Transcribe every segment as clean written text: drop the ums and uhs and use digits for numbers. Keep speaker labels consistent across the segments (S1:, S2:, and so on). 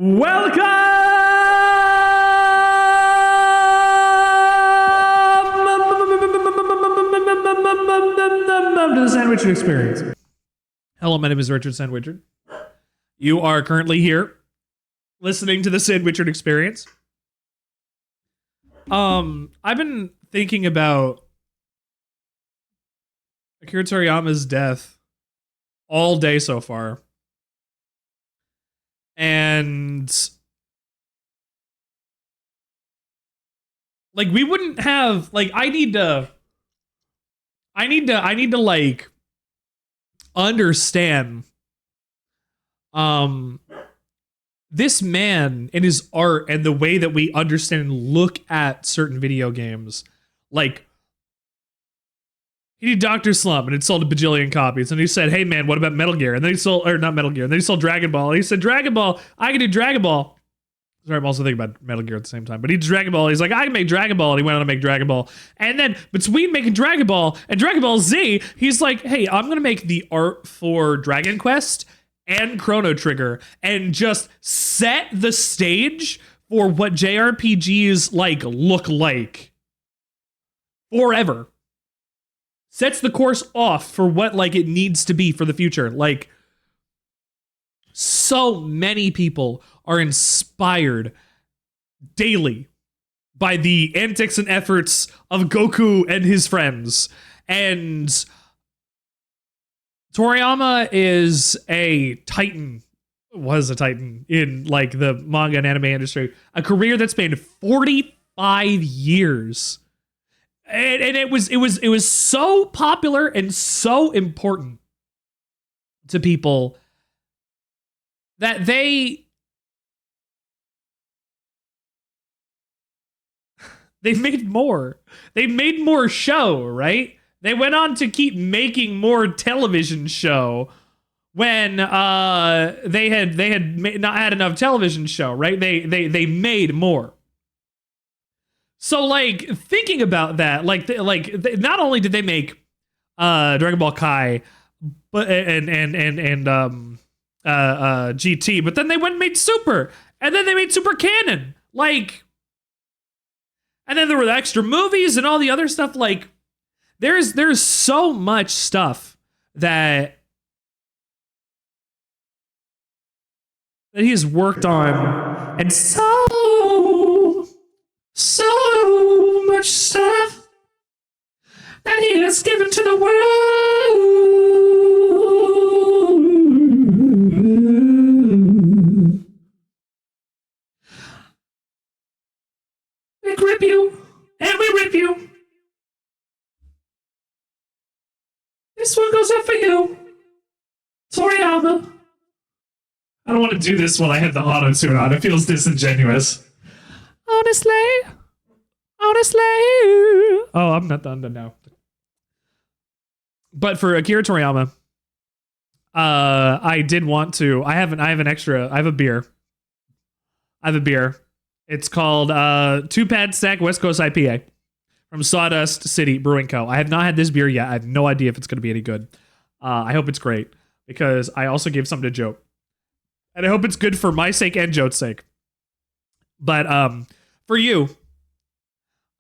S1: Welcome to the Sandwichard Experience. Hello, my name is Richard Sandwichard. You are currently here listening to the Sandwichard Experience. I've been thinking about Akira Toriyama's death all day so far. And like we wouldn't have like I need to like understand this man and his art and the way that we understand and look at certain video games. Like he did Dr. Slump and it sold a bajillion copies. And he said, hey man, what about Metal Gear? And then he sold, or not Metal Gear, and then he sold Dragon Ball. And he said, Dragon Ball, I can do Dragon Ball. Sorry, I'm also thinking about Metal Gear at the same time. But he did Dragon Ball. He's like, I can make Dragon Ball. And he went on to make Dragon Ball. And then between making Dragon Ball and Dragon Ball Z, he's like, hey, I'm going to make the art for Dragon Quest and Chrono Trigger and just set the stage for what JRPGs like look like forever. Sets the course off for what like it needs to be for the future. Like so many people are inspired daily by the antics and efforts of Goku and his friends. And Toriyama is a titan, was a titan in like the manga and anime industry. A career that spanned 45 years. And it was so popular and so important to people that they made more. They made more show, right? They went on to keep making more television show when they had not had enough television show, right? They made more. So like thinking about that, not only did they make Dragon Ball Kai, but and GT, but then they went and made Super, and then they made Super Canon, like, and then there were the extra movies and all the other stuff. Like, there's so much stuff that he has worked on, and so much stuff that he has given to the world. We grip you, and we rip you. This one goes up for you, Toriyama. I don't want to do this when I hit the auto-tune on. It feels disingenuous. Honestly. Oh, I'm not done now. But for Akira Toriyama, I did want to. I have a beer. It's called 2-Pad Stack West Coast IPA from Sawdust City Brewing Co. I have not had this beer yet. I have no idea if it's going to be any good. I hope it's great because I also gave some to Joe. And I hope it's good for my sake and Joe's sake. But for you,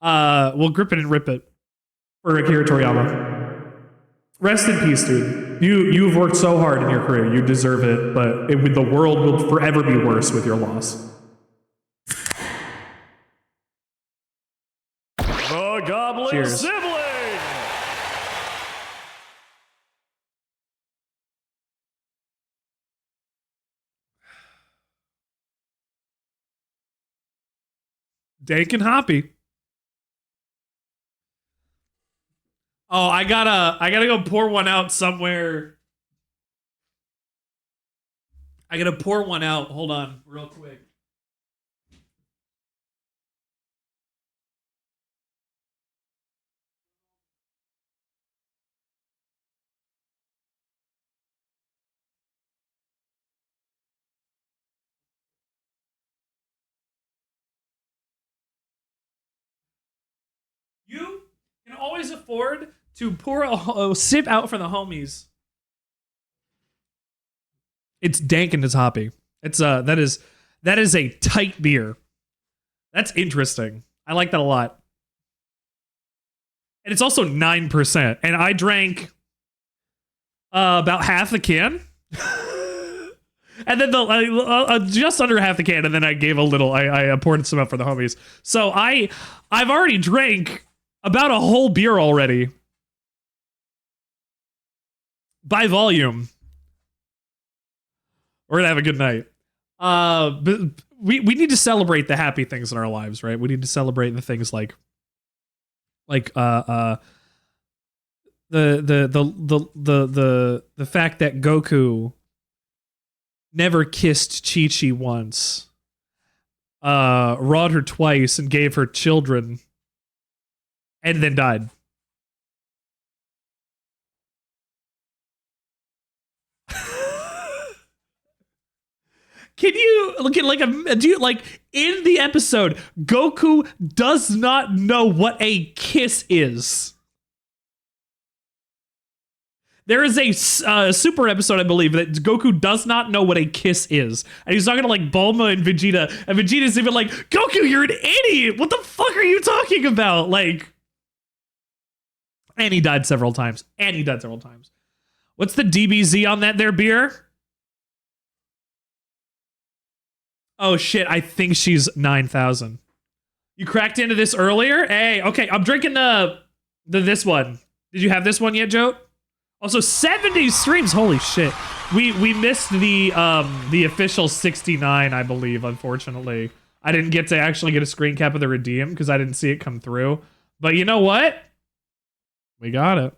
S1: we'll grip it and rip it for Akira Toriyama. Rest in peace, dude. You've worked so hard in your career. You deserve it, but the world will forever be worse with your loss.
S2: The Goblin
S1: Cheers.
S2: Sibling!
S1: Dank and hoppy. Oh, I gotta go pour one out somewhere. I gotta pour one out. Hold on, real quick. You can always afford to pour a sip out for the homies. It's dank and it's hoppy. It's that is That is a tight beer. That's interesting. I like that a lot. And it's also 9%. And I drank about half the can. And then just under half the can, and then I gave a little. I poured some up for the homies. So I've already drank about a whole beer already by volume. We're gonna have a good night. But we need to celebrate the happy things in our lives, right? We need to celebrate the things like the fact that Goku never kissed Chi-Chi once, wrought her twice and gave her children, and then died. Can you look at in the episode, Goku does not know what a kiss is. There is a super episode, I believe, that Goku does not know what a kiss is. And he's talking to like Bulma and Vegeta. And Vegeta's even like, Goku, you're an idiot. What the fuck are you talking about? Like, and he died several times. What's the DBZ on that there beer? Oh shit, I think she's 9,000. You cracked into this earlier? Hey, okay, I'm drinking this one. Did you have this one yet, Joe? Also, 70 streams. Holy shit. We missed the official 69, I believe, unfortunately. I didn't get to actually get a screen cap of the redeem because I didn't see it come through. But you know what? We got it.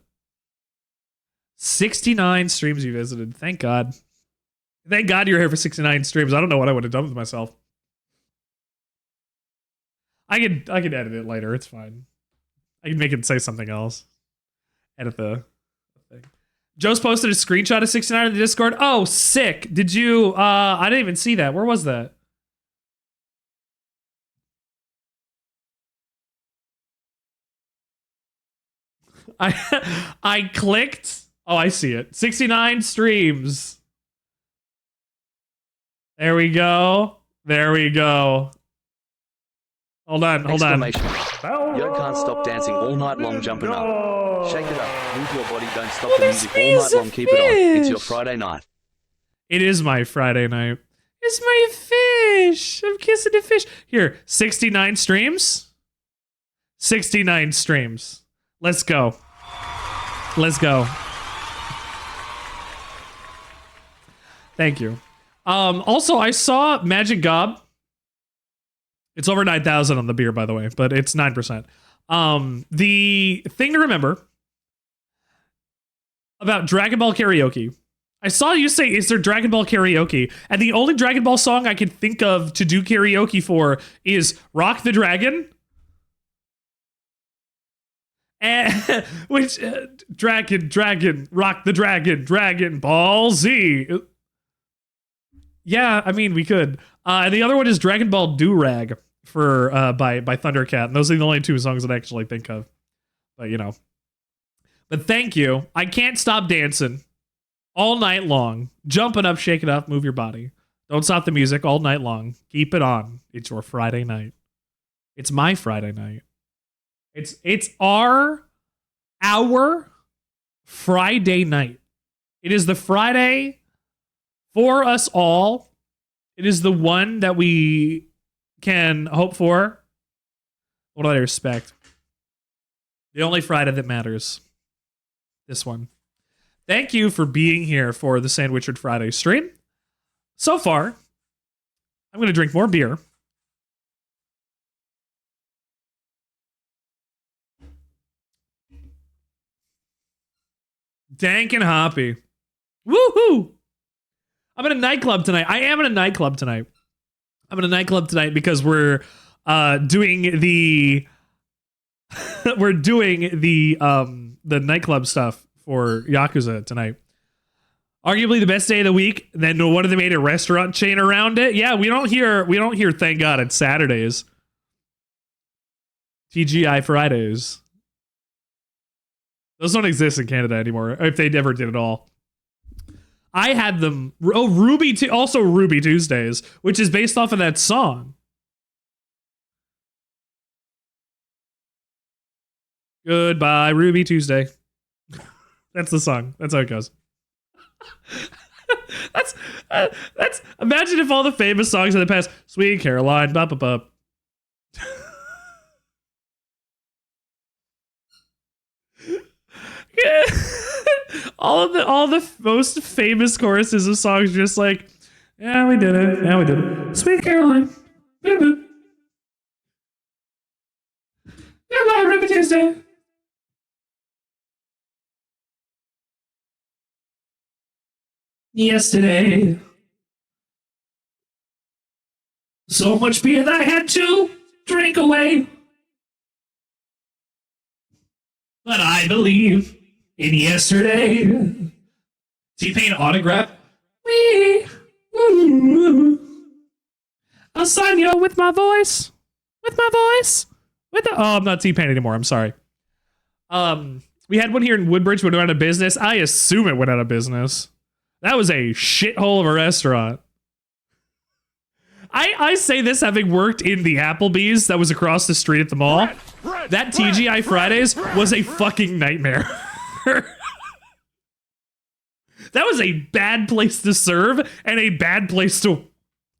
S1: 69 streams you visited. Thank God. Thank God you're here for 69 streams. I don't know what I would have done with myself. I could edit it later. It's fine. I can make it say something else. Edit the thing. Joe's posted a screenshot of 69 in the Discord. Oh, sick. Did you I didn't even see that. Where was that? I clicked. Oh, I see it. 69 streams. There we go. There we go. Hold on.
S2: Yo can't stop dancing all night long, jumping up. Shake it up. Move your body. Don't stop the music all night long. Keep it on. It's your Friday night.
S1: It is my Friday night. It's my fish. I'm kissing a fish. Here, 69 streams. 69 streams. Let's go. Let's go. Thank you. Also, I saw Magic Gob. It's over 9,000 on the beer, by the way, but it's 9%. The thing to remember about Dragon Ball karaoke. I saw you say, is there Dragon Ball karaoke? And the only Dragon Ball song I can think of to do karaoke for is Rock the Dragon. And, which, Dragon, Rock the Dragon, Dragon Ball Z. Yeah, I mean, we could. And the other one is Dragon Ball Do-Rag for by Thundercat. And those are the only two songs that I actually think of. But, you know. But thank you. I can't stop dancing all night long. Jumping up, shake it up, move your body. Don't stop the music all night long. Keep it on. It's your Friday night. It's my Friday night. It's our Friday night. It is the Friday for us all. It is the one that we can hope for. What do I respect? The only Friday that matters. This one. Thank you for being here for the Sandwichard Friday stream. So far, I'm going to drink more beer. Dank and hoppy. Woohoo! I'm in a nightclub tonight. I am in a nightclub tonight. I'm in a nightclub tonight because we're doing the the nightclb stuff for Yakuza tonight. Arguably the best day of the week. Then what if they made a restaurant chain around it? Yeah, we don't hear thank God it's Saturdays. TGI Fridays. Those don't exist in Canada anymore, if they ever did at all. I had them. Oh, also Ruby Tuesdays, which is based off of that song. Goodbye, Ruby Tuesday. That's the song. That's how it goes. that's imagine if all the famous songs in the past, Sweet Caroline, bop bop bop. Yeah. all the most famous choruses of songs just like, yeah, we did it. Yeah, we did it. Sweet Caroline. Goodbye, Ruby Tuesday. Yesterday. So much beer that I had to drink away. But I believe in yesterday. T-Pain autograph. I'll sign you with my voice. With my voice. Oh, I'm not T-Pain anymore. I'm sorry. We had one here in Woodbridge when it went out of business. I assume it went out of business. That was a shithole of a restaurant. I say this having worked in the Applebee's that was across the street at the mall. That TGI Fridays was a fucking nightmare. That was a bad place to serve and a bad place to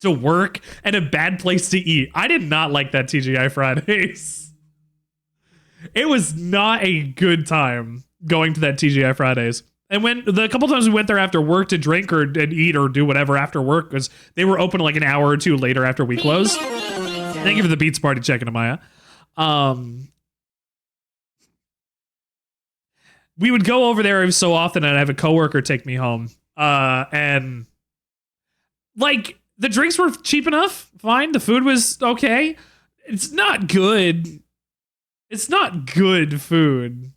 S1: work and a bad place to eat. I did not like that TGI Fridays. It was not a good time going to that TGI Fridays. And when the couple times we went there after work to drink and eat or do whatever after work, because they were open like an hour or two later after we closed. Thank you for the Beats Party checking, Amaya. We would go over there so often, and I'd have a coworker take me home. And like the drinks were cheap enough, fine. The food was okay. It's not good. It's not good food.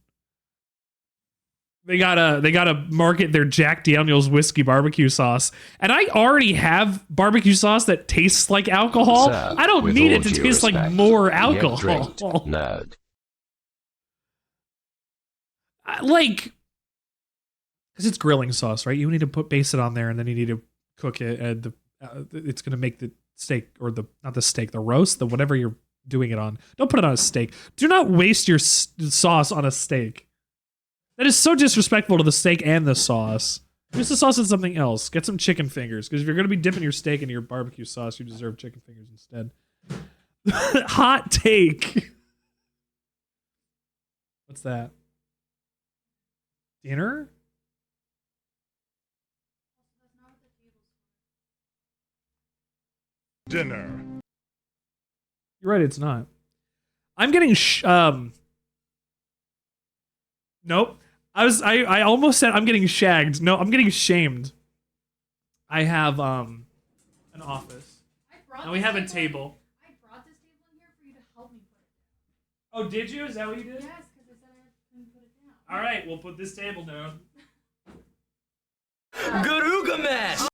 S1: They gotta market their Jack Daniel's whiskey barbecue sauce, and I already have barbecue sauce that tastes like alcohol.
S3: Sir,
S1: I don't need it to taste
S3: respect,
S1: like more alcohol.
S3: Nerd.
S1: Like, because it's grilling sauce, right? You need to base it on there, and then you need to cook it, and it's gonna make the steak or the roast, the whatever you're doing it on. Don't put it on a steak. Do not waste your sauce on a steak. That is so disrespectful to the steak and the sauce. Use the sauce in something else. Get some chicken fingers, because if you're going to be dipping your steak into your barbecue sauce, you deserve chicken fingers instead. Hot take. What's that? Dinner?
S4: Dinner.
S1: You're right, it's not. I'm getting nope. I almost said I'm getting shagged. No, I'm getting shamed. I have an office. And we have a table.
S5: I brought this table in here for you to help me put it
S1: Oh,
S5: down.
S1: did you? Is that what you did?
S5: Yes, because I said I couldn't put it down.
S1: All right, we'll put this table down.
S3: Garugamesh!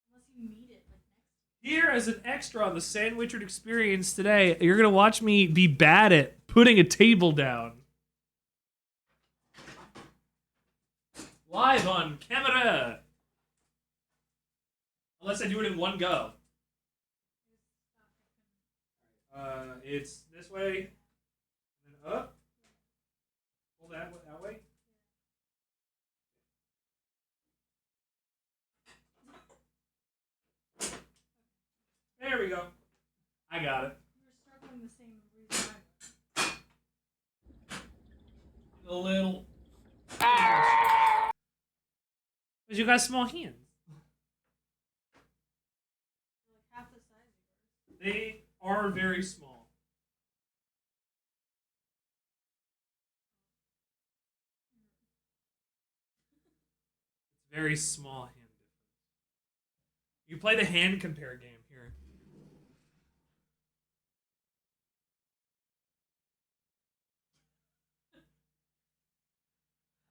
S5: Unless you need it like next.
S1: Here as an extra on the Sandwichard experience today, you're gonna watch me be bad at putting a table down. Live on camera. Unless I do it in one go. It's this way, and up. Pull that way. There we go. I got it.
S5: You're struggling the same reason I was.
S1: A little. Because you got small hands.
S5: Like half the size of yours.
S1: They are very small. It's very small hand difference. You play the hand compare game here.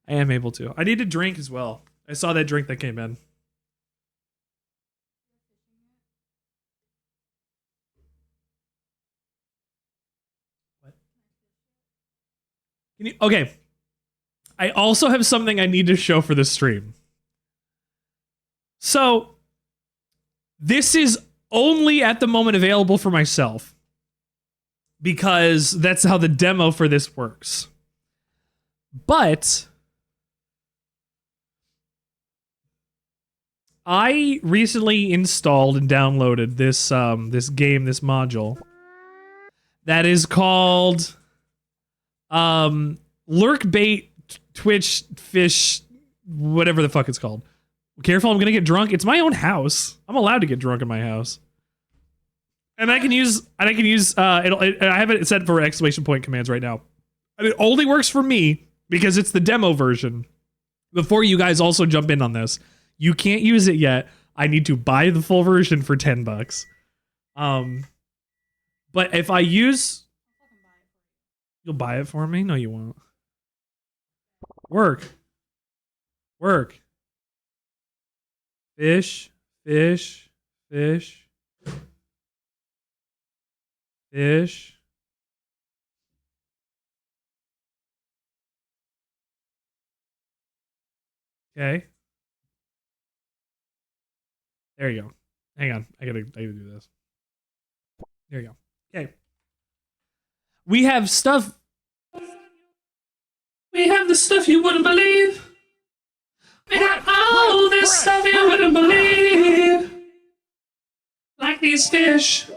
S1: I am able to. I need a drink as well. I saw that drink that came in. What? Can you? Okay. I also have something I need to show for the stream. So, this is only at the moment available for myself because that's how the demo for this works. But I recently installed and downloaded this this module that is called Lurkbait Twitch Fish, whatever the fuck it's called. Careful, I'm gonna get drunk. It's my own house. I'm allowed to get drunk in my house. And I can use I have it set for exclamation point commands right now. And it only works for me because it's the demo version. Before you guys also jump in on this, you can't use it yet. I need to buy the full version for $10. But if I use, you'll buy it for me? No, you won't. Work. Fish. Okay. There you go. Hang on. I gotta do this. There you go. Okay. We have stuff. We have the stuff you wouldn't believe. We got all this stuff you wouldn't believe. Like these fish.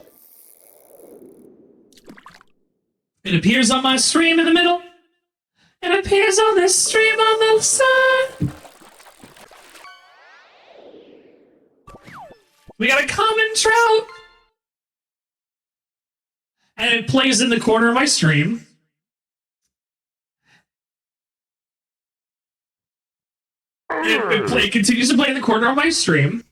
S1: It appears on my stream in the middle. It appears on this stream on the side. We got a common trout. And it plays in the corner of my stream. It continues to play in the corner of my stream.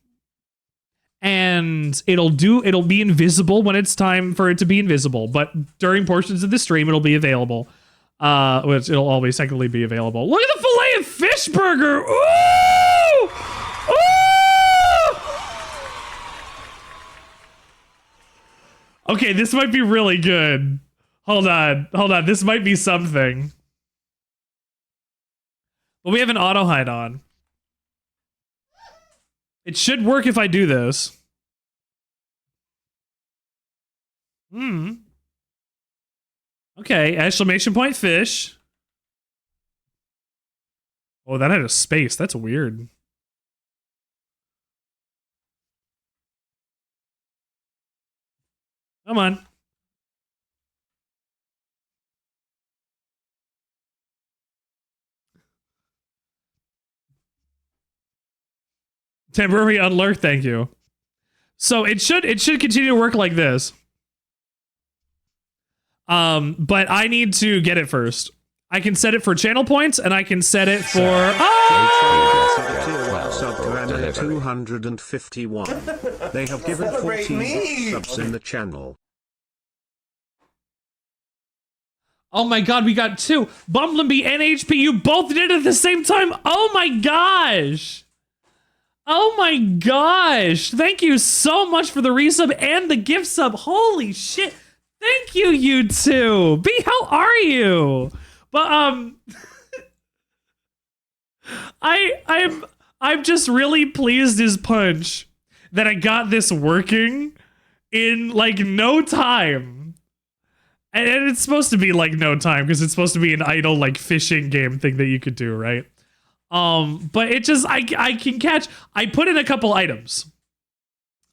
S1: And it'll be invisible when it's time for it to be invisible. But during portions of the stream, it'll be available. Which it'll always technically be available. Look at the filet of fish burger! Ooh! Ooh! Okay, this might be really good. Hold on. This might be something. But we have an auto hide on. It should work if I do this. Okay, exclamation point fish. Oh, that had a space. That's weird. Come on. Temporary unlurk, thank you. So it should continue to work like this. But I need to get it first. I can set it for channel points, and I can set it for
S4: 251. They have given 14 subs in the channel.
S1: Oh my god, we got two. Bumblebee and HP, you both did it at the same time. Oh my gosh. Oh my gosh. Thank you so much for the resub and the gift sub. Holy shit. Thank you, you two. B, how are you? But I'm just really pleased as punch that I got this working in like no time. And it's supposed to be like no time because it's supposed to be an idle like fishing game thing that you could do, right? But it just I can catch. I put in a couple items.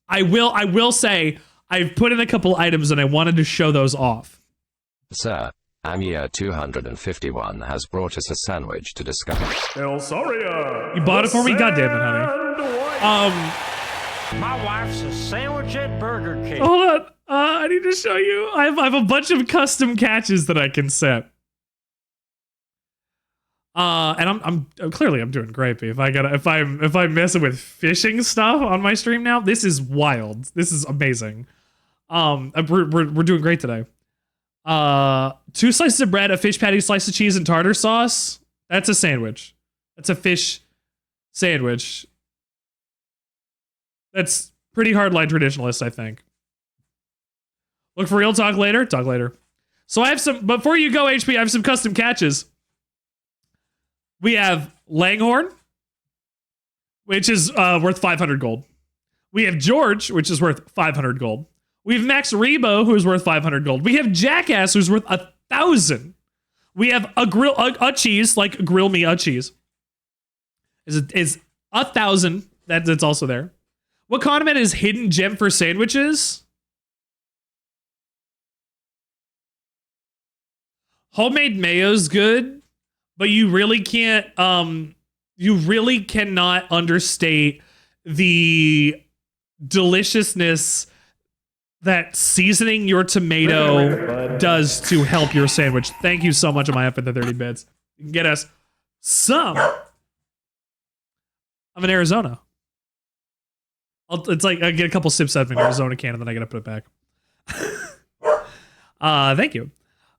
S1: I will say I've put in a couple items and I wanted to show those off.
S3: Sir, Amir 251 has brought us a sandwich to discuss.
S1: You bought it for me? God damn it, honey.
S6: My wife's a Sandwichard Burger King.
S1: Hold on. I need to show you. I have a bunch of custom catches that I can set. And I'm clearly doing great. If I'm messing with fishing stuff on my stream now, this is wild. This is amazing. We're doing great today. 2 slices of bread, a fish patty, slice of cheese, and tartar sauce. That's a sandwich. That's a fish sandwich. That's pretty hardline traditionalist, I think. Look for real. Talk later. Talk later. So I have some. Before you go, HP, I have some custom catches. We have Langhorn, which is worth 500 gold. We have George, which is worth 500 gold. We have Max Rebo, who's worth 500 gold. We have Jackass, who's worth 1,000. We have a cheese, like grill me a cheese. Is 1,000. That's also there. What condiment is hidden gem for sandwiches? Homemade mayo's good, but you really can't. You really cannot understate the deliciousness that seasoning your tomato does to help your sandwich. Thank you so much, Amaya, for the 30 bits. You can get us some of an Arizona. It's like I get a couple sips out of an Arizona can and then I gotta put it back. Thank you.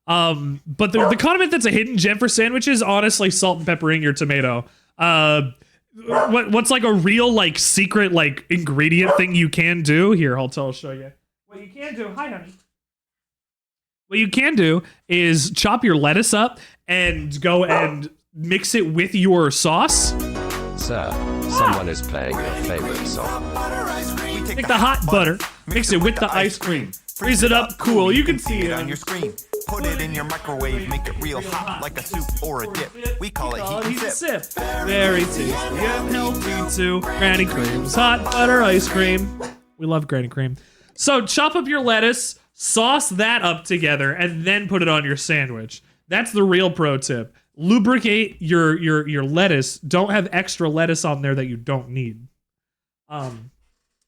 S1: But the condiment that's a hidden gem for sandwiches, honestly, salt and peppering your tomato. What's like a real like secret like ingredient thing you can do? Here, I'll show you. What you can do, hi honey. What you can do is chop your lettuce up and go and mix it with your sauce.
S3: Sir, someone is playing your favorite song.
S1: Take the hot butter, mix it with the ice cream. Freeze it up, cool. You can see it
S7: on your screen. Put it in your microwave, make it real hot, like a soup or a dip. We call it heat and sip.
S1: Very tasty and healthy too. Granny Cream's hot butter ice cream. We love Granny Cream. So chop up your lettuce, sauce that up together, and then put it on your sandwich. That's the real pro tip. Lubricate your lettuce. Don't have extra lettuce on there that you don't need.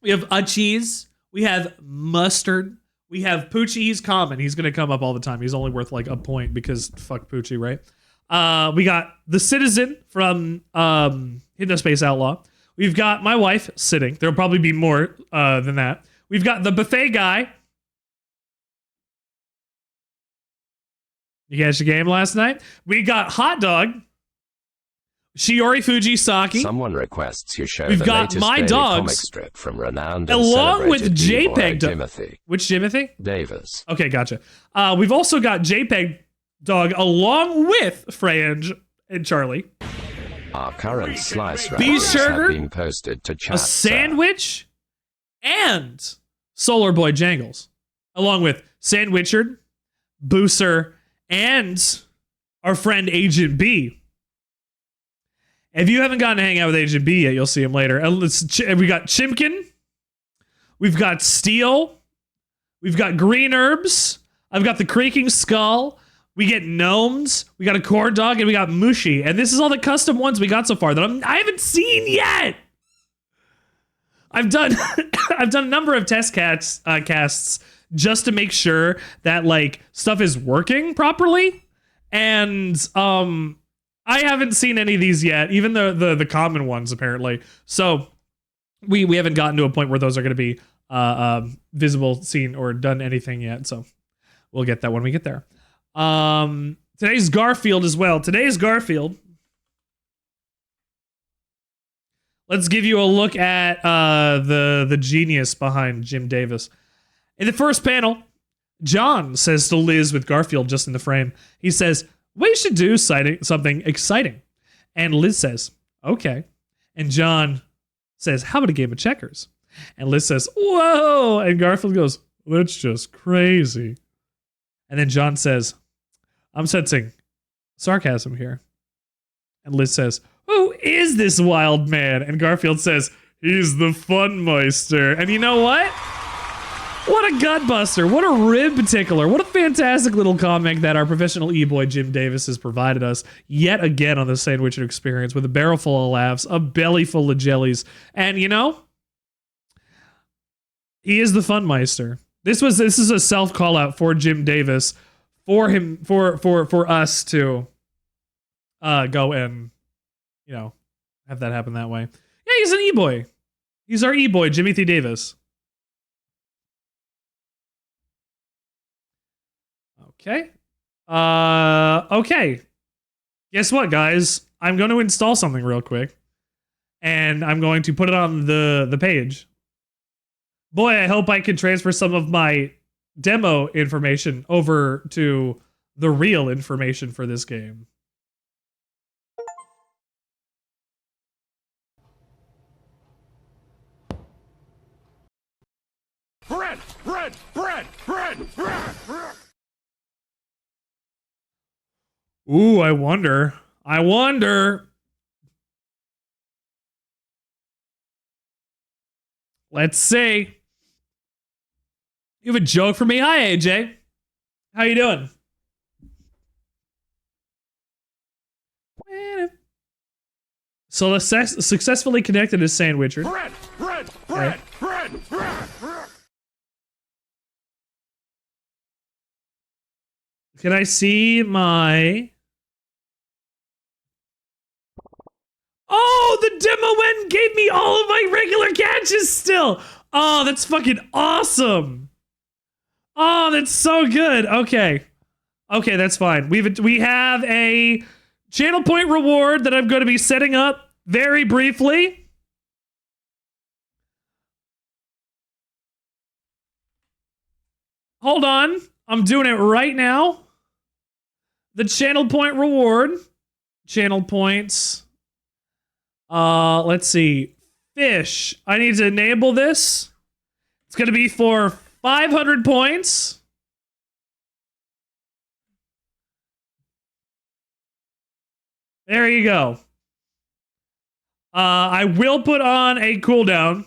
S1: We have a cheese. We have mustard. We have Poochie. He's common. He's gonna come up all the time. He's only worth like a point because fuck Poochie, right? We got the Citizen from Hidden Space Outlaw. We've got my wife sitting. There'll probably be more than that. We've got the buffet guy. You catch the game last night? We got hot dog. Shiori Fujisaki.
S3: Someone requests you show
S1: We've
S3: the
S1: got
S3: latest
S1: my
S3: daily
S1: dogs,
S3: comic strip from renowned and
S1: along with
S3: celebrated b-boy
S1: JPEG
S3: Timothy
S1: Which Jimothy?
S3: Davis.
S1: Okay, gotcha. We've also got JPEG Dog along with Frange and Charlie.
S3: Our current slice
S1: Beef
S3: rations have
S1: sugar,
S3: been posted to chat.
S1: A sandwich, and Solar Boy Jangles, along with Sandwichard, Booser, and our friend Agent B. If you haven't gotten to hang out with Agent B yet, you'll see him later. We got Chimkin. We've got Steel. We've got Green Herbs. I've got the Creaking Skull. We get Gnomes. We got a Corn Dog, and we got Mushi. And this is all the custom ones we got so far that I haven't seen yet. I've done I've done a number of test casts just to make sure that like stuff is working properly. And I haven't seen any of these yet, even the common ones apparently. So we haven't gotten to a point where those are going to be visible, seen, or done anything yet. So we'll get that when we get there. Today's Garfield as well. Today's Garfield. Let's give you a look at the genius behind Jim Davis. In the first panel, John says to Liz with Garfield just in the frame, he says, "We should do something exciting." And Liz says, "Okay." And John says, "How about a game of checkers?" And Liz says, "Whoa." And Garfield goes, "That's just crazy." And then John says, "I'm sensing sarcasm here." And Liz says, "Who is this wild man?" And Garfield says, "He's the Funmeister." And you know what? What a gutbuster. What a rib tickler. What a fantastic little comic that our professional e-boy Jim Davis has provided us yet again on the Sandwichard Experience with a barrel full of laughs, a belly full of jellies. And you know, he is the Funmeister. This is a self call out for Jim Davis, for him, for us to go and, you know, have that happen that way. Yeah, he's an e-boy. He's our e-boy, Jimmy T. Davis. Okay. Okay. Guess what, guys? I'm going to install something real quick. And I'm going to put it on the page. Boy, I hope I can transfer some of my demo information over to the real information for this game.
S4: Bread! Bread! Bread! Bread! Bread!
S1: Ooh, I wonder. I wonder. Let's see. You have a joke for me? Hi, AJ. How you doing? So successfully connected to Sandwichard.
S4: Bread! Bread! Bread! Bread! Bread! Bread!
S1: Can I see my... Oh, the demo went and gave me all of my regular catches still. Oh, that's fucking awesome. Oh, that's so good. Okay. Okay, that's fine. We have a channel point reward that I'm going to be setting up very briefly. Hold on. I'm doing it right now. The channel point reward. Channel points. Let's see. Fish. I need to enable this. It's going to be for 500 points. There you go. I will put on a cooldown.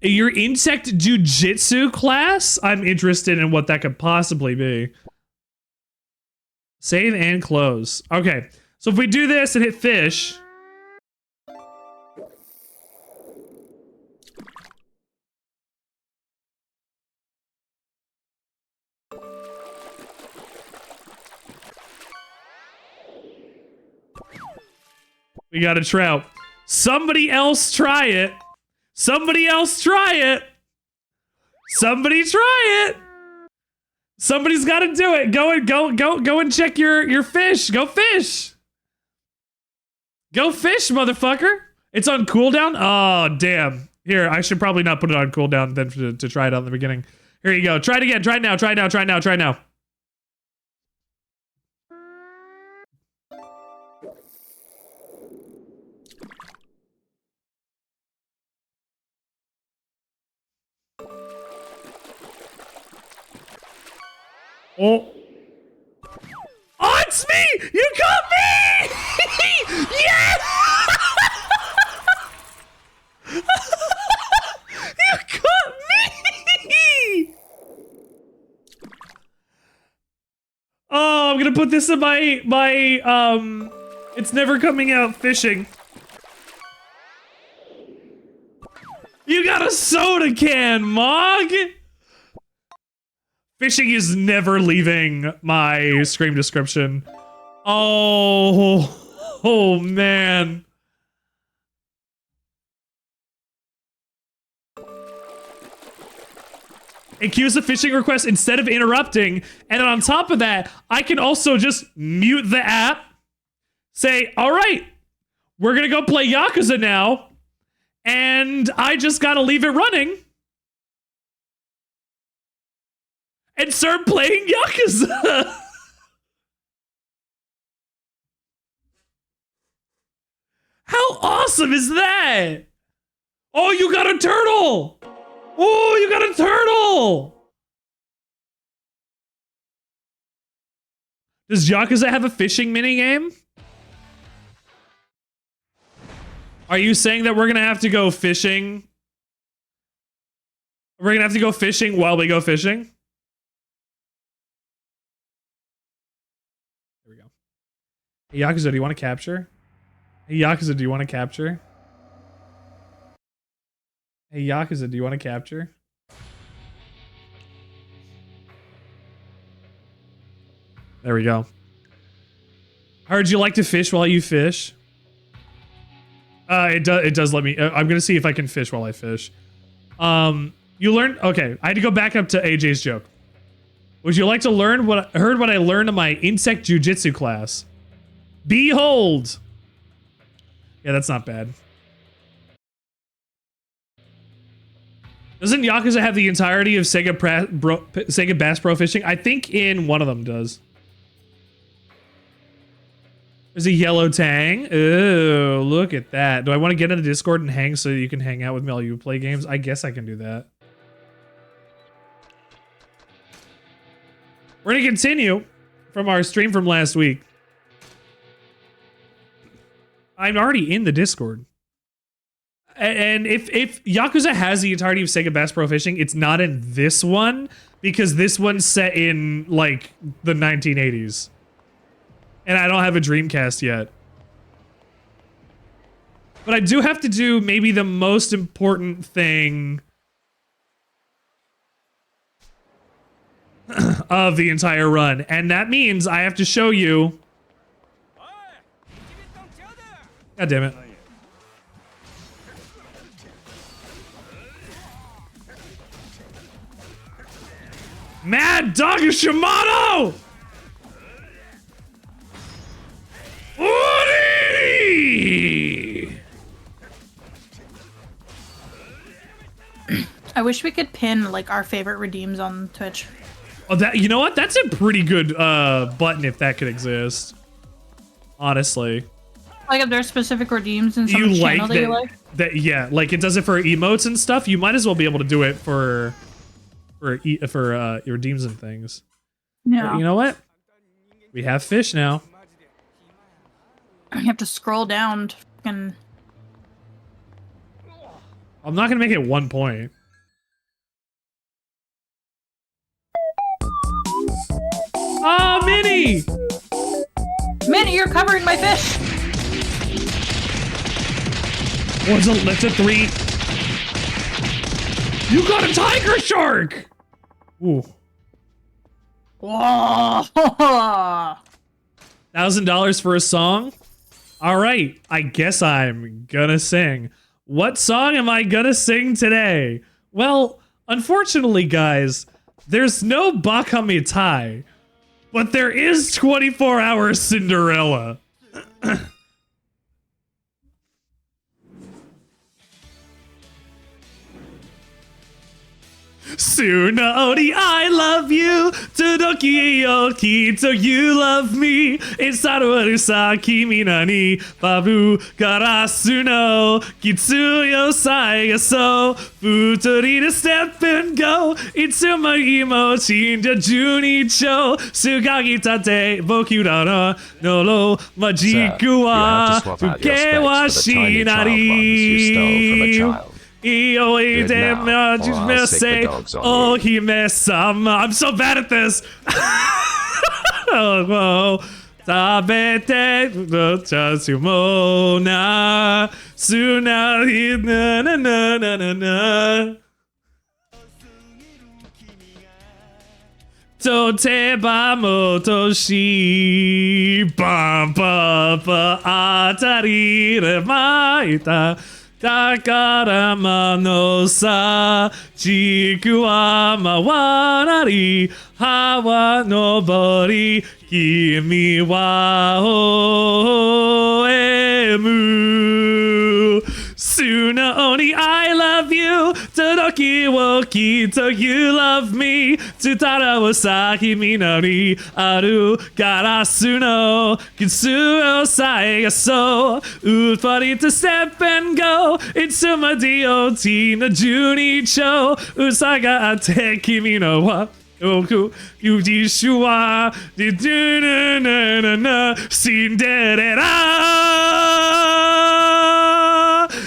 S1: Your insect jujitsu class? I'm interested in what that could possibly be. Save and close. Okay. So if we do this and hit fish. We got a trout. Somebody else try it. Somebody else try it. Somebody try it. Somebody's got to do it. Go and check your fish. Go fish. Go fish, motherfucker. It's on cooldown. Oh, damn. Here, I should probably not put it on cooldown then to try it out in the beginning. Here you go. Try it again. Try it now. Try it now. Try it now. Try it now. Oh. Oh, it's me! You got me! Yes! You got me! Oh, I'm gonna put this in my it's never coming out fishing. You got a soda can, Mog! Fishing is never leaving my screen description. Oh man. Yakuza fishing request instead of interrupting. And then on top of that, I can also just mute the app. Say, all right, we're gonna go play Yakuza now. And I just gotta leave it running. And start playing Yakuza. How awesome is that? Oh, you got a turtle. Oh, you got a turtle. Does Yakuza have a fishing minigame? Are you saying that we're gonna have to go fishing? We're gonna have to go fishing while we go fishing? Hey, Yakuza, do you want to capture? Hey, Yakuza, do you want to capture? Hey, Yakuza, do you want to capture? There we go. Heard you like to fish while you fish? It does let me. I'm gonna see if I can fish while I fish. You learned. Okay, I had to go back up to AJ's joke. Would you like to learn what I learned in my insect jujitsu class? Behold! Yeah, that's not bad. Doesn't Yakuza have the entirety of Sega Bass Pro Fishing? I think in one of them does. There's a yellow tang. Ooh, look at that. Do I want to get into Discord and hang so you can hang out with me while you play games? I guess I can do that. We're going to continue from our stream from last week. I'm already in the Discord. And if Yakuza has the entirety of Sega Bass Pro Fishing, it's not in this one because this one's set in like the 1980s. And I don't have a Dreamcast yet. But I do have to do maybe the most important thing of the entire run. And that means I have to show you... God damn it. Mad Dog Shimano!
S8: I wish we could pin like our favorite redeems on Twitch.
S1: Oh, that, you know what? That's a pretty good button if that could exist. Honestly.
S8: Like if there's specific redeems in someone's channel that you like?
S1: Yeah, like it does it for emotes and stuff. You might as well be able to do it for your redeems and things.
S8: Yeah.
S1: But you know what? We have fish now.
S8: You have to scroll down to fucking...
S1: I'm not gonna make it 1 point. Oh, Minnie!
S8: Minnie, you're covering my fish!
S1: That's a 3. You got a tiger shark! Ooh.
S8: Whoa!
S1: $1,000 for a song? Alright, I guess I'm gonna sing. What song am I gonna sing today? Well, unfortunately, guys, there's no Bakamitai, but there is 24-Hour Cinderella. Tsunori, I love you. Todoki Yokito, you love me. Isaru sa kimi nani babu garasu no kitsuyo sai so futori to step and go. Itsuma imochi ja junicho sugagi tate boku dara noro majiku wa fuke wa shinari. I'm so bad at this. Tabete chasumo na sunari na na na na na na. Toteba motoshi bam ba ba atari remaita. Takarama no sa chiku wa mawanari hawa nobori kimi wa hoemu. Suna oni, I love you. Todoki wo kito, you love me. Tsutara wo sakimi nori aru garasu no kitsu o sai ga so. Utari to step and go. Itsuma dioti na junicho. Usaga ate kimi no wa. Oku yujishu wa didu na na na na Cinderella.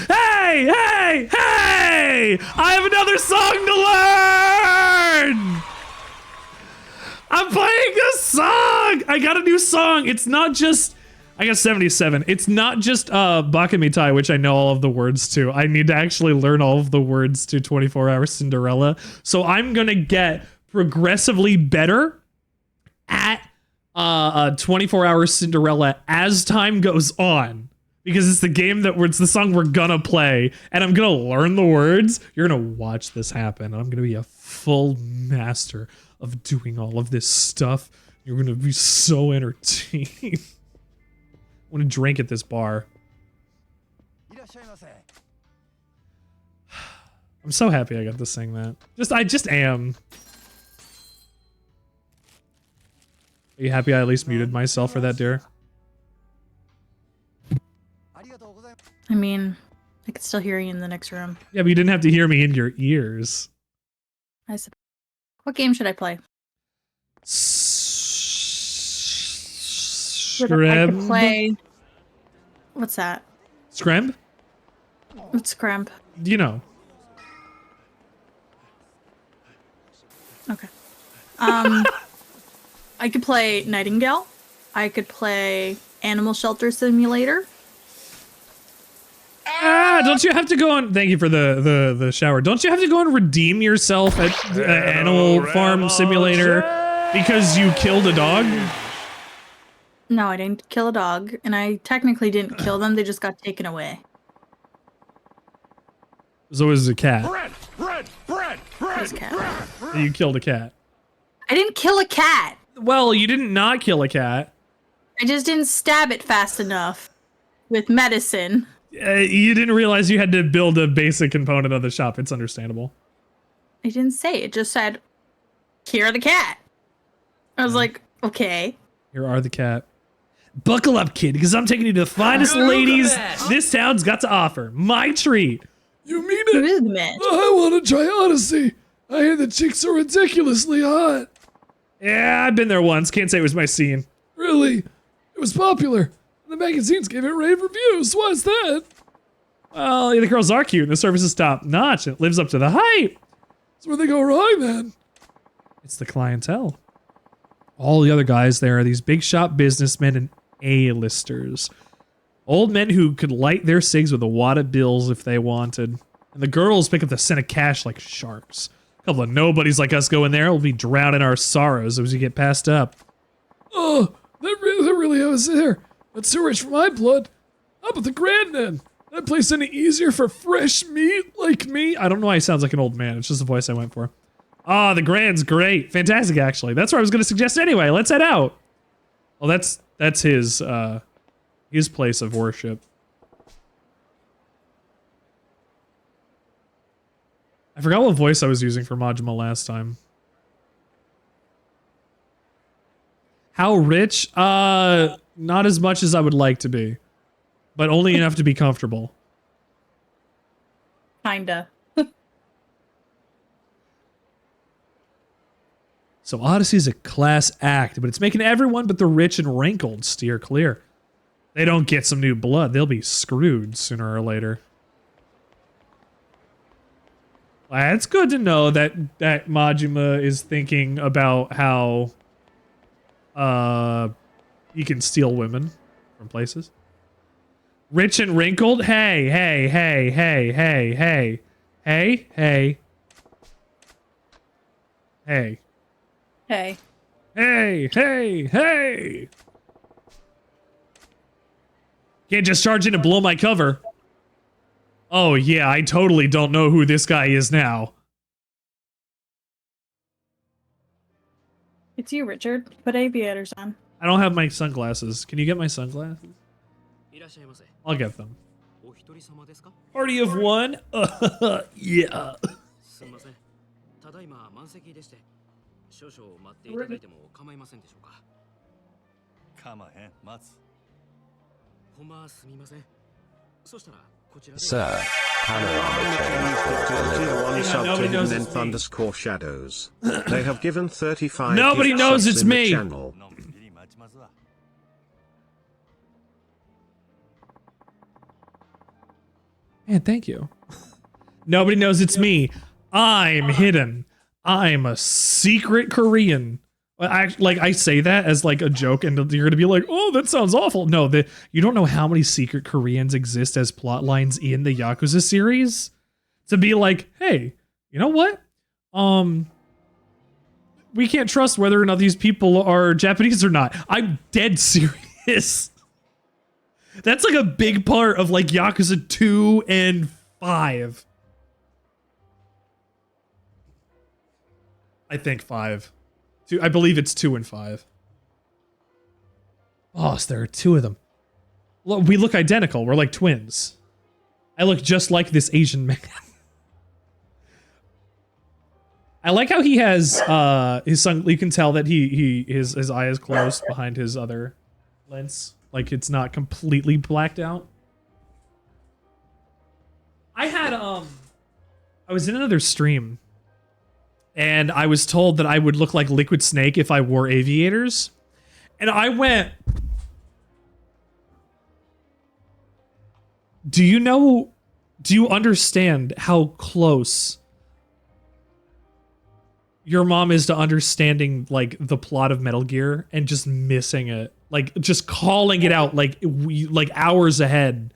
S1: Hey, hey, hey! I have another song to learn! I'm playing this song! I got a new song. It's not just... I got 77. It's not just Bakamitai, which I know all of the words to. I need to actually learn all of the words to 24-Hour Cinderella. So I'm gonna get progressively better at 24-Hour Cinderella as time goes on. Because it's the game it's the song we're gonna play, and I'm gonna learn the words. You're gonna watch this happen. I'm gonna be a full master of doing all of this stuff. You're gonna be so entertained. I want to drink at this bar. I'm so happy I got to sing that. I just am. Are you happy I at least muted myself for that, dear?
S8: mean, I could still hear you in the next room.
S1: Yeah, but you didn't have to hear me in your ears.
S8: I suppose. What game should I play? I could
S1: Scremb?
S8: play. What's that?
S1: Scremb?
S8: What's Scramp?
S1: You know.
S8: Okay. I could play Nightingale. I could play Animal Shelter Simulator.
S1: Ah, don't you have to go on? Thank you for the shower. Don't you have to go and redeem yourself at Animal Farm Simulator because you killed a dog?
S8: No, I didn't kill a dog, and I technically didn't kill them. They just got taken away.
S1: So it was a cat.
S8: It was a cat.
S1: You killed a cat.
S8: I didn't kill a cat.
S1: Well, you didn't not kill a cat.
S8: I just didn't stab it fast enough with medicine.
S1: You didn't realize you had to build a basic component of the shop. It's understandable.
S8: I didn't say it. Just said, "Here the cat." I was like, okay.
S1: Here are the cat. Buckle up, kid, because I'm taking you to the finest ladies this town's got to offer. My treat. You mean
S8: Who is the man?
S1: I want to try Odyssey. I hear the chicks are ridiculously hot. Yeah, I've been there once. Can't say it was my scene. Really? It was popular. The magazines gave it rave reviews. Why's that? Well, yeah, the girls are cute and the service is top notch. It lives up to the hype. That's where they go wrong, then. It's the clientele. All the other guys there are these big shop businessmen and A-listers. Old men who could light their cigs with a wad of bills if they wanted. And the girls pick up the scent of cash like sharks. A couple of nobodies like us go in there, we'll be drowning our sorrows as we get passed up. Oh, that really was there. That's too rich for my blood. How about the Grand then? That place any easier for fresh meat like me? I don't know why he sounds like an old man. It's just the voice I went for. Ah, the Grand's great. Fantastic, actually. That's what I was going to suggest anyway. Let's head out. Well, that's his place of worship. I forgot what voice I was using for Majima last time. How rich? Not as much as I would like to be. But only enough to be comfortable.
S8: Kinda.
S1: So Odyssey's a class act, but it's making everyone but the rich and wrinkled steer clear. They don't get some new blood, they'll be screwed sooner or later. Well, it's good to know that Majima is thinking about how he can steal women from places. Rich and wrinkled? Hey, hey, hey, hey, hey, hey. Hey, hey. Hey.
S8: Hey.
S1: Hey, hey, hey! Can't just charge in to blow my cover. Oh yeah, I totally don't know who this guy is now.
S8: It's you, Richard. Put aviators on.
S1: I don't have my sunglasses. Can you get my sunglasses? I'll get them. Party of one? Yeah.
S3: Sir, panorama change
S4: Tier 1 sub to
S1: nobody knows
S4: hidden
S1: it's me.
S4: underscore shadows. They have given 35
S1: Nobody
S4: gift
S1: knows
S4: subs
S1: it's
S4: in the
S1: me.
S4: channel.
S1: Man, thank you. Nobody knows it's me. I'm hidden. I'm a secret Korean. I say that as like a joke, and you're gonna be like, "Oh, that sounds awful." No, you don't know how many secret Koreans exist as plot lines in the Yakuza series. To be like, hey, you know what? We can't trust whether or not these people are Japanese or not. I'm dead serious. That's like a big part of like Yakuza 2 and 5. I think 5. I believe it's 2 and 5. Boss, there are 2 of them. Look, we look identical. We're like twins. I look just like this Asian man. I like how he has his son. You can tell that his eye is closed behind his other lens. Like it's not completely blacked out. I was in another stream, and I was told that I would look like Liquid Snake if I wore aviators. And I went, do you understand how close your mom is to understanding like the plot of Metal Gear and just missing it? Like just calling it out like hours ahead.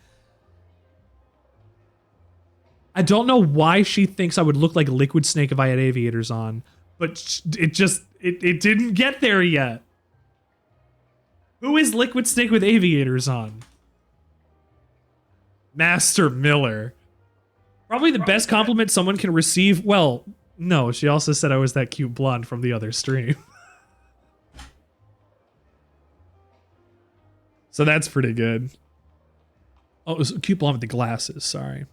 S1: I don't know why she thinks I would look like Liquid Snake if I had aviators on, but it didn't get there yet. Who is Liquid Snake with aviators on? Master Miller. Probably the best compliment someone can receive. Well, no, she also said I was that cute blonde from the other stream. So that's pretty good. Oh, it was a cute blonde with the glasses, sorry.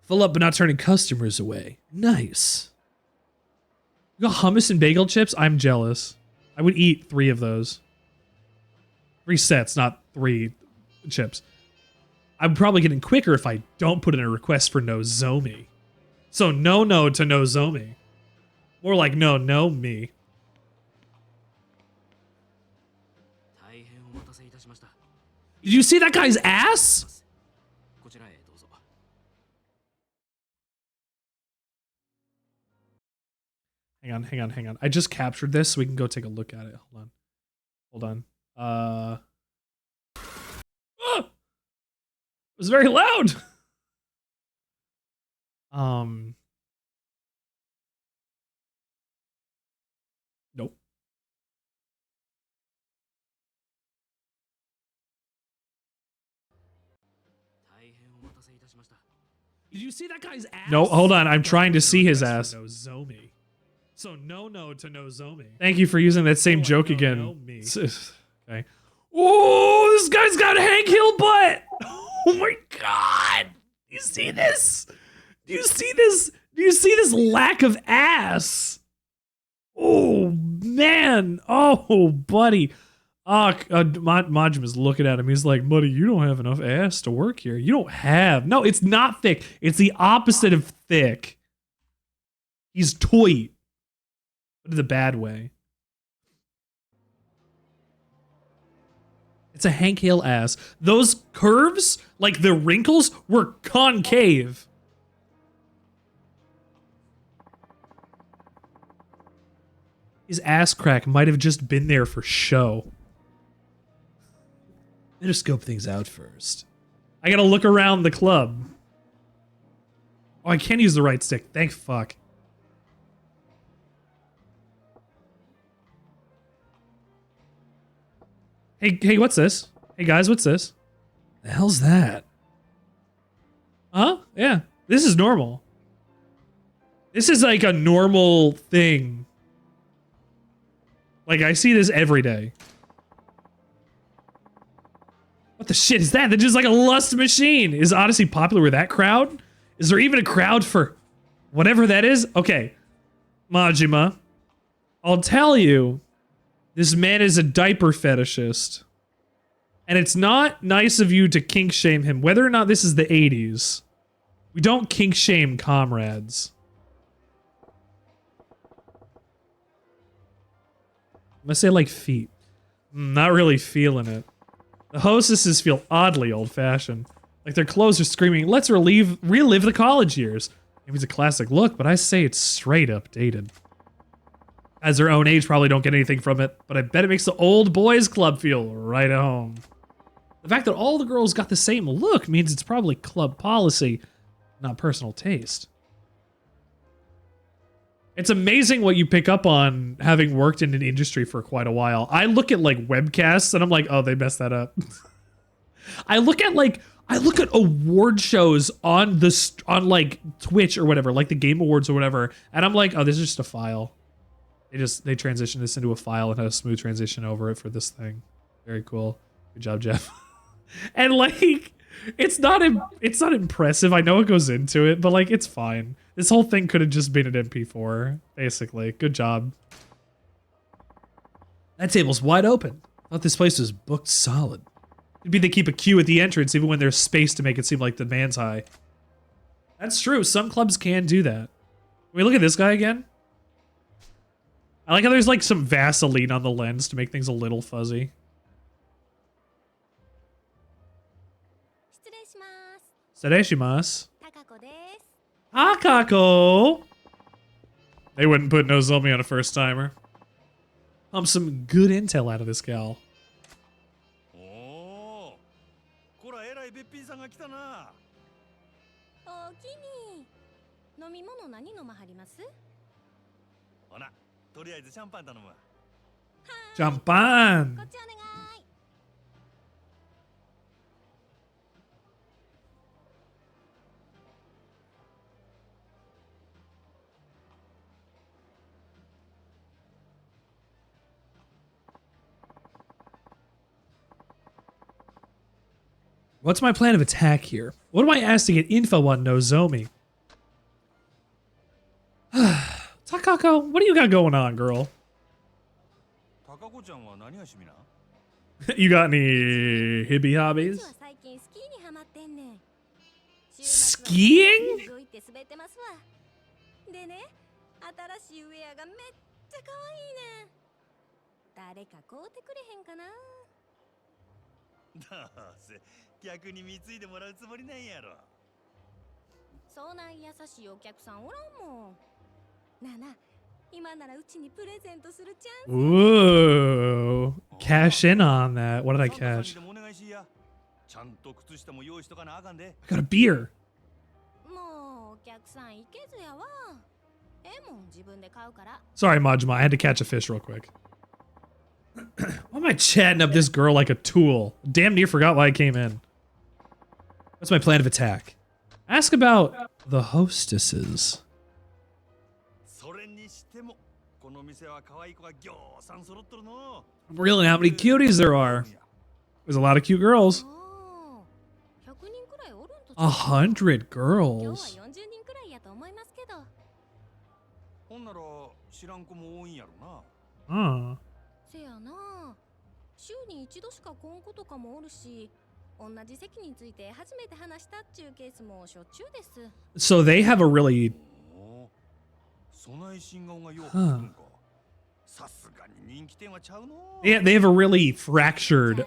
S1: Fill up but not turning customers away. Nice. You got hummus and bagel chips? I'm jealous. I would eat 3 of those. 3 sets, not 3 chips. I'm probably getting quicker if I don't put in a request for Nozomi. So no to Nozomi. More like no me. Did you see that guy's ass? Hang on. I just captured this so we can go take a look at it. Hold on. Ah! It was very loud. Nope. Did you see that guy's ass? No, hold on. I'm trying to see his ass. Nozomi. So no to Nozomi. Thank you for using that same joke again. Okay. Oh, this guy's got a Hank Hill butt. Oh my god. Do you see this? Do you see this? Do you see this lack of ass? Oh man. Oh buddy. Majima's looking at him. He's like, buddy, you don't have enough ass to work here. You don't have. No, it's not thick. It's the opposite of thick. He's toy. But in the bad way. It's a Hank Hill ass. Those curves, like the wrinkles, were concave. His ass crack might have just been there for show. Better scope things out first. I gotta look around the club. Oh, I can't use the right stick. Thank fuck. Hey, what's this? Hey guys, what's this? The hell's that? Huh? Yeah, this is normal. This is like a normal thing. Like, I see this every day. What the shit is that? They're just like a lust machine. Is Odyssey popular with that crowd? Is there even a crowd for whatever that is? Okay, Majima, I'll tell you, this man is a diaper fetishist. And it's not nice of you to kink shame him, whether or not this is the 80s. We don't kink shame comrades. I'm gonna say like feet. Not really feeling it. The hostesses feel oddly old-fashioned. Like their clothes are screaming, let's relive the college years. Maybe it's a classic look, but I say it's straight up dated. As their own age probably don't get anything from it, but I bet it makes the old boys club feel right at home. The fact that all the girls got the same look means it's probably club policy, not personal taste. It's amazing what you pick up on having worked in an industry for quite a while. I look at like webcasts and I'm like, oh, they messed that up. I look at award shows on like Twitch or whatever, like the Game Awards or whatever, and I'm like, oh, this is just a file. They transitioned this into a file and had a smooth transition over it for this thing. Very cool. Good job, Jeff. And like, it's not impressive. I know it goes into it, but like, it's fine. This whole thing could have just been an MP4, basically. Good job. That table's wide open. Thought this place was booked solid. Maybe they keep a queue at the entrance even when there's space to make it seem like the demand's high. That's true. Some clubs can do that. we look at this guy again? I like how there's like some Vaseline on the lens to make things a little fuzzy. Stereshimasu. Takako. They wouldn't put Nozomi on a first timer. Some good intel out of this gal.
S9: おお、こらえらいべっぴんさんが来たな。
S5: おおきに。飲み物何飲まはります？
S9: ほな、とりあえずシャンパン頼むわ。
S1: ジャンパン。
S5: こっちお願い。
S1: What's my plan of attack here? What do I ask to get info on Nozomi? Takako, what do you got going on, girl?
S9: 高子ちゃんは何が趣味な？
S1: You got any hippie hobbies?
S5: 実は最近スキーにハマってんねん。
S1: Skiing?
S5: 動いて滑ってますわ。でね、新しいウェアがめっちゃ可愛いねん。誰か買うてくれへんかな。
S9: どうせ逆に貢いでもらうつもりなんやろ。
S5: そんな優しいお客さんおらんもん。なあなあ、今ならうちにプレゼントするチャンス。
S1: Ooh. Cash in on that. What did I
S9: サンタさんに
S1: catch?
S9: でもお願いしや。ちゃんと靴下も用意しとかなあかんで。
S1: I got a beer.
S5: もうお客さんいけずやわ。ええもん自分で買うから。
S1: Sorry, Majima. I had to catch a fish real quick. Why am I chatting up this girl like a tool? Damn near forgot why I came in. What's my plan of attack? Ask about the hostesses.
S9: それにしてもこの店は可愛い子がぎょうさん揃っとるの。
S1: I'm reeling how many cuties there are. There's a lot of cute girls.
S5: ああ、100人くらいおるんと。
S1: 100
S5: 今日は
S1: girls.
S5: 40人くらいやと思いますけど。
S9: ほんなら知らん子も多いんやろな。
S1: Huh.
S5: せやな。週に一度しか来ん子とかもおるし、同じ席について初めて話したっちゅうケースもしょっちゅうです。
S1: So they have a really
S9: おお、そない新顔がよう
S1: Huh.
S9: 来るんか。さすがに人気店はちゃうの。
S1: they have a really fractured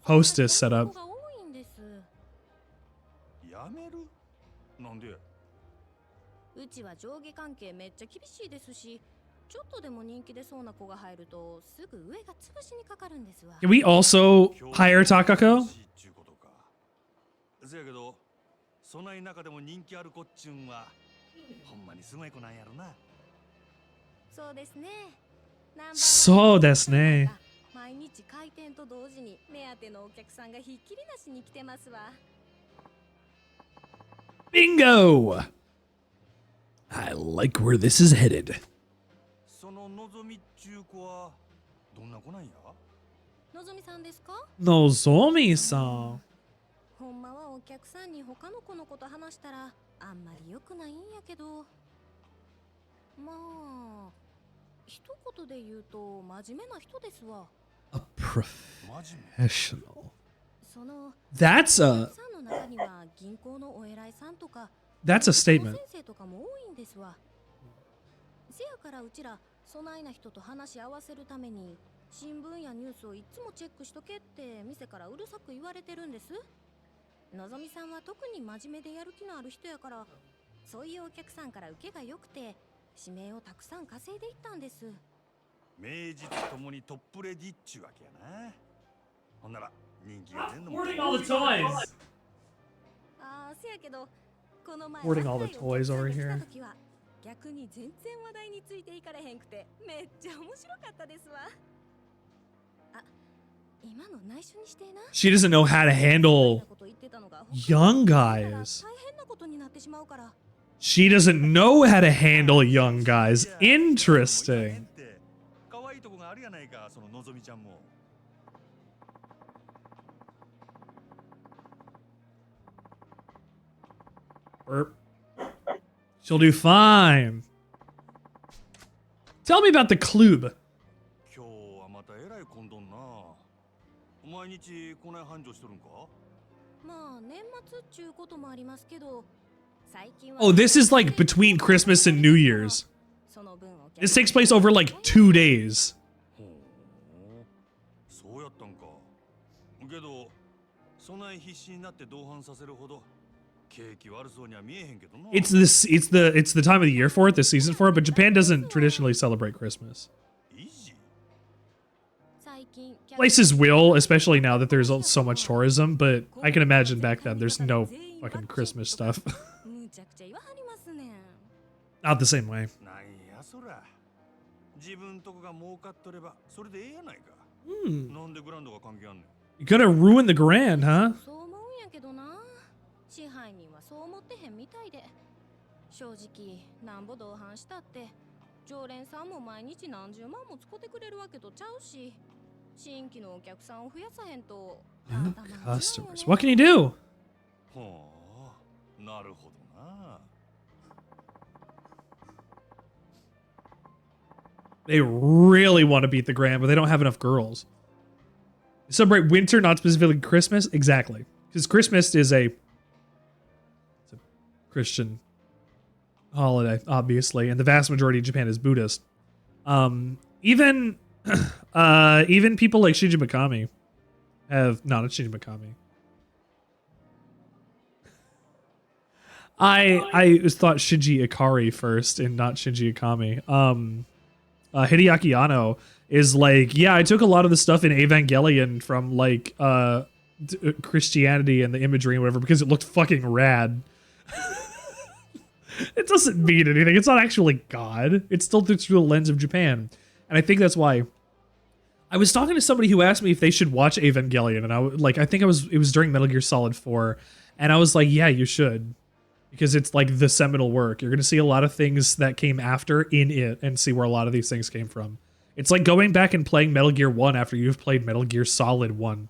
S1: hostess
S5: そんな
S1: setup.
S5: 子が多いんです。
S9: やめる？なんで？
S5: うちは上下関係めっちゃ厳しいですし、ちょっとでも人気出そうな子が入るとすぐ上が潰しにかかるんですわ。
S1: Can we also hire Takako?
S9: ちゅうことか。せやけど、そない中でも人気ある子っちゅうんはほんまにすごい子なんやろな。
S5: そうですね。
S1: そうですね。
S5: 毎日開店と同時に目当てのお客さんがひっきりなしに来てますわ。
S1: Bingo! I like where this is headed.
S9: そののぞみっちゅう子はどんな子なんや？
S5: のぞみさんですか？
S1: Nozomi-san.
S5: ほんまはお客さんに他の子のこと話したらあんまり良くないんやけど、まあ一言で言うと真面目な人ですわ。
S1: A
S9: マジ
S1: professional.
S5: その
S1: That's
S5: お
S1: a
S5: 客さんの中には銀行のお偉いさんとか
S1: that's a
S5: 先
S1: statement.
S5: 生とかも多いんですわ。せやからうちらそないな人と話し合わせるために新聞やニュースをいつもチェックしとけって店からうるさく言われてるんです。のぞみさんは特に真面目でやる気のある人やから、そういうお客さんから受けが良くて指名をたくさん稼いでいったんです。
S9: 名実ともにトップレディっちゅうわけやな。ほんなら人気が出んのも。
S1: Hoarding all the toys.
S5: ああ、せやけどこの前
S1: Hoarding all the
S5: 若いお客さん
S1: toys over
S5: が来た
S1: here.
S5: 時は逆に全然話題についていかれへんくてめっちゃ面白かったですわ。あ、今の内緒にしてな。
S1: She doesn't know how to handle young guys.
S5: 大変なことになってしまうから。
S1: She doesn't know how to handle young guys. Interesting.
S9: 可愛いとこがあるやないか、そののぞみちゃんも。
S1: Burp. She'll do fine. Tell me about the club.
S9: 今日はまたえらい混んどんな。毎日こない繁盛しとるんか？
S5: まあ年末っちゅうこともありますけど、
S1: Oh, this is like between Christmas and New Year's. This takes place over like 2 days.
S9: そうやったんか。けど、そない必死になって同伴させるほど景気悪そうには見えへんけどな。
S1: It's the time of the year for it, the season for it, but Japan doesn't traditionally celebrate Christmas. Places will, especially now that there's so much tourism, but I can imagine back then there's no fucking Christmas stuff. Not the same way.
S9: なんやそら。自分とこが儲かっとればそれでええやないか。なんでグランドが関係あんねん。
S1: You're gonna ruin the grand, huh?
S5: そう思うんやけどな。支配人はそう思ってへんみたいで。正直なんぼ同伴したって常連さんも毎日何十万も使ってくれるわけとちゃうし、新規のお客さんを増やさへんと。
S1: New customers. What can you do?
S9: ほう、なるほどな。
S1: They really want to beat the grand, but they don't have enough girls. They celebrate winter, not specifically Christmas. Exactly, because Christmas is it's a Christian holiday, obviously, and the vast majority of Japan is Buddhist. Even people like Shinji Mikami have not Shinji Mikami. I thought Shinji Ikari first and not Shinji Ikami. Hideaki Anno is like, yeah, I took a lot of the stuff in Evangelion from like Christianity and the imagery and whatever because it looked fucking rad. It doesn't mean anything. It's not actually God. It's still through the lens of Japan. And I think that's why I was talking to somebody who asked me if they should watch Evangelion, and I think it was during Metal Gear Solid 4, and I was like, yeah, you should. Because it's like the seminal work. You're going to see a lot of things that came after in it and see where a lot of these things came from. It's like going back and playing Metal Gear 1 after you've played Metal Gear Solid 1.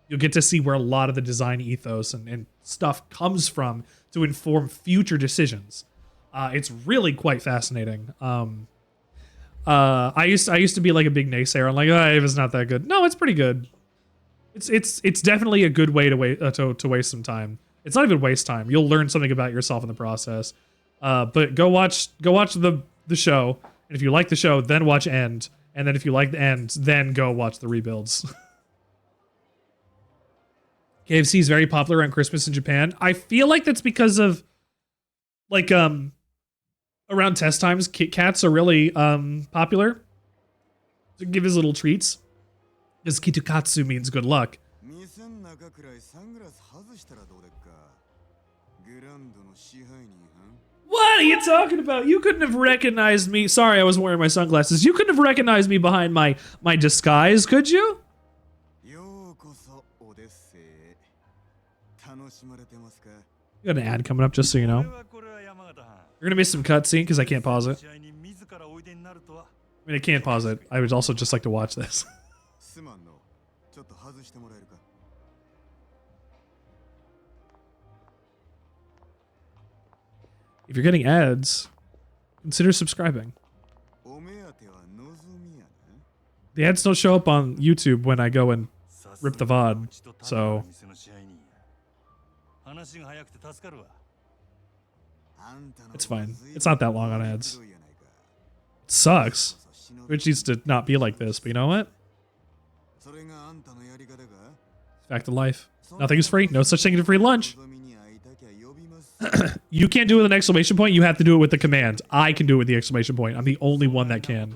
S1: You'll get to see where a lot of the design ethos and stuff comes from to inform future decisions. It's really quite fascinating. I used to be like a big naysayer. I'm like, oh, it's not that good. No, it's pretty good. It's definitely a good way to waste some time. It's not even waste time. You'll learn something about yourself in the process. But go watch the show. And if you like the show, then watch End. And then if you like the End, then go watch the rebuilds. KFC is very popular around Christmas in Japan. I feel like that's because of like around test times, Kit Kats are really popular. To give his little treats. Because Kitukatsu means good luck. What are you talking about? You couldn't have recognized me. Sorry, I was wearing my sunglasses. You couldn't have recognized me behind my disguise, could you? You got an ad coming up, just so you know. You're gonna miss some cutscene because I can't pause it. I mean, I can't pause it. I would also just like to watch this. If you're getting ads, consider subscribing. The ads don't show up on YouTube when I go and rip the VOD, so... It's fine. It's not that long on ads. It sucks. Which needs to not be like this, but you know what? Fact of life. Nothing is free. No such thing as a free lunch. You can't do it with an exclamation point. You have to do it with the command. I can do it with the exclamation point. I'm the only one that can.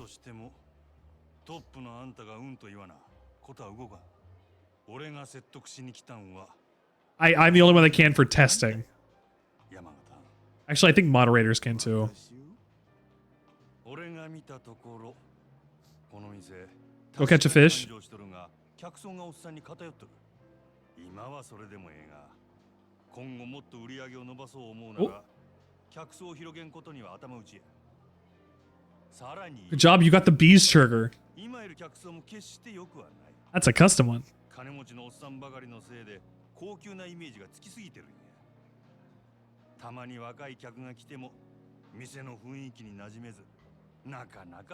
S1: I'm the only one that can for testing. Actually, I think moderators can too. Go catch a fish. Good job, you got the bees trigger. That's a custom one.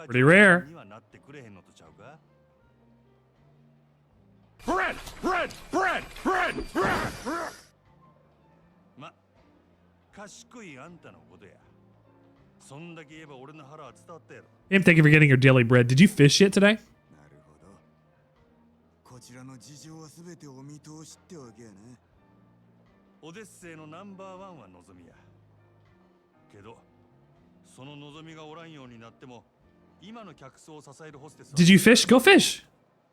S1: Pretty rare.
S9: 賢いあんたのことや。そんだけ言えば俺の腹は伝わったやろ。
S1: Im, thank you for getting your daily bread. Did you fish yet today?
S10: なるほど。こちらの事情はすべてお見通しってわけやね。
S9: オデッセイのナンバーワンは望みや。けど、その望みがおらんようになっても、今の客層を支えるホステスは。
S1: Did you fish? Go fish.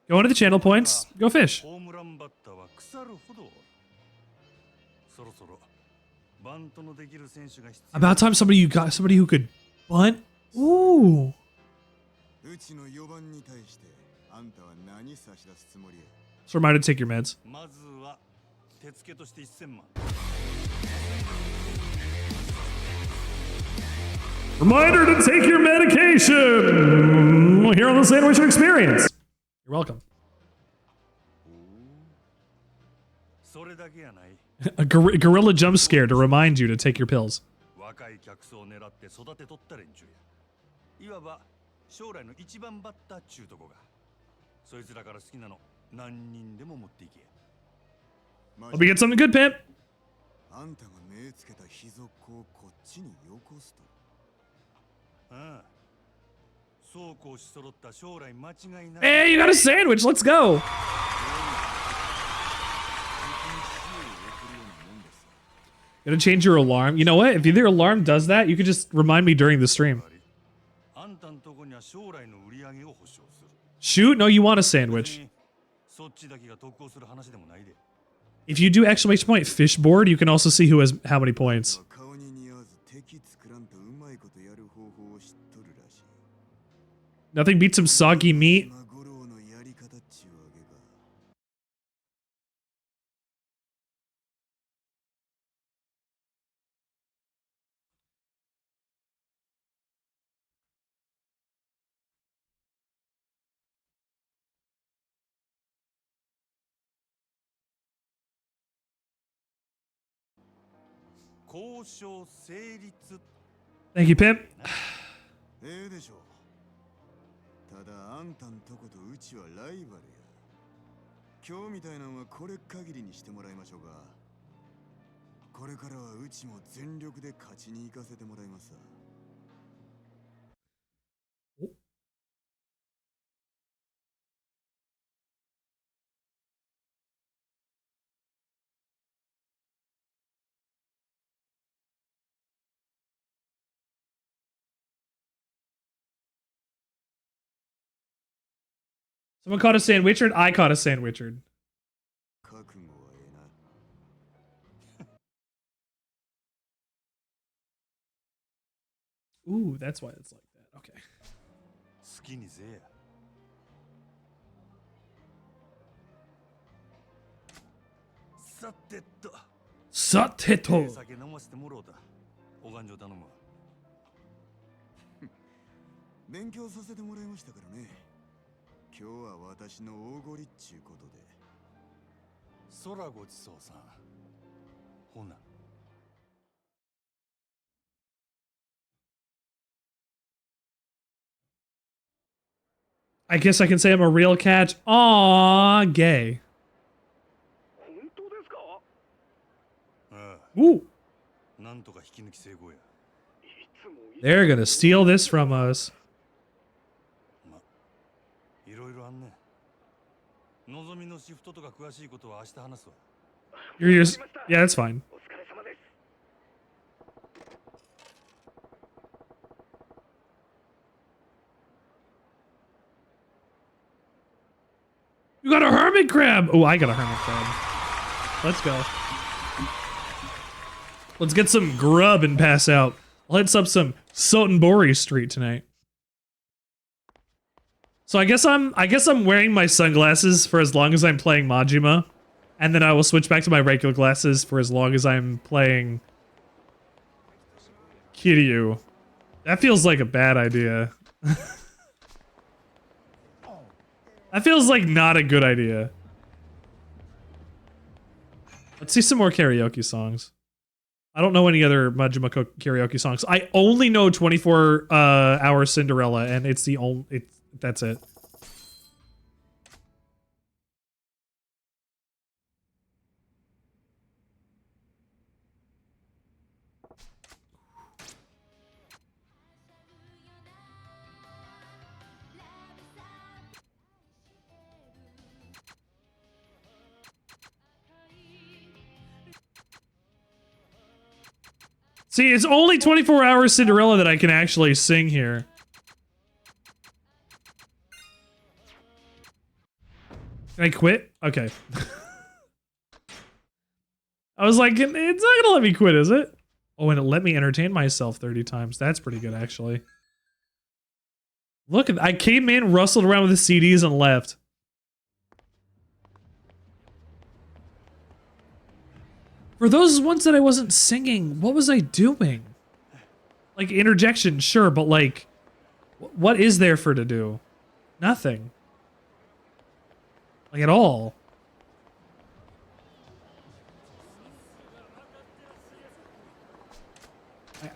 S1: Go into the channel points. Go fish.
S9: ホームランバッターは腐るほど。そろそろバントのできる選手が必要。
S1: About time somebody who could bunt. Ooh.
S10: うちの4番に対してあんたは何差し出すつもりや。
S1: Just reminder to take your meds.
S9: まずは手付けとして1000万。
S1: Reminder to take your medication here on the Sandwichard Experience. You're welcome.
S9: それだけやない。
S1: A gorilla jump scare to remind you to take your pills.
S9: 若い客層を狙って育てとった連中や。いわば将来の一番バッターっちゅうとこが。そいつらから好きなの何人でも持っていけ。
S1: Hope you get something good, Pimp.
S10: あんたが目つけた秘蔵をこっちによこすと。
S9: ああ。そうこうし揃った将来間違いない。
S1: Hey, you got a sandwich. Let's go. Gonna change your alarm. You know what? If your alarm does that, you could just remind me during the stream.
S9: あんたんとこには将来の売り上げを保証する。
S1: Shoot? No, you want a sandwich.
S9: そっちだけが得をする話でもないで。
S1: If you do exclamation point fish board, you can also see who has how many points.
S10: 顔に似合わず敵作らんとうまいことやる方法を知っとるらしい。
S1: Nothing beats some soggy meat.
S10: 今頃のやり方っちゅうわけか。
S9: 交渉成立。
S1: Thank you, Pimp.
S10: ええでしょう。ただあんたんとことうちはライバルや。今日みたいなのはこれ限りにしてもらいましょうか。これからはうちも全力で勝ちに行かせてもらいます。
S1: Someone caught a Sandwichard. I caught a Sandwichard.
S10: 覚悟はええな。
S1: Ooh, that's why it's like that. Okay.
S9: 好きにせえや。さてと。
S1: さてと。
S9: 酒飲ませてもろうた。お勘定頼むわ。
S10: 勉強させてもらいましたからね。今日は私の大ごりっちゅうことで。
S9: 空ごちそうさん。ほな。
S1: I guess I can say I'm a real catch. Aww, gay.
S9: 本当ですか？ああ。
S1: Ooh.
S9: なんとか引き抜き成功や。
S1: They're gonna steal this from us.
S9: ま、いろいろあんね。のぞみのシフトとか詳しいことは明日話すわ。
S1: You're just, yeah, that's fine. You got a hermit crab. Oh, I got a hermit crab. Let's go. Let's get some grub and pass out. I'll hit up some Sotenbori Street tonight. So I guess I'm wearing my sunglasses for as long as I'm playing Majima, and then I will switch back to my regular glasses for as long as I'm playing Kiryu. That feels like a bad idea. That feels like not a good idea. Let's see some more karaoke songs. I don't know any other Majima karaoke songs. I only know 24 Hour Cinderella, and it's the only that's it. See, it's only 24 Hours Cinderella that I can actually sing here. Can I quit? Okay. I was like, it's not gonna let me quit, is it? Oh, and it let me entertain myself 30 times. That's pretty good, actually. Look, I came in, rustled around with the CDs, and left. For those ones that I wasn't singing, what was I doing? Like, interjection, sure, but like, what is there for to do? Nothing. Like, at all.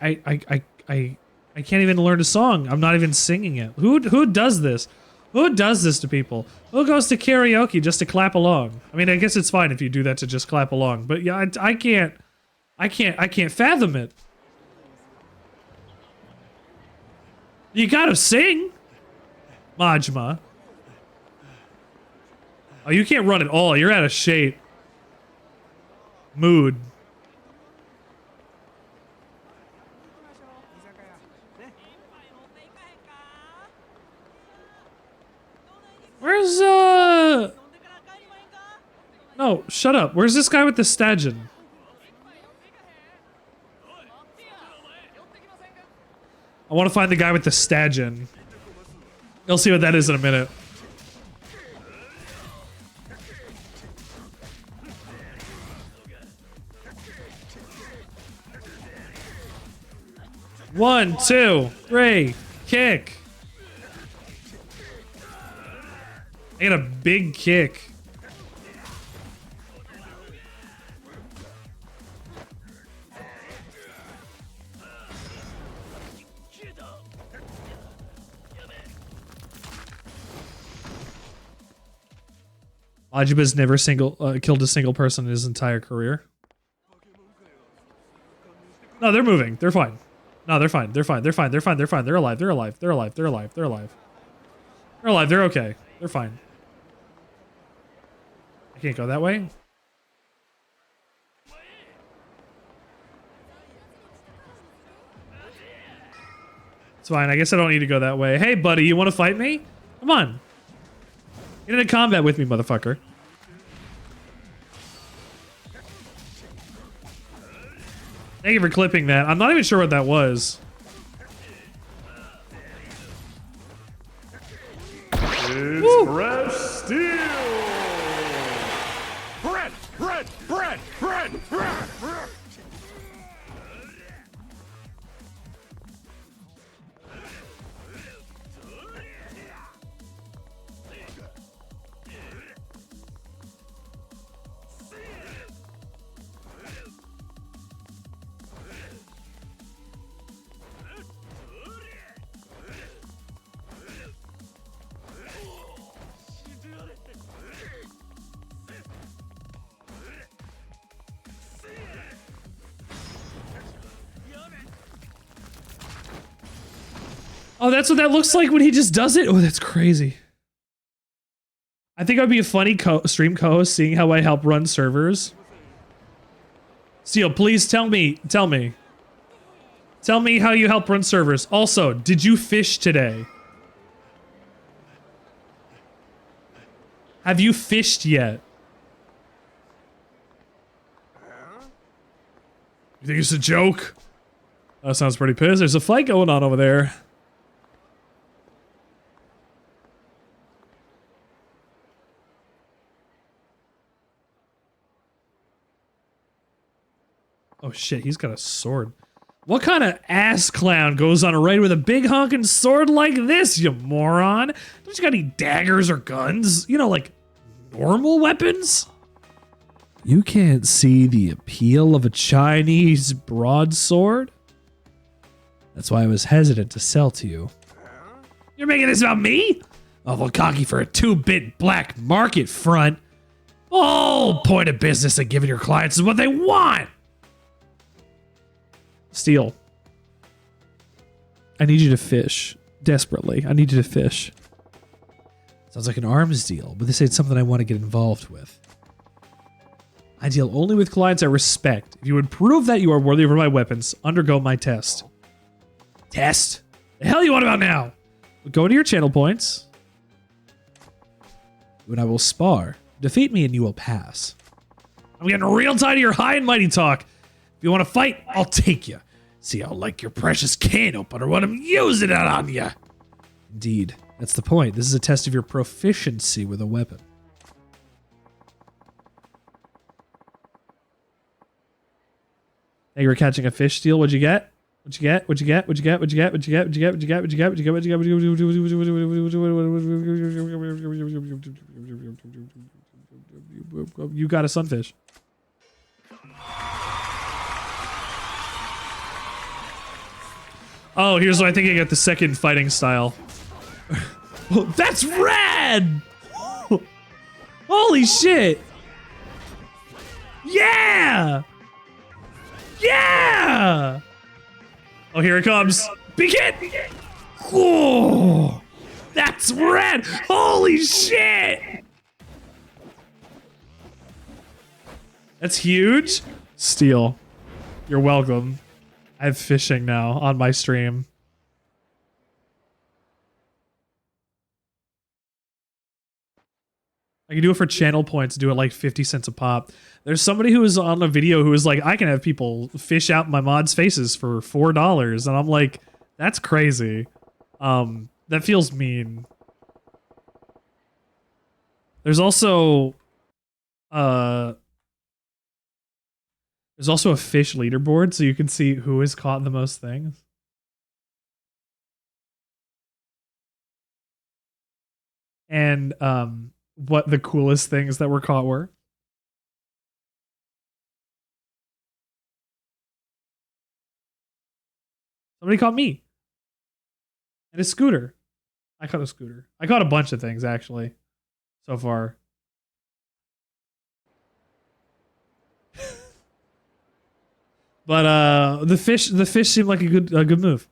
S1: I can't even learn a song. I'm not even singing it. Who does this? Who does this to people? Who goes to karaoke just to clap along? I mean, I guess it's fine if you do that to just clap along, but yeah, I can't fathom it. You gotta sing, Majima. Oh, you can't run at all. You're out of shape. Mood. Where's, No, shut up. Where's this guy with the stallion? I want to find the guy with the stallion. You'll see what that is in a minute. One, two, three, kick. I got a big kick. Majiba's never killed a single person in his entire career. No, they're moving. They're fine. No, they're fine. They're fine. They're fine. They're fine. They're fine. They're alive. They're alive. They're alive. They're alive. They're alive. They're alive. They're okay. They're fine. I can't go that way. It's fine. I guess I don't need to go that way. Hey, buddy, you want to fight me? Come on. Get into combat with me, motherfucker. Thank you for clipping that. I'm not even sure what that was.
S4: It's fresh steel. Bread.
S1: Oh, that's what that looks like when he just does it? Oh, that's crazy. I think I'd be a funny stream co-host seeing how I help run servers. Steel, please tell me. Tell me how you help run servers. Also, did you fish today? Have you fished yet? You think it's a joke? That sounds pretty pissed. There's a fight going on over there. Oh shit, he's got a sword. What kind of ass clown goes on a raid with a big honking sword like this, you moron? Don't you got any daggers or guns? You know, like, normal weapons? You can't see the appeal of a Chinese broadsword? That's why I was hesitant to sell to you. You're making this about me? Awful cocky for a 2-bit black market front. Oh, point of business of giving your clients what they want. Steel. I need you to fish. Desperately. I need you to fish. Sounds like an arms deal, but this ain't something I want to get involved with. I deal only with clients I respect. If you would prove that you are worthy of my weapons, undergo my test. Test? The hell you want about now? Go into your channel points. When I will spar. Defeat me and you will pass. I'm getting real tired of your high and mighty talk. If you want to fight, I'll take you. See how like your precious can opener when I'm using it on you. Indeed. That's the point. This is a test of your proficiency with a weapon. Hey, you were catching a fish steal. What'd you get? What'd you get? What'd you get? What'd you get? What'd you get? What'd you get? What'd you get? What'd you get? What'd you get? What'd you get? What'd you get? You got a sunfish. Oh, here's what I think I got the second fighting style. Oh, that's rad! Holy shit! Yeah! Yeah! Oh, here it comes. Begin! Oh, that's rad! Holy shit! That's huge. Steel. You're welcome. I have fishing now on my stream. I can do it for channel points, do it like 50 cents a pop. There's somebody who was on a video who was like, I can have people fish out my mods' faces for $4. And I'm like, that's crazy. That feels mean. There's also a fish leaderboard, so you can see who has caught the most things. And what the coolest things that were caught were. Somebody caught me. And a scooter. I caught a scooter. I caught a bunch of things, actually, so far. But the fish seemed like a good move.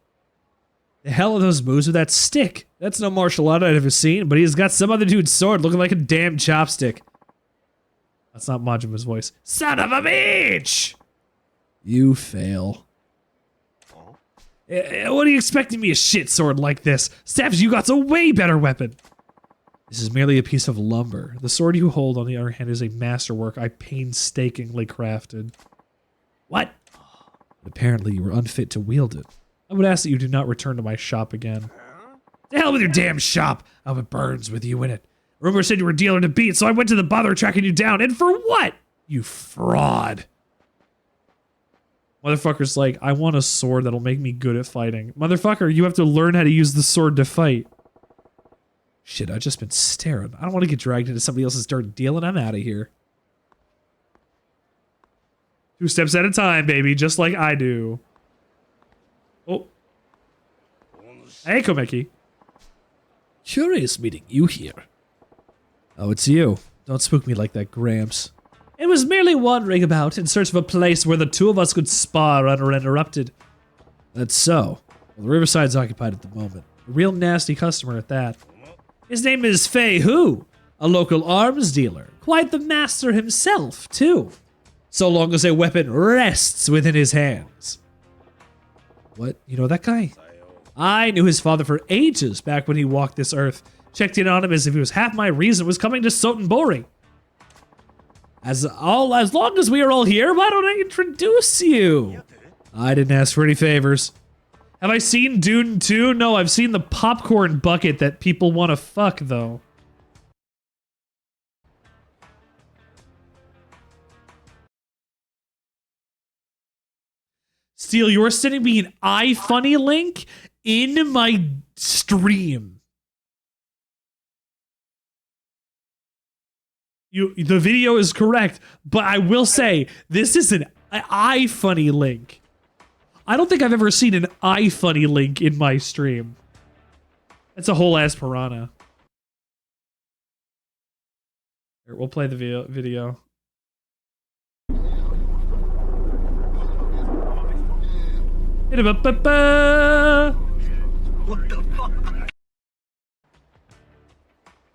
S1: The hell are those moves with that stick? That's no martial art I've ever seen, but he's got some other dude's sword looking like a damn chopstick. That's not Majima's voice. Son of a bitch! You fail. What are you expecting me a shit sword like this? Stabs, you got a way better weapon. This is merely a piece of lumber. The sword you hold, on the other hand, is a masterwork I painstakingly crafted. What? Apparently you were unfit to wield it. I would ask that you do not return to my shop again. The hell with your damn shop! I hope it burns with you in it. Rumor said you were a dealer to beat, so I went to the bother of tracking you down. And for what? You fraud. Motherfucker's like, I want a sword that'll make me good at fighting. Motherfucker, you have to learn how to use the sword to fight. Shit, I've just been staring. I don't want to get dragged into somebody else's dirt deal, and I'm out of here. 2 steps at a time, baby, just like I do. Oh. Hey, Komeki. Curious meeting you here. Oh, it's you. Don't spook me like that, Gramps. It was merely wandering about in search of a place where the two of us could spar uninterrupted. That's so. Well, the Riverside's occupied at the moment. A real nasty customer at that. His name is Fei Hu, a local arms dealer. Quite the master himself, too. So long as a weapon rests within his hands. What? You know that guy? I knew his father for ages back when he walked this earth. Checked in on him as if he was half my reason was coming to Sotenbori. As long as we are all here, why don't I introduce you? I didn't ask for any favors. Have I seen Dune 2? No, I've seen the popcorn bucket that people want to fuck, though. Steel, you are sending me an iFunny link in my stream. The video is correct, but I will say, this is an iFunny link. I don't think I've ever seen an iFunny link in my stream. That's a whole ass piranha. Here, we'll play the video. What the fuck?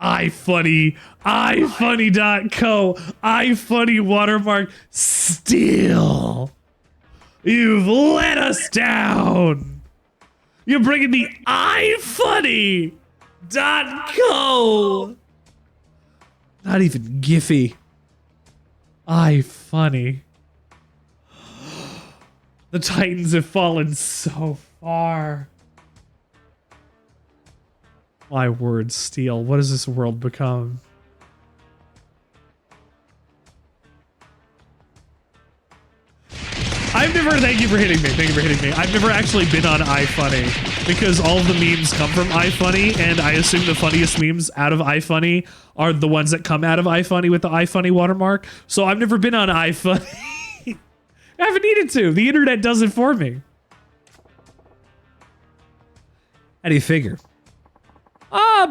S1: iFunny, iFunny.co, iFunny watermark, Steel. You've let us down. You're bringing the iFunny.co. Not even Giphy. iFunny. The Titans have fallen so far. My word, Steel. What has this world become? Thank you for hitting me. Thank you for hitting me. I've never actually been on iFunny because all of the memes come from iFunny, and I assume the funniest memes out of iFunny are the ones that come out of iFunny with the iFunny watermark. So I've never been on iFunny. I haven't needed to. The internet does it for me. How do you figure?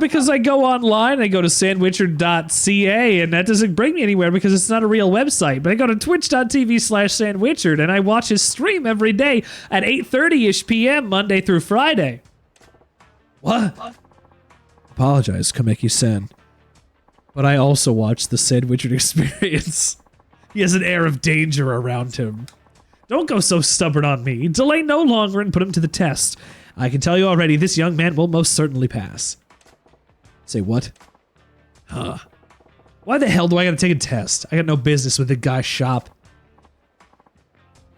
S1: Because I go online, I go to sandwichard.ca, and that doesn't bring me anywhere because it's not a real website. But I go to twitch.tv/sandwichard, and I watch his stream every day at 8:30-ish p.m. Monday through Friday. What? Apologize, Kameki-san. But I also watch the Sandwichard Experience. He has an air of danger around him. Don't go so stubborn on me. Delay no longer and put him to the test. I can tell you already, this young man will most certainly pass. Say what? Huh. Why the hell do I gotta take a test? I got no business with the guy's shop.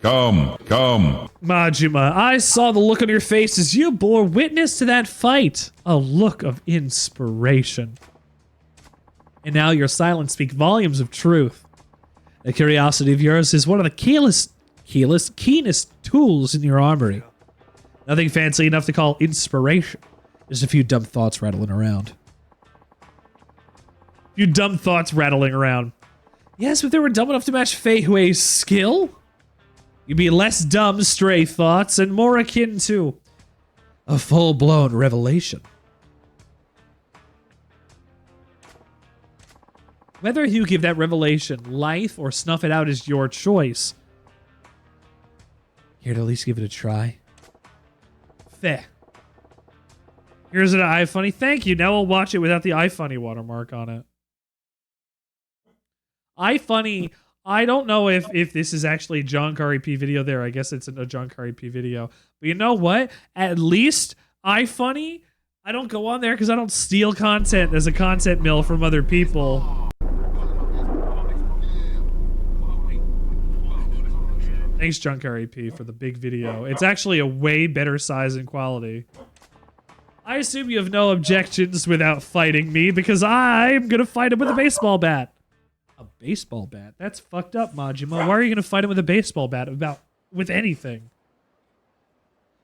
S11: Come.
S1: Majima, I saw the look on your face as you bore witness to that fight. A look of inspiration. And now your silence speaks volumes of truth. The curiosity of yours is one of the keenest tools in your armory. Nothing fancy enough to call inspiration. Just a few dumb thoughts rattling around. Yes, if they were dumb enough to match Fei Hui's skill, you'd be less dumb stray thoughts and more akin to a full-blown revelation. Whether you give that revelation life or snuff it out is your choice. Here to at least give it a try. Fair. Here's an iFunny. Thank you. Now I'll watch it without the iFunny watermark on it. iFunny, I don't know if this is actually a John Curry P video there. I guess it's a John Curry P video. But you know what? At least iFunny, I don't go on there because I don't steal content as a content mill from other people. Thanks, John Curry P, for the big video. It's actually a way better size and quality. I assume you have no objections without fighting me because I'm gonna fight him with a baseball bat. A baseball bat? That's fucked up, Majima. Why are you gonna fight him with a baseball bat with anything?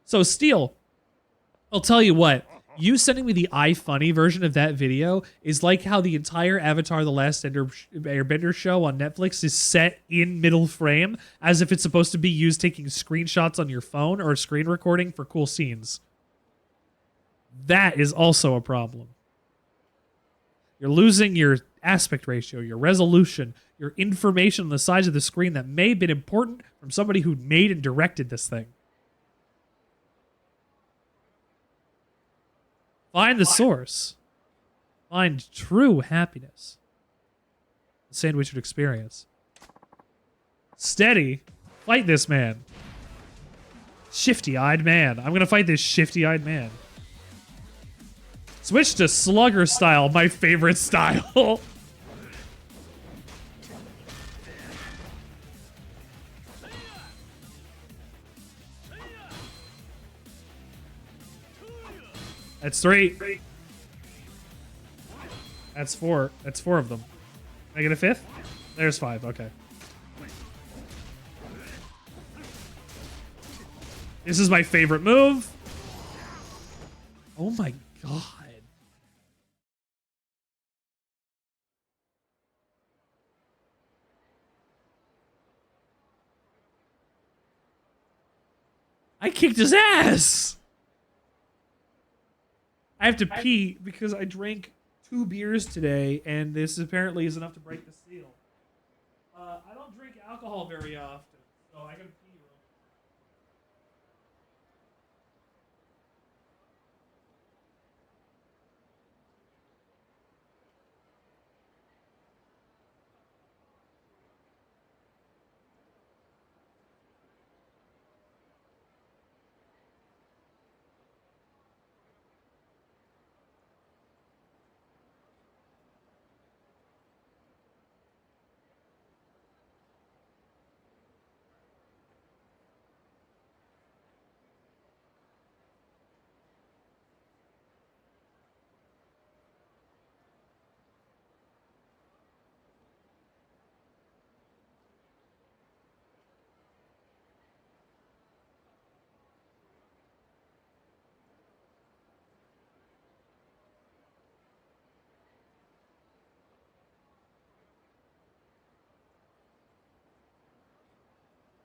S1: So, Steel, I'll tell you what. You sending me the iFunny version of that video is like how the entire Avatar The Last Airbender show on Netflix is set in middle frame as if it's supposed to be used taking screenshots on your phone or screen recording for cool scenes. That is also a problem. You're losing your aspect ratio, your resolution, your information on the sides of the screen that may have been important from somebody who made and directed this thing. Find the source. Find true happiness. The Sandwichard Experience. Steady. Fight this man. Shifty-eyed man. I'm gonna fight this shifty-eyed man. Switch to slugger style, my favorite style. That's 3. That's 4. That's 4 of them. Can I get a 5th? There's 5. Okay. This is my favorite move. Oh my god. I kicked his ass. I have to pee because I drank 2 beers today, and this apparently is enough to break the seal. I don't drink alcohol very often, so I gotta pee real quick.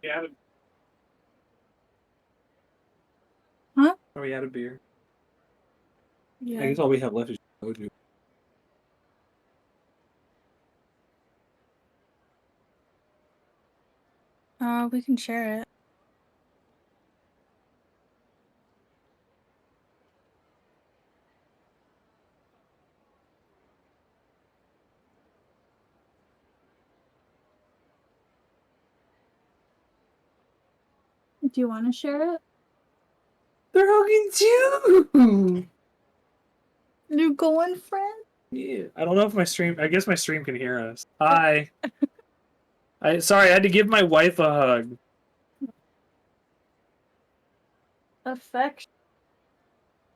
S1: Yeah.
S8: Huh?
S1: Are we out of beer?
S8: Yeah.
S1: I guess all we have left is soju.
S8: We can share it. Do you want to share it?
S1: They're hugging too.
S8: You going, friend?
S1: Yeah. I don't know if my stream. I guess my stream can hear us. Hi. Sorry, I had to give my wife a hug.
S8: Affection.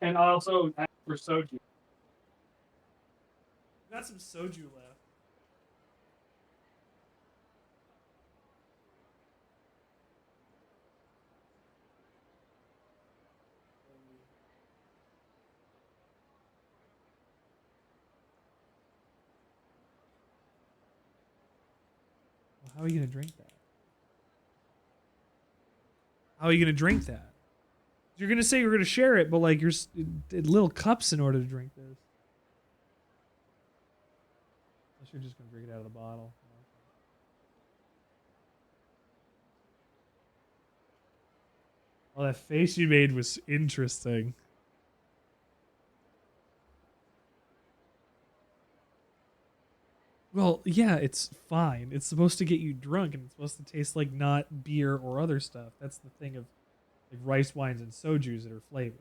S1: And also ask for soju. Got some soju left. Well, how are you gonna drink that? How are you gonna drink that? You're gonna say you're gonna share it, but like you're in little cups in order to drink this. Unless you're just gonna drink it out of the bottle. Oh, that face you made was interesting. Well, yeah, it's fine. It's supposed to get you drunk, and it's supposed to taste like not beer or other stuff. That's the thing of like rice wines and sojus that are flavored.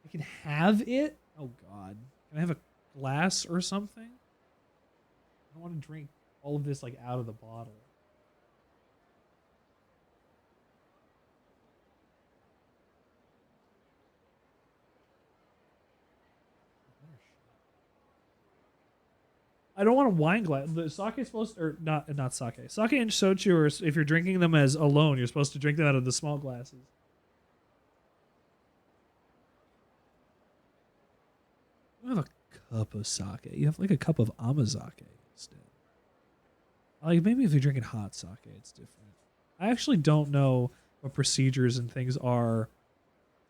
S1: I can have it? Oh god. Can I have a glass or something? I don't want to drink all of this like out of the bottle. I don't want a wine glass. The sake is supposed to, or not sake. Sake and soju are, if you're drinking them as alone, you're supposed to drink them out of the small glasses. You don't have a cup of sake. You have like a cup of amazake instead. Like maybe if you're drinking hot sake, it's different. I actually don't know what procedures and things are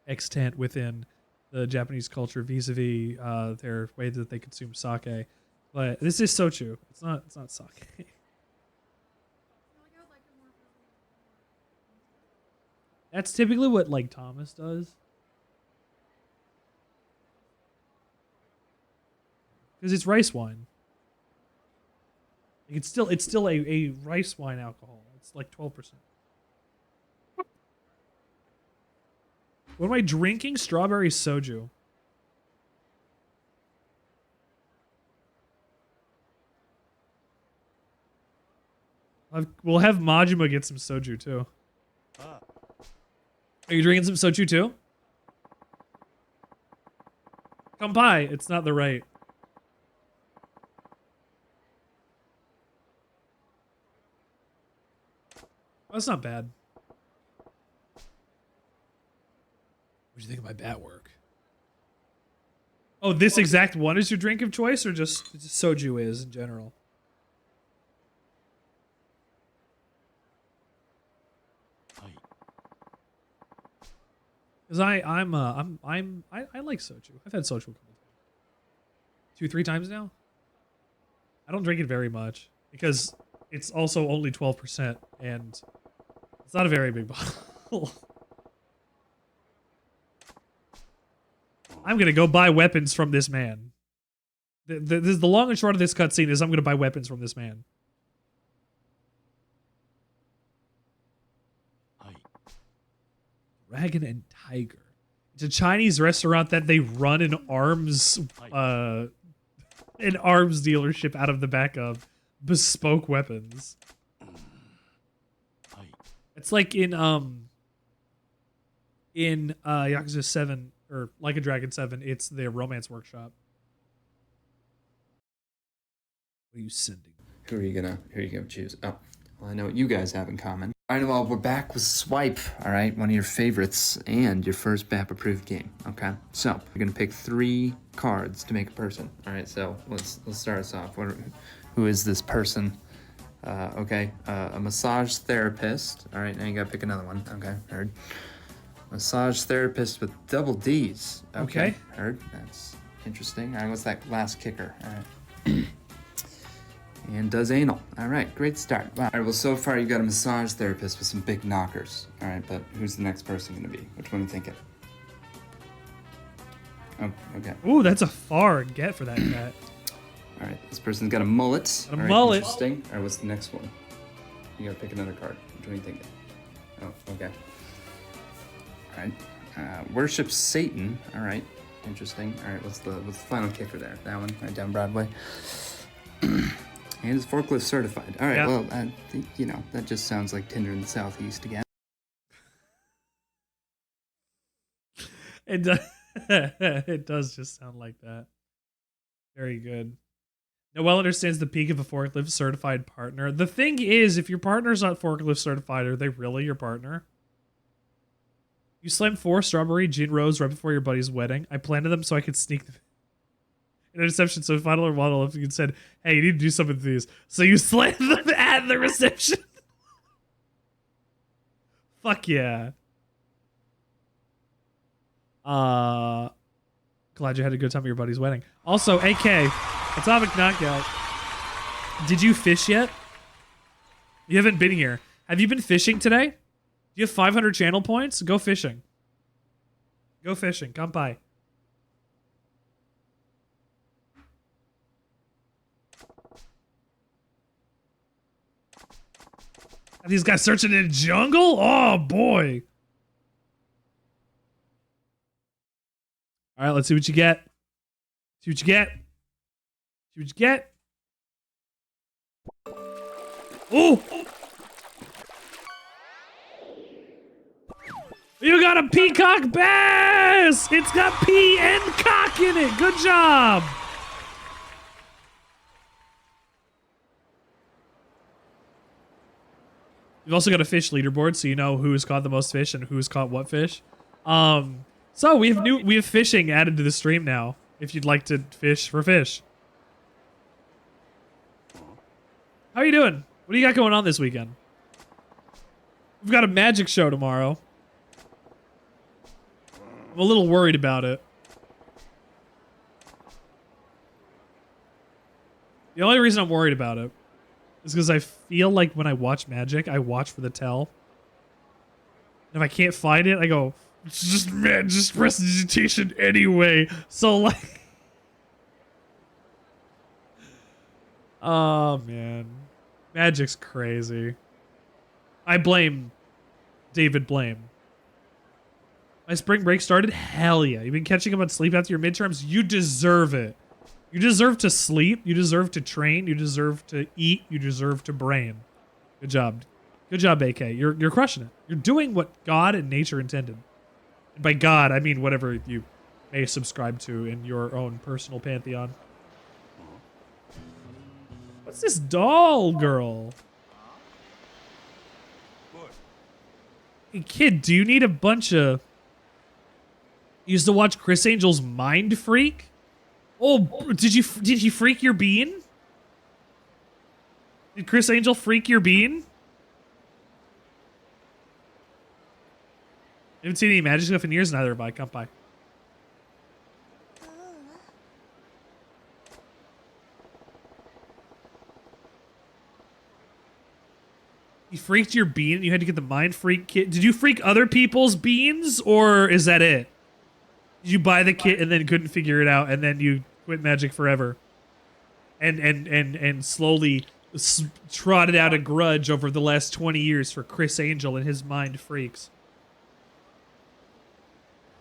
S1: extant within the Japanese culture vis-a-vis their way that they consume sake. But this is soju. It's not sake. That's typically what like Thomas does. Because it's rice wine. Like it's still a rice wine alcohol. It's like 12%. What am I drinking? Strawberry soju. We'll have Majima get some soju too. Are you drinking some soju too? Kampai, it's not the right. That's not bad. What do you think of my bat work? Oh, this exact one is your drink of choice, or just soju is in general? Because I like soju. I've had soju a couple times. 2-3 times now. I don't drink it very much because it's also only 12% and it's not a very big bottle. I'm gonna go buy weapons from this man. The long and short of this cutscene is I'm gonna buy weapons from this man. Dragon and Tiger. It's a Chinese restaurant that they run an arms dealership out of the back of bespoke weapons. It's like in Yakuza 7 or Like a Dragon 7, it's the romance workshop. What are you sending?
S11: Who are you gonna choose? Oh, well, I know what you guys have in common. All right, well, we're back with Swipe, all right? One of your favorites and your first BAP-approved game, okay? So, you're gonna pick 3 cards to make a person, all right? So, let's start us off. Who is this person? Okay. A massage therapist. All right, now you gotta pick another one. Okay, heard. Massage therapist with double D's.
S1: Okay.
S11: Heard. That's interesting. All right, what's that last kicker? All right. And does anal. All right, great start. Wow. All right, well, so far you got a massage therapist with some big knockers. All right, but who's the next person gonna be? Which one are you thinking? Oh, okay.
S1: Ooh, that's a far get for that cat.
S11: All right, this person's got a mullet.
S1: A
S11: All right,
S1: mullet.
S11: Interesting. All right, what's the next one? You gotta pick another card. Which one are you thinking? Oh, okay. All right. Worship Satan. All right. Interesting. All right, what's the final kicker there? That one, right down Broadway. And is forklift certified. All right,
S1: Yeah.
S11: well, you know, that just sounds like Tinder in the Southeast again.
S1: It does, it does just sound like that. Very good. Noelle understands the peak of a forklift certified partner. The thing is, if your partner's not forklift certified, are they really your partner? You slammed 4 strawberry gin rose right before your buddy's wedding. I planted them so I could sneak them. In a reception, so final or model if you said, hey, you need to do something with these. So you slammed them at the reception. Fuck yeah. Glad you had a good time at your buddy's wedding. Also, AK, Atomic Knockout. Did you fish yet? You haven't been here. Have you been fishing today? Do you have 500 channel points? Go fishing. Go fishing. Come by. Are these guys searching in the jungle? Oh, boy. All right, let's see what you get. See what you get. See what you get. Oh! You got a peacock bass! It's got pea and cock in it. Good job. You've also got a fish leaderboard, so you know who's caught the most fish and who's caught what fish. So we have fishing added to the stream now. If you'd like to fish for fish. How are you doing? What do you got going on this weekend? We've got a magic show tomorrow. I'm a little worried about it. The only reason I'm worried about it is because I feel like when I watch magic, I watch for the tell. And if I can't find it, I go, it's just prestidigitation anyway. So like, oh man, magic's crazy. I blame David Blame. My spring break started? Hell yeah. You've been catching up on sleep after your midterms? You deserve it. You deserve to sleep. You deserve to train. You deserve to eat. You deserve to brain. Good job. Good job, AK. You're crushing it. You're doing what God and nature intended. And by God, I mean whatever you may subscribe to in your own personal pantheon. What's this doll girl? Hey kid, do you need a bunch of... You used to watch Chris Angel's Mind Freak? Oh, did he freak your bean? Did Chris Angel freak your bean? I haven't seen any magic stuff in years, neither have I. Come by. You freaked your bean and you had to get the Mind Freak kit. Did you freak other people's beans, or is that it? Did you buy the kit and then couldn't figure it out and then you quit magic forever? And slowly trotted out a grudge over the last 20 years for Chris Angel and his Mind Freaks.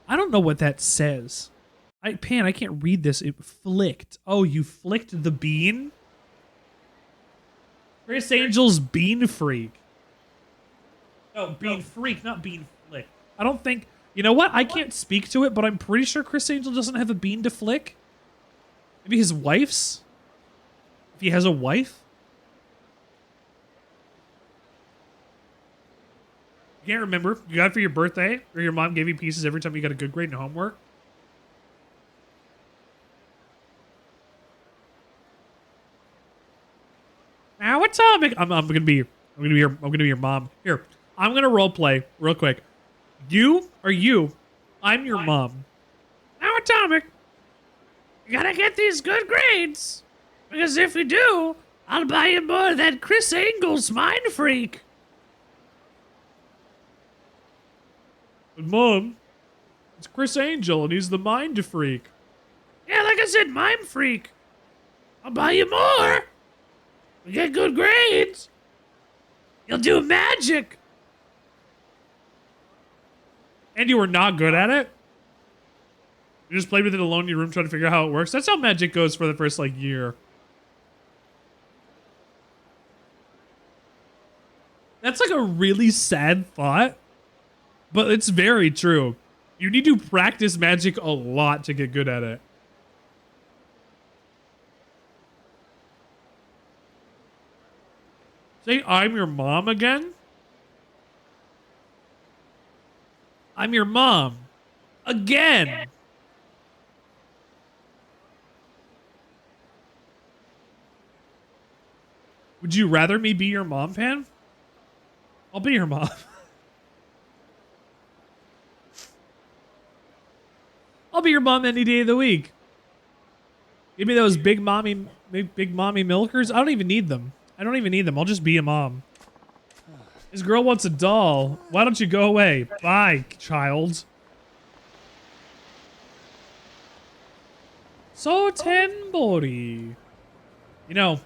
S1: I don't know what that says. I can't read this. It flicked. Oh, you flicked the bean? Chris Angel's Bean Freak. Oh, Bean Freak, not Bean Flick. I don't think... You know what? I can't speak to it, but I'm pretty sure Chris Angel doesn't have a bean to flick. Maybe his wife's? If he has a wife? You can't remember? You got it for your birthday? Or your mom gave you pieces every time you got a good grade in homework? Now Atomic. I'm gonna be your mom. Here, I'm gonna role play real quick. You are you. I'm your mom. Now Atomic. You gotta get these good grades, because if you do, I'll buy you more of that Chris Angle's Mind Freak. But Mom, it's Chris Angel and he's the Mind Freak. Yeah, like I said, Mind Freak. I'll buy you more. You get good grades. You'll do magic. And you were not good at it? You just played with it alone in your room trying to figure out how it works? That's how magic goes for the first, like, year. That's like a really sad thought, but it's very true. You need to practice magic a lot to get good at it. Say, I'm your mom again? I'm your mom. Again. Would you rather me be your mom, Pan? I'll be your mom. I'll be your mom any day of the week. Give me those big mommy milkers. I don't even need them. I'll just be a mom. This girl wants a doll. Why don't you go away? Bye, child. So Tenbori. You know,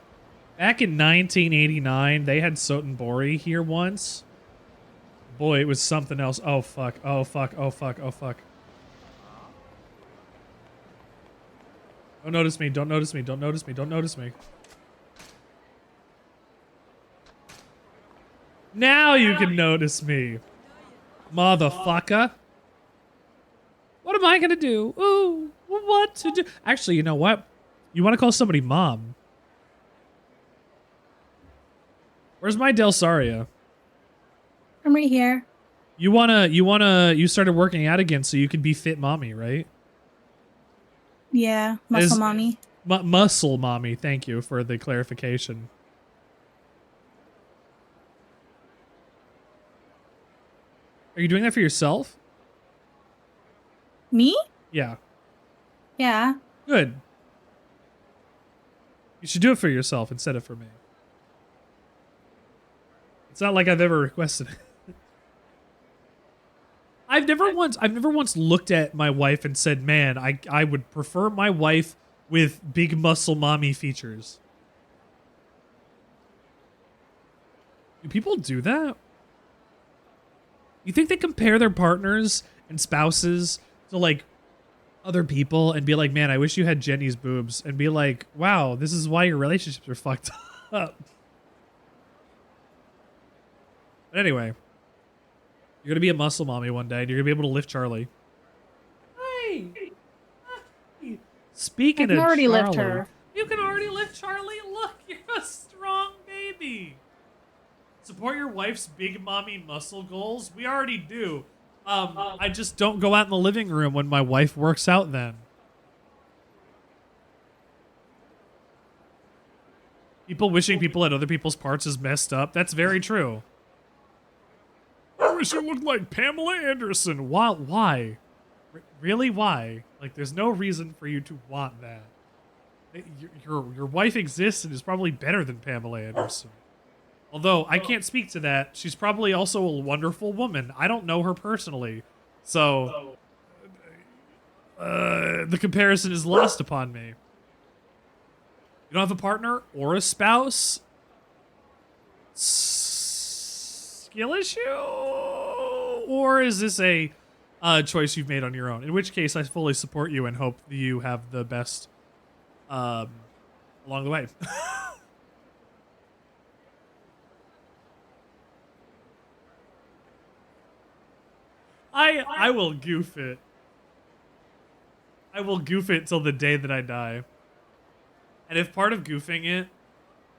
S1: back in 1989, they had Sotenbori here once. Boy, it was something else. Oh, fuck. Oh, fuck. Oh, fuck. Oh, fuck. Don't notice me. Don't notice me. Don't notice me. Don't notice me. Now you can notice me. Motherfucker. What am I gonna do? Ooh, what to do? Actually, you know what? You want to call somebody mom. Where's my Delsaria?
S8: I'm right here.
S1: You started working out again so you could be fit mommy, right?
S8: Yeah, muscle mommy.
S1: Muscle mommy, thank you for the clarification. Are you doing that for yourself?
S8: Me?
S1: Yeah.
S8: Yeah.
S1: Good. You should do it for yourself instead of for me. It's not like I've ever requested it. I've never once looked at my wife and said, man, I would prefer my wife with big muscle mommy features. Do people do that? You think they compare their partners and spouses to, like, other people and be like, man, I wish you had Jenny's boobs, and be like, wow, this is why your relationships are fucked up. But anyway, you're gonna be a muscle mommy one day and you're gonna be able to lift Charlie. Hey! Speaking of Charlie,
S8: already lift her.
S1: You can already lift Charlie. Look, you're a strong baby. Support your wife's big mommy muscle goals. We already do. I just don't go out in the living room when my wife works out then. People wishing people at other people's parts is messed up. That's very true. I wish you looked like Pamela Anderson. Why? Really? Why? Like, there's no reason for you to want that. Your wife exists and is probably better than Pamela Anderson. Although, I can't speak to that. She's probably also a wonderful woman. I don't know her personally. So, the comparison is lost upon me. You don't have a partner or a spouse? Skill issue? Or is this a choice you've made on your own? In which case, I fully support you and hope you have the best along the way. I will goof it. I will goof it till the day that I die. And if part of goofing it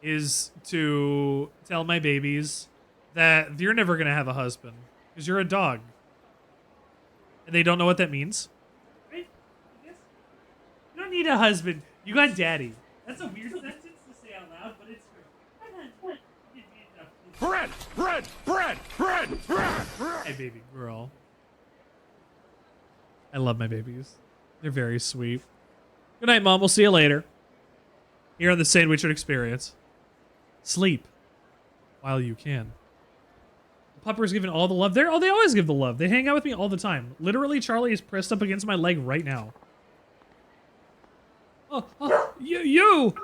S1: is to tell my babies that you're never going to have a husband because you're a dog. And they don't know what that means. Right? You don't need a husband. You got daddy. That's a weird sentence to say out loud, but it's true.
S9: bread, bread, bread, bread, bread.
S1: Hey, baby girl. I love my babies. They're very sweet. Good night, Mom. We'll see you later. Here on the Sandwichard Experience. Sleep while you can. Pupper's giving all the love. They always give the love. They hang out with me all the time. Literally, Charlie is pressed up against my leg right now. Oh, you!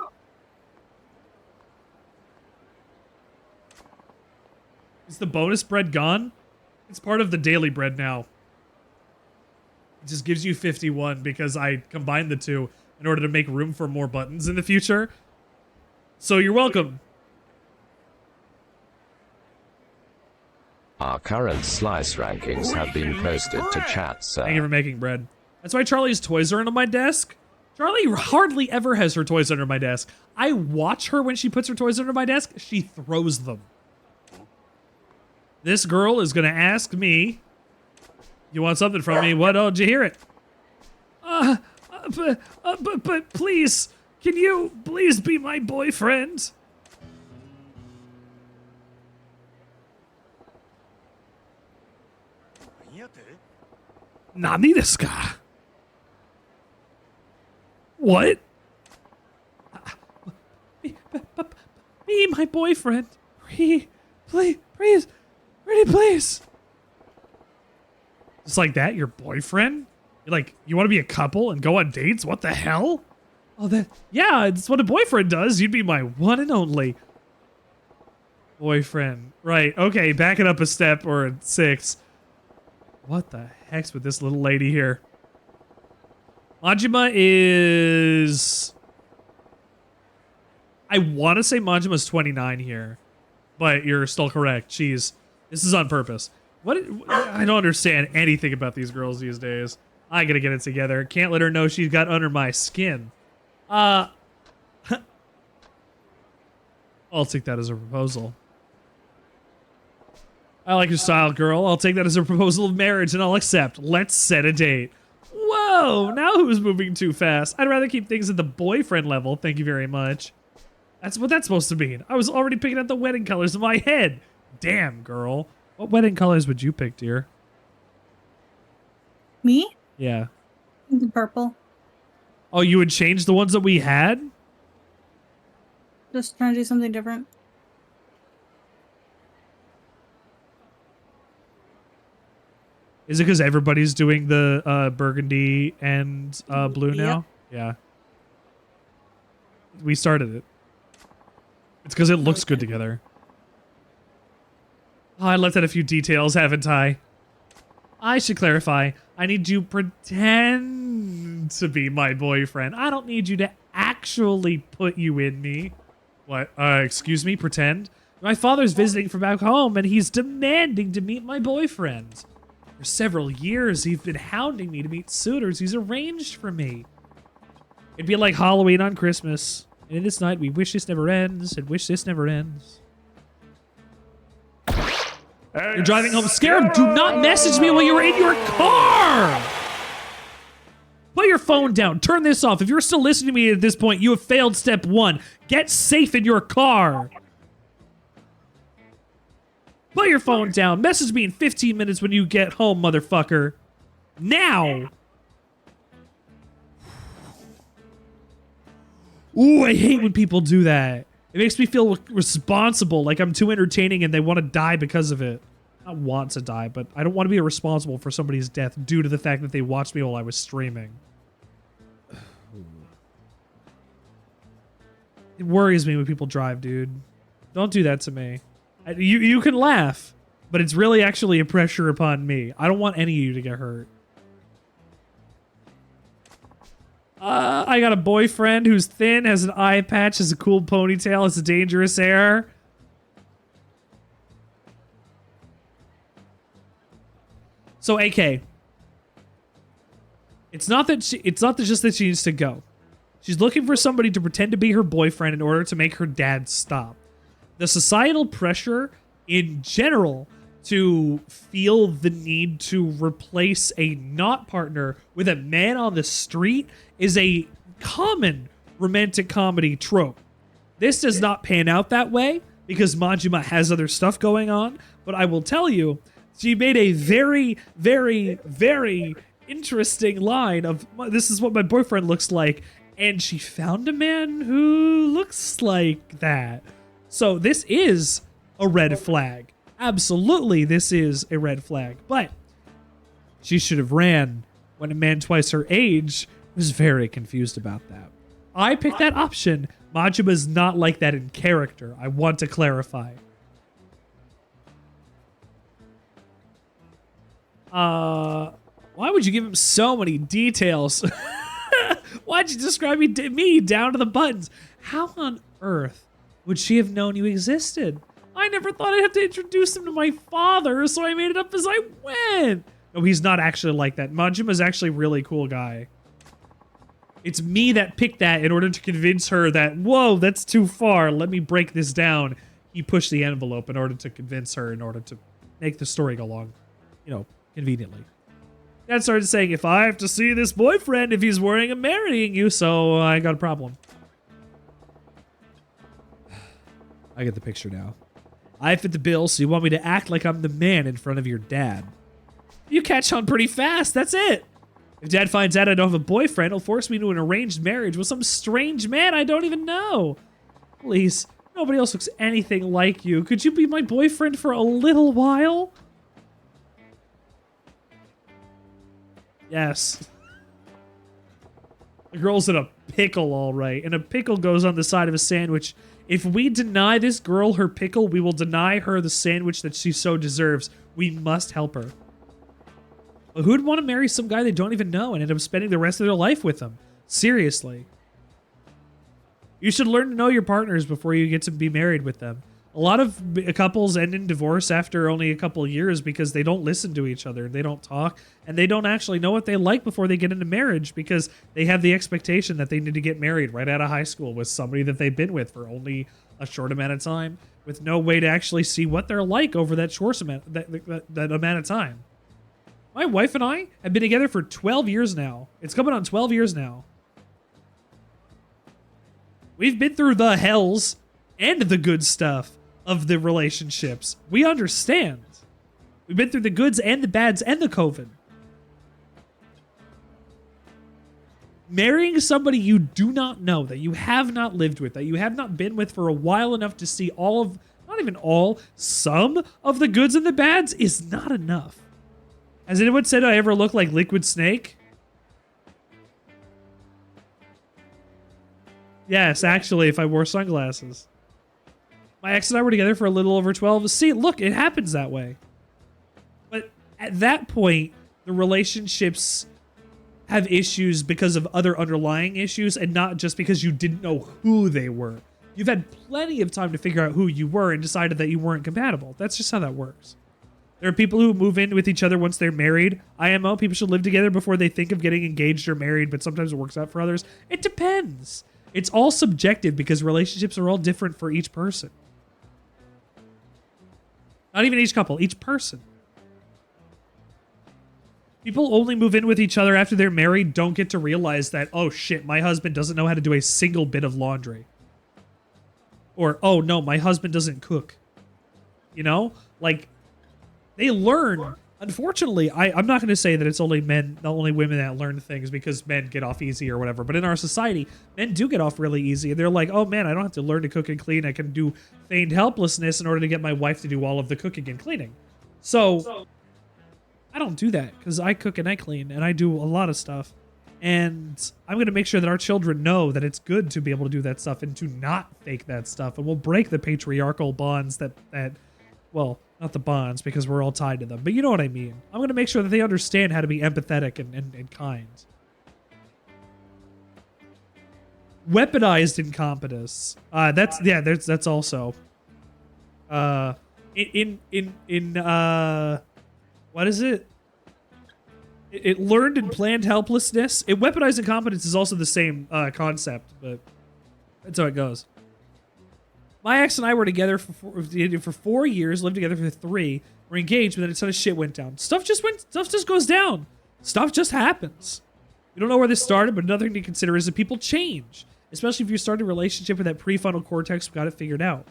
S1: Is the bonus bread gone? It's part of the daily bread now. It just gives you 51 because I combined the two in order to make room for more buttons in the future. So you're welcome.
S3: Our current slice rankings have been posted to chat, sir.
S1: Thank you for making bread. That's why Charlie's toys are under my desk. Charlie hardly ever has her toys under my desk. I watch her when she puts her toys under my desk. She throws them. This girl is going to ask me, you want something from me? What? Oh, did you hear it? But please, can you please be my boyfriend? Nani desu ka? What? Be my boyfriend. Please, please, pretty please. Just like that, your boyfriend? You're like, you want to be a couple and go on dates? What the hell? Oh, yeah, it's what a boyfriend does. You'd be my one and only boyfriend. Right, okay, back it up a step or a 6. What the heck's with this little lady here? Majima is... I want to say Majima's 29 here, but you're still correct. This is on purpose. I don't understand anything about these girls these days. I gotta get it together. Can't let her know she's got under my skin. I'll take that as a proposal. I like your style, girl. I'll take that as a proposal of marriage and I'll accept. Let's set a date. Whoa, now who's moving too fast? I'd rather keep things at the boyfriend level. Thank you very much. That's what that's supposed to mean. I was already picking out the wedding colors in my head. Damn, girl. What wedding colors would you pick, dear?
S8: Me?
S1: Yeah.
S8: Purple.
S1: Oh, you would change the ones that we had?
S8: Just trying to do something different.
S1: Is it because everybody's doing the burgundy and blue now? Yeah. We started it. It's because it looks good together. Oh, I left out a few details, haven't I? I should clarify. I need you pretend to be my boyfriend. I don't need you to actually put you in me. What? Excuse me? Pretend? My father's visiting from back home and he's demanding to meet my boyfriend. For several years, he's been hounding me to meet suitors he's arranged for me. It'd be like Halloween on Christmas. And in this night, we wish this never ends and wish this never ends. You're driving home scared? Do not message me while you're in your car! Put your phone down. Turn this off. If you're still listening to me at this point, you have failed step 1. Get safe in your car. Put your phone down. Message me in 15 minutes when you get home, motherfucker. Now! Ooh, I hate when people do that. It makes me feel responsible, like I'm too entertaining and they want to die because of it. Not want to die, but I don't want to be responsible for somebody's death due to the fact that they watched me while I was streaming. It worries me when people drive, dude. Don't do that to me. You can laugh, but it's really actually a pressure upon me. I don't want any of you to get hurt. I got a boyfriend who's thin, has an eye patch, has a cool ponytail, has a dangerous hair. So, AK. It's not just that she needs to go. She's looking for somebody to pretend to be her boyfriend in order to make her dad stop. The societal pressure in general to feel the need to replace a not partner with a man on the street is a common romantic comedy trope. This does not pan out that way, because Majima has other stuff going on, but I will tell you, she made a very, very, very interesting line of, this is what my boyfriend looks like, and she found a man who looks like that. So this is a red flag. Absolutely, this is a red flag. But she should have ran when a man twice her age was very confused about that. I picked that option. Majima's not like that in character. I want to clarify. Why would you give him so many details? Why'd you describe me down to the buttons? How on earth would she have known you existed? I never thought I'd have to introduce him to my father, so I made it up as I went. No, he's not actually like that. Majima's actually a really cool guy. It's me that picked that in order to convince her that, whoa, that's too far. Let me break this down. He pushed the envelope in order to convince her, in order to make the story go along, you know, conveniently. Dad started saying, if I have to see this boyfriend, if he's worrying of marrying you, so I got a problem. I get the picture now. I fit the bill, so you want me to act like I'm the man in front of your dad. You catch on pretty fast, that's it. If Dad finds out I don't have a boyfriend, he'll force me to an arranged marriage with some strange man I don't even know. Please, nobody else looks anything like you. Could you be my boyfriend for a little while? Yes. The girl's in a pickle, all right. And a pickle goes on the side of a sandwich. If we deny this girl her pickle, we will deny her the sandwich that she so deserves. We must help her. But who'd want to marry some guy they don't even know and end up spending the rest of their life with them? Seriously. You should learn to know your partners before you get to be married with them. A lot of couples end in divorce after only a couple of years because they don't listen to each other, they don't talk, and they don't actually know what they like before they get into marriage because they have the expectation that they need to get married right out of high school with somebody that they've been with for only a short amount of time, with no way to actually see what they're like over that short amount, that amount of time. My wife and I have been together for 12 years now. It's coming on 12 years now. We've been through the hells and the good stuff of the relationships. We understand. We've been through the goods and the bads and the COVID. Marrying somebody you do not know, that you have not lived with, that you have not been with for a while enough to see all of, not even all, some of the goods and the bads is not enough. Has anyone said I ever look like Liquid Snake? Yes, actually, if I wore sunglasses. My ex and I were together for a little over 12. See, look, it happens that way. But at that point, the relationships have issues because of other underlying issues and not just because you didn't know who they were. You've had plenty of time to figure out who you were and decided that you weren't compatible. That's just how that works. There are people who move in with each other once they're married. IMO, people should live together before they think of getting engaged or married, but sometimes it works out for others. It depends. It's all subjective because relationships are all different for each person. Not even each couple, each person. People only move in with each other after they're married, don't get to realize that, oh shit, my husband doesn't know how to do a single bit of laundry. Or, oh no, my husband doesn't cook. You know? Like, they learn. Unfortunately, I'm not going to say that it's only men, not only women that learn things because men get off easy or whatever. But in our society, men do get off really easy. And they're like, oh man, I don't have to learn to cook and clean. I can do feigned helplessness in order to get my wife to do all of the cooking and cleaning. So I don't do that because I cook and I clean and I do a lot of stuff. And I'm going to make sure that our children know that it's good to be able to do that stuff and to not fake that stuff. And we'll break the patriarchal bonds that well, not the bonds because we're all tied to them, but you know what I mean. I'm going to make sure that they understand how to be empathetic and kind. Weaponized incompetence. That's also what is it? It learned and planned helplessness. Weaponized incompetence is also the same concept, but that's how it goes. My ex and I were together for 4 years, lived together for 3. We're engaged, but then a ton of shit went down. Stuff just goes down. Stuff just happens. We don't know where this started, but another thing to consider is that people change. Especially if you start a relationship with that prefrontal cortex, got it figured out.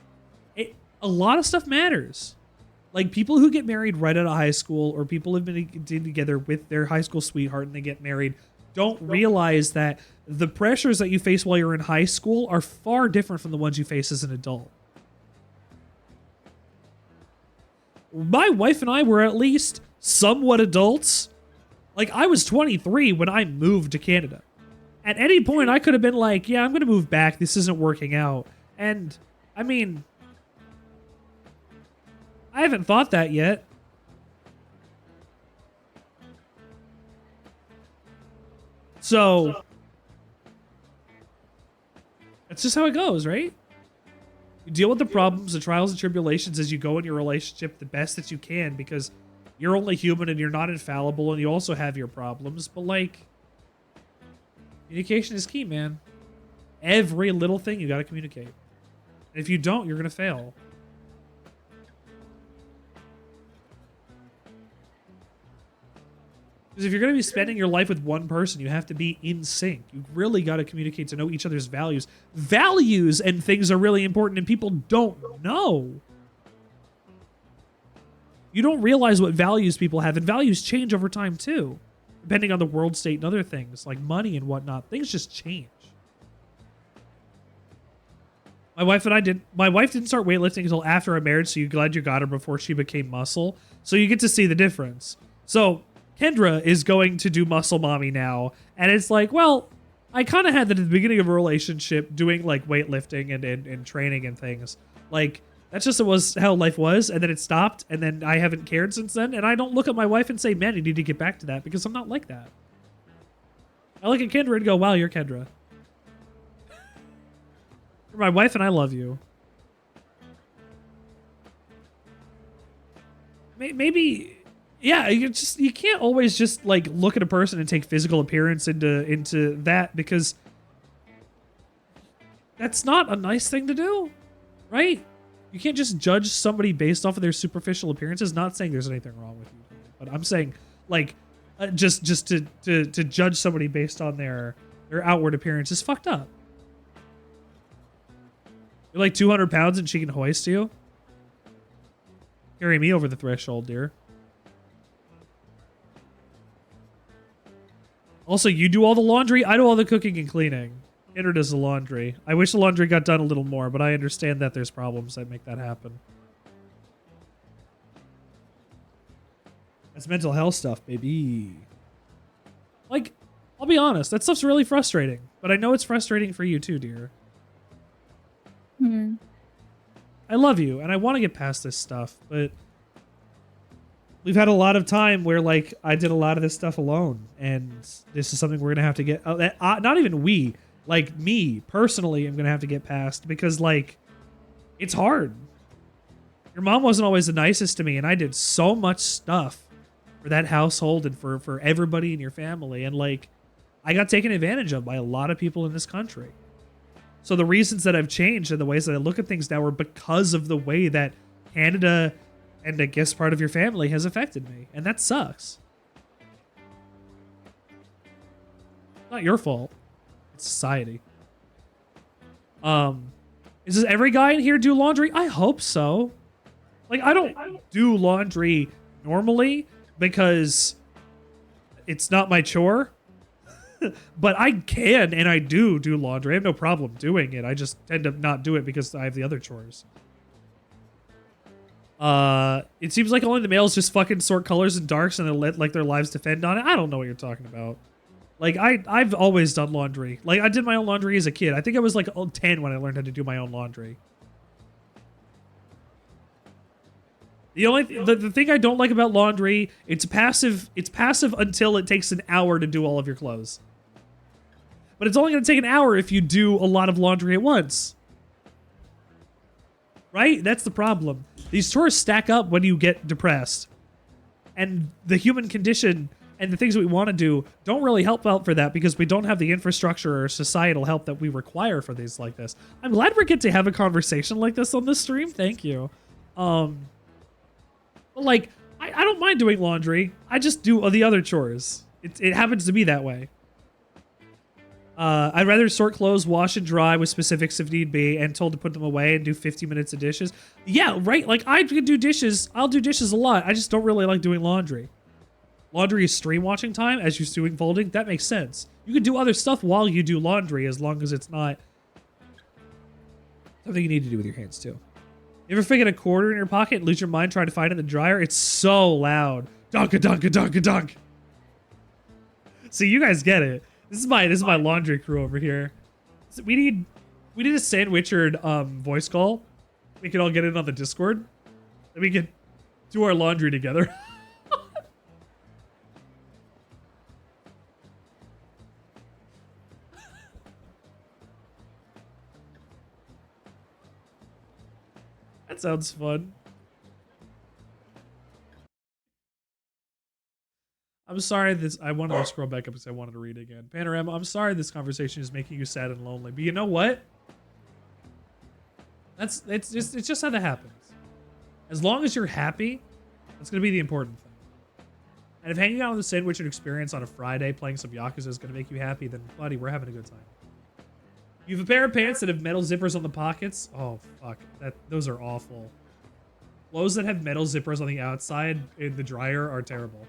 S1: a lot of stuff matters. Like people who get married right out of high school, or people who've been together with their high school sweetheart and they get married, don't realize that the pressures that you face while you're in high school are far different from the ones you face as an adult. My wife and I were at least somewhat adults. Like, I was 23 when I moved to Canada. At any point, I could have been like, yeah, I'm going to move back. This isn't working out. And, I mean, I haven't thought that yet. So, that's just how it goes, right? You deal with the problems, the trials and tribulations as you go in your relationship the best that you can, because you're only human and you're not infallible and you also have your problems. But, like, communication is key, man. Every little thing you got to communicate. And if you don't, you're going to fail. Because if you're going to be spending your life with one person, you have to be in sync. You really got to communicate to know each other's values. Values and things are really important, and people don't know. You don't realize what values people have, and values change over time too, depending on the world state and other things like money and whatnot. Things just change. My wife didn't start weightlifting until after our marriage, so you're glad you got her before she became muscle. So you get to see the difference. So Kendra is going to do muscle mommy now, and it's like, well, I kind of had that at the beginning of a relationship, doing like weightlifting and training and things. Like, that's just how life was, and then it stopped, and then I haven't cared since then, and I don't look at my wife and say, man, you need to get back to that, because I'm not like that. I look at Kendra and go, wow, you're Kendra. You're my wife and I love you. Maybe, yeah, you can't always just like look at a person and take physical appearance into that, because that's not a nice thing to do, right? You can't just judge somebody based off of their superficial appearances. Not saying there's anything wrong with you, but I'm saying like just to judge somebody based on their outward appearance is fucked up. You're like 200 pounds and she can hoist you? Carry me over the threshold, dear. Also, you do all the laundry. I do all the cooking and cleaning. Kendra does the laundry. I wish the laundry got done a little more, but I understand that there's problems that make that happen. That's mental health stuff, baby. Like, I'll be honest, that stuff's really frustrating, but I know it's frustrating for you too, dear. I love you, and I want to get past this stuff, but we've had a lot of time where, like, I did a lot of this stuff alone, and this is something we're going to have to get... not even we. Like, me, personally, I'm going to have to get past, because, like, it's hard. Your mom wasn't always the nicest to me, and I did so much stuff for that household and for everybody in your family, and, like, I got taken advantage of by a lot of people in this country. So the reasons that I've changed and the ways that I look at things now are because of the way that Canada and I guess part of your family has affected me. And that sucks. Not your fault. It's society. Is this every guy in here do laundry? I hope so. Like, I don't do laundry normally because it's not my chore. But I can, and I do laundry. I have no problem doing it. I just tend to not do it because I have the other chores. It seems like only the males just fucking sort colors and darks and they let like their lives depend on it. I don't know what you're talking about. Like, I've always done laundry. Like, I did my own laundry as a kid. I think I was like 10 when I learned how to do my own laundry. The thing I don't like about laundry, it's passive until it takes an hour to do all of your clothes. But it's only going to take an hour if you do a lot of laundry at once. Right? That's the problem. These chores stack up when you get depressed. And the human condition and the things that we want to do don't really help out for that because we don't have the infrastructure or societal help that we require for things like this. I'm glad we get to have a conversation like this on this stream. Thank you. Like, I don't mind doing laundry. I just do the other chores. It happens to be that way. I'd rather sort clothes, wash and dry with specifics if need be, and told to put them away and do 50 minutes of dishes. Yeah, right. Like I can do dishes. I'll do dishes a lot. I just don't really like doing laundry. Laundry is stream watching time as you're doing folding. That makes sense. You can do other stuff while you do laundry as long as it's not something you need to do with your hands too. You ever forget a quarter in your pocket and lose your mind trying to find it in the dryer? It's so loud. Donka donka donka donk. See, you guys get it. This is my laundry crew over here. So we need a Sandwichard voice call. We can all get in on the Discord. And we can do our laundry together. That sounds fun. I'm sorry I wanted to scroll back up because I wanted to read it again. Panorama, I'm sorry this conversation is making you sad and lonely. But you know what? It's just how that happens. As long as you're happy, that's gonna be the important thing. And if hanging out with the Sandwichard experience on a Friday playing some Yakuza is gonna make you happy, then buddy, we're having a good time. You have a pair of pants that have metal zippers on the pockets. Oh fuck, those are awful. Clothes that have metal zippers on the outside in the dryer are terrible.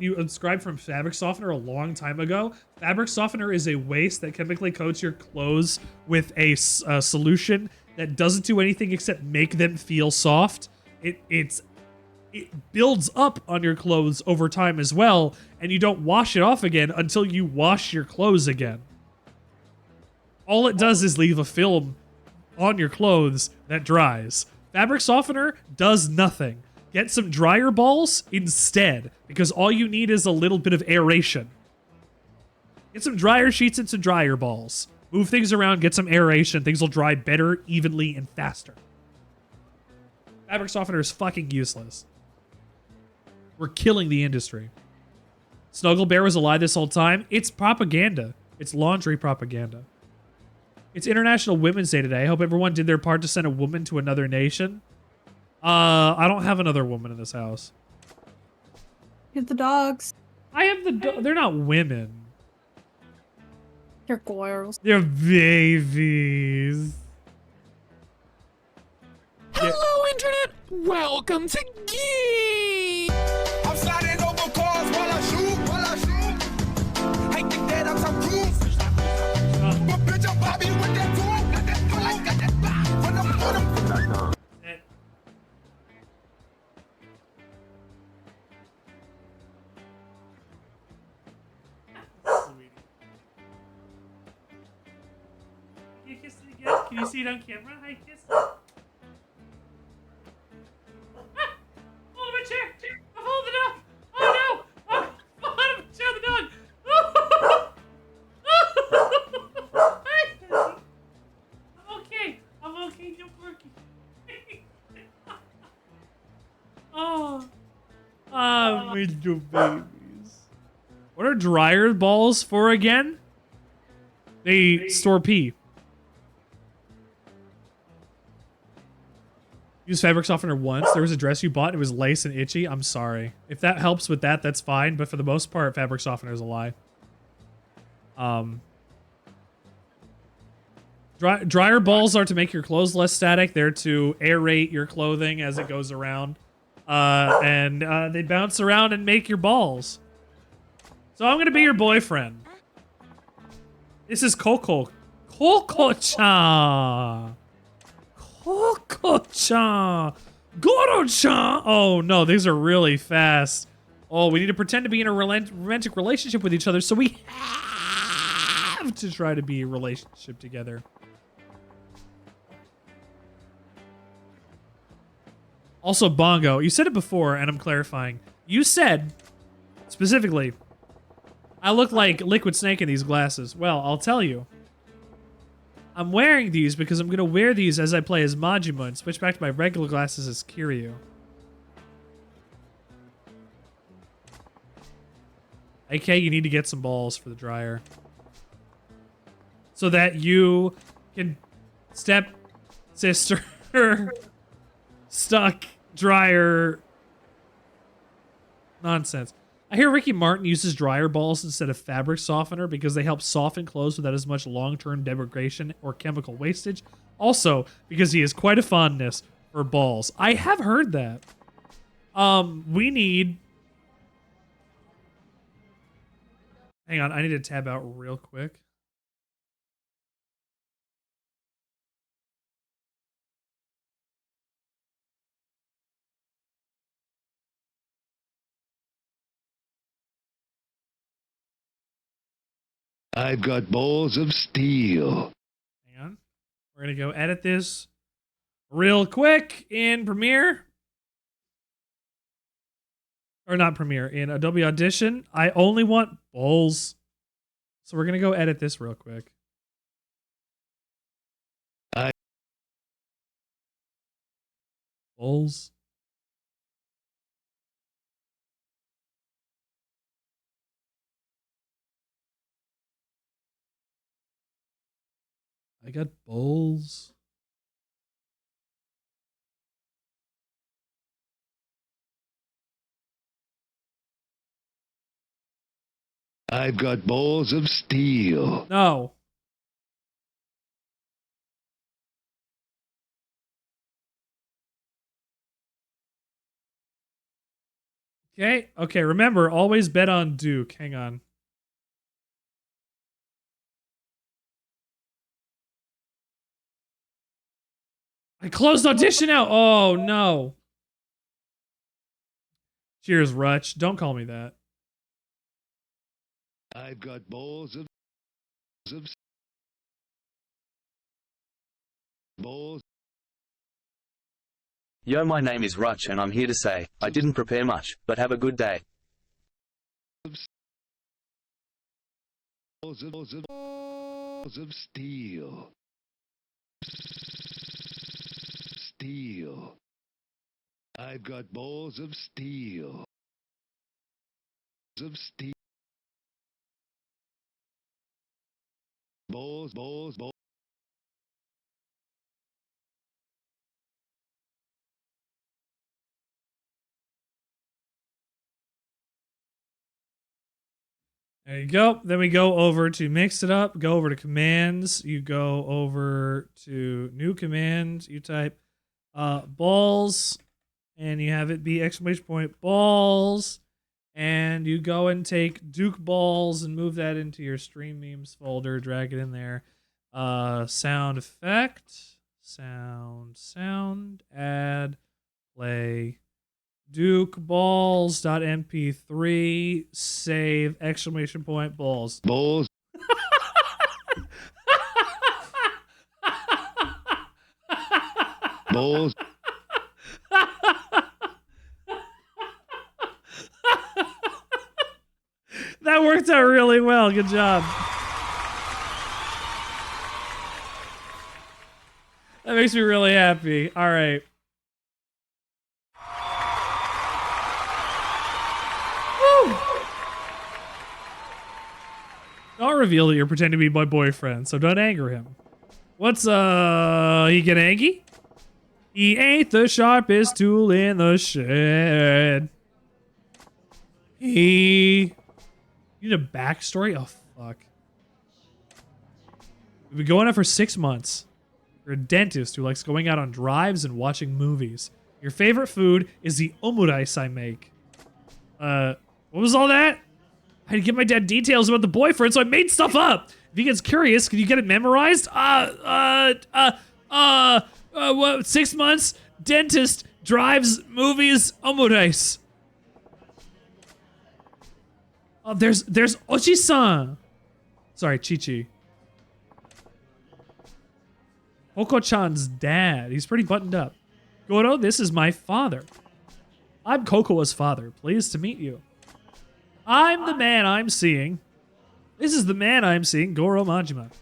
S1: You unscribed from fabric softener a long time ago. Fabric softener is a waste that chemically coats your clothes with a solution that doesn't do anything except make them feel soft. It builds up on your clothes over time as well, and you don't wash it off again until you wash your clothes again. All it does is leave a film on your clothes that dries. Fabric softener does nothing. Get some dryer balls instead, because all you need is a little bit of aeration. Get some dryer sheets and some dryer balls. Move things around, get some aeration. Things will dry better, evenly, and faster. Fabric softener is fucking useless. We're killing the industry. Snuggle Bear was a lie this whole time. It's propaganda. It's laundry propaganda. It's International Women's Day today. I hope everyone did their part to send a woman to another nation. I don't have another woman in this house.
S8: Get the dogs.
S1: I have the they're not women.
S8: They're girls.
S1: They're babies.
S12: Hello, Internet! Welcome to Geek!
S13: I'm sliding over cars while I shoot. I think that I'm some proof. But bitch, I'm Bobby with that tool. Got that tool, got that back. When I'm on them.
S1: Can you kiss it again? Can you see it on camera? Hi, kiss it. Ah! Oh, my chair! I'm holding the dog! Oh no! Oh, I'm on the chair, the dog! Hi, I'm okay. I'm okay. Don't worry. Oh. Ah, my little babies. What are dryer balls for again? They store pee. Use fabric softener once. There was a dress you bought and it was lace and itchy. I'm sorry. If that helps with that, that's fine. But for the most part, fabric softener is a lie. Dryer balls are to make your clothes less static. They're to aerate your clothing as it goes around. And they bounce around and make your balls. So I'm going to be your boyfriend. This is Coco. Coco-chan. Coco-chan. Goro-chan. Oh, no. These are really fast. Oh, we need to pretend to be in a romantic relationship with each other, so we have to try to be a relationship together. Also, Bongo, you said it before, and I'm clarifying. You said, specifically, I look like Liquid Snake in these glasses. Well, I'll tell you. I'm wearing these because I'm going to wear these as I play as Majima and switch back to my regular glasses as Kiryu. AK, you need to get some balls for the dryer. So that you can step sister stuck dryer nonsense. I hear Ricky Martin uses dryer balls instead of fabric softener because they help soften clothes without as much long-term degradation or chemical wastage. Also, because he has quite a fondness for balls. I have heard that. We need... Hang on, I need to tab out real quick.
S14: I've got balls of steel.
S1: Hang on. We're going to go edit this real quick in Premiere. Or not Premiere, in Adobe Audition. I only want balls. So we're going to go edit this real quick. Balls. I got balls.
S14: I've got balls of steel.
S1: No. Okay. Okay. Remember, always bet on Duke. Hang on. I closed audition out. Oh, no. Cheers, Rutch. Don't call me that.
S14: I've got balls of balls.
S2: Yo, my name is Rutch and I'm here to say, I didn't prepare much, but have a good day.
S14: Balls of steel. Steel. I've got balls of steel. Of steel. Balls.
S1: There you go. Then we go over to mix it up. Go over to commands. You go over to new command. You type balls, and you have it be exclamation point balls. And you go and take Duke balls and move that into your stream memes folder. Drag it in there. Sound effect. Sound. Add. Play. Duke balls.mp3 save exclamation point balls.
S14: Balls. Balls.
S1: That worked out really well. Good job. That makes me really happy. All right. I'll reveal that you're pretending to be my boyfriend, so don't anger him. What's he get angry? He ain't the sharpest tool in the shed. You need a backstory? Oh fuck. We've been going out for 6 months. You're a dentist who likes going out on drives and watching movies. Your favorite food is the omurice I make. What was all that? I had to give my dad details about the boyfriend, so I made stuff up. If he gets curious, can you get it memorized? What? 6 months, dentist, drives, movies, omurice. Oh, there's Ochi-san. Sorry, Chi-Chi. Koko-chan's dad. He's pretty buttoned up. Goro, this is my father. I'm Kokoa's father. Pleased to meet you. I'm the man I'm seeing. This is the man I'm seeing, Goro Majima.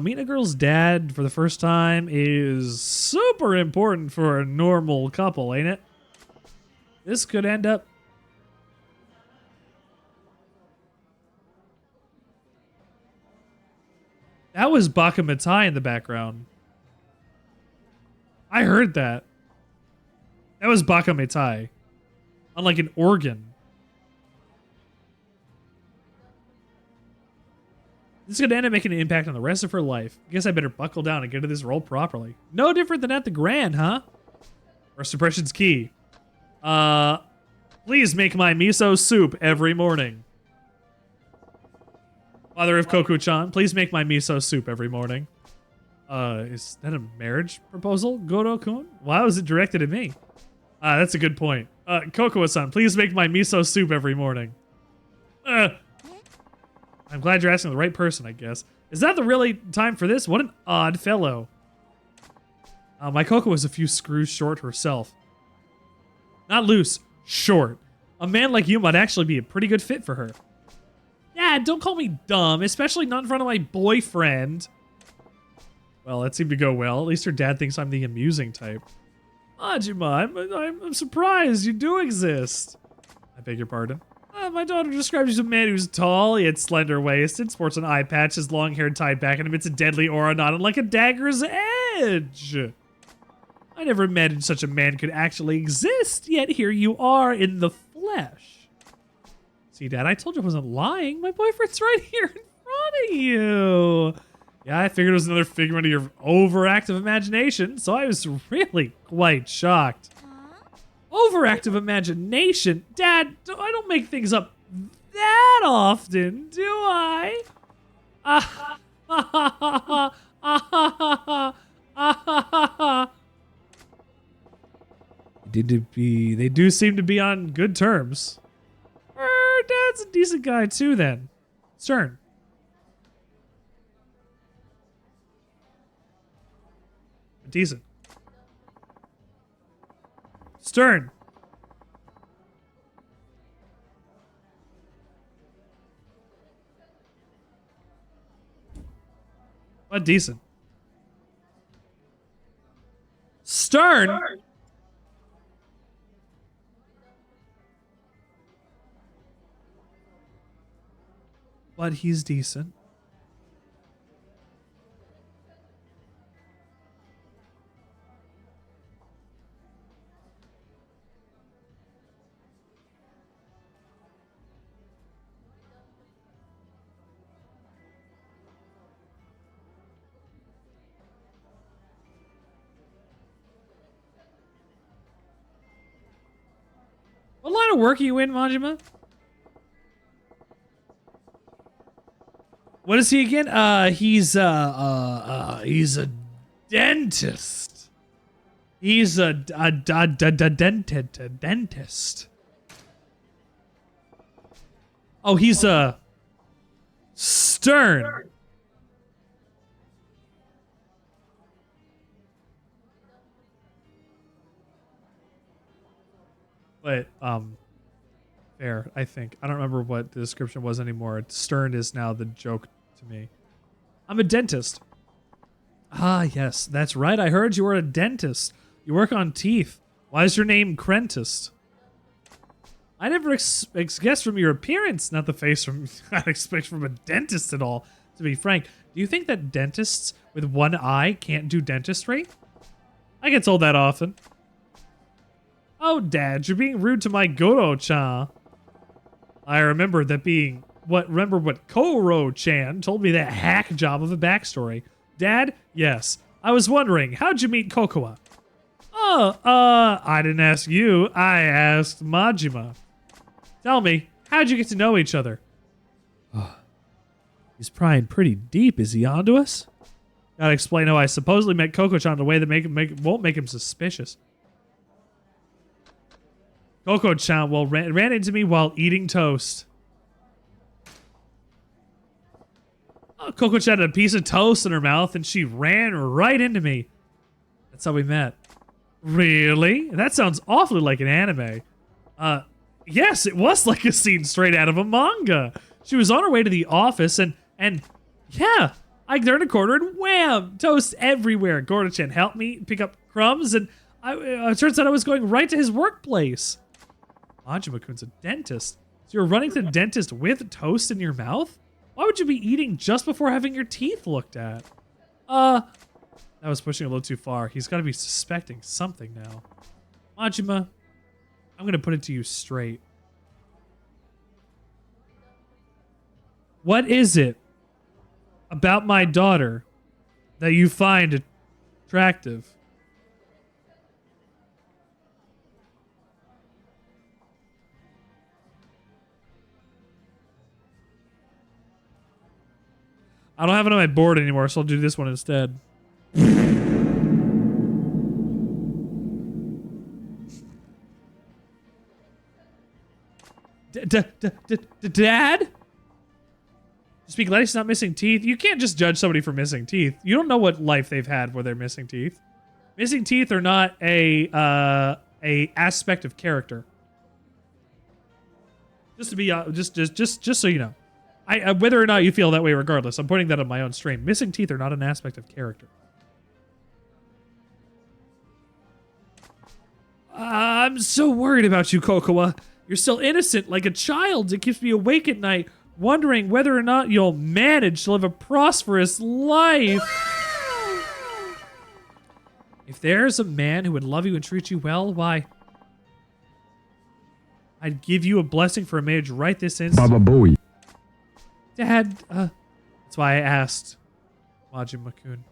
S1: Meeting a girl's dad for the first time is super important for a normal couple, ain't it? This could end up... That was Baka Mitai in the background. I heard that. That was Baka Mitai. On like an organ. This is going to end up making an impact on the rest of her life. I guess I better buckle down and get to this role properly. No different than at the Grand, huh? First impression's key. Please make my miso soup every morning. Father of Koku-chan, please make my miso soup every morning. Is that a marriage proposal, Goro-kun? Why was it directed at me? That's a good point. Kokoa-san, please make my miso soup every morning. I'm glad you're asking the right person, I guess. Is that the really time for this? What an odd fellow. My Coco was a few screws short herself. Not loose, short. A man like you might actually be a pretty good fit for her. Dad, don't call me dumb, especially not in front of my boyfriend. Well, that seemed to go well. At least her dad thinks I'm the amusing type. Majima, I'm surprised you do exist. I beg your pardon. My daughter describes you as a man who's tall, yet slender-waisted, sports an eye patch, his long hair tied back, and emits a deadly aura not unlike a dagger's edge. I never imagined such a man could actually exist, yet here you are in the flesh. See, Dad, I told you I wasn't lying. My boyfriend's right here in front of you. Yeah, I figured it was another figment of your overactive imagination, so I was really quite shocked. Overactive imagination? Dad, I don't make things up that often, do I? They do seem to be on good terms. Dad's a decent guy too, then. Stern. Decent. Stern. What decent? Stern? But he's decent. What line of work are you in, Majima? What is he again? He's a dentist. He's a dentist. Oh, he's a Stern. But, fair, I think. I don't remember what the description was anymore. Stern is now the joke to me. I'm a dentist. Ah, yes, that's right. I heard you were a dentist. You work on teeth. Why is your name Crentist? I never guessed from your appearance, not the face from I'd expect from a dentist at all, to be frank. Do you think that dentists with one eye can't do dentistry? I get told that often. Oh, Dad, you're being rude to my Goro-chan. I remember what Koro-chan told me that hack job of a backstory. Dad, yes. I was wondering, how'd you meet Kokoa? Oh, I didn't ask you. I asked Majima. Tell me, how'd you get to know each other? Oh, he's prying pretty deep. Is he onto us? Gotta explain how I supposedly met Koko-chan in a way that won't make him suspicious. Koko-chan ran into me while eating toast. Oh, Koko-chan had a piece of toast in her mouth and she ran right into me. That's how we met. Really? That sounds awfully like an anime. Yes, it was like a scene straight out of a manga. She was on her way to the office and yeah, I turned a corner and wham! Toast everywhere. Goro-chan helped me pick up crumbs and it turns out I was going right to his workplace. Majima-kun's a dentist. So you're running to the dentist with toast in your mouth? Why would you be eating just before having your teeth looked at? That was pushing a little too far. He's got to be suspecting something now. Majima, I'm going to put it to you straight. What is it about my daughter that you find attractive. I don't have it on my board anymore, so I'll do this one instead. Dad? Speak lightly, she's not missing teeth. You can't just judge somebody for missing teeth. You don't know what life they've had where they're missing teeth. Missing teeth are not a aspect of character. Just to be just so you know, whether or not you feel that way, regardless, I'm pointing that on my own stream. Missing teeth are not an aspect of character. I'm so worried about you, Kokoa. You're still innocent, like a child. It keeps me awake at night, wondering whether or not you'll manage to live a prosperous life. If there's a man who would love you and treat you well, why, I'd give you a blessing for a marriage right this instant.
S14: Baba Booey.
S1: Dad, that's why I asked Majima-kun.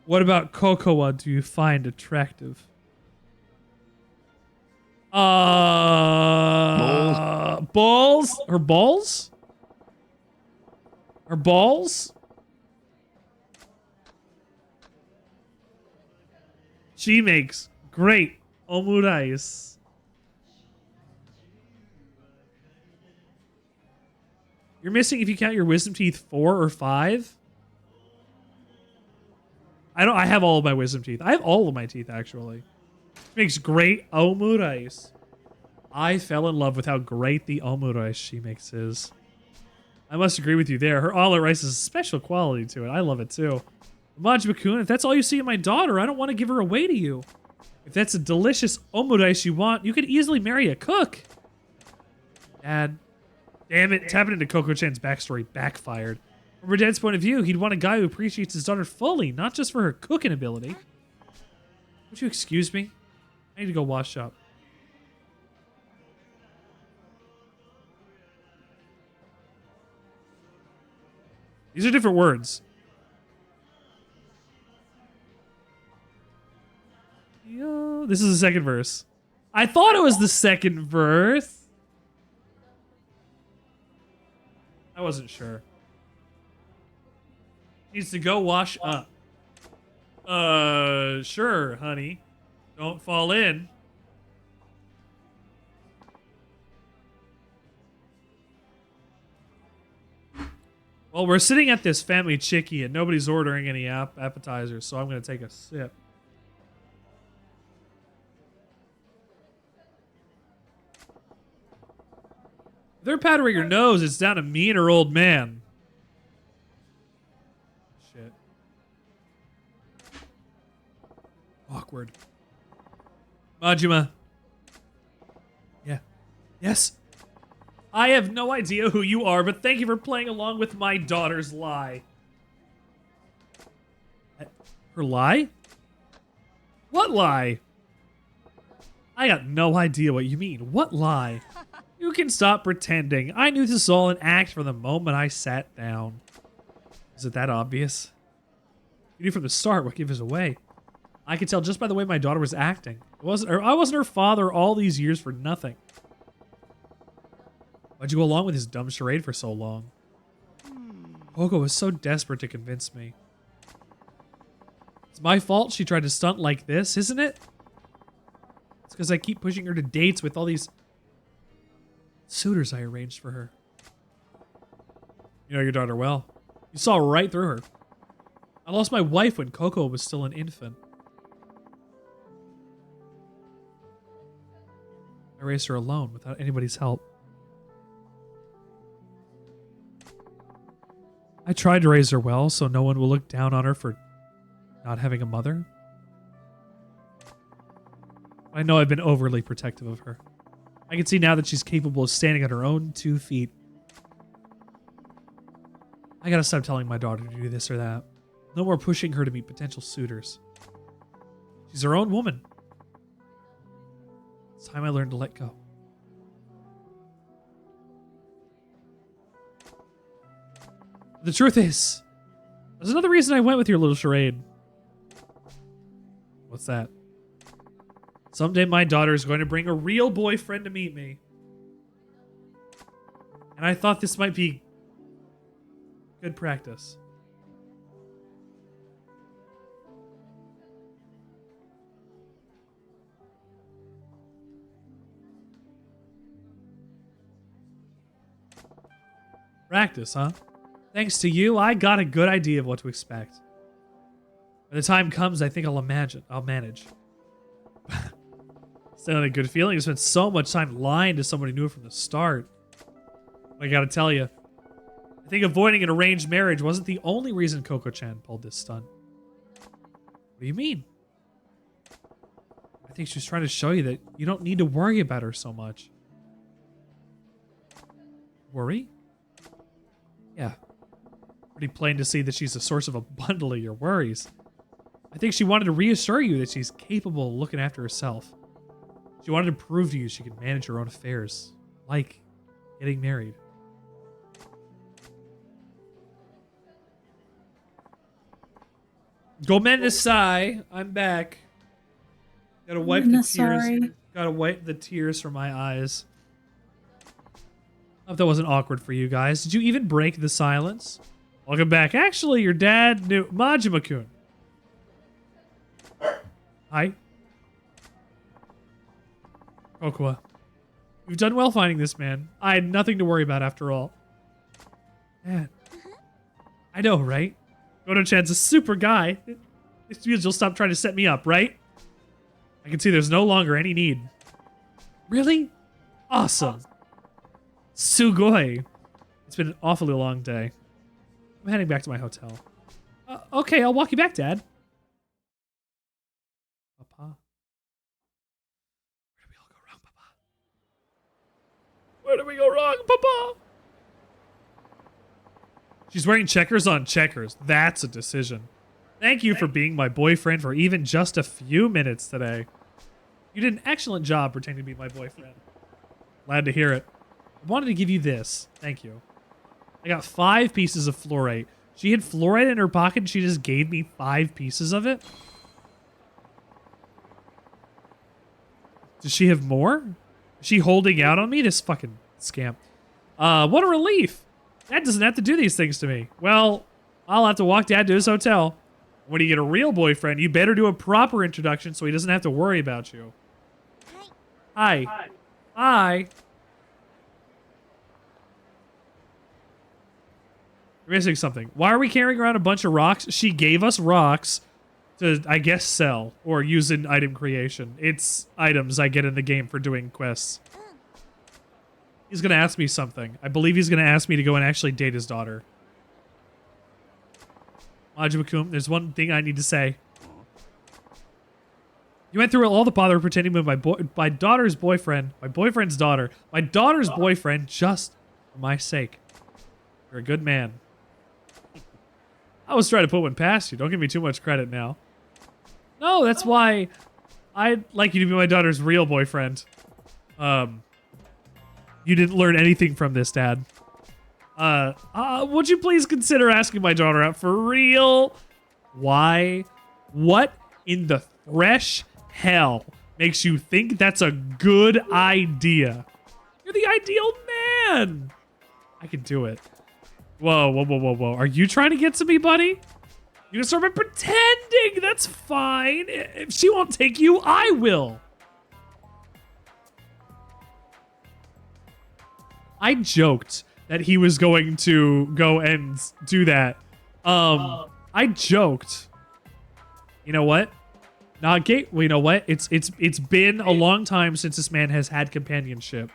S1: What about Kokoa do you find attractive? Balls? Her balls? Her balls? She makes great omurice. You're missing, if you count your wisdom teeth, 4 or 5. I have all of my wisdom teeth. I have all of my teeth, actually. Makes great omurice. I fell in love with how great the omurice she makes is. I must agree with you there. Her omelet rice has a special quality to it. I love it too. Majima-kun, if that's all you see in my daughter, I don't want to give her away to you. If that's a delicious omurice you want, you could easily marry a cook. Dad. Damn it, tapping into Coco-chan's backstory backfired. From her dad's point of view, he'd want a guy who appreciates his daughter fully, not just for her cooking ability. Would you excuse me? I need to go wash up. These are different words. Yo, this is the second verse. I thought it was the second verse. I wasn't sure. Needs to go wash up. Sure, honey. Don't fall in. Well, we're sitting at this family chickie and nobody's ordering any appetizers, so I'm going to take a sip. If they're powdering your nose, it's down to me and her old man. Shit. Awkward. Majima. Yeah. Yes? I have no idea who you are, but thank you for playing along with my daughter's lie. Her lie? What lie? I got no idea what you mean. What lie? You can stop pretending. I knew this was all an act from the moment I sat down. Is it that obvious? You knew from the start what gave us away. I could tell just by the way my daughter was acting. I wasn't her father all these years for nothing. Why'd you go along with his dumb charade for so long? Coco was so desperate to convince me. It's my fault she tried to stunt like this, isn't it? It's because I keep pushing her to dates with all these suitors I arranged for her. You know your daughter well. You saw right through her. I lost my wife when Coco was still an infant. I raised her alone without anybody's help. I tried to raise her well so no one will look down on her for not having a mother. I know I've been overly protective of her. I can see now that she's capable of standing on her own 2 feet. I gotta stop telling my daughter to do this or that. No more pushing her to meet potential suitors. She's her own woman. It's time I learned to let go. The truth is, there's another reason I went with your little charade. What's that? Someday my daughter is going to bring a real boyfriend to meet me. And I thought this might be good practice. Practice, huh? Thanks to you, I got a good idea of what to expect. When the time comes, I think I'll manage. Still had a good feeling. I spent so much time lying to someone who knew it from the start. I gotta tell you, I think avoiding an arranged marriage wasn't the only reason Coco-chan pulled this stunt. What do you mean? I think she was trying to show you that you don't need to worry about her so much. Worry? Yeah. Pretty plain to see that she's a source of a bundle of your worries. I think she wanted to reassure you that she's capable of looking after herself. She wanted to prove to you she could manage her own affairs, like getting married. Gomenasai, I'm back. Gotta wipe the tears. Gotta wipe the tears from my eyes. I hope that wasn't awkward for you guys. Did you even break the silence? Welcome back. Actually, your dad knew Majima-kun. Hi. Kokua. You've done well finding this man. I had nothing to worry about after all. Man. I know, right? Gono-chan's a super guy. This means you'll stop trying to set me up, right? I can see there's no longer any need. Really? Awesome. Sugoi. It's been an awfully long day. I'm heading back to my hotel. Okay, I'll walk you back, Dad. Papa. Where did we all go wrong, Papa? Where did we go wrong, Papa? She's wearing checkers on checkers. That's a decision. Thank you for being my boyfriend for even just a few minutes today. You did an excellent job pretending to be my boyfriend. Glad to hear it. I wanted to give you this. Thank you. I got 5 pieces of fluorite. She had fluorite in her pocket and she just gave me 5 pieces of it? Does she have more? Is she holding out on me? This fucking scamp. What a relief. Dad doesn't have to do these things to me. Well, I'll have to walk Dad to his hotel. When you get a real boyfriend, you better do a proper introduction so he doesn't have to worry about you. Hi. Hi. Hi. You're missing something. Why are we carrying around a bunch of rocks? She gave us rocks to, I guess, sell or use in item creation. It's items I get in the game for doing quests. He's going to ask me something. I believe he's going to ask me to go and actually date his daughter. Majima-kun, there's one thing I need to say. You went through all the bother of pretending to be my daughter's boyfriend, my boyfriend's daughter, my daughter's boyfriend, just for my sake. You're a good man. I was trying to put one past you. Don't give me too much credit now. No, that's why I'd like you to be my daughter's real boyfriend. You didn't learn anything from this, Dad. Would you please consider asking my daughter out for real? Why? What in the fresh hell makes you think that's a good idea? You're the ideal man. I can do it. Whoa, whoa, whoa, whoa, whoa. Are you trying to get to me, buddy? You can start by pretending. That's fine. If she won't take you, I will. I joked that he was going to go and do that. I joked. You know what? Not gay. Well, you know what? It's been a long time since this man has had companionship.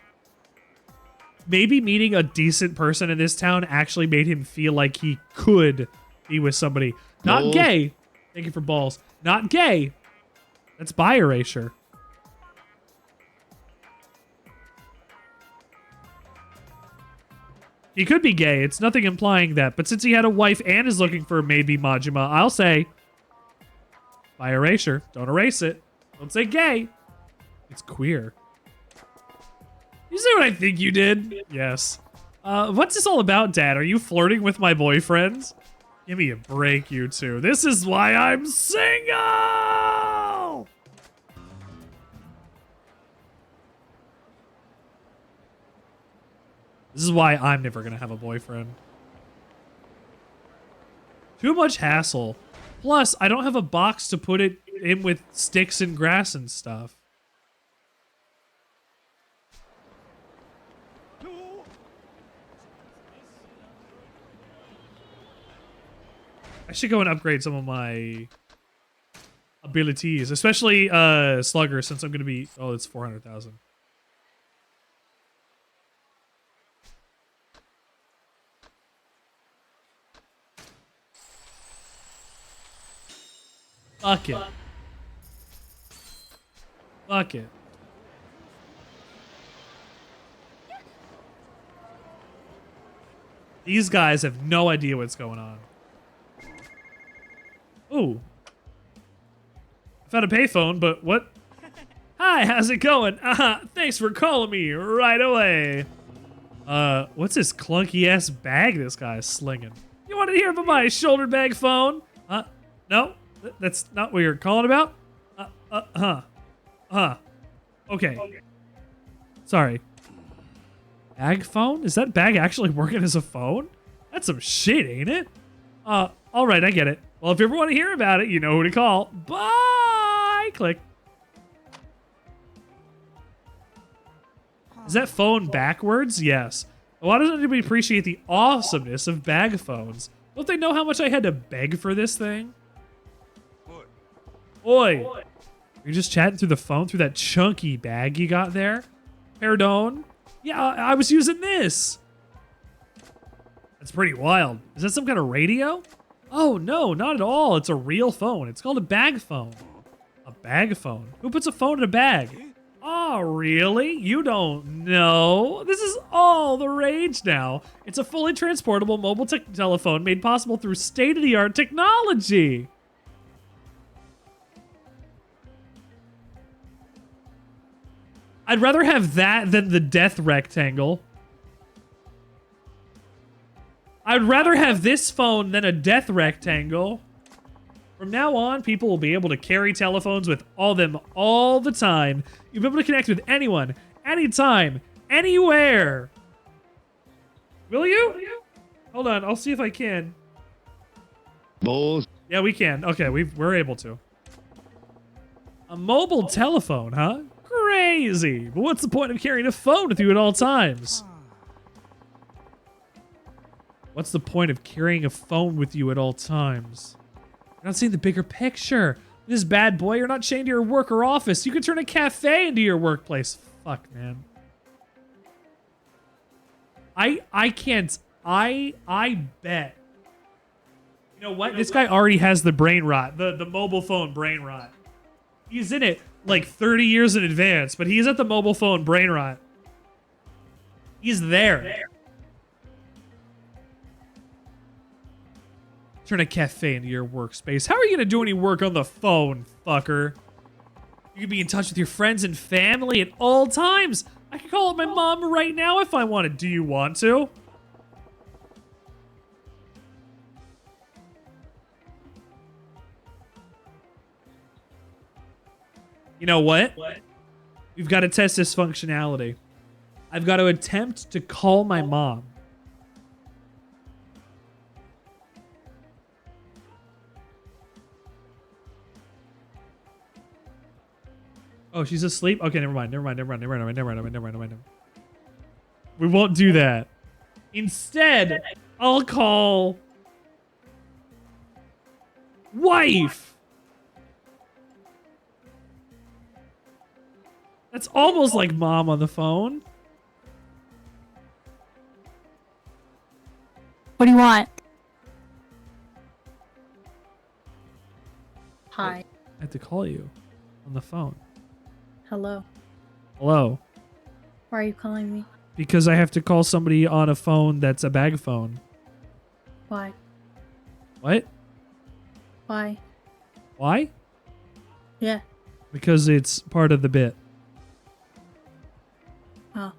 S1: Maybe meeting a decent person in this town actually made him feel like he could be with somebody. Not gay. Thank you for balls. Not gay. That's bi erasure. He could be gay. It's nothing implying that. But since he had a wife and is looking for maybe Majima, I'll say bi erasure. Don't erase it. Don't say gay. It's queer. You say what I think you did? Yes. What's this all about, Dad? Are you flirting with my boyfriend? Give me a break, you two. This is why I'm single! This is why I'm never gonna have a boyfriend. Too much hassle. Plus, I don't have a box to put it in with sticks and grass and stuff. I should go and upgrade some of my abilities, especially Slugger, since I'm going to be... Oh, it's 400,000. Fuck it. Fuck it. These guys have no idea what's going on. Ooh. I found a payphone, but what? Hi, how's it going? Thanks for calling me right away. What's this clunky ass bag this guy is slinging? You want to hear about my shoulder bag phone? No, that's not what you're calling about. Okay. Sorry. Bag phone? Is that bag actually working as a phone? That's some shit, ain't it? All right, I get it. Well, if you ever want to hear about it, you know who to call. Bye! Click. Is that phone backwards? Yes. Why doesn't anybody appreciate the awesomeness of bag phones? Don't they know how much I had to beg for this thing? Oi! You're just chatting through the phone through that chunky bag you got there? Pardon? Yeah, I was using this. That's pretty wild. Is that some kind of radio? Oh, no, not at all. It's a real phone. It's called a bag phone. A bag phone? Who puts a phone in a bag? Oh, really? You don't know? This is all the rage now. It's a fully transportable mobile telephone made possible through state-of-the-art technology. I'd rather have that than the death rectangle. I'd rather have this phone than a death rectangle. From now on, people will be able to carry telephones with them all the time. You'll be able to connect with anyone, anytime, anywhere. Will you? Hold on, I'll see if I can.
S14: Balls.
S1: Yeah, we can. Okay, we're able to. A mobile telephone, huh? Crazy. But what's the point of carrying a phone with you at all times? What's the point of carrying a phone with you at all times? You're not seeing the bigger picture. This bad boy, you're not chained to your work or office. You could turn a cafe into your workplace. Fuck, man. I can't. I bet. You know what? This guy already has the brain rot. The mobile phone brain rot. He's in it like 30 years in advance, but he's at the mobile phone brain rot. He's there. Turn a cafe into your workspace. How are you going to do any work on the phone, fucker? You can be in touch with your friends and family at all times. I can call up my mom right now if I wanted. Do you want to? You know what? We've got to test this functionality. I've got to attempt to call my mom. Oh, she's asleep? Okay, never mind. We won't do that. Instead, I'll call wife. That's almost like mom on the phone.
S8: What do you want? Hi.
S1: I have to call you on the phone.
S8: Hello.
S1: Hello.
S8: Why are you calling me?
S1: Because I have to call somebody on a phone that's a bag phone.
S8: Why?
S1: What?
S8: Why?
S1: Why?
S8: Yeah.
S1: Because it's part of the bit.
S8: Oh.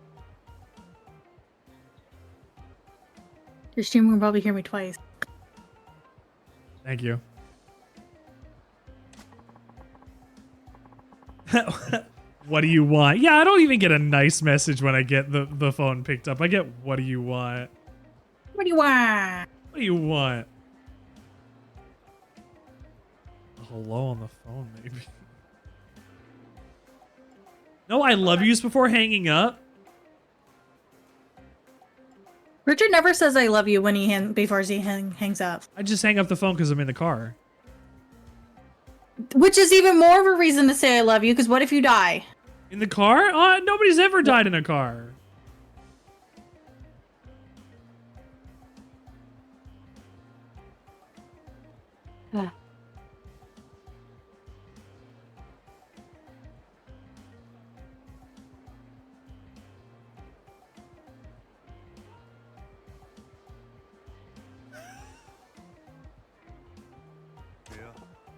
S8: Your stream will probably hear me twice.
S1: Thank you. What do you want? Yeah, I don't even get a nice message when I get the phone picked up. I get, what do you want?
S8: What do you want?
S1: What do you want? A hello on the phone, maybe. No, I love yous before hanging up.
S8: Richard never says I love you when before he hangs up.
S1: I just hang up the phone because I'm in the car.
S8: Which is even more of a reason to say I love you, because what if you die?
S1: In the car? Nobody's ever died in a car.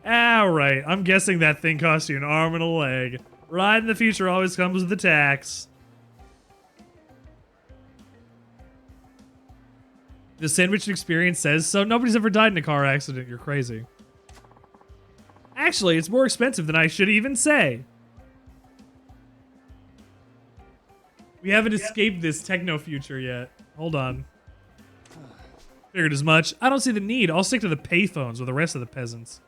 S1: Alright, I'm guessing that thing cost you an arm and a leg. Ride in the future always comes with a tax. The Sandwichard experience says so. Nobody's ever died in a car accident. You're crazy. Actually, it's more expensive than I should even say. We haven't escaped this techno future yet. Hold on. Figured as much. I don't see the need. I'll stick to the payphones with the rest of the peasants.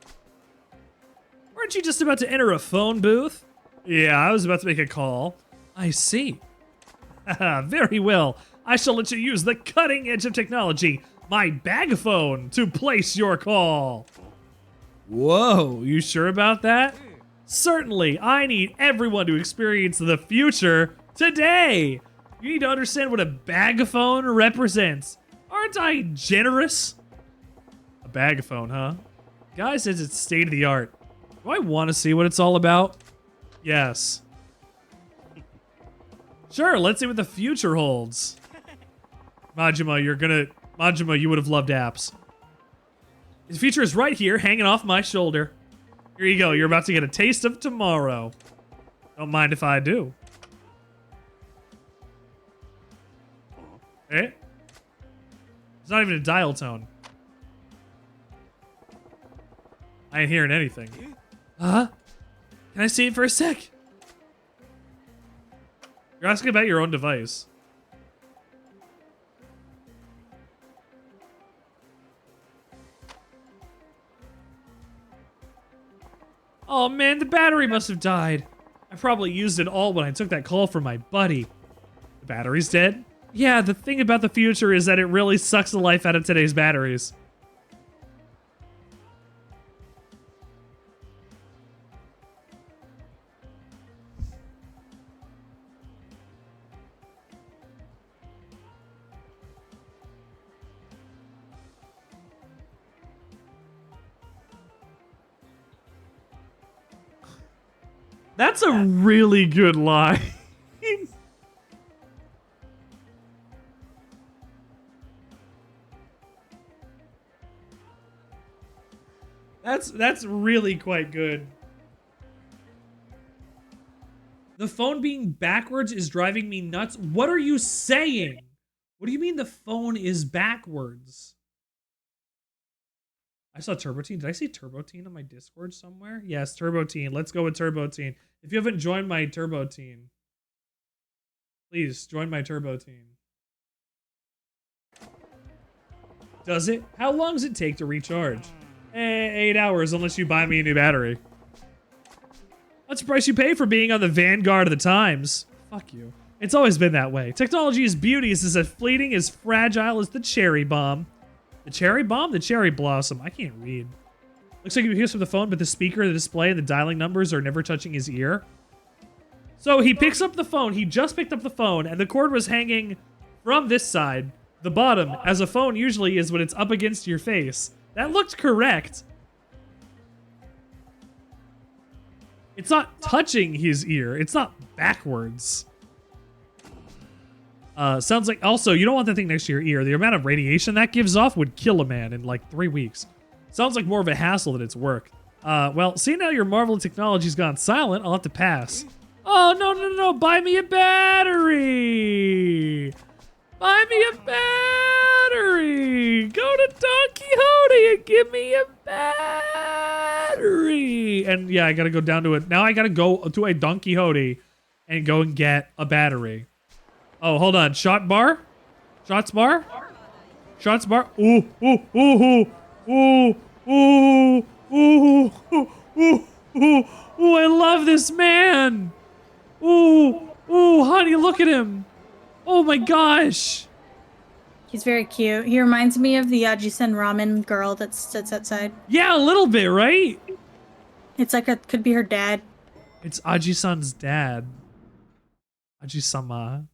S1: Weren't you just about to enter a phone booth? Yeah, I was about to make a call. I see. Very well. I shall let you use the cutting edge of technology, my bag phone, to place your call. Whoa, you sure about that? Certainly, I need everyone to experience the future today. You need to understand what a bag phone represents. Aren't I generous? A bag phone, huh? Guy says it's state of the art. Do I want to see what it's all about? Yes. Sure, let's see what the future holds. Majima, Majima, you would have loved apps. The future is right here, hanging off my shoulder. Here you go, you're about to get a taste of tomorrow. Don't mind if I do. Eh? It's not even a dial tone. I ain't hearing anything. Huh? Can I see it for a sec? You're asking about your own device. Oh man, the battery must have died. I probably used it all when I took that call from my buddy. The battery's dead? Yeah, the thing about the future is that it really sucks the life out of today's batteries. That's a really good line. That's really quite good. The phone being backwards is driving me nuts. What are you saying? What do you mean the phone is backwards? I saw Turbo Teen. Did I see Turbo Teen on my Discord somewhere? Yes, Turbo Teen. Let's go with Turbo Teen. If you haven't joined my Turbo Teen, please join my Turbo Teen. Does it? How long does it take to recharge? 8 hours unless you buy me a new battery. What's the price you pay for being on the vanguard of the times? Fuck you. It's always been that way. Technology's beauty is as fleeting, as fragile as the cherry bomb. The cherry bomb? The cherry blossom. I can't read. Looks like he hears from the phone, but the speaker, the display, and the dialing numbers are never touching his ear. So he picks up the phone. He just picked up the phone, and the cord was hanging from this side, the bottom, as a phone usually is when it's up against your face. That looked correct. It's not touching his ear. It's not backwards. Sounds like, also, you don't want that thing next to your ear. The amount of radiation that gives off would kill a man in like 3 weeks. Sounds like more of a hassle than it's work. Well, seeing how your Marvel technology's gone silent, I'll have to pass. Oh, no. Buy me a battery. Buy me a battery. battery. Go to Don Quixote and give me a battery. And yeah, I gotta go down to it. Now I gotta go to a Don Quixote and go and get a battery. Oh, hold on. Shot bar? Shots bar? Shots bar? Ooh, ooh, ooh, ooh, ooh, ooh, ooh, ooh, ooh, ooh, I love this man. Ooh, ooh, honey, look at him. Oh my gosh.
S8: He's very cute. He reminds me of the Yakuza ramen girl that sits outside.
S1: Yeah, a little bit, right?
S8: It's like it could be her dad.
S1: It's Aji-san's dad. Aji-sama.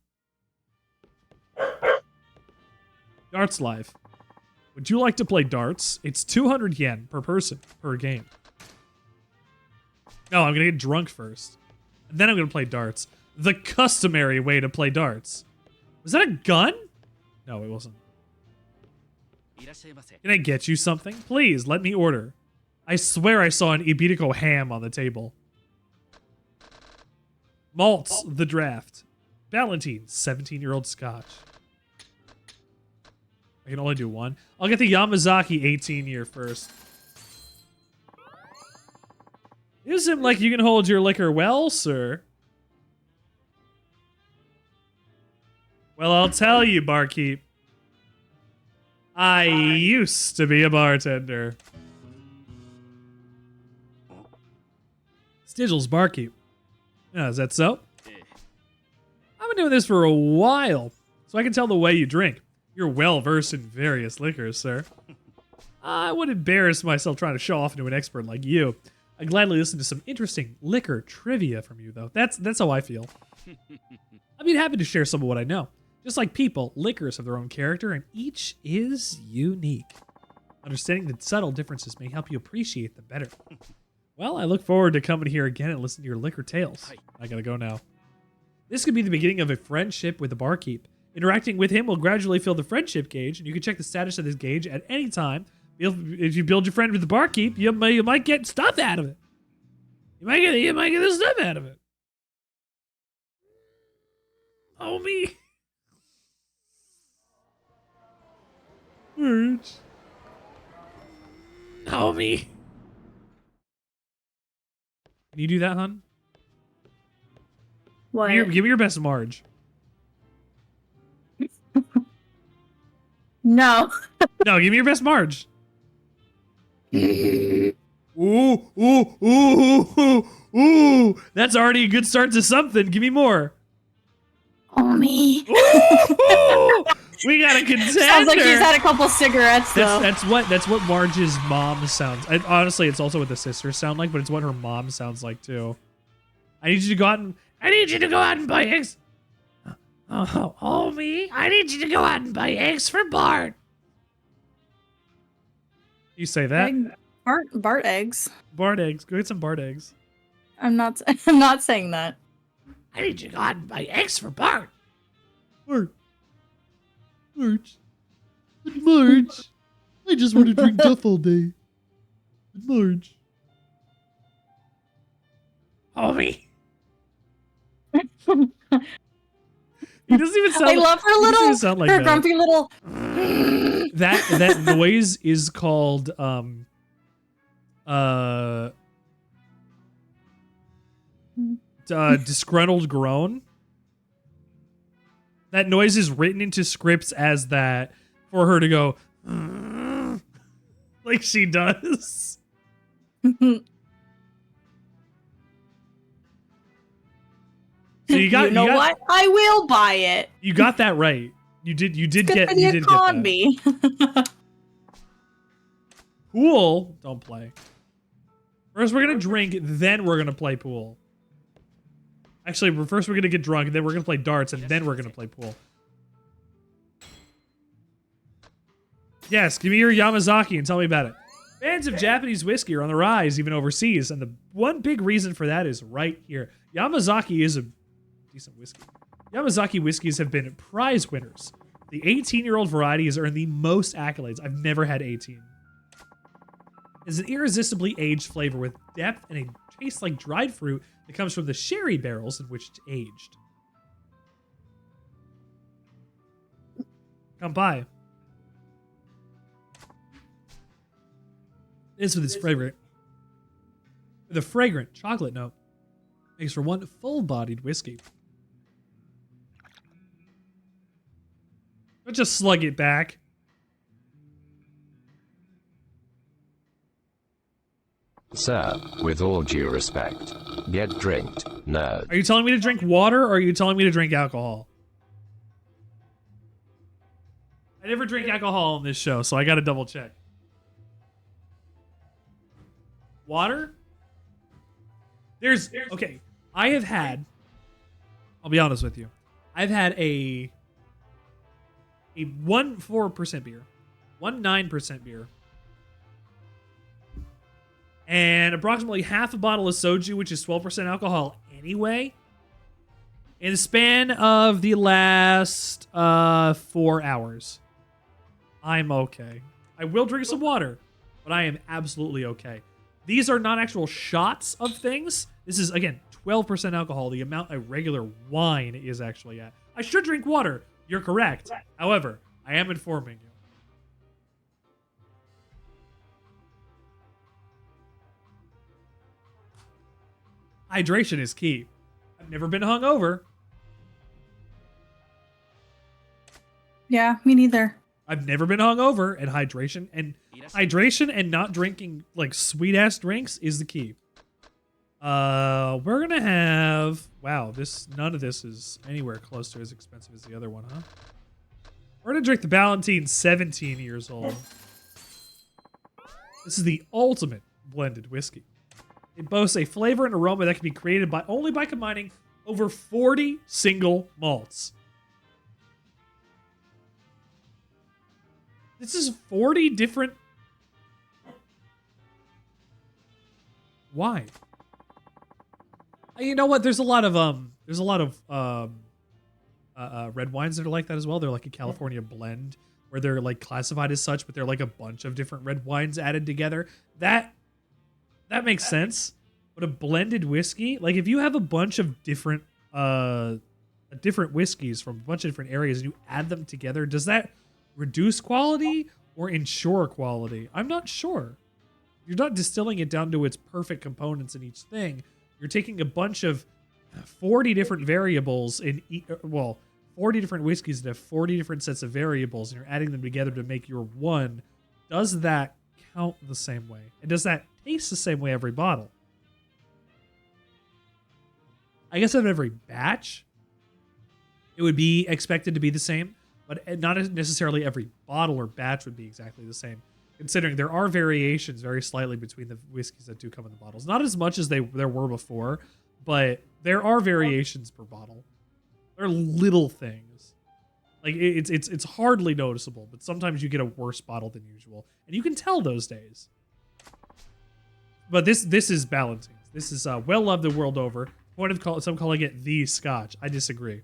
S1: Darts Live. Would you like to play darts? It's 200 yen per person per game. No, I'm gonna get drunk first. And then I'm gonna play darts. The customary way to play darts. Was that a gun? No, it wasn't. Can I get you something? Please, let me order. I swear I saw an Iberico ham on the table. Malts, the draft. Ballantine, 17-year-old Scotch. I can only do one. I'll get the Yamazaki 18-year first. Isn't like you can hold your liquor well, sir. Well, I'll tell you, barkeep. I used to be a bartender. Stigel's barkeep. Yeah, is that so? I've been doing this for a while, so I can tell the way you drink. You're well versed in various liquors, sir. I would embarrass myself trying to show off into an expert like you. I'd gladly listen to some interesting liquor trivia from you, though. That's how I feel. I'd be happy to share some of what I know. Just like people, liquors have their own character, and each is unique. Understanding the subtle differences may help you appreciate them better. Well, I look forward to coming here again and listening to your liquor tales. I gotta go now. This could be the beginning of a friendship with the barkeep. Interacting with him will gradually fill the friendship gauge, and you can check the status of this gauge at any time. If you build your friend with the barkeep, you might get stuff out of it. You might get the stuff out of it. Oh me. Merge. Homie. Can you do that, hun?
S8: What?
S1: Give me your best Marge.
S8: No.
S1: No, give me your best Marge. Ooh, ooh, ooh, ooh, ooh. That's already a good start to something. Give me more.
S8: Homie.
S1: Ooh, we got a contender.
S8: Sounds like he's had a couple cigarettes, though.
S1: That's what Marge's mom sounds. Honestly, it's also what the sisters sound like, but it's what her mom sounds like too. I need you to go out and buy eggs. Oh, homie, I need you to go out and buy eggs for Bart. You say that?
S8: Bart eggs.
S1: Bart eggs. Go get some Bart eggs.
S8: I'm not saying that.
S1: I need you to go out and buy eggs for Bart. Marge. Marge. I just want to drink Duff all day. Marge. Homie. He doesn't even sound.
S8: I love her little,
S1: like
S8: her
S1: that.
S8: grumpy little.
S1: That noise is called disgruntled groan. That noise is written into scripts as that for her to go like she does. So you
S8: know what? I will buy it.
S1: You got that right. You did get
S8: for the
S1: you did
S8: economy.
S1: get that. Pool, don't play. First we're gonna drink, then we're gonna play pool. Actually, first we're gonna get drunk, then we're gonna play darts, and then we're gonna play pool. Yes, give me your Yamazaki and tell me about it. Fans of Japanese whiskey are on the rise, even overseas, and the one big reason for that is right here. Yamazaki is a decent whiskey. Yamazaki whiskeys have been prize winners. The 18-year-old variety has earned the most accolades. I've never had 18. It's an irresistibly aged flavor with depth and a taste like dried fruit that comes from the sherry barrels in which it's aged. Come by. This with its fragrant, with a fragrant chocolate note, makes for one full-bodied whiskey. Don't just slug it back.
S3: Sir, with all due respect, get drinked, nerd.
S1: Are you telling me to drink water, or are you telling me to drink alcohol? I never drink alcohol on this show, so I gotta double check. Water? Okay, I have had, I'll be honest with you, I've had a 1.4% beer, 1.9% beer, and approximately half a bottle of soju, which is 12% alcohol anyway, in the span of the last 4 hours. I'm okay. I will drink some water, but I am absolutely okay. These are not actual shots of things. This is, again, 12% alcohol, the amount a regular wine is actually at. I should drink water. You're correct. However, I am informing you. Hydration is key. I've never been hungover.
S8: Yeah, me neither.
S1: I've never been hungover, and hydration and not drinking like sweet ass drinks is the key. We're gonna have none of this is anywhere close to as expensive as the other one, huh? We're gonna drink the Ballantine 17 years old. This is the ultimate blended whiskey. It boasts a flavor and aroma that can be created only by combining over 40 single malts. This is 40 different. Why? You know what? There's a lot of red wines that are like that as well. They're like a California blend where they're like classified as such, but they're like a bunch of different red wines added together. That makes sense. But a blended whiskey, like if you have a bunch of different whiskeys from a bunch of different areas and you add them together, does that reduce quality or ensure quality? I'm not sure. You're not distilling it down to its perfect components in each thing. You're taking a bunch of 40 different variables 40 different whiskeys that have 40 different sets of variables, and you're adding them together to make your one. Does that count the same way? And does that taste the same way every bottle? I guess of every batch, it would be expected to be the same, but not necessarily every bottle or batch would be exactly the same, considering there are variations very slightly between the whiskeys that do come in the bottles. Not as much as there were before, but there are variations per bottle. They're little things. Like it's hardly noticeable, but sometimes you get a worse bottle than usual, and you can tell those days. But this is Ballantines. This is well loved the world over. Some calling it the Scotch. I disagree.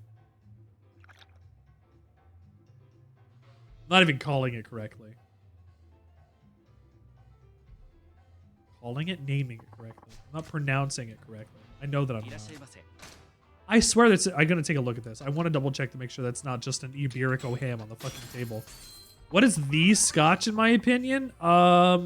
S1: Not even calling it correctly. Calling it, naming it correctly. I'm not pronouncing it correctly. I know that I'm not. I swear I'm going to take a look at this. I want to double check to make sure that's not just an Iberico ham on the fucking table. What is the Scotch in my opinion? I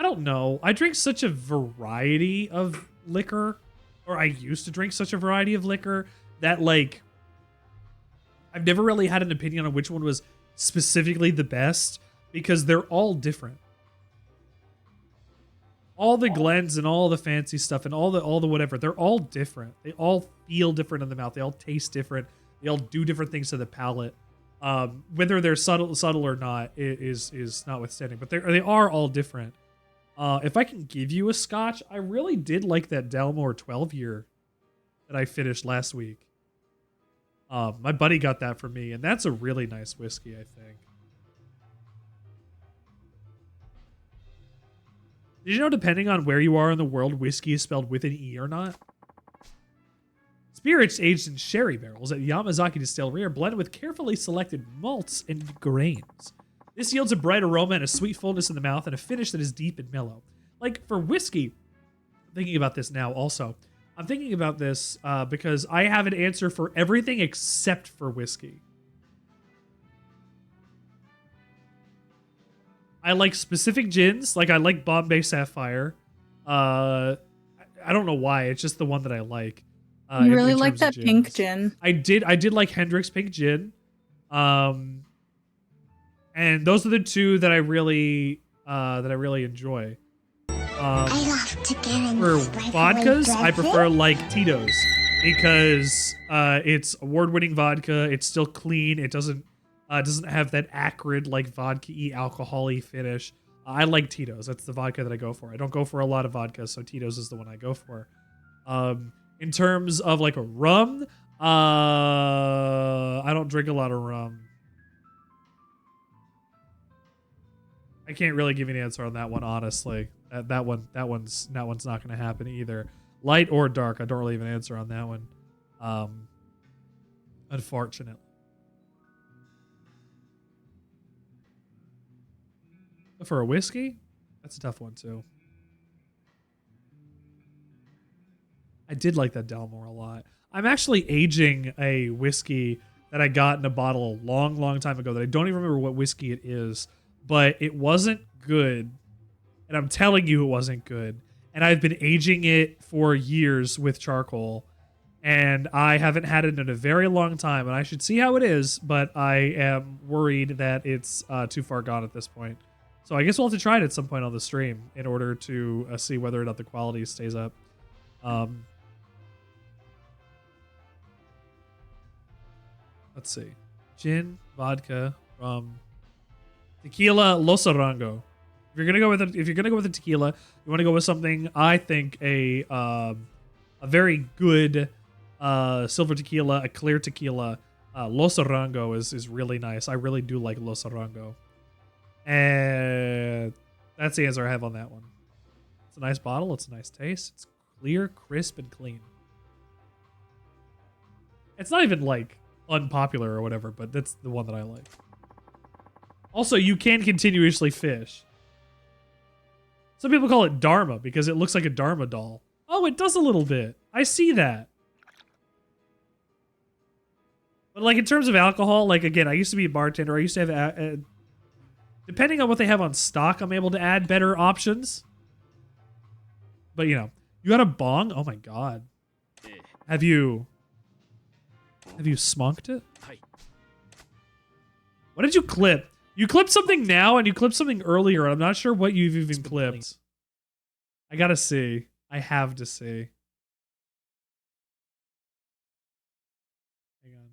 S1: don't know. I drink such a variety of liquor, or I used to drink such a variety of liquor, that like I've never really had an opinion on which one was specifically the best, because they're all different. All the Glens and all the fancy stuff and all the whatever, they're all different. They all feel different in the mouth. They all taste different. They all do different things to the palate. Whether they're subtle or not is notwithstanding, but they are all different. If I can give you a Scotch, I really did like that Dalmore 12 year that I finished last week. My buddy got that for me, and that's a really nice whiskey, I think. Did you know, depending on where you are in the world, whiskey is spelled with an E or not? Spirits aged in sherry barrels at Yamazaki Distillery are blended with carefully selected malts and grains. This yields a bright aroma and a sweet fullness in the mouth and a finish that is deep and mellow. Like, for whiskey, thinking about this now also, I'm thinking about this because I have an answer for everything except for whiskey. I like specific gins, like I like Bombay Sapphire. I don't know why, it's just the one that I like.
S8: You really
S1: in
S8: like
S1: terms of
S8: that pink
S1: gins.
S8: gin.
S1: I did like Hendrick's pink gin. And those are the two that I really enjoy. For vodkas, I prefer like Tito's because it's award-winning vodka. It's still clean. It doesn't have that acrid like vodka-y, alcohol-y finish. I like Tito's. That's the vodka that I go for. I don't go for a lot of vodka, so Tito's is the one I go for. In terms of like a rum, I don't drink a lot of rum. I can't really give you an answer on that one, honestly. That one's not going to happen either. Light or dark, I don't really have an answer on that one. Unfortunately. For a whiskey, that's a tough one too. I did like that Dalmore a lot. I'm actually aging a whiskey that I got in a bottle a long, long time ago that I don't even remember what whiskey it is, but it wasn't good. And I'm telling you it wasn't good. And I've been aging it for years with charcoal. And I haven't had it in a very long time. And I should see how it is, but I am worried that it's too far gone at this point. So I guess we'll have to try it at some point on the stream in order to see whether or not the quality stays up. Let's see. Gin, vodka, rum, tequila, Los Orango. If you're gonna go with a tequila, you want to go with something. I think a very good silver tequila, a clear tequila. Los Orango is really nice. I really do like Los Orango, and that's the answer I have on that one. It's a nice bottle. It's a nice taste. It's clear, crisp, and clean. It's not even like unpopular or whatever, but that's the one that I like. Also, you can continuously fish. Some people call it Dharma because it looks like a Dharma doll. Oh, it does a little bit. I see that. But like in terms of alcohol, like again, I used to be a bartender. I used to have, depending on what they have on stock, I'm able to add better options. But you know, you got a bong? Oh my god. Have you smonked it? What did you clip? You clipped something now and you clipped something earlier, and I'm not sure what you've even clipped. I gotta see. I have to see. Hang on.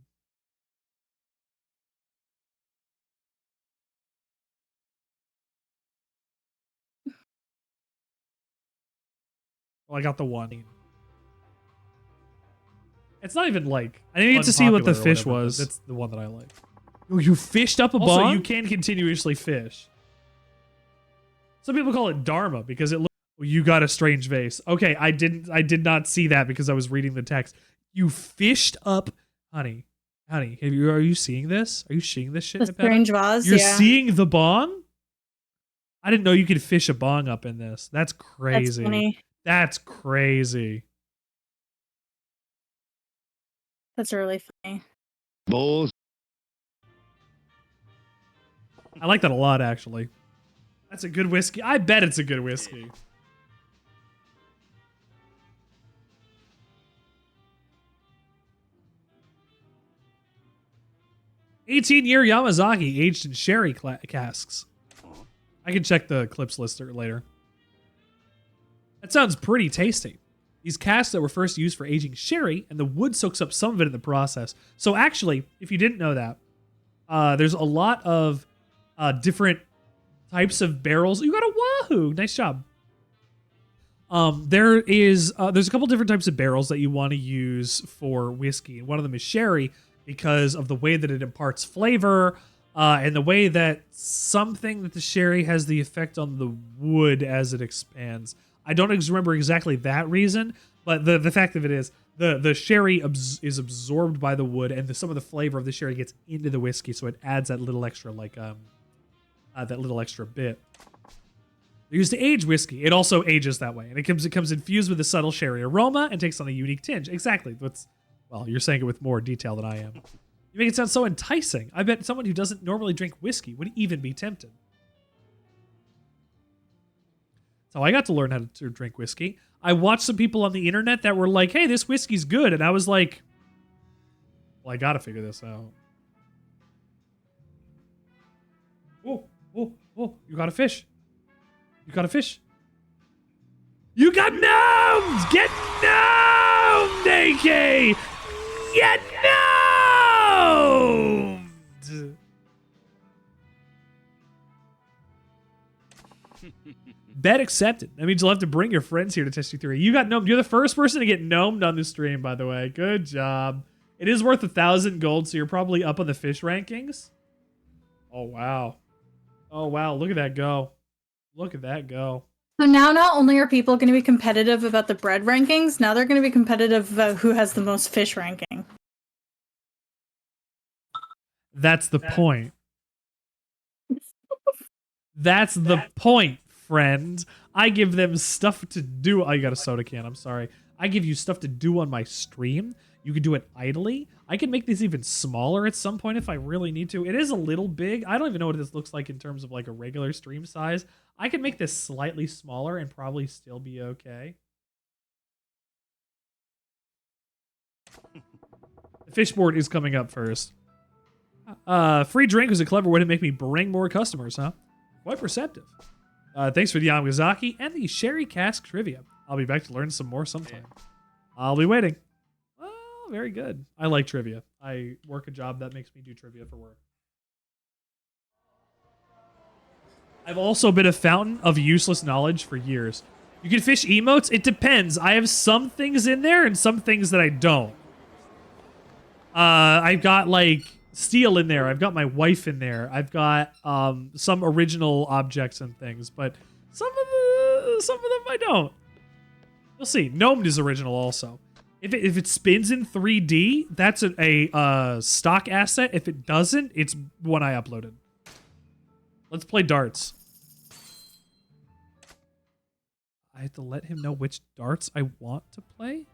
S1: Well, I got the one. It's not even like I didn't get to see what the fish was. That's the one that I like. Oh, you fished up a bong? Also, you can continuously fish. Some people call it Dharma because it looks. Oh, you got a strange vase. Okay, I did not see that because I was reading the text. You fished up, honey. Are you seeing this? Are you seeing this shit?
S8: The strange vase.
S1: You're seeing the bong? I didn't know you could fish a bong up in this. That's crazy.
S8: That's funny.
S1: That's crazy.
S8: That's really funny.
S14: Balls.
S1: I like that a lot, actually. That's a good whiskey. I bet it's a good whiskey. "18-year Yamazaki aged in sherry casks." I can check the clips lister later. That sounds pretty tasty. These casks that were first used for aging sherry, and the wood soaks up some of it in the process. So actually, if you didn't know that, there's a lot of different types of barrels. You got a wahoo! Nice job. There's a couple different types of barrels that you want to use for whiskey, and one of them is sherry because of the way that it imparts flavor, and the way that something that the sherry has the effect on the wood as it expands. I don't remember exactly that reason, but the fact of it is the sherry is absorbed by the wood, and some of the flavor of the sherry gets into the whiskey, so it adds that little extra that little extra bit. They're used to age whiskey. It also ages that way. And it comes infused with a subtle sherry aroma and takes on a unique tinge. Exactly. Well, you're saying it with more detail than I am. You make it sound so enticing. I bet someone who doesn't normally drink whiskey would even be tempted. So I got to learn how to drink whiskey. I watched some people on the internet that were like, hey, this whiskey's good. And I was like, well, I got to figure this out. Oh, you got a fish. You got a fish. You got gnomes! Get gnomed, AK! Get gnomed! Bet accepted. That means you'll have to bring your friends here to test your theory. You got gnomed. You're the first person to get gnomed on the stream, by the way. Good job. It is worth 1,000 gold, so you're probably up on the fish rankings. Oh, wow. Oh, wow. Look at that go. Look at that go.
S8: So now not only are people going to be competitive about the bread rankings, now they're going to be competitive about who has the most fish ranking.
S1: That's the point. That's the point, friend. I give them stuff to do. Oh, you got a soda can. I'm sorry. I give you stuff to do on my stream. You can do it idly. I can make this even smaller at some point if I really need to. It is a little big. I don't even know what this looks like in terms of like a regular stream size. I can make this slightly smaller and probably still be okay. The fish board is coming up first. Free drink was a clever way to make me bring more customers, huh? Quite perceptive. Thanks for the Yamazaki and the Sherry Cask trivia. I'll be back to learn some more sometime. I'll be waiting. Well, very good. I like trivia. I work a job that makes me do trivia for work. I've also been a fountain of useless knowledge for years. You can fish emotes? It depends. I have some things in there and some things that I don't. I've got like steel in there. I've got my wife in there. I've got some original objects and things, but some of them I don't. You'll see. Gnomed is original also. If it spins in 3D, that's a stock asset. If it doesn't, it's one I uploaded. Let's play darts. I have to let him know which darts I want to play?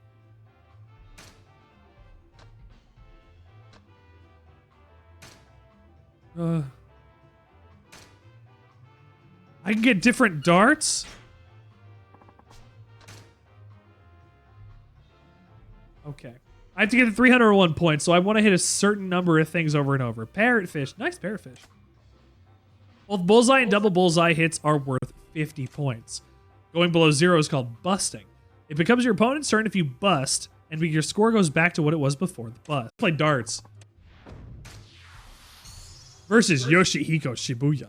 S1: I can get different darts? Okay. I have to get the 301 points, so I want to hit a certain number of things over and over. Parrotfish. Nice parrotfish. Both bullseye and double bullseye hits are worth 50 points. Going below 0 is called busting. It becomes your opponent's turn if you bust, and your score goes back to what it was before the bust. Play darts. Versus Yoshihiko Shibuya.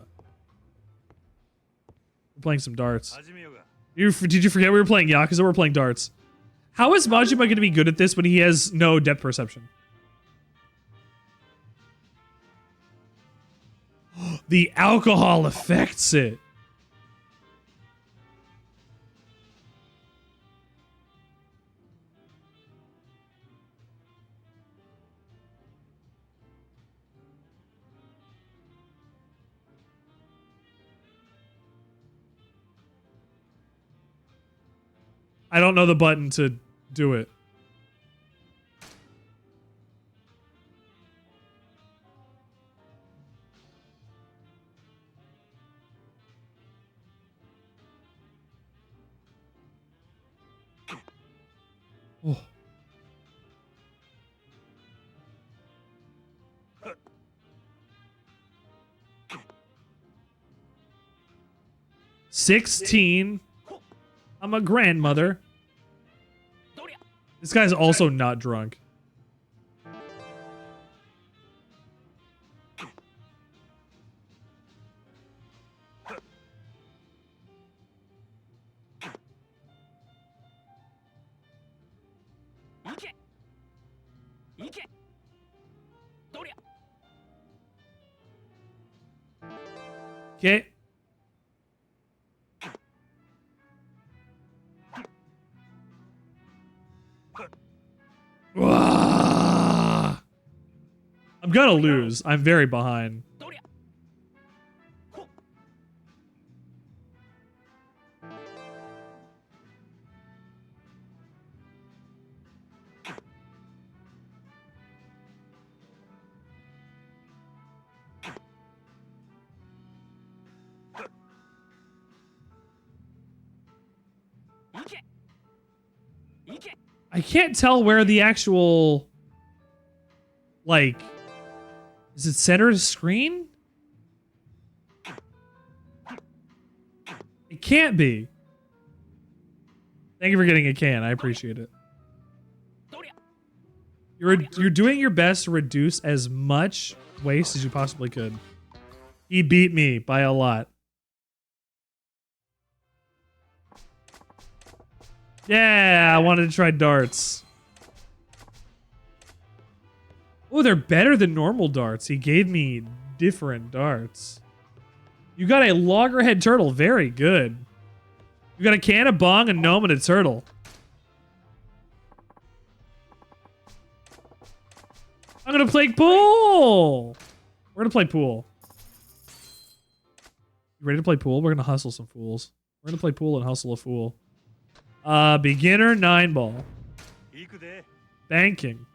S1: We're playing some darts. Did you forget we were playing Yakuza? We're playing darts. How is Majima going to be good at this when he has no depth perception? The alcohol affects it. I don't know the button to do it. Oh. $16. I'm a grandmother. This guy's also not drunk. Okay. I'm gonna lose. I'm very behind. I can't tell where the actual, like, is it center screen? It can't be. Thank you for getting a can. I appreciate it. You're doing your best to reduce as much waste as you possibly could. He beat me by a lot. Yeah, I wanted to try darts. Oh, they're better than normal darts. He gave me different darts. You got a loggerhead turtle. Very good. You got a can of bong, a gnome, and a turtle. I'm gonna play pool. We're gonna play pool. You ready to play pool? We're gonna hustle some fools. We're gonna play pool and hustle a fool. Beginner 9-ball. Banking.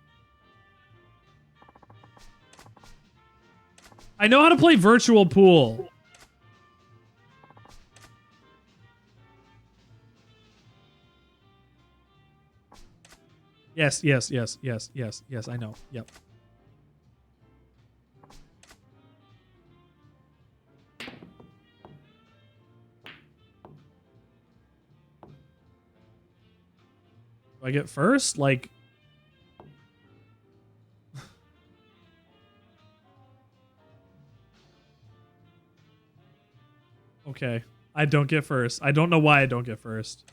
S1: I know how to play virtual pool. Yes, I know. Yep. Do I get first? Like... Okay. I don't get first. I don't know why I don't get first.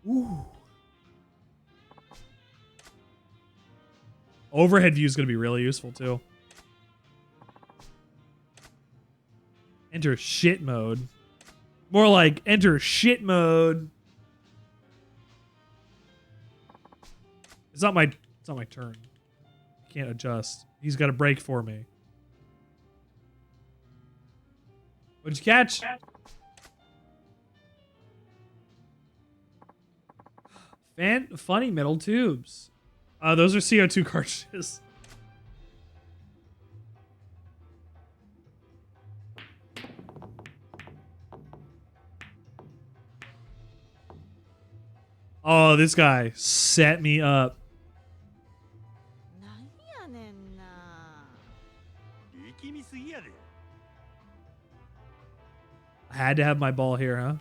S1: Ooh. Overhead view is going to be really useful too. Enter shit mode. More like enter shit mode. It's not my turn. I can't adjust. He's got a break for me. What'd you catch? Funny metal tubes. Those are CO2 cartridges. Oh, this guy set me up. I had to have my ball here, huh?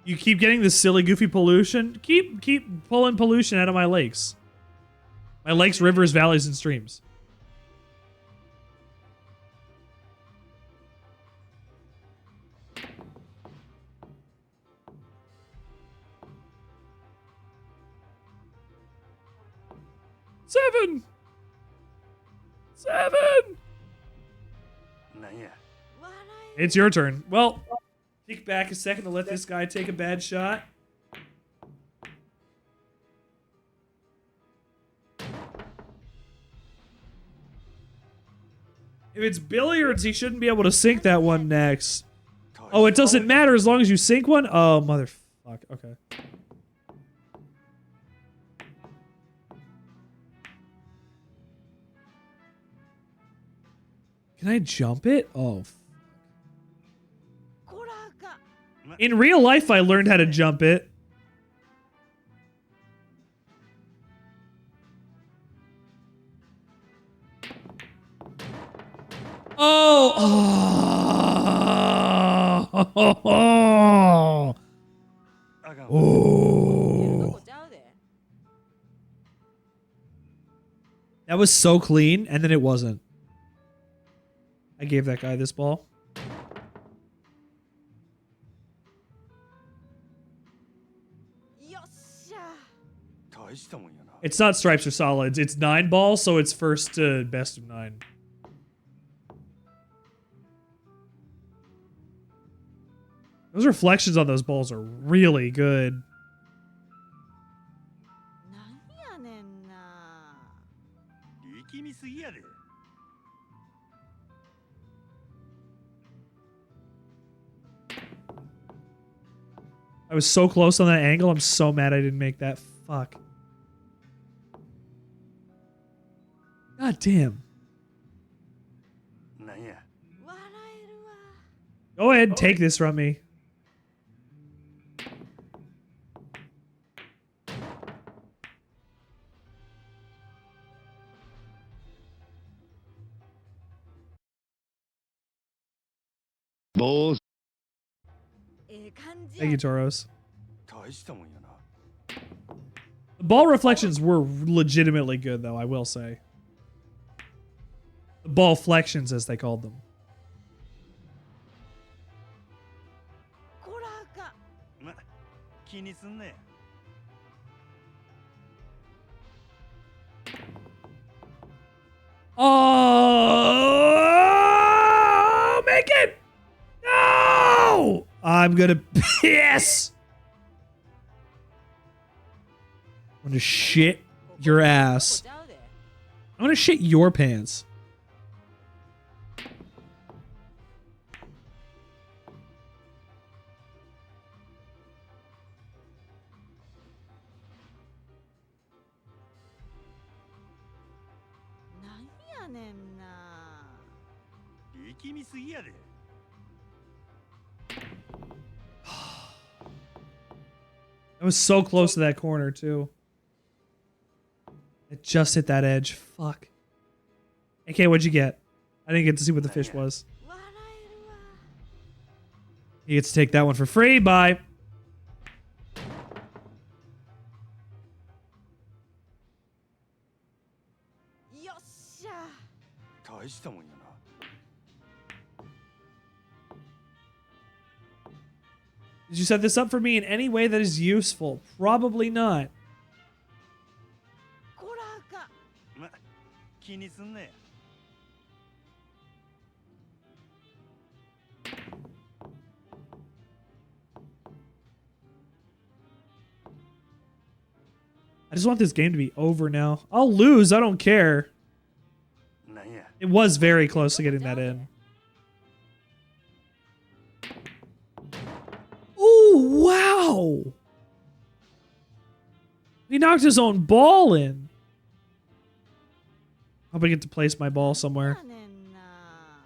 S1: You keep getting this silly, goofy pollution. Keep pulling pollution out of my lakes. My lakes, rivers, valleys, and streams. Seven. It's your turn. Well, kick back a second to let this guy take a bad shot. If it's billiards, he shouldn't be able to sink that one next. Oh, it doesn't matter as long as you sink one? Oh, motherfuck. Okay. Can I jump it? Oh. In real life, I learned how to jump it. Oh! Oh! Oh! That was so clean, and then it wasn't. I gave that guy this ball. It's not stripes or solids. It's 9 balls, so it's first to best of 9. Those reflections on those balls are really good. I was so close on that angle. I'm so mad I didn't make that. Fuck. God damn. Go ahead and take this from me.
S14: Balls.
S1: Thank you, Toros. The ball reflections were legitimately good, though, I will say. The ball flections, as they called them. Oh, make it! No! I'm gonna piss! I'm gonna shit your ass. I'm gonna shit your pants. I was so close to that corner, too. It just hit that edge. Fuck. Okay, what'd you get? I didn't get to see what the fish was. He gets to take that one for free. Bye. Did you set this up for me in any way that is useful? Probably not. I just want this game to be over now. I'll lose. I don't care. It was very close to getting that in. Oh, wow. He knocked his own ball in. Hope I get to place my ball somewhere.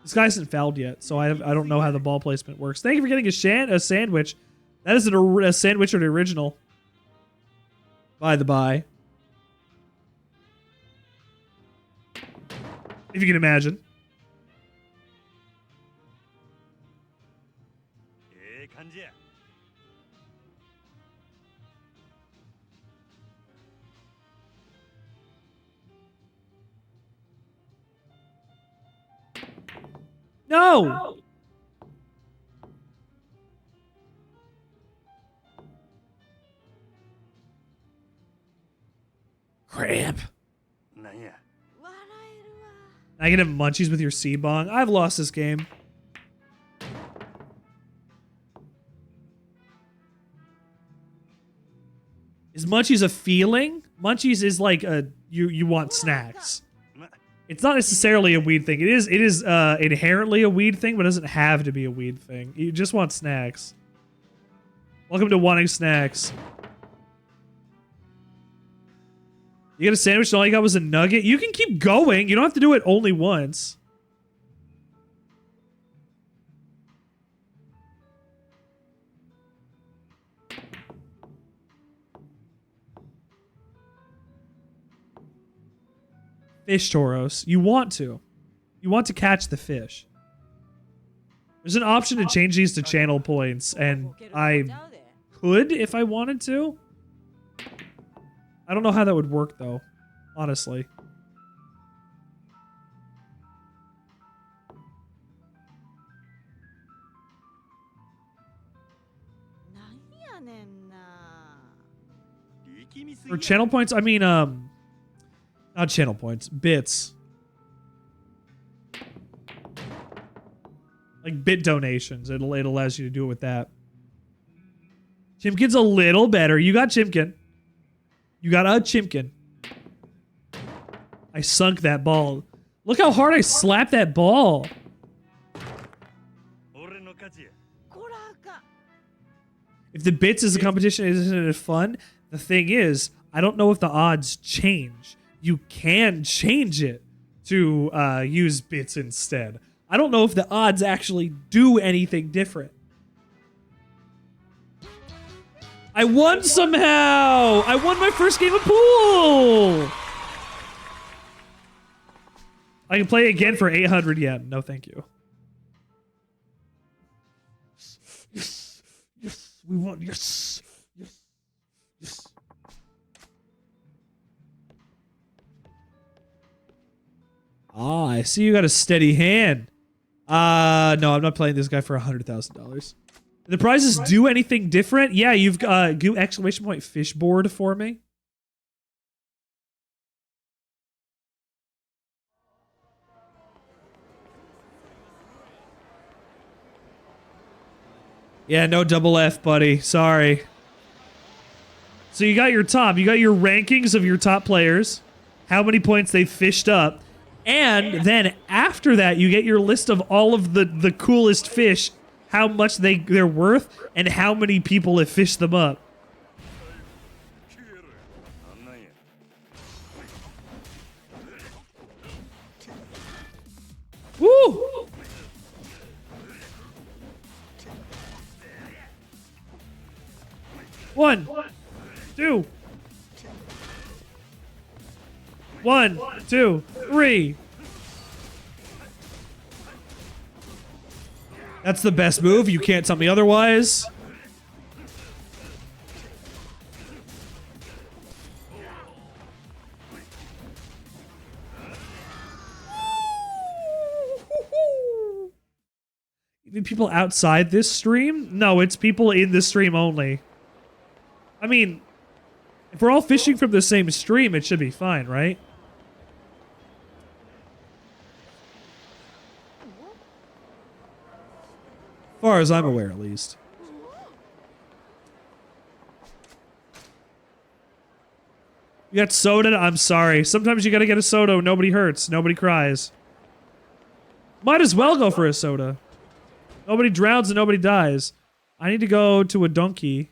S1: This guy hasn't fouled yet, so I don't know how the ball placement works. Thank you for getting a sandwich. That is a Sandwichard original. By the by. If you can imagine. No! Crap. I can have munchies with your C-bong. I've lost this game. Is munchies a feeling? Munchies is like a you want snacks. It's not necessarily a weed thing. It is inherently a weed thing, but it doesn't have to be a weed thing. You just want snacks. Welcome to wanting snacks. You get a sandwich and all you got was a nugget? You can keep going. You don't have to do it only once. Fish, Toros. You want to. You want to catch the fish. There's an option to change these to channel points, and I could if I wanted to. I don't know how that would work, though, honestly. For channel points, I mean, not channel points, bits. Like bit donations. It allows you to do it with that. Chimkin's a little better. You got Chimkin. You got a Chimkin. I sunk that ball. Look how hard I slapped that ball. If the bits is a competition, isn't it fun? The thing is, I don't know if the odds change. You can change it to use bits instead. I don't know if the odds actually do anything different. I won somehow! I won my first game of pool! I can play again for 800 yen. No, thank you. Yes! Yes! We won! Yes! Yes! Yes! Ah, I see you got a steady hand. No, I'm not playing this guy for $100,000. The prizes do anything different? Yeah, you've got exclamation point fish board for me. Yeah, no double F, buddy. Sorry. So you got your top. You got your rankings of your top players, how many points they fished up, and then after that, you get your list of all of the coolest fish, how much they're worth, and how many people have fished them up. Woo! One, two. 1, 2, 3. That's the best move. You can't tell me otherwise. You mean people outside this stream? No, it's people in the stream only. I mean, if we're all fishing from the same stream, it should be fine, right? As far as I'm aware, at least. You got soda? I'm sorry. Sometimes you gotta get a soda. Nobody hurts. Nobody cries. Might as well go for a soda. Nobody drowns and nobody dies. I need to go to a donkey.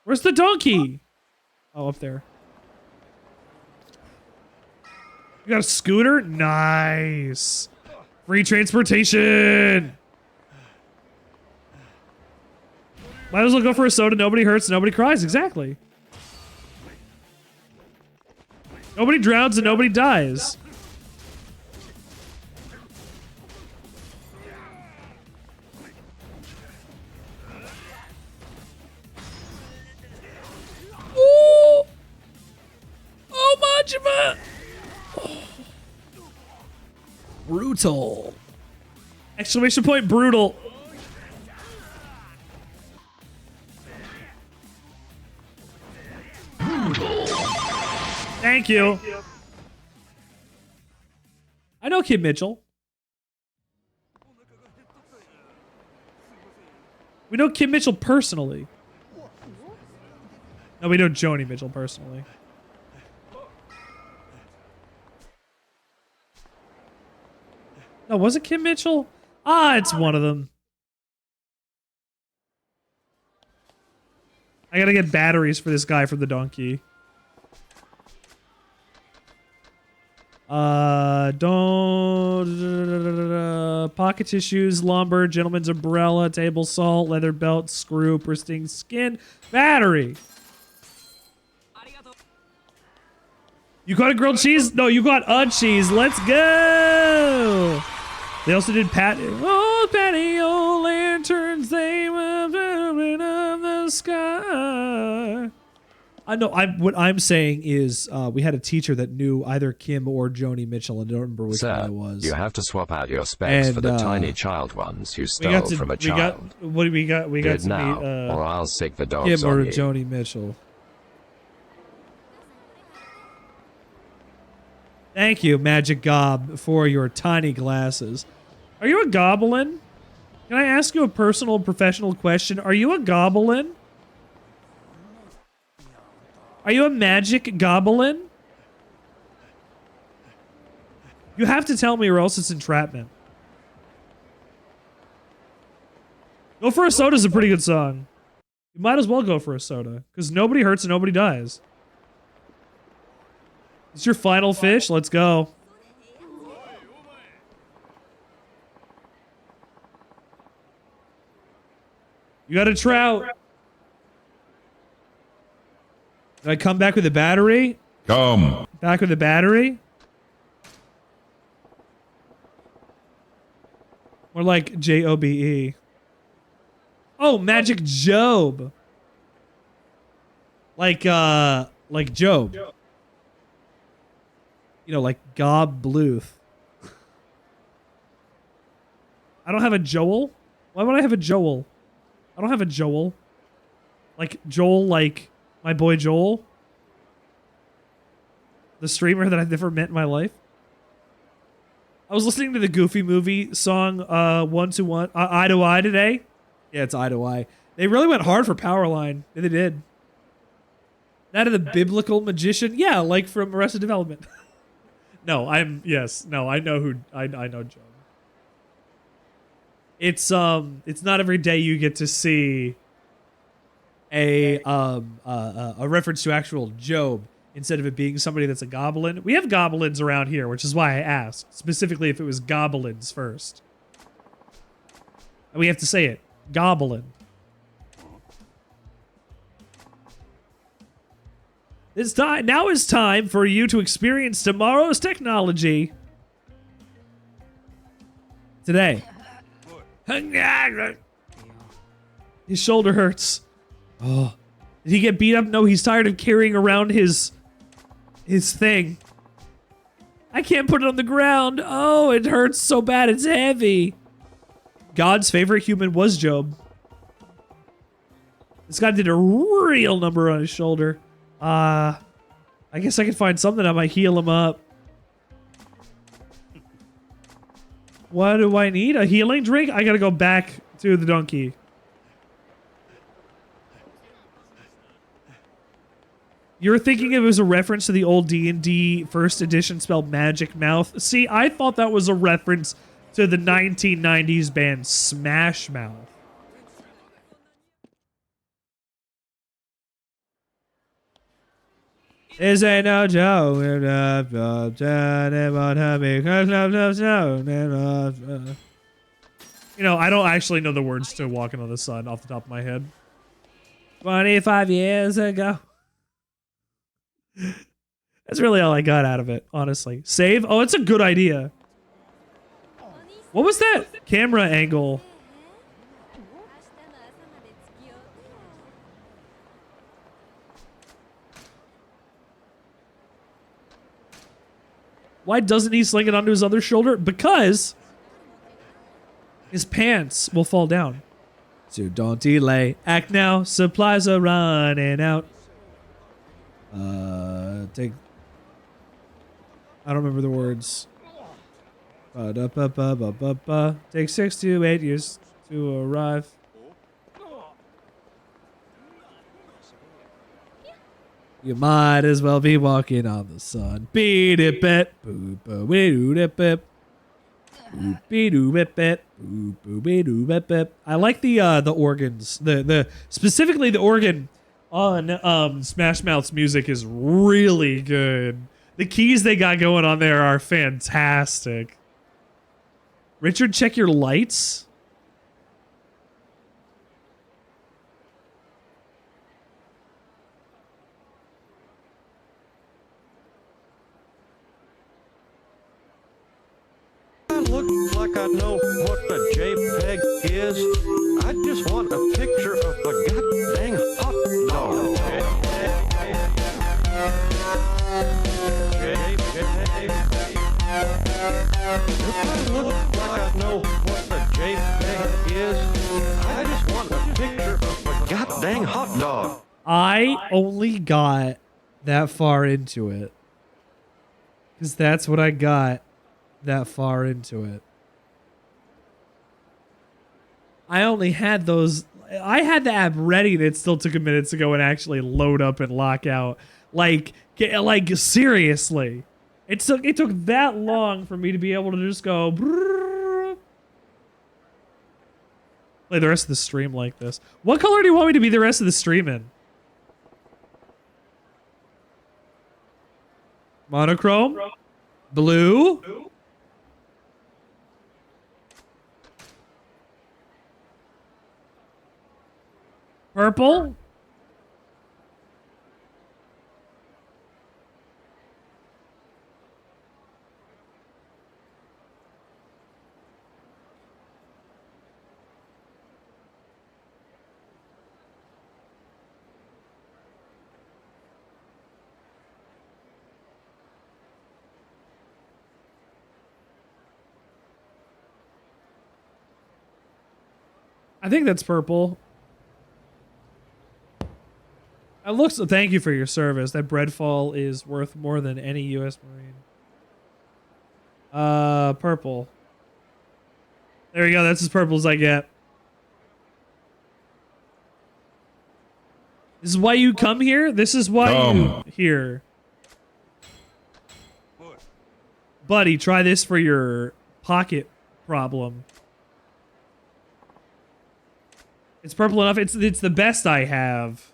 S1: Where's the donkey? Oh, up there. You got a scooter? Nice. Free transportation. Might as well go for a soda. Nobody hurts. Nobody cries. Exactly. Nobody drowns and nobody dies. Ooh. Oh, Majima. Brutal. Exclamation point brutal. Thank you. I know Kim Mitchell. We know Kim Mitchell personally. No, we know Joni Mitchell personally. No, was it Kim Mitchell? Ah, it's one of them. I gotta get batteries for this guy from the donkey. Pocket tissues, lumber, gentleman's umbrella, table salt, leather belt, screw, pristine skin, battery. You got a grilled cheese? No, you got a cheese. Let's go. They also did patio lanterns. They were moving up the sky. I know. What I'm saying is, we had a teacher that knew either Kim or Joni Mitchell, and I don't remember which one it was.
S3: You have to swap out your specs for the tiny child ones you stole from a child.
S1: What do we got? We got to
S3: now,
S1: meet
S3: or I'll sick the dogs
S1: Kim or
S3: on you.
S1: Joni Mitchell. Thank you, Magic Gob, for your tiny glasses. Are you a goblin? Can I ask you a personal, professional question? Are you a goblin? Are you a magic goblin? You have to tell me or else it's entrapment. Go for a Soda is a pretty good song. You might as well go for a soda, because nobody hurts and nobody dies. It's your final fish? Let's go. You got a trout. Did I come back with a battery?
S15: Come.
S1: Back with a battery? More like Jobe. Oh, Magic Job. Like Job. You know, like Gob Bluth. I don't have a Joel. Why would I have a Joel? I don't have a Joel. Like Joel, like my boy Joel. The streamer that I've never met in my life. I was listening to the Goofy Movie song, One to One, Eye to Eye today. Yeah, it's Eye to Eye. They really went hard for Powerline. Yeah, they did. That of the Biblical Magician. Yeah, like from Arrested Development. No, I know Joe. It's not every day you get to see a reference to actual Job instead of it being somebody that's a goblin. We have goblins around here, which is why I asked specifically if it was goblins first. And we have to say it. Goblin. Now is time for you to experience tomorrow's technology. Today. His shoulder hurts. Oh. Did he get beat up? No, he's tired of carrying around his thing. I can't put it on the ground. Oh, it hurts so bad. It's heavy. God's favorite human was Job. This guy did a real number on his shoulder. I guess I could find something that might heal him up. What do I need? A healing drink? I gotta go back to the donkey. You're thinking it was a reference to the old D&D first edition spelled Magic Mouth. See, I thought that was a reference to the 1990s band Smash Mouth. This ain't no joke. You know, I don't actually know the words to Walking on the Sun off the top of my head. 25 years ago. That's really all I got out of it, honestly. Save? Oh, it's a good idea. What was that camera angle? Why doesn't he sling it onto his other shoulder? Because his pants will fall down. So don't delay. Act now. Supplies are running out. I don't remember the words. Take 6 to 8 years to arrive. You might as well be walking on the sun. Beat it, bet. Boo, boo, boo, bip, bip. Boo, doo, bip, bip. Boo, boo, doo, bip, bip. I like the organs. The specifically the organ on Smash Mouth's music is really good. The keys they got going on there are fantastic. Richard, check your lights.
S9: Looks like I know what a JPEG is. I just want a picture of a goddamn hot dog. Looks like I know what a JPEG is. I just want a picture of a goddamn hot dog.
S1: I only got that far into it. Because that's what I got that far into it. I only had those. I had the app ready and it still took a minute to go and actually load up and lock out. Like seriously. It took that long for me to be able to just go. Brrr. Play the rest of the stream like this. What color do you want me to be the rest of the stream in? Monochrome? Blue? Purple? I think that's purple. It looks. Thank you for your service. That breadfall is worth more than any U.S. Marine. Purple. There we go. That's as purple as I get. This is why you come here. This is why you here. Buddy, try this for your pocket problem. It's purple enough. It's the best I have.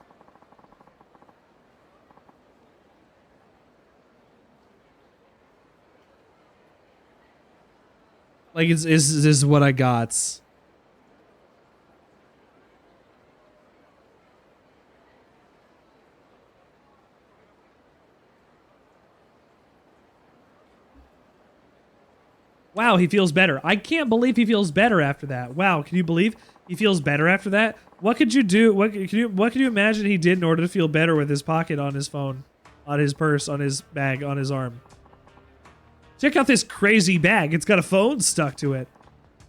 S1: Like this is what I got. Wow, he feels better. I can't believe he feels better after that. Wow, can you believe he feels better after that? What could you do? What could you imagine he did in order to feel better with his pocket on his phone, on his purse, on his bag, on his arm? Check out this crazy bag. It's got a phone stuck to it.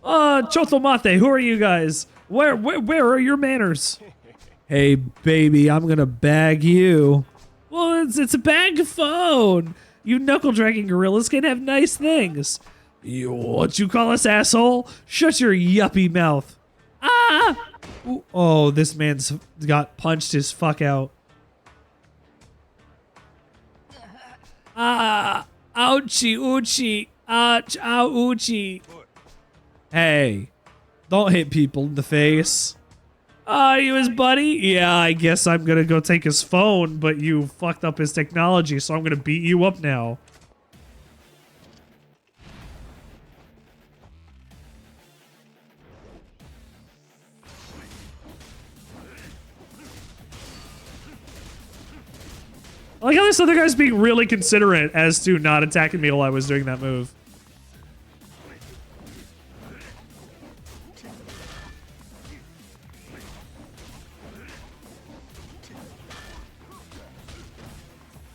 S1: Chotomate, who are you guys? Where are your manners? Hey, baby, I'm gonna bag you. Well, it's a bag phone. You knuckle-dragging gorillas can have nice things. What you call us, asshole? Shut your yuppie mouth. Ah! Ooh, oh, this man's got punched his fuck out. Ah! Ouchie, oochie. Ouch, ow, oochie. Hey, don't hit people in the face. You his buddy? Yeah, I guess I'm gonna go take his phone, but you fucked up his technology, so I'm gonna beat you up now. I like how this other guy's being really considerate as to not attacking me while I was doing that move.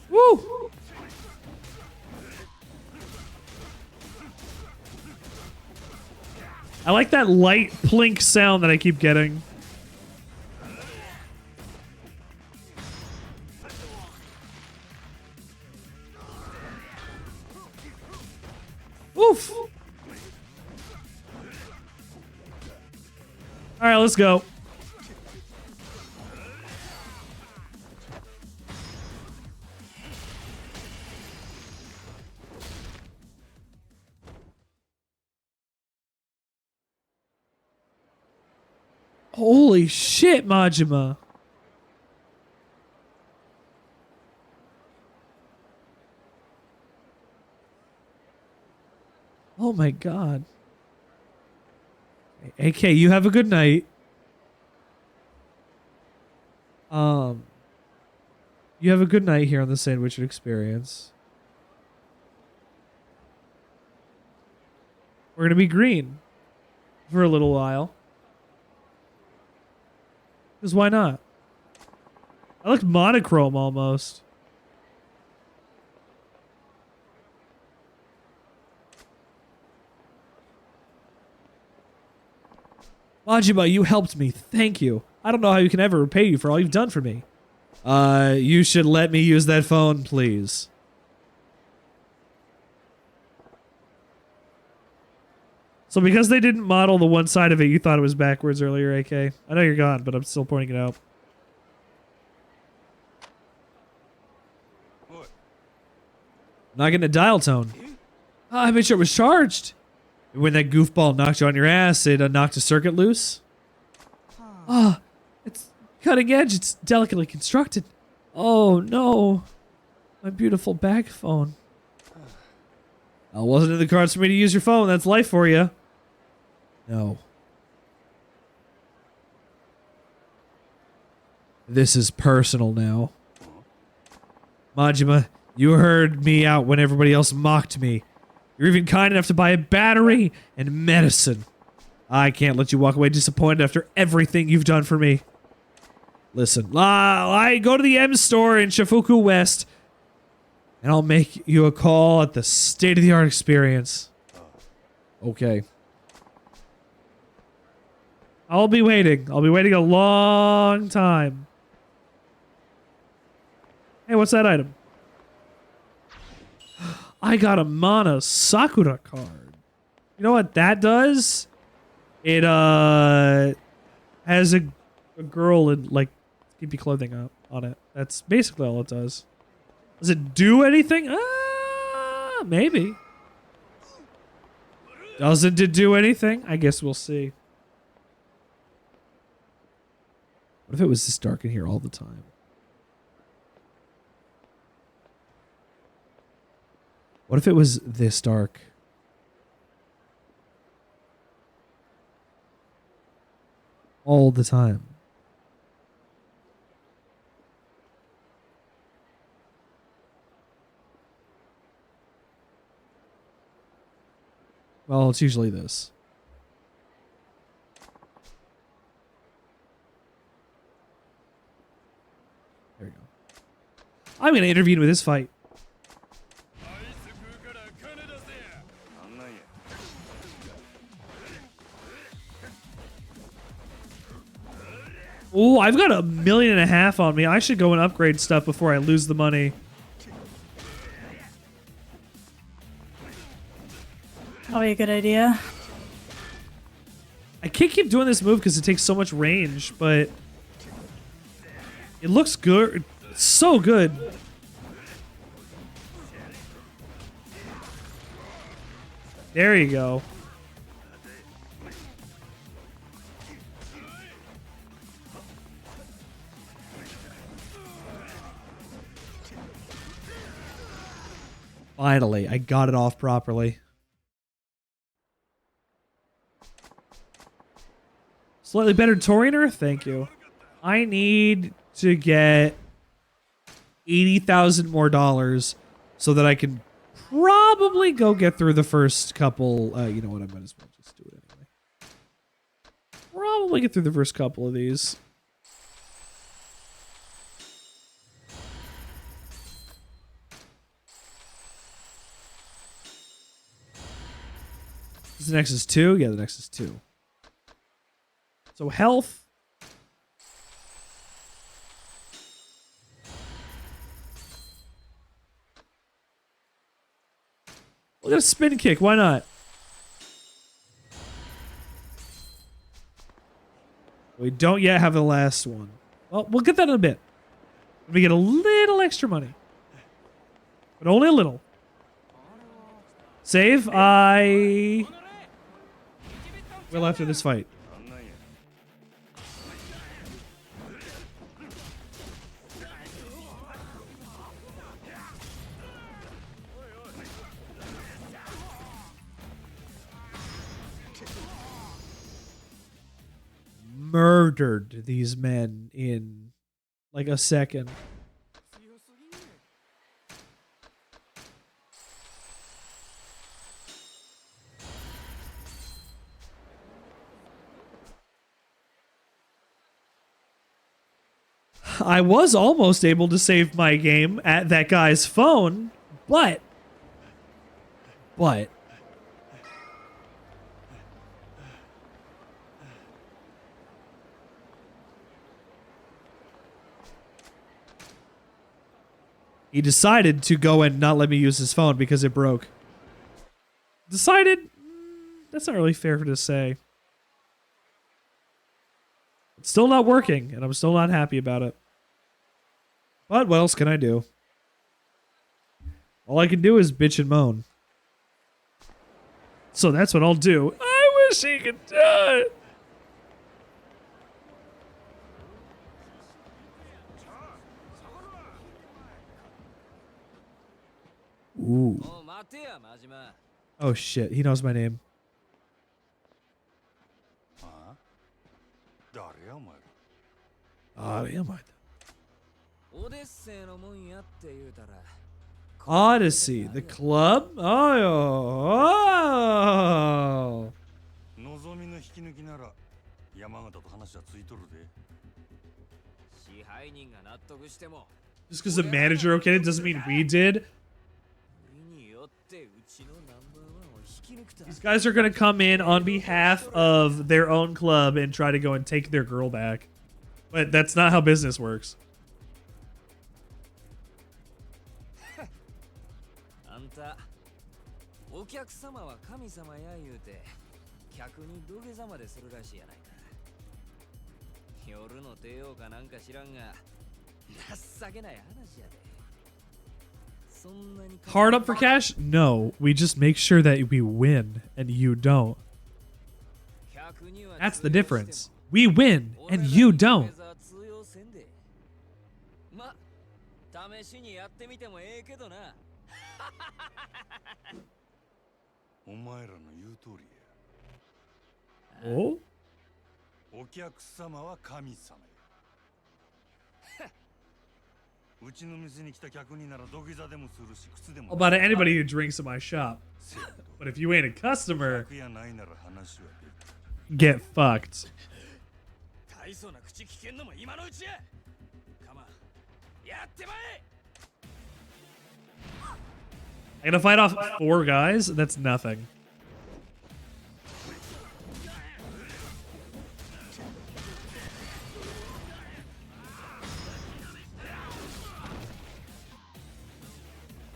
S1: Woo! I like that light plink sound that I keep getting. Oof. All right, let's go. Holy shit, Majima. Oh my god. AK, you have a good night. You have a good night here on the Sandwichard Experience. We're gonna be green for a little while. Because why not? I look monochrome almost. Majima, you helped me. Thank you. I don't know how you can ever repay you for all you've done for me. You should let me use that phone, please. So because they didn't model the one side of it, you thought it was backwards earlier, AK. I know you're gone, but I'm still pointing it out. Not getting a dial tone. Oh, I made sure it was charged. When that goofball knocked you on your ass, it knocked a circuit loose. Ah, it's cutting edge. It's delicately constructed. Oh no, my beautiful bag phone. Well, it wasn't in the cards for me to use your phone. That's life for you. No. This is personal now. Majima, you heard me out when everybody else mocked me. You're even kind enough to buy a battery and medicine. I can't let you walk away disappointed after everything you've done for me. Listen, I go to the M store in Shifuku West, and I'll make you a call at the state-of-the-art experience. Okay. I'll be waiting. I'll be waiting a long time. Hey, what's that item? I got a Mana Sakura card. You know what that does? It has a girl in like skimpy clothing on it. That's basically all it does. Does it do anything? Maybe. Doesn't it do anything? I guess we'll see. What if it was this dark in here all the time? What if it was this dark? All the time. Well, it's usually this. There we go. I'm going to intervene with this fight. Oh, I've got $1.5 million on me. I should go and upgrade stuff before I lose the money.
S8: Probably a good idea.
S1: I can't keep doing this move because it takes so much range, but it looks good. It's so good. There you go. Finally, I got it off properly. Slightly better Torrenter? Thank you. I need to get 80,000 more dollars so that I can probably go get through the first couple. You know what? I might as well just do it anyway. Probably get through the first couple of these. The next is 2? Yeah, the next is 2. So health. We'll get a spin kick. Why not? We don't yet have the last one. Well, we'll get that in a bit. We get a little extra money. But only a little. Save. I will after this fight. Murdered these men in like a second. I was almost able to save my game at that guy's phone, but he decided to go and not let me use his phone because it broke. Decided? That's not really fair to say. It's still not working, and I'm still not happy about it. But what else can I do? All I can do is bitch and moan. So that's what I'll do. I wish he could do it. Ooh. Oh shit, he knows my name.
S9: 誰やお前ら
S1: Odyssey. Odyssey, the club? Oh.
S9: のぞみの引き抜きなら山形と話はついとるで
S1: Just because the manager okayed it doesn't mean we did. These guys are going to come in on behalf of their own club and try to go and take their girl back. But that's not how business works.
S15: あんたお客様は神様や言うて客に土下座までするらしいやないか夜の帝王かなんか知らんが情けない話やで
S1: Hard up for cash? No, we just make sure that we win and you don't. That's the difference. We win and you don't.
S15: ま試しにやってみてもええけどな
S9: お前らの言う通りや
S1: Oh?
S9: お客様は神様やうちの店に来た客になら土下座でもするし靴でも
S1: About anybody who drinks in my shop. But if you ain't a customer,
S9: 客やないなら話は別
S1: get fucked.
S15: 大層な口聞けんのも今のうちやカマンやってまえ
S1: I gotta fight off 4 guys? That's nothing.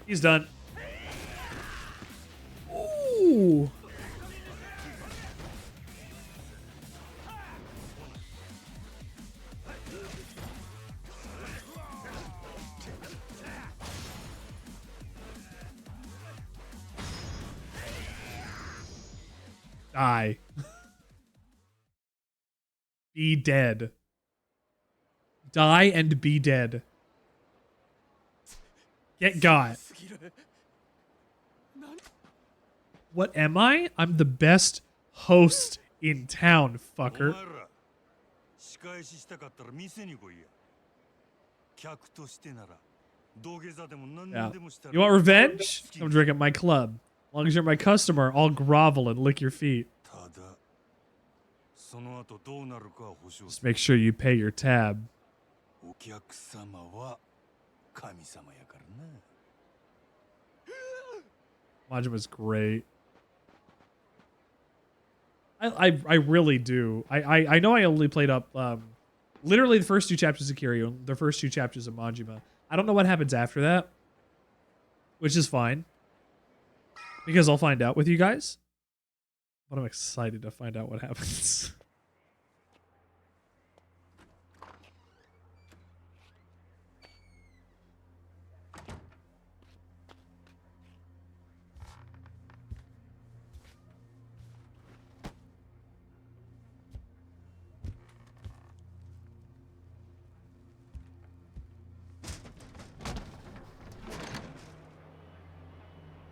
S1: He's done. Ooh. Die. Be dead. Die and be dead. Get got. What am I? I'm the best host in town, fucker.
S9: 仕返ししたかったら店に来いや客としてなら土下座でも何
S1: Yeah.
S9: でもしたら
S1: You want revenge? Come drink at my club. As long as you're my customer, I'll grovel and lick your feet.
S9: ただその後どうなるかは保証
S1: Just make sure you pay your tab.
S9: お客様は神様やからな
S1: Majima's great. I really do. I know I only played up literally the first 2 chapters of Kiryu, the first 2 chapters of Majima. I don't know what happens after that, which is fine because I'll find out with you guys. But I'm excited to find out what happens.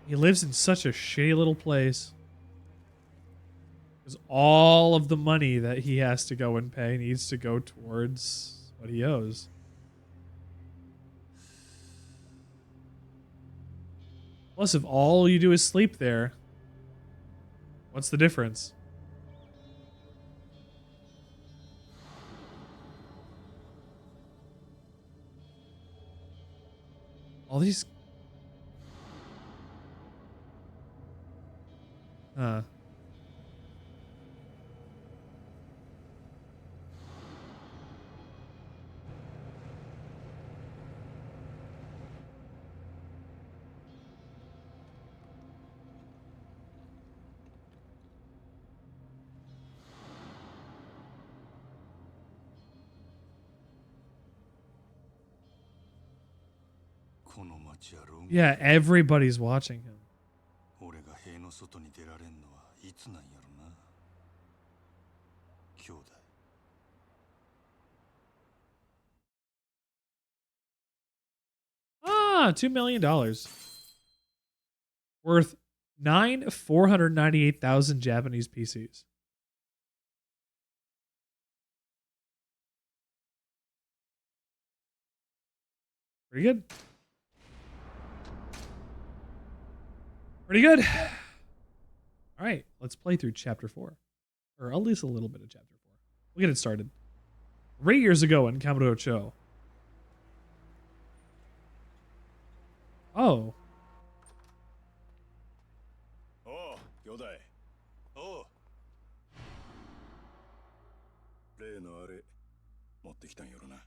S1: He lives in such a shitty little place. Because all of the money that he has to go and pay needs to go towards what he owes. Plus, if all you do is sleep there, what's the difference? All these... Huh. Yeah, everybody's watching him.
S9: 俺が塀の外に出られんのはいつなんやろな。兄弟。
S1: Ah, $2 million. Worth 498,000 Japanese PCs. Pretty good. Pretty good. All right, let's play through chapter 4. Or at least a little bit of chapter 4. We'll get it started. 3 years ago in Kamurocho. Oh.
S9: おう、兄弟。おう。例のあれ、持ってきたんやろな。あ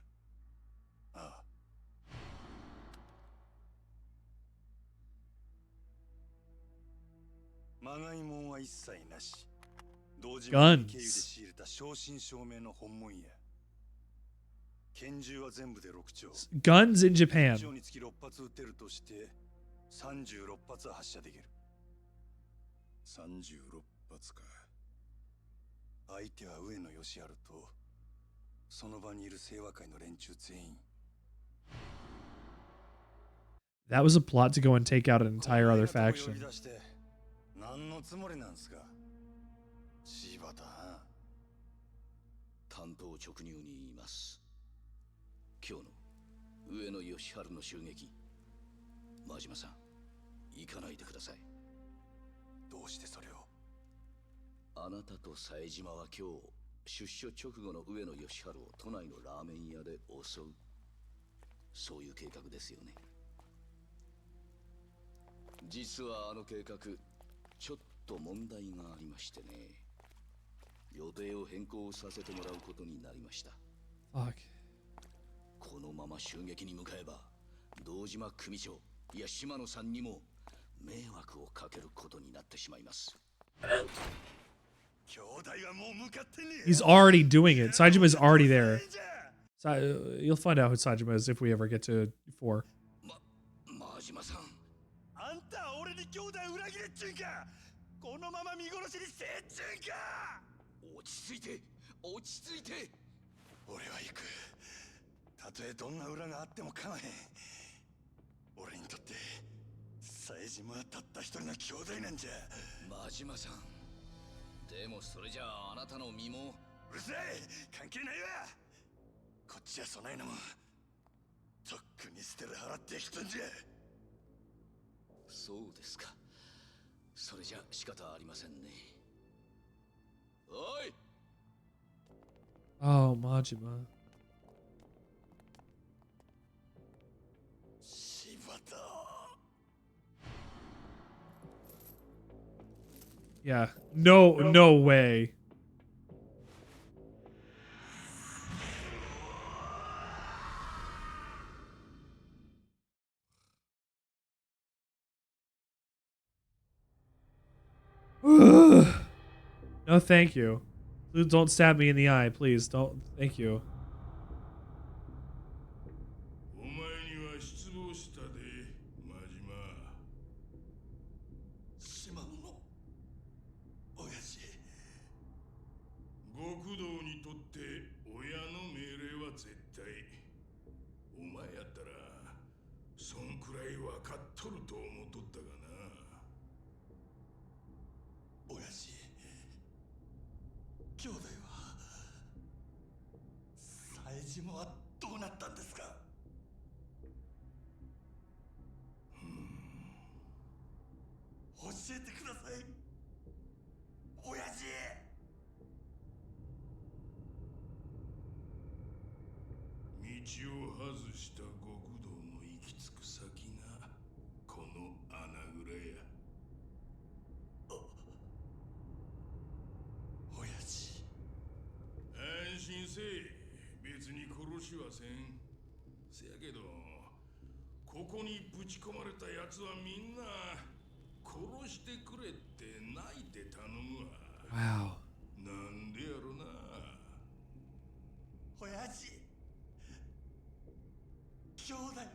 S9: あ。まがいもんは一切なし。同時に経由で仕入れた正真正銘の本物や。拳銃は全部で6丁。
S1: Guns in Japan.
S9: 1丁につき6発撃てるとして36発発射できる。36発か。相手は上野義治とその場にいる清和会の連中全員。
S1: That was a plot to go and take out an entire other faction.
S9: 何のつもりなんすか、柴田。
S16: 担当直入に言います。今日の上野義治の襲撃、真島さん、行かないでください。
S9: どうしてそれを？
S16: あなたと冴島は今日、出所直後の上野義治を都内のラーメン屋で襲う。そういう計画ですよね。実はあの計画、ちょっと問題がありましてね。予定を変更させてもらうことになりました。
S1: Fuck.
S16: このまま襲撃に向かえば、堂島組長、いや島野さんにも迷惑をかけることになってしまいます。
S1: He's already doing it. Sajima's already there. You'll find out who Sajima is if we ever get to 4.
S16: 真島さん。
S9: あんた俺に兄弟裏切れっちゅんか。このまま見殺しにせっちゅんか。
S16: 落ち着いて、落ち着いて。
S9: 俺は行く。たとえどんな裏があっても構へん。俺にとって冴島はたった一人の兄弟なんじゃ。
S16: 真島さん。でもそれじゃああなたの身も。
S9: うるさい、関係ないわ。こっちはそないのもとっくに捨てる払ってきたんじゃ。
S16: そうですか。それじゃ仕方ありませんね。おい。
S1: Oh, Majima. Yeah. No way. No, thank you. Please don't stab me in the eye, please. Don't. Thank you. Wow.
S9: 兄弟は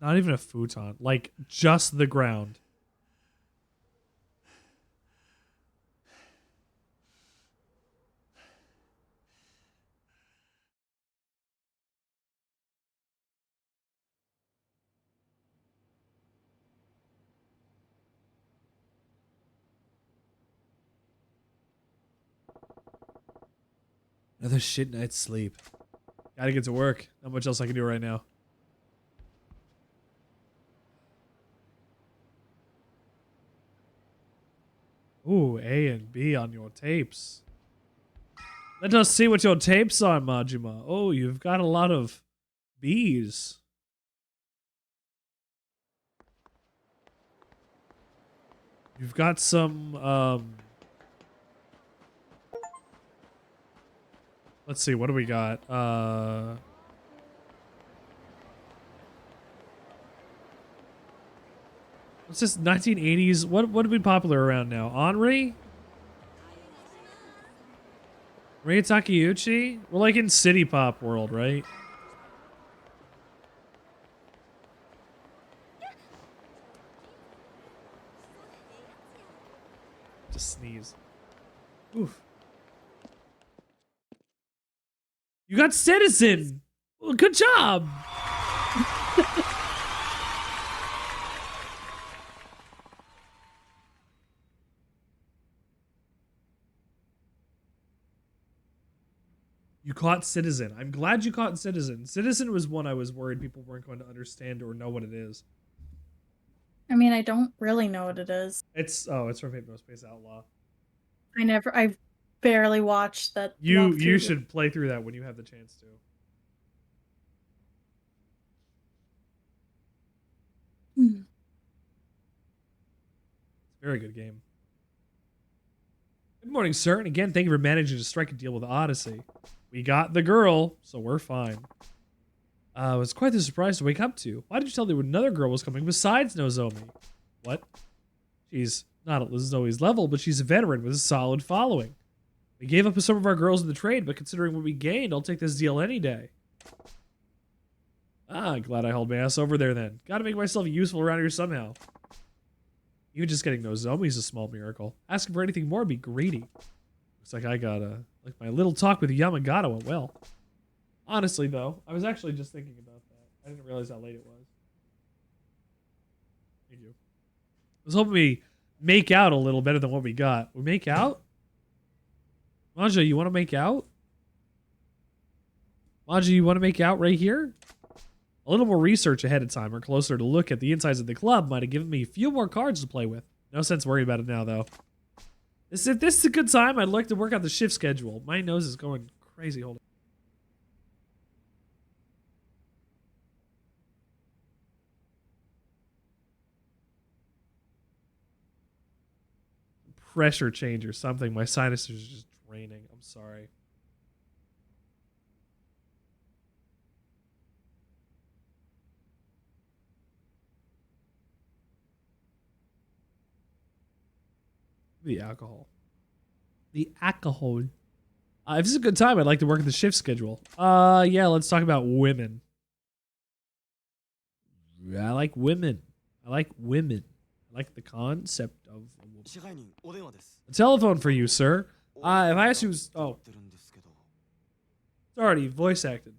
S1: Not even a futon. Like, just the ground. Another shit night's sleep. Gotta get to work. Not much else I can do right now. Ooh, A and B on your tapes. Let us see what your tapes are, Majima. Oh, you've got a lot of B's. You've got some, let's see, what do we got? What's this, 1980s? What would be popular around now? Henri? Ray Takeuchi? We're like in city pop world, right? Just sneeze. Oof. You got Citizen! Well, good job! You caught Citizen. I'm glad you caught Citizen. Citizen was one I was worried people weren't going to understand or know what it is.
S8: I mean, I don't really know what it is.
S1: It's from Hypno Space Outlaw.
S8: I've barely watched that.
S1: You should play through that when you have the chance to. Very good game. Good morning, sir. And again, thank you for managing to strike a deal with Odyssey. We got the girl, so we're fine. It was quite the surprise to wake up to. Why did you tell me another girl was coming besides Nozomi? What? She's not at Zoe's level, but she's a veteran with a solid following. We gave up some of our girls in the trade, but considering what we gained, I'll take this deal any day. Ah, glad I hauled my ass over there then. Gotta make myself useful around here somehow. Even just getting Nozomi is a small miracle. Asking for anything more would be greedy. Looks like I got like my little talk with Yamagata went well. Honestly, though, I was actually just thinking about that. I didn't realize how late it was. Thank you. I was hoping we make out a little better than what we got. We make out? Manja, you want to make out? Manja, you want to make out right here? A little more research ahead of time or closer to look at the insides of the club might have given me a few more cards to play with. No sense worrying about it now, though. If this is a good time, I'd like to work out the shift schedule. My nose is going crazy. Hold on. Pressure change or something. My sinuses are just draining. I'm sorry. The alcohol. The alcohol. If this is a good time, I'd like to work at the shift schedule. Yeah, let's talk about women. I like women. I like women. I like the concept of a woman. A telephone for you, sir. If I asked you, it's already voice acted.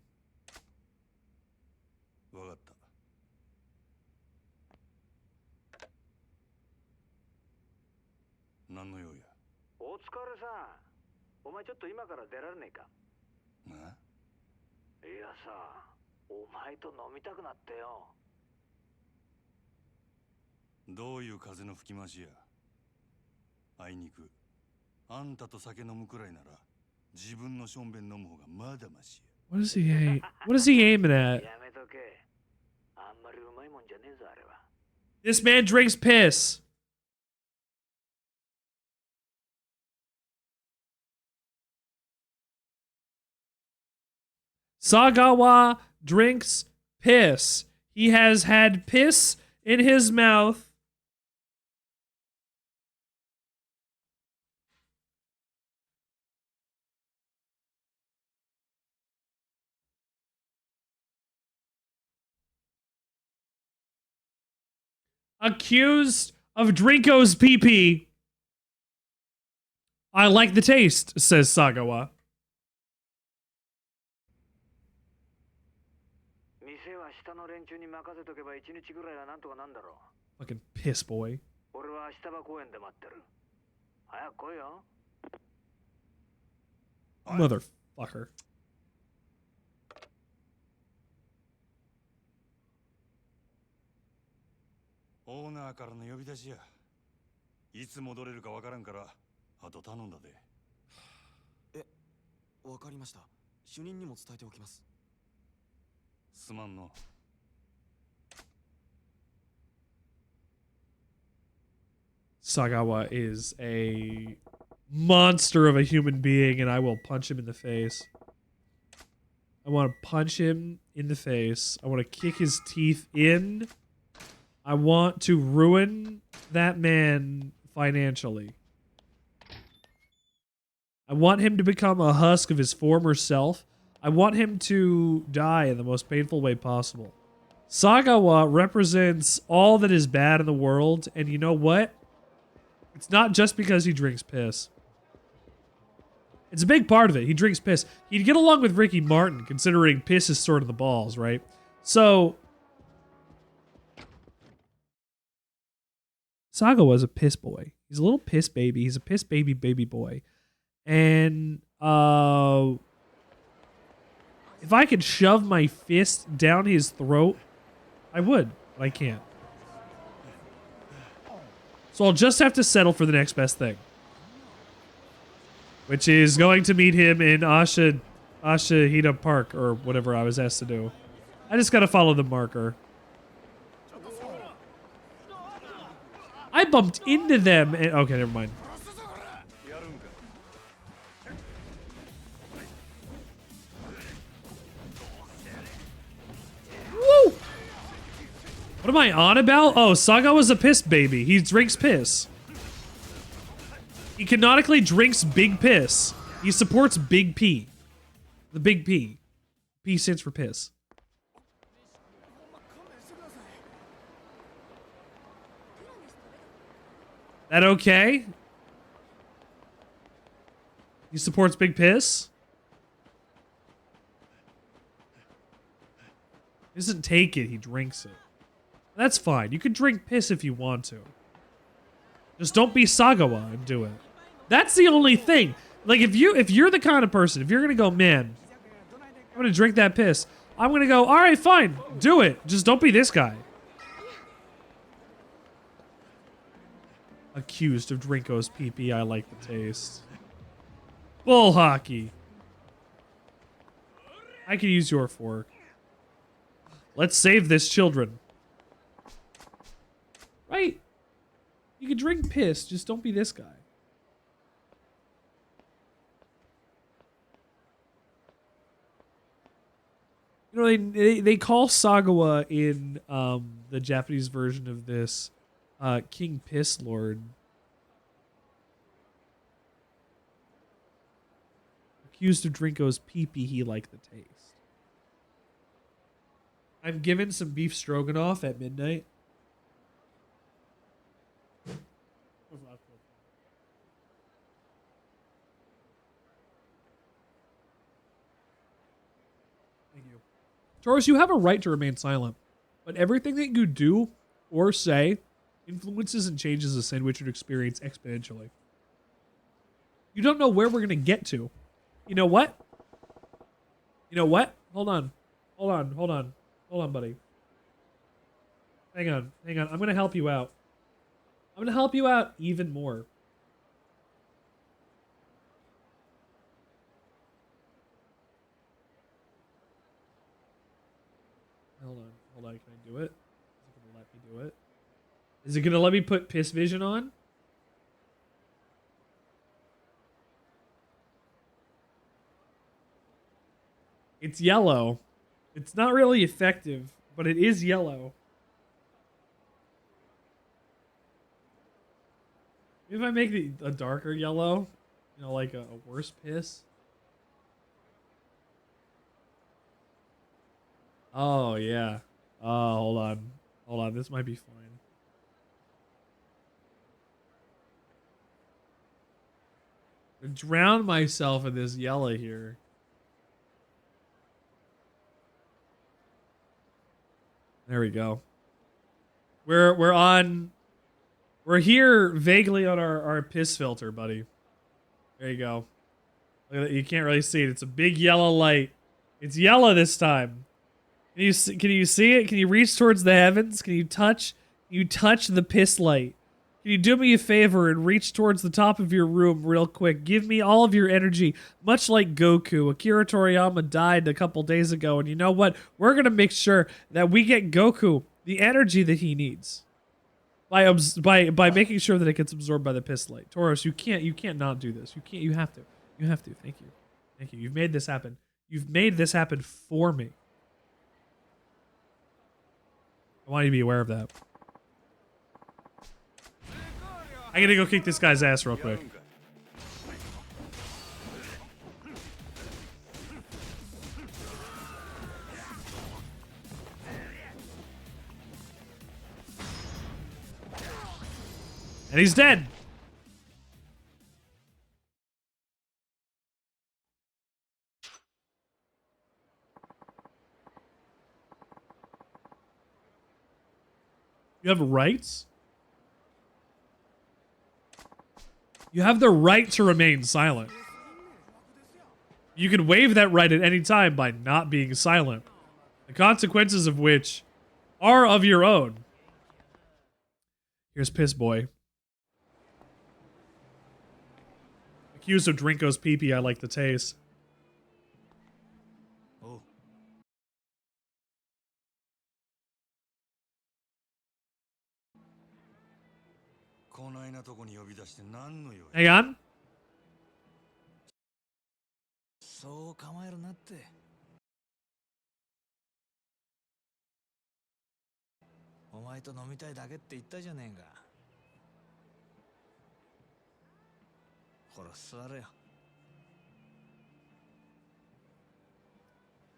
S1: What is he? What is he aiming at? This man drinks piss. Sagawa drinks piss. He has had piss in his mouth. Accused of Drinko's pee-pee. I like the taste, says Sagawa. Fucking piss boy. Motherfucker.
S9: オーナーからの呼び出しや。いつ戻れるかわからんから、あと頼んだで。
S17: え、わかりました。主任にも伝えておきます。
S9: すまんの。
S1: Sagawa is a monster of a human being, and I will punch him in the face. I want to punch him in the face. I want to kick his teeth in. I want to ruin that man financially. I want him to become a husk of his former self. I want him to die in the most painful way possible. Sagawa represents all that is bad in the world, and you know what? It's not just because he drinks piss. It's a big part of it. He drinks piss. He'd get along with Ricky Martin, considering piss is sort of the balls, right? So, Sagawa's a piss boy. He's a little piss baby. He's a piss baby boy. And, if I could shove my fist down his throat, I would, but I can't. So I'll just have to settle for the next best thing. Which is going to meet him in Ashahida Park, or whatever I was asked to do. I just gotta follow the marker. I bumped into them and... Okay, never mind. Woo! What am I on about? Oh, Sagawa's a piss baby. He drinks piss. He canonically drinks big piss. He supports Big P. The Big P. P stands for piss. That okay? He supports Big Piss? He doesn't take it, he drinks it. That's fine. You can drink piss if you want to. Just don't be Sagawa and do it. That's the only thing. Like, if you're the kind of person, if you're gonna go, man, I'm gonna drink that piss, I'm gonna go, alright, fine, do it. Just don't be this guy. Accused of Drinko's pee-pee, I like the taste. Bull hockey. I could use your fork. Let's save this, children. Right? You can drink piss, just don't be this guy. You know, they call Sagawa in the Japanese version of this King Piss Lord. Accused of Drinko's pee-pee, he liked the taste. I'm given some beef stroganoff at midnight. Thank you. Taurus, you have a right to remain silent, but everything that you do or say influences and changes the Sandwichard experience exponentially. You don't know where we're going to get to. You know what? You know what? Hold on. Hold on. Hold on. Hold on, buddy. Hang on. Hang on. I'm going to help you out. I'm going to help you out even more. Hold on. Hold on. Can I do it? Is it going to let me do it? Is it going to let me put piss vision on? It's yellow. It's not really effective, but it is yellow. Maybe if I make it a darker yellow, you know, like a worse piss. Oh, yeah. Oh, hold on. Hold on. This might be fine. Drown myself in this yellow here. There we go. We're here vaguely on our piss filter, buddy. There you go. Look at that. You can't really see it. It's a big yellow light. It's yellow this time. Can you see it? Can you reach towards the heavens? Can you touch the piss light? Can you do me a favor and reach towards the top of your room real quick? Give me all of your energy, much like Goku. Akira Toriyama died a couple days ago, and you know what? We're going to make sure that we get Goku the energy that he needs by making sure that it gets absorbed by the piss light. Tauros, you can't not do this. You have to. Thank you. You've made this happen. You've made this happen for me. I want you to be aware of that. I gotta go kick this guy's ass real quick. And he's dead. You have rights? You have the right to remain silent. You can waive that right at any time by not being silent. The consequences of which are of your own. Here's Piss Boy. Accused of Drinko's pee-pee, I like the taste. Hang on.
S15: そう構えるなって。お前と飲みたいだけって言ったじゃねえか。ほら座れよ。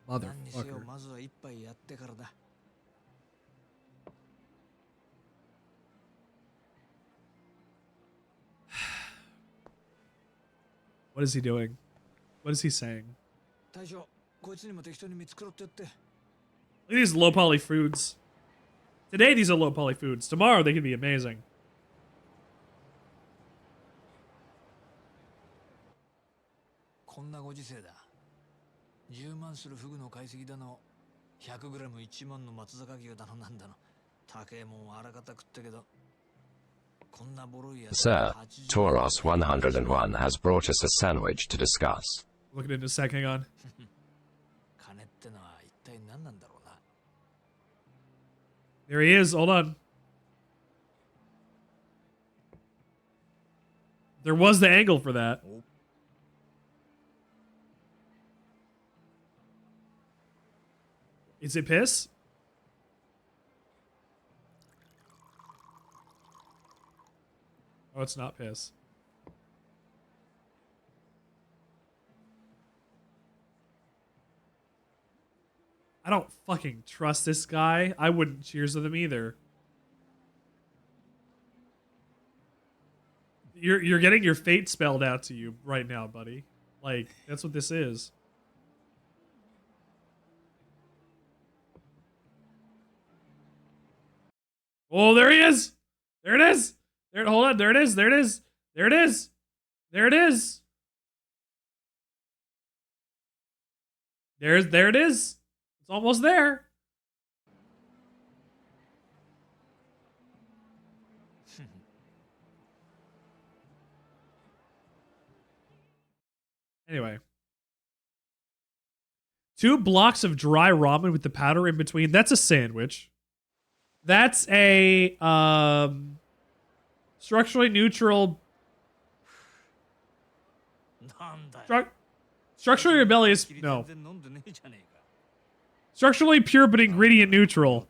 S15: 何にせよまずは一杯やってからだ。
S1: What is he doing? What is he saying?
S15: Look
S1: at these low poly foods. Today these are low poly foods. Tomorrow they can be amazing.
S3: Sir, Tauros 101 has brought us a sandwich to discuss.
S1: Look at it in a sec, hang on. There he is, hold on. There was the angle for that. Is it piss? Oh, it's not piss. I don't fucking trust this guy. I wouldn't cheers with him either. You're getting your fate spelled out to you right now, buddy. Like, that's what this is. Oh, there he is! There it is! There, hold on, there it is, there it is! There it is! There it is! There it is! It's almost there! Anyway. 2 blocks of dry ramen with the powder in between. That's a sandwich. That's a structurally neutral. Structurally rebellious. No. Structurally pure but ingredient neutral.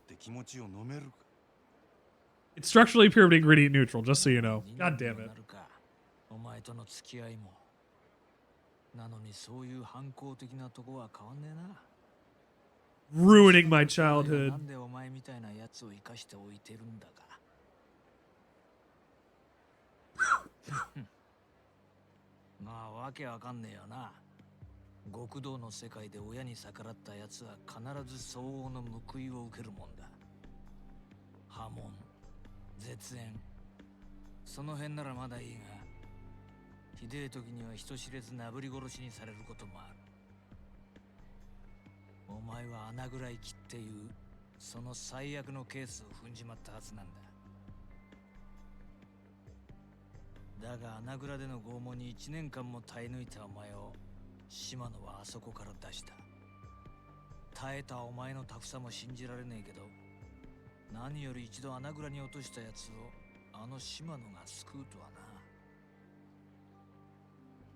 S1: It's structurally pure but ingredient neutral, just so you know. God damn it. Ruining my childhood.
S15: まあわけわかんねえよな。極道の世界で親に逆らった奴は必ず相応の報いを受けるもんだ。破門、絶縁、その辺ならまだいいが、ひでえ時には人知れずなぶり殺しにされることもある。お前は穴ぐらい切っていうその最悪のケースを踏んじまったはずなんだ。だが穴蔵での拷問に1年間も耐え抜いたお前を島野はあそこから出した。耐えたお前のタフさも信じられねえけど、何より一度穴蔵に落としたやつをあの島野が救うとは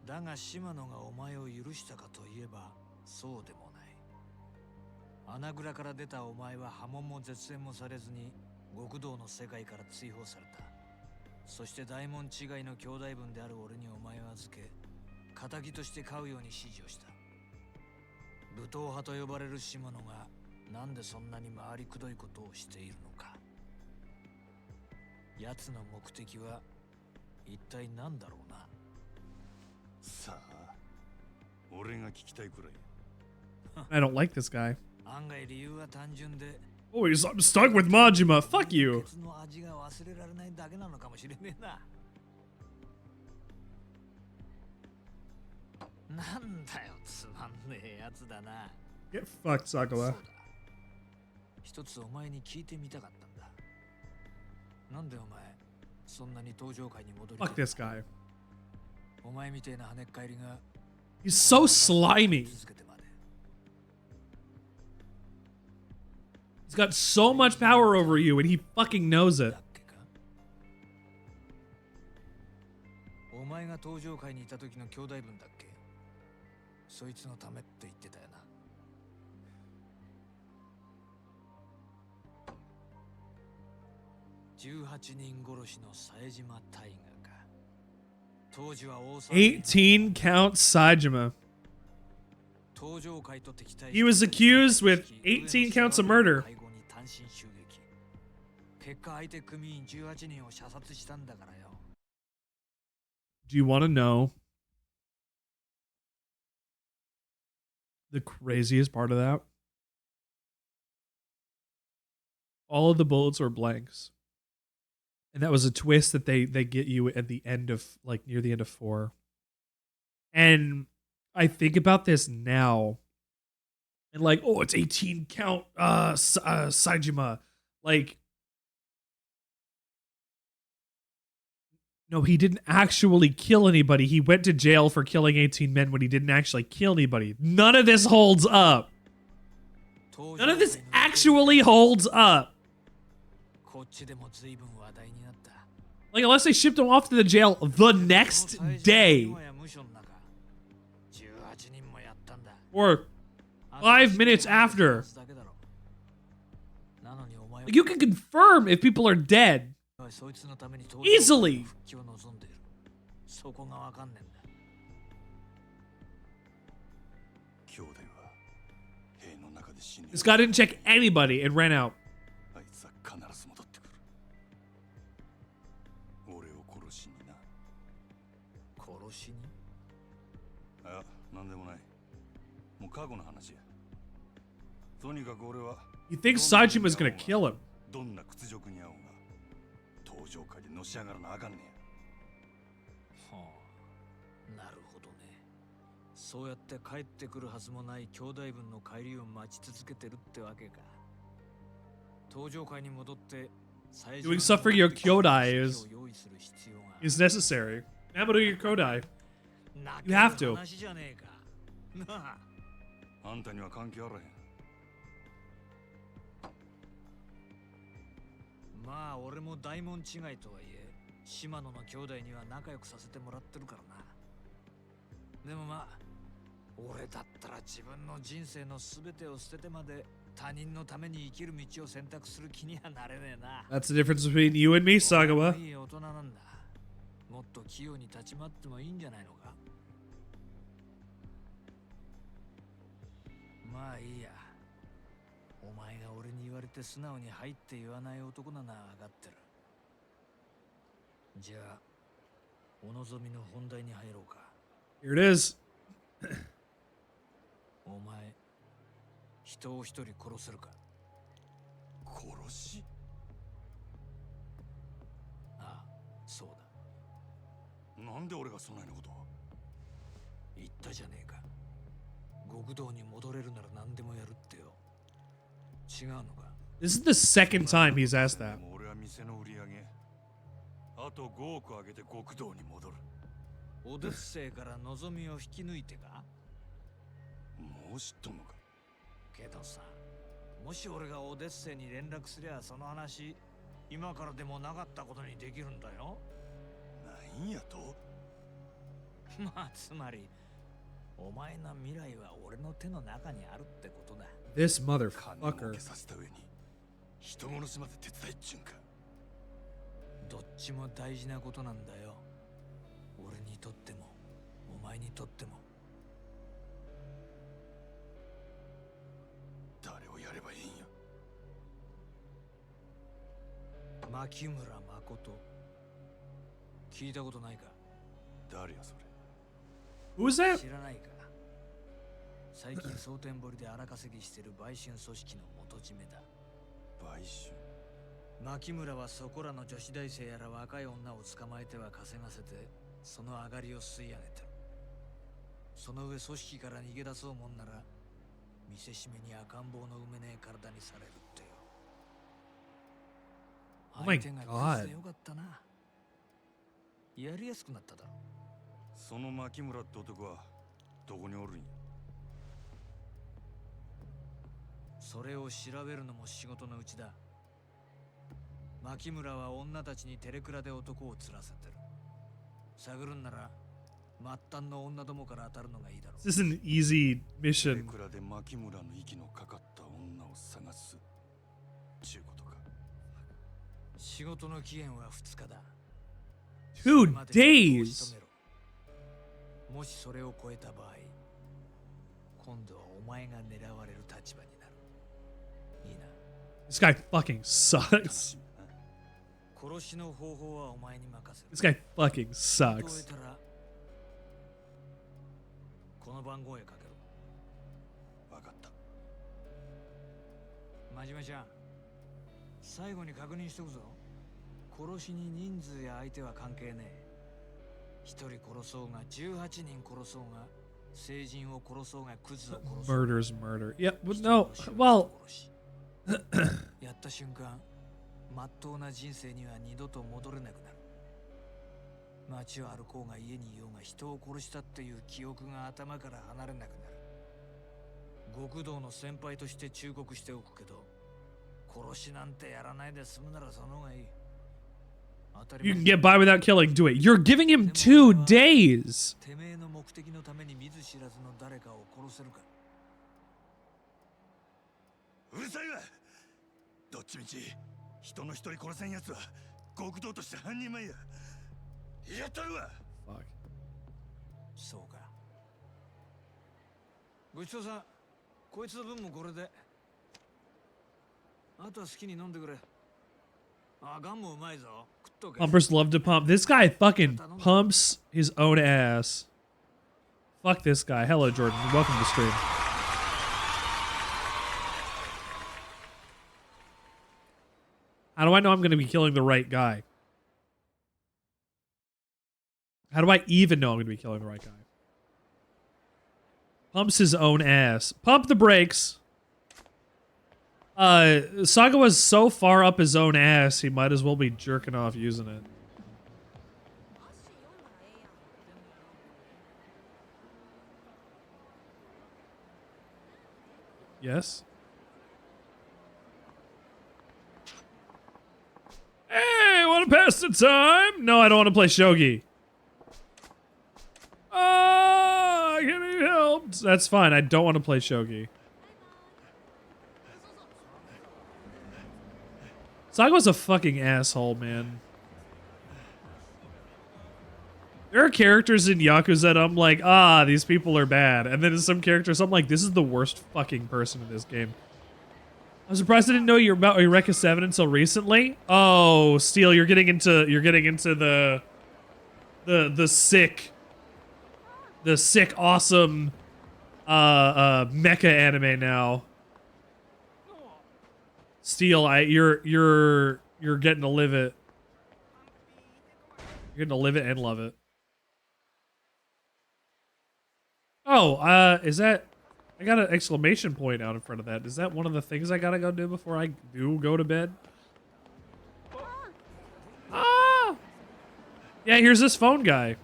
S15: な。だが島野がお前を許したかといえばそうでもない。穴蔵から出たお前は破門も絶縁もされずに極道の世界から追放された。そして大門違いの兄弟分である俺にお前を預け、仇として飼うように指示をした。武闘派と呼ばれる島野がなんでそんなに回りくどいことをしているのか。奴の目的は一体何だろうな。
S9: さあ、俺が聞きたいくらい。
S1: I don't like this guy.
S15: 案外理由は単純で、
S1: Oh, I'm stuck with Majima. Fuck you.
S15: 鉄の味が忘れられないだけなのかもしれねえな。なんだよ、つまんねえやつだな。
S1: Get fucked, Sakawa.
S15: 一つお前に聞いてみたかったんだ。なんでお前そんなに登場界に戻り
S1: Fuck this guy.
S15: お前みてえな跳ねっ返りが
S1: He's so slimy. He's got so much power over you and he fucking knows it.
S15: お前が登場界にいた時の兄弟分だっけ。そいつのためって言ってたよな。18人殺しの冴島大河か。当時は大騒ぎ。
S1: 18 count Saejima.
S15: 登場界と敵対
S1: He was accused with 18 counts of murder.
S15: 会合に単身襲撃。結果相手組員18人を射殺したんだからよ。
S1: Do you want to know the craziest part of that? All of the bullets were blanks. And that was a twist that they get you at the end of, like, near the end of 4. And I think about this now. And like, oh, it's 18 count Saejima. Like, no, he didn't actually kill anybody. He went to jail for killing 18 men when he didn't actually kill anybody. None of this holds up. None of this actually holds up. Like, unless they shipped him off to the jail the next day. Or 5 minutes after. Like, you can confirm if people are dead. Easily. This guy didn't check anybody and ran out. He thinks Saejima's gonna kill him.
S9: どんな屈辱に遭おうが登場界でのし上がらなあかんね
S15: や。はあ、なるほどね。そうやって帰ってくるはずもない兄弟分の帰りを待ち続けてるってわけか。登場界に戻って
S1: Doing stuff for your Kyodai is necessary. Naboru your Kyodai. You have to.
S9: あんたには関係あらへん。
S15: まあ俺も大門違いとはいえ島野の兄弟には仲良くさせてもらってるからな。でもまあ俺だったら自分の人生の全てを捨ててまで他人のために生きる道を選択する気にはなれねえな。
S1: That's the difference between you and me, Sagawa.
S15: いい大人なんだ。もっと器用に立ち回ってもいいんじゃないのか。まあいいや。お前が俺に言われて素直に入って言わない男なら分かってる。じゃあお望みの本題に入ろうか。
S1: Here it is.
S15: お前、人を一人殺せるか？
S9: 殺し？
S15: ああ、そうだ。
S9: なんで俺がそないなことを？
S15: 言ったじゃねえか。極道に戻れるなら何でもやるってよ。違うのか？
S1: This is the second time he's asked that.
S9: 俺は店の売り上げ、あと5億上げて極道に戻る。
S15: オデッセイから望みを引き抜いてか？
S9: もう知っとんのか？
S15: けどさ、もし俺がオデッセイに連絡すりゃその話、今からでもなかったことにできるんだよ。
S9: なんやと？
S15: まあつまり、お前の未来は俺の手の中にあるってことだ。
S1: This
S9: 金
S1: motherfucker.
S9: 儲けさせた上に人殺しまで手伝いっちゅうんか。
S15: どっちも大事なことなんだよ。俺にとっても、お前にとっても。
S9: 誰をやればいいんや？
S15: 牧村誠。聞いたことないか？
S9: 誰やそれ？
S1: Who's that?
S15: 知らないか？最近蒼天堀で荒稼ぎしてる売春組織の元締めだ。
S9: 売春？
S15: 牧村はそこらの女子大生やら若い女を捕まえては稼がせて、その上がりを吸い上げてる。その上組織から逃げ出そうもんなら、見せしめに赤ん坊の埋めねえ体にされるってよ。
S1: Oh my
S15: 相手がクズでよかったな。やりやすくなっただろ。
S9: その牧村って男はどこにおるんや？
S15: それを調べるのも仕事のうちだ。牧村は女たちにテレクラで男を釣らせてる。探るんなら末端の女どもから当たるのがいいだろう。
S1: This is an easy
S9: テレ
S1: mission.
S9: クラで牧村の息のかかった女を探すちゅうことか。
S15: 仕事の期限は2日だ。
S1: 2 days.
S15: もしそれを超えた場合、今度はお前が狙われる立場になる。いいな。
S1: This guy fucking sucks.
S15: 殺しの方法はお前に任せる。
S1: This guy fucking
S15: 終
S1: sucks.
S15: えたらこの番号へかけろ。
S9: わかった。
S15: 真面目ちゃん、最後に確認しとくぞ。殺しに人数や相手は関係ねえ。一人殺そうが18人殺そうが、成人を殺そうがクズを殺そうが。
S1: Murder's murder. Yeah, but no. Well,
S15: やった瞬間、まっとうな人生には二度と戻れなくなる。街を歩こうが家にいようが人を殺したっていう記憶が頭から離れなくなる。極道の先輩として忠告しておくけど、殺しなんてやらないで済むならその方がいい。
S1: you can get by without killing. Do it. You're giving him 2 days.
S15: てめえの目的のために見ず知らずの誰かを殺せるか。
S9: うるさいわ。どっちみち人の一人殺せんやつは極道として半人前や。やったるわ。
S1: Fuck.
S15: そうか。ごちそうさん。こいつの分もこれで。あとは好きに飲んでくれ。あ、ガンもうまいぞ。食っとけ。
S1: Pumpers love to pump. This guy fucking pumps his own ass. Fuck this guy. Hello, Jordan. Welcome to stream. How do I know I'm going to be killing the right guy? How do I even know I'm going to be killing the right guy? Pumps his own ass. Pump the brakes. Saga was so far up his own ass, he might as well be jerking off using it. Yes? Hey, wanna pass the time? No, I don't want to play shogi. Ah, I can be helped. That's fine, I don't want to play shogi. Saga's a fucking asshole, man. There are characters in Yakuza that I'm like, ah, these people are bad. And then in some characters, I'm like, this is the worst fucking person in this game. I'm surprised I didn't know you're about Eureka 7 until recently. Oh, Steel, you're getting into the sick the sick, awesome mecha anime now. Steel, you're getting to live it. You're getting to live it and love it. Oh, is that? I got an exclamation point out in front of that. Is that one of the things I gotta go do before I do go to bed? Ah! Yeah, here's this phone guy.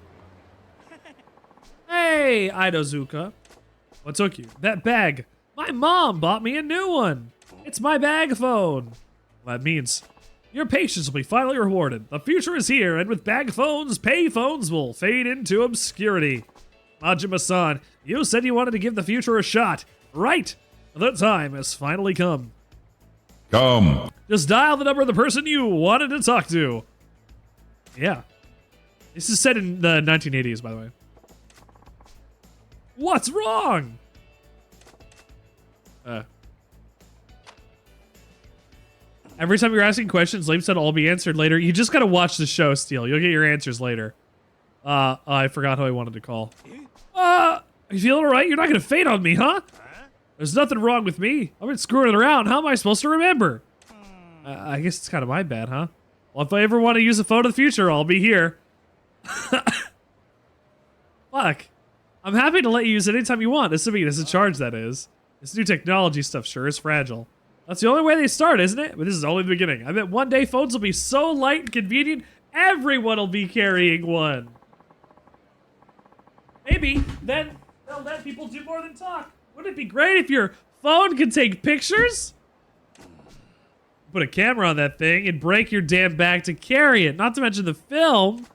S1: Hey, Idozuka. What took you? That bag. My mom bought me a new one. It's my bag phone. Well, that means your patience will be finally rewarded. The future is here, and with bag phones, pay phones will fade into obscurity. Majima-san, you said you wanted to give the future a shot. Right. The time has finally come.
S18: Come.
S1: Just dial the number of the person you wanted to talk to. Yeah. This is set in the 1980s, by the way. What's wrong? Every time you're asking questions, Lame said I'll be answered later. You just gotta watch the show, Steel. You'll get your answers later. I forgot who I wanted to call. Are you feeling alright? You're not gonna faint on me, huh? There's nothing wrong with me. I've been screwing around. How am I supposed to remember? I guess it's kind of my bad, huh? Well, if I ever want to use a phone of the future, I'll be here. Fuck. I'm happy to let you use it anytime you want, assuming it's a charge, that is. This new technology stuff sure is fragile. That's the only way they start, isn't it? But this is only the beginning. I bet one day phones will be so light and convenient, everyone will be carrying one. Maybe then they'll let people do more than talk. Wouldn't it be great if your phone could take pictures? Put a camera on that thing and break your damn bag to carry it. Not to mention the film.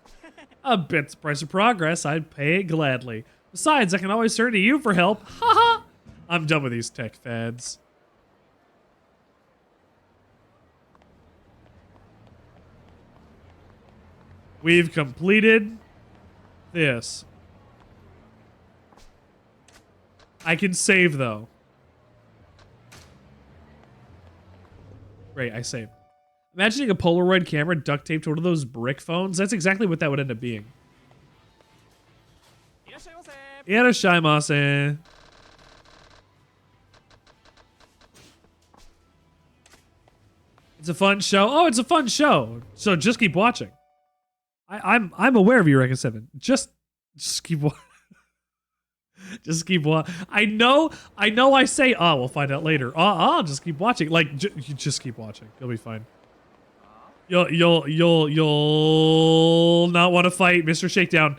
S1: A bit's the price of progress. I'd pay it gladly. Besides, I can always turn to you for help. Haha. I'm done with these tech fads. We've completed this. I can save, though. Great, I saved. Imagining a Polaroid camera duct taped to one of those brick phones, that's exactly what that would end up being. Irashaimase. It's a fun show. Oh, it's a fun show. So just keep watching. I'm aware of you, Eureka 7. Just keep watching. Just keep watching. I know I say, oh, we'll find out later. Just keep watching. Like, you just keep watching. You'll be fine. You'll not want to fight Mr. Shakedown.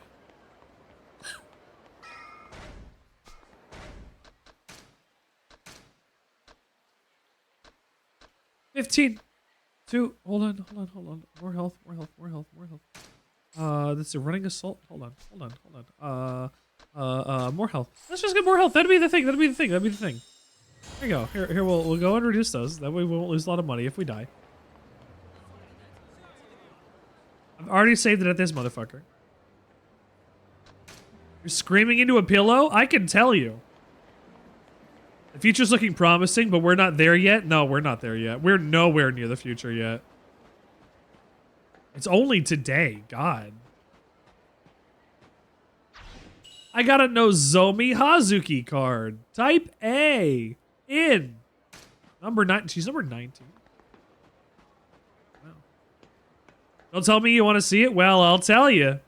S1: Hold on. More health. This is a running assault. Hold on. More health. Let's just get more health. That'd be the thing. There you go. Here we'll go and reduce those. That way we won't lose a lot of money if we die. I've already saved it at this motherfucker. You're screaming into a pillow? I can tell you. The future's looking promising, but we're not there yet. No, we're not there yet. We're nowhere near the future yet. It's only today. God. I got a Nozomi Hazuki card. Type A. In. Number 9. She's number 19. Wow. Don't tell me you want to see it? Well, I'll tell you.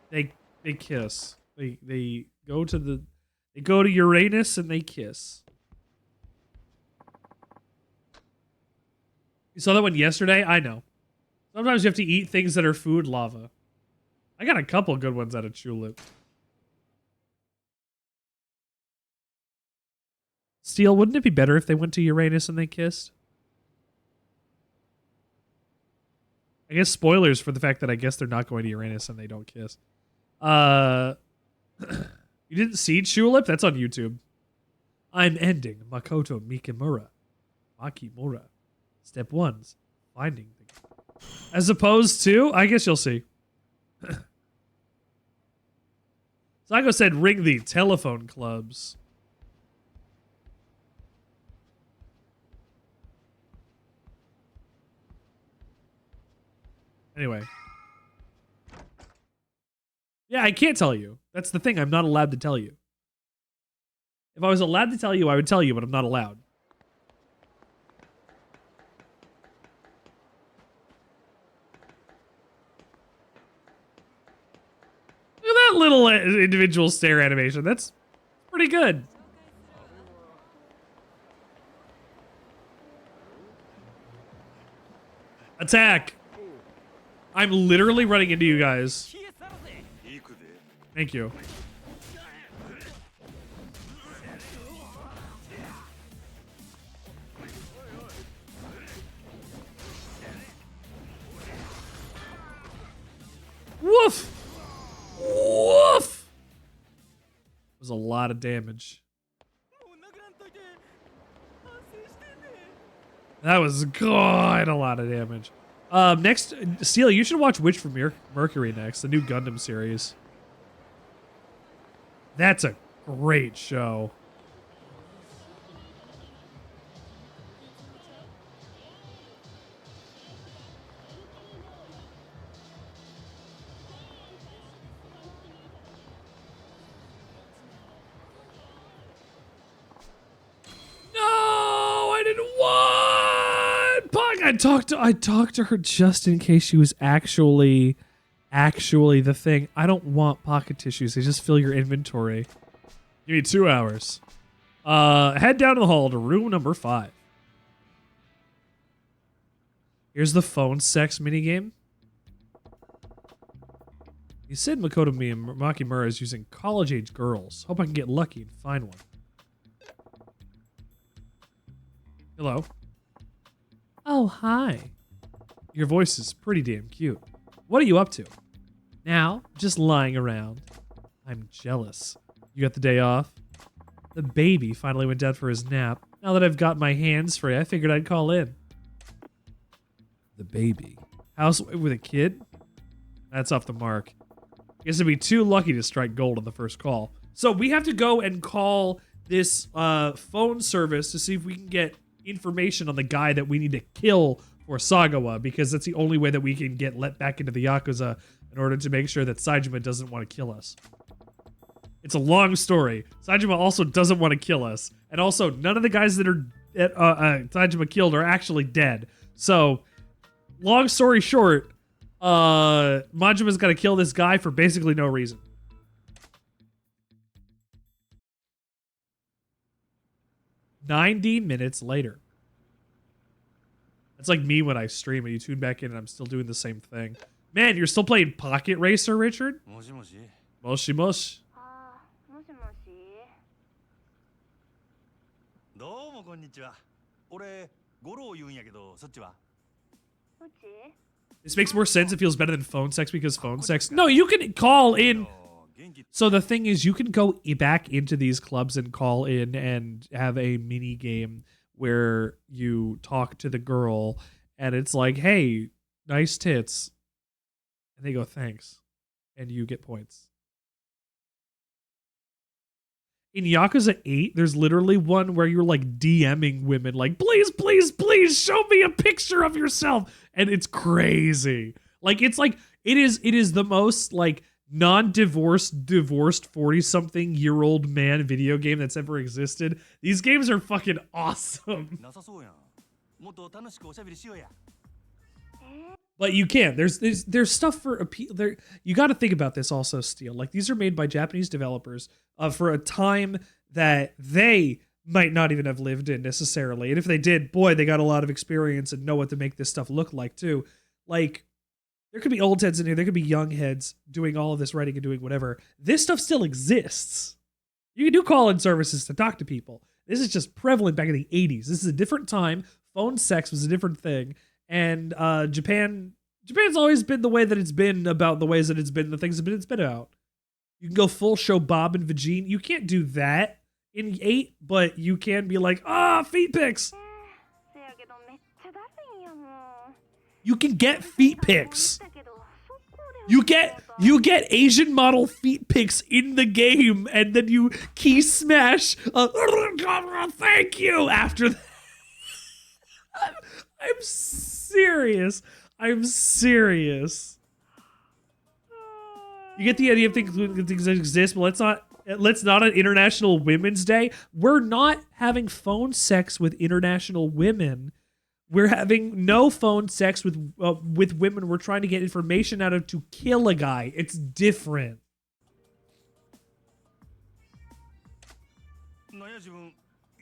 S1: They kiss. They go to Uranus and they kiss. You saw that one yesterday? I know. Sometimes you have to eat things that are food lava. I got a couple good ones out of Tulip. Steel, wouldn't it be better if they went to Uranus and they kissed? I guess spoilers for the fact that I guess they're not going to Uranus and they don't kiss. You didn't see Tulip? That's on YouTube. I'm ending Makoto Makimura. Step 1's finding things. As opposed to, I guess you'll see. Psycho said ring the telephone clubs. Anyway. Yeah, I can't tell you. That's the thing. I'm not allowed to tell you. If I was allowed to tell you, I would tell you, but I'm not allowed. Look at that little individual stare animation. That's pretty good. Attack! I'm literally running into you guys. Thank you. Woof! Woof! It was a lot of damage. That was quite a lot of damage. Next, Steel, you should watch Witch from Mercury next, the new Gundam series. That's a great show. I talked to her just in case she was actually the thing. I don't want pocket tissues. They just fill your inventory. Give me 2 hours. Head down the hall to room number 5. Here's the phone sex minigame. You said Makoto Makimura is using college-age girls. Hope I can get lucky and find one. Hello. Oh, hi. Your voice is pretty damn cute. What are you up to? Now, just lying around. I'm jealous. You got the day off? The baby finally went down for his nap. Now that I've got my hands free, I figured I'd call in. The baby. House with a kid? That's off the mark. Guess it'd be too lucky to strike gold on the first call. So we have to go and call this phone service to see if we can get information on the guy that we need to kill for Sagawa, because that's the only way that we can get let back into the Yakuza in order to make sure that Saejima doesn't want to kill us. It's a long story. Saejima also doesn't want to kill us. And also, none of the guys that are Saejima killed are actually dead. So, long story short, Majima's got to kill this guy for basically no reason. $90 later. That's like me when I stream and you tune back in and I'm still doing the same thing. Man, you're still playing Pocket Racer, Richard? Moshi moshi. Moshi moshi. This makes more sense. It feels better than phone sex because phone sex. No, you can call in. So the thing is, you can go back into these clubs and call in and have a mini game where you talk to the girl and it's like, hey, nice tits. And they go, thanks. And you get points. In Yakuza 8, there's literally one where you're like DMing women like, please, please, please show me a picture of yourself. And it's crazy. Like, it's like, it is the most like non-divorced 40-something-year-old man video game that's ever existed. These games are fucking awesome. But you can. There's stuff for appeal. There, you got to think about this also, Steel. Like, these are made by Japanese developers for a time that they might not even have lived in necessarily. And if they did, boy, they got a lot of experience and know what to make this stuff look like too. Like, there could be old heads in here. There could be young heads doing all of this writing and doing whatever. This stuff still exists. You can do call-in services to talk to people. This is just prevalent back in the 80s. This is a different time. Phone sex was a different thing. And Japan's always been the way that it's been about the ways that it's been, the things that it's been about. You can go full show Bob and Vagine. You can't do that in 8, but you can be like, feet pics. You can get feet pics. You get Asian model feet pics in the game, and then you key smash. Thank you. After that, I'm serious. You get the idea of things that exist, but let's not on International Women's Day. We're not having phone sex with international women. We're having no phone sex with women. We're trying to get information out of to kill a guy. It's different.
S9: なんや自分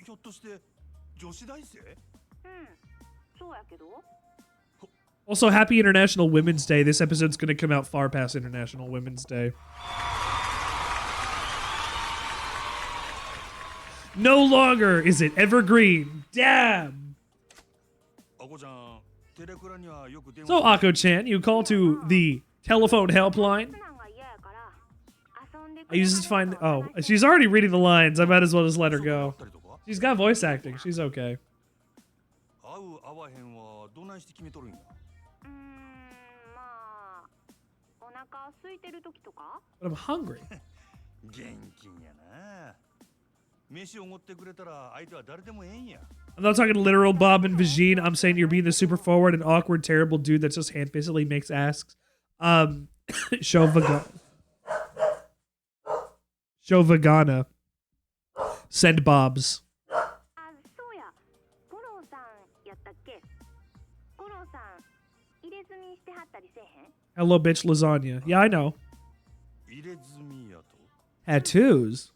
S9: ひょっとして女子大生？
S5: そうやけど。
S1: Also, happy International Women's Day. This episode's going to come out far past International Women's Day. No longer is it evergreen. Damn. So, Ako-chan, you call to the telephone helpline. I use this to find... Oh, she's already reading the lines. I might as well just let her go. She's got voice acting. She's okay. But I'm hungry. I'm not talking literal Bob and Vagine. I'm saying you're being the super forward and awkward, terrible dude that just hand-basically makes asks. Show Vagana. Send Bobs. Hello, bitch, lasagna. Yeah, I know. Tattoos?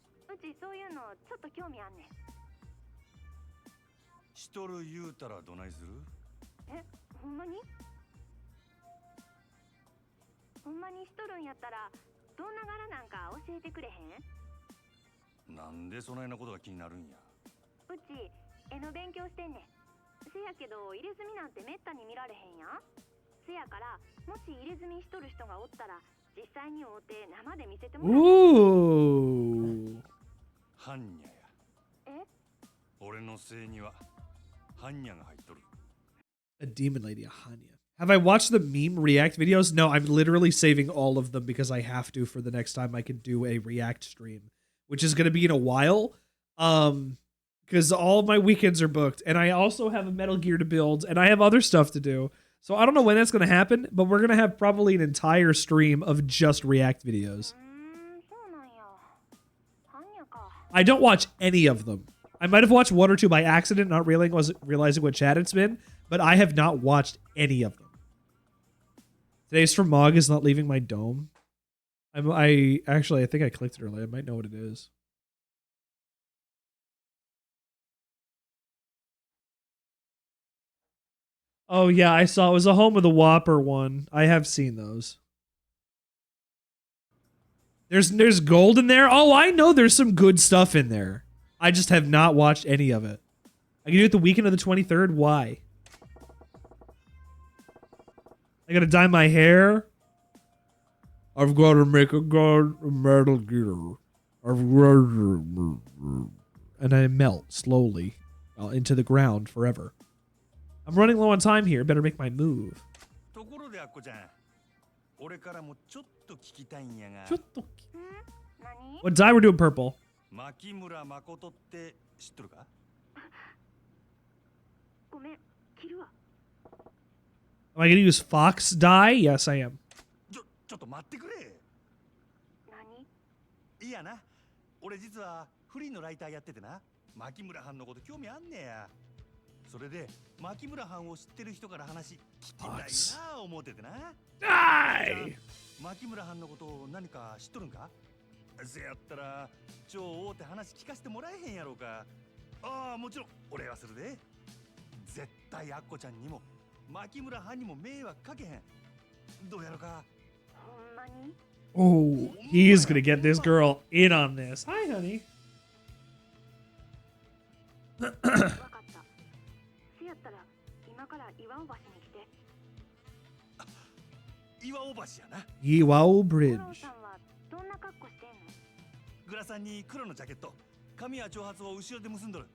S9: しとる言うたらどないする？
S5: え、ほんまに？ほんまにしとるんやったらどんな柄なんか教えてくれへん？
S9: なんでそないなことが気になるんや？
S5: うち絵の勉強してんねん。せやけど入れ墨なんてめったに見られへんやん。せやからもし入れ墨しとる人がおったら実際に会うて生で見せてもらう。
S1: Ooh.
S9: ハンニャや。え？俺のせいには。
S1: A demon lady, a Hanya. Have I watched the meme react videos? No, I'm literally saving all of them because I have to for the next time I can do a react stream, which is going to be in a while. Because all of my weekends are booked, and I also have a Metal Gear to build, and I have other stuff to do. So I don't know when that's going to happen, but we're going to have probably an entire stream of just react videos. I don't watch any of them. I might have watched one or two by accident, not realizing what chat it's been, but I have not watched any of them. Today's from Mog is not leaving my dome. I think I clicked it earlier. I might know what it is. Oh yeah, I saw it was a Home of the Whopper one. I have seen those. There's gold in there. Oh, I know there's some good stuff in there. I just have not watched any of it. I can do it the weekend of the 23rd. Why? I gotta dye my hair. I've got to make a Metal Gear. And I melt slowly into the ground forever. I'm running low on time here. Better make my move. What dye we're doing purple?
S9: 牧村誠って知っとるか？
S5: ごめん、切るわ。
S1: Am I gonna use fox dye? Yes, I am.
S9: ちょっと待ってくれ。
S5: 何？
S9: いやな、俺実はフリーのライターやっててな、牧村藩のこと興味あんねや。それで牧村藩を知ってる人から話聞きたいな思っててな。牧村藩のこと何か知っとるんか？ せやったら超大手話聞かせてもらえへんやろうか。ああ、もちろん俺はするで。絶対アッコちゃんにも牧村藩にも迷惑かけへん。どうやろか。
S5: ほんまに?
S1: Oh, he is gonna get this girl in on this. Hi, honey.
S5: わかった。せやったら今から岩尾橋に来て。
S9: 岩尾橋やな。
S1: Iwao Bridge.
S5: どんな格好してんの？
S9: グラさんに黒のジャケット、髪や長髪を後ろで結んどる。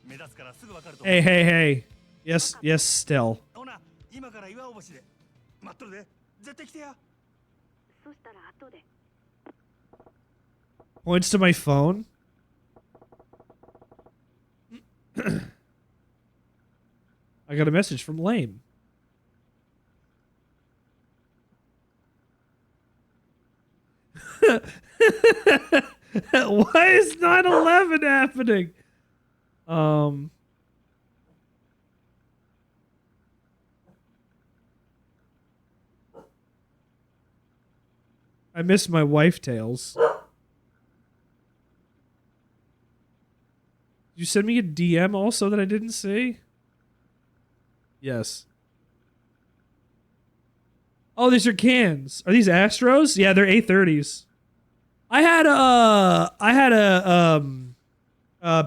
S9: 目立つからすぐわかると。
S1: Hey, hey, hey. Yes, yes, still.
S9: ほな、今から岩尾橋で待っとるで。絶対来てや。
S5: そしたら後で。
S1: Points to my phone. I got a message from Lame. Why is 9/11 happening? I missed my wife tales. You send me a DM also that I didn't see? Yes. Oh, these are cans. Are these Astros? Yeah, they're A30s. I had a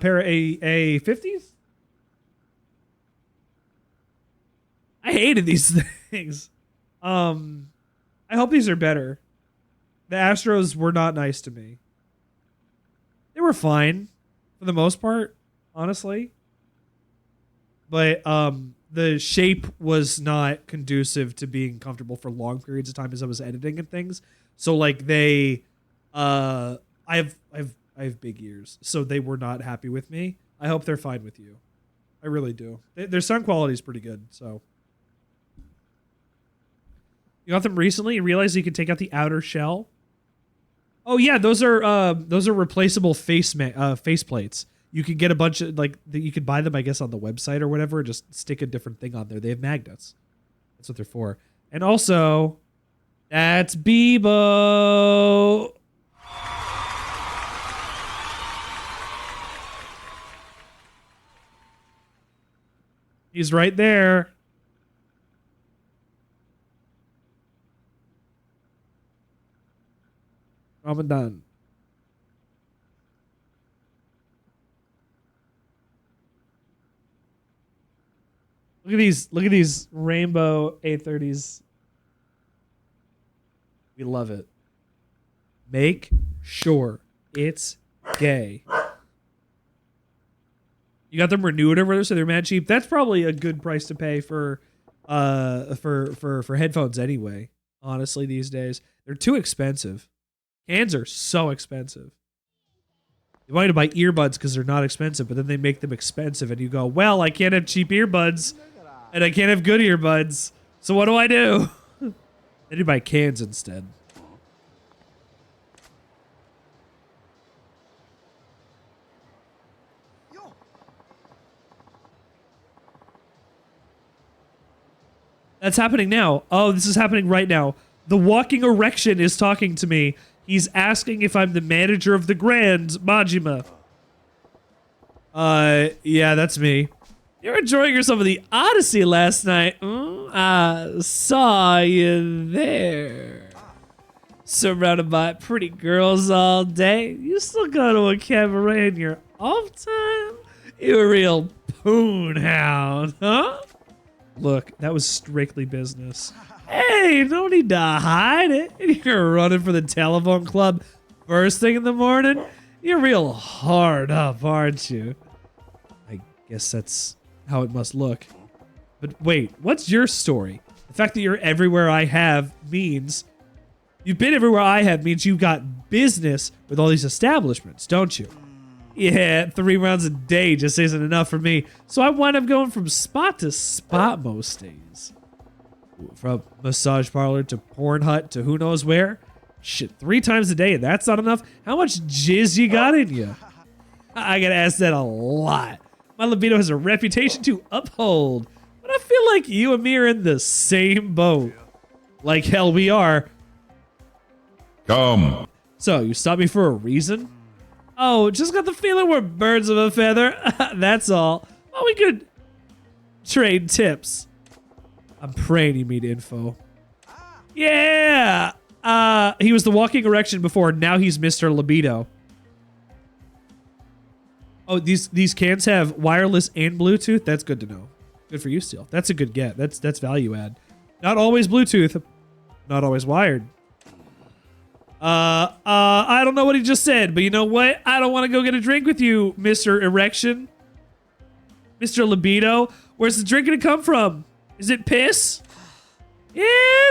S1: pair of A50s. I hated these things. I hope these are better. The Astros were not nice to me. They were fine for the most part, honestly. But the shape was not conducive to being comfortable for long periods of time as I was editing and things. So like they I have big ears, so they were not happy with me. I hope they're fine with you. I really do. Their sound quality is pretty good, so. You got them recently? You realize you can take out the outer shell? Oh yeah, those are replaceable face plates. You could get a bunch of you could buy them, I guess, on the website or whatever, and just stick a different thing on there. They have magnets. That's what they're for. And also, that's Bebo. He's right there. Ramadan. Look at these rainbow A30s. We love it. Make sure it's gay. You got them renewed over there, so they're mad cheap. That's probably a good price to pay for headphones anyway. Honestly, these days they're too expensive. Cans are so expensive. You want to buy earbuds because they're not expensive, but then they make them expensive, and you go, well, I can't have cheap earbuds, and I can't have good earbuds, so what do I do? Then you buy cans instead. That's happening now. Oh, this is happening right now. The walking erection is talking to me. He's asking if I'm the manager of the Grand Majima. Yeah, that's me. You're enjoying yourself in the Odyssey last night. I saw you there. Surrounded by pretty girls all day. You still go to a cabaret in your off time? You a real poon hound, huh? Look, that was strictly business. Hey, no need to hide it. You're running for the telephone club first thing in the morning? You're real hard up, aren't you? I guess that's how it must look. But wait, what's your story? The fact that you're everywhere I have means... You've been everywhere I have means you've got business with all these establishments, don't you? Yeah, 3 rounds a day just isn't enough for me. So I wind up going from spot to spot most days. From massage parlor to porn hut to who knows where. Shit, 3 times a day, and that's not enough? How much jizz you got in you? I gotta ask that a lot. My libido has a reputation to uphold. But I feel like you and me are in the same boat. Like hell we are.
S18: Come.
S1: So, you stopped me for a reason? Oh, just got the feeling we're birds of a feather. That's all. Well, we could trade tips. I'm praying you meet info. Yeah! He was the walking erection before. Now he's Mr. Libido. Oh, these cans have wireless and Bluetooth? That's good to know. Good for you, Steel. That's a good get. That's value add. Not always Bluetooth. Not always wired. I don't know what he just said, but you know what? I don't want to go get a drink with you, Mr. Erection. Mr. Libido. Where's the drink gonna come from? Is it piss? Yeah,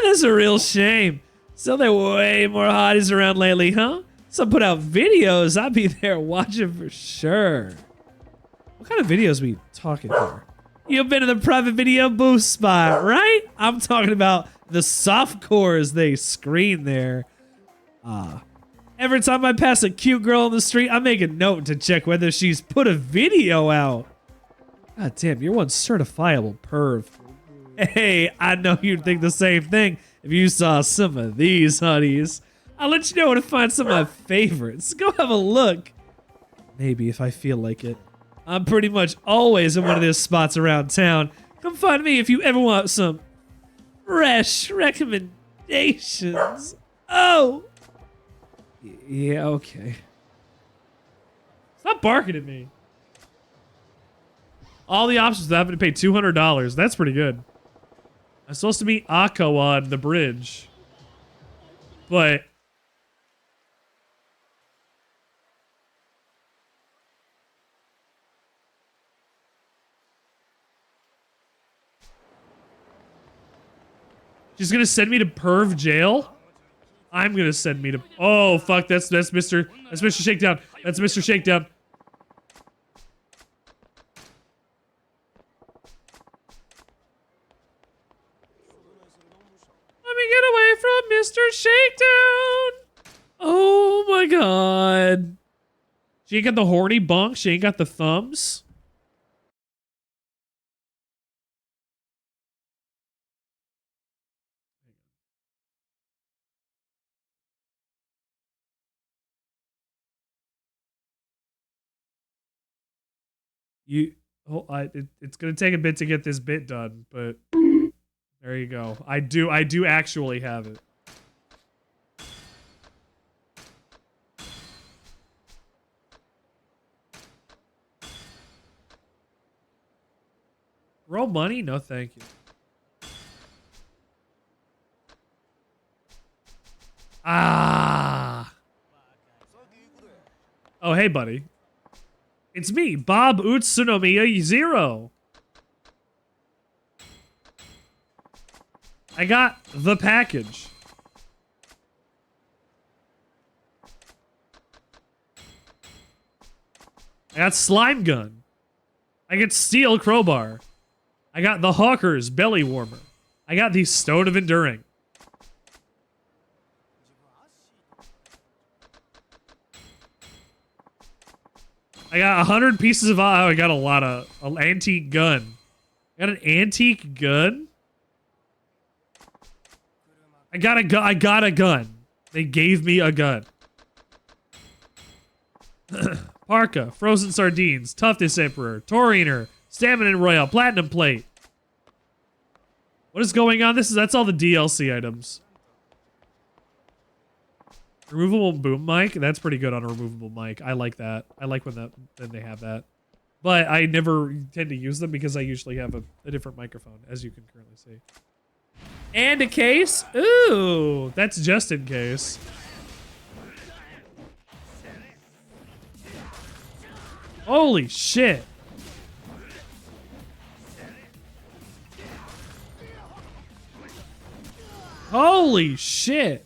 S1: that's a real shame. Still, there are way more hotties around lately, huh? Some put out videos. I'd be there watching for sure. What kind of videos we talking here? You've been in the private video booth spot, right? I'm talking about the soft cores they screen there. Every time I pass a cute girl on the street, I make a note to check whether she's put a video out. God damn, you're one certifiable perv. Hey, I know you'd think the same thing if you saw some of these honeys. I'll let you know where to find some of my favorites. Go have a look. Maybe if I feel like it. I'm pretty much always in one of those spots around town. Come find me if you ever want some fresh recommendations. Oh! Yeah, okay. Stop barking at me. All the options without having to pay $200. That's pretty good. I'm supposed to meet Akko on the bridge. But... she's gonna send me to perv jail? I'm gonna send me to... oh, fuck, that's Mr. Shakedown. That's Mr. Shakedown. Let me get away from Mr. Shakedown. Oh my god. She ain't got the horny bunk. She ain't got the thumbs. It's gonna take a bit to get this bit done, but there you go. I do actually have it. Roll money? No, thank you. Ah. Oh, hey, buddy. It's me, Bob Utsunomiya Zero. I got the package. I got slime gun. I get steel crowbar. I got the Hawker's belly warmer. I got the Stone of Enduring. I got 100 pieces of... oh, I got a lot of... an antique gun. I got an antique gun? I got a gun. They gave me a gun. Parka, frozen sardines, toughness emperor, tauriner, stamina royale, platinum plate. What is going on? That's all the DLC items. Removable boom mic? That's pretty good on a removable mic. I like that. I like when they have that. But I never tend to use them because I usually have a different microphone, as you can currently see. And a case? Ooh, that's just in case. Holy shit. Holy shit.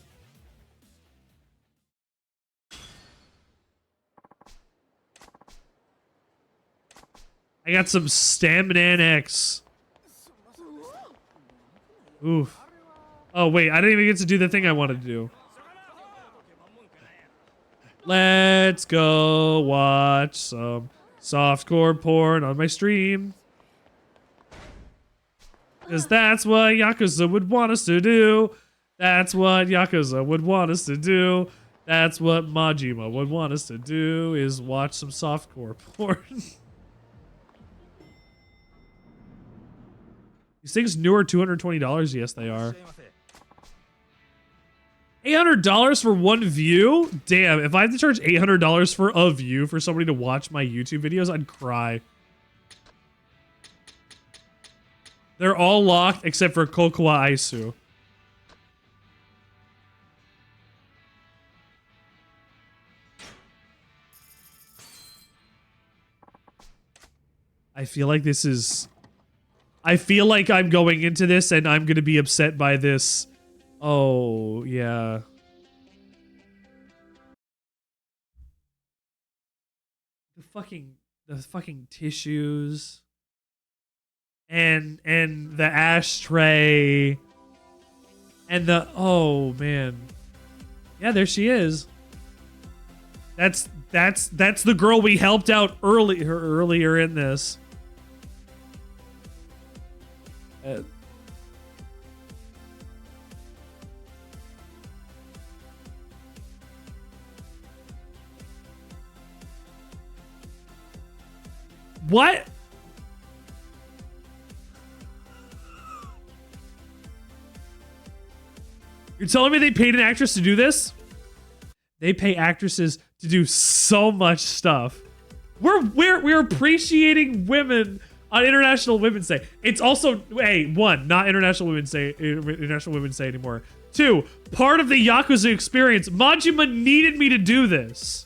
S1: I got some Stamina X. Oof. Oh, wait. I didn't even get to do the thing I wanted to do. Let's go watch some softcore porn on my stream. Because that's what Yakuza would want us to do. That's what Yakuza would want us to do. That's what Majima would want us to do, is watch some softcore porn. These things new are $220? Yes, they are. $800 for one view? Damn, if I had to charge $800 for a view for somebody to watch my YouTube videos, I'd cry. They're all locked except for Kokowa Aisu. I feel like this is... I feel like I'm going into this and I'm going to be upset by this. Oh, yeah. The fucking tissues. And the ashtray. And the... oh, man. Yeah, there she is. That's the girl we helped out earlier in this. What? You're telling me they paid an actress to do this? They pay actresses to do so much stuff. We're appreciating women on International Women's Day. It's also, hey, one, not International Women's Day anymore. Two, part of the Yakuza experience. Majima needed me to do this.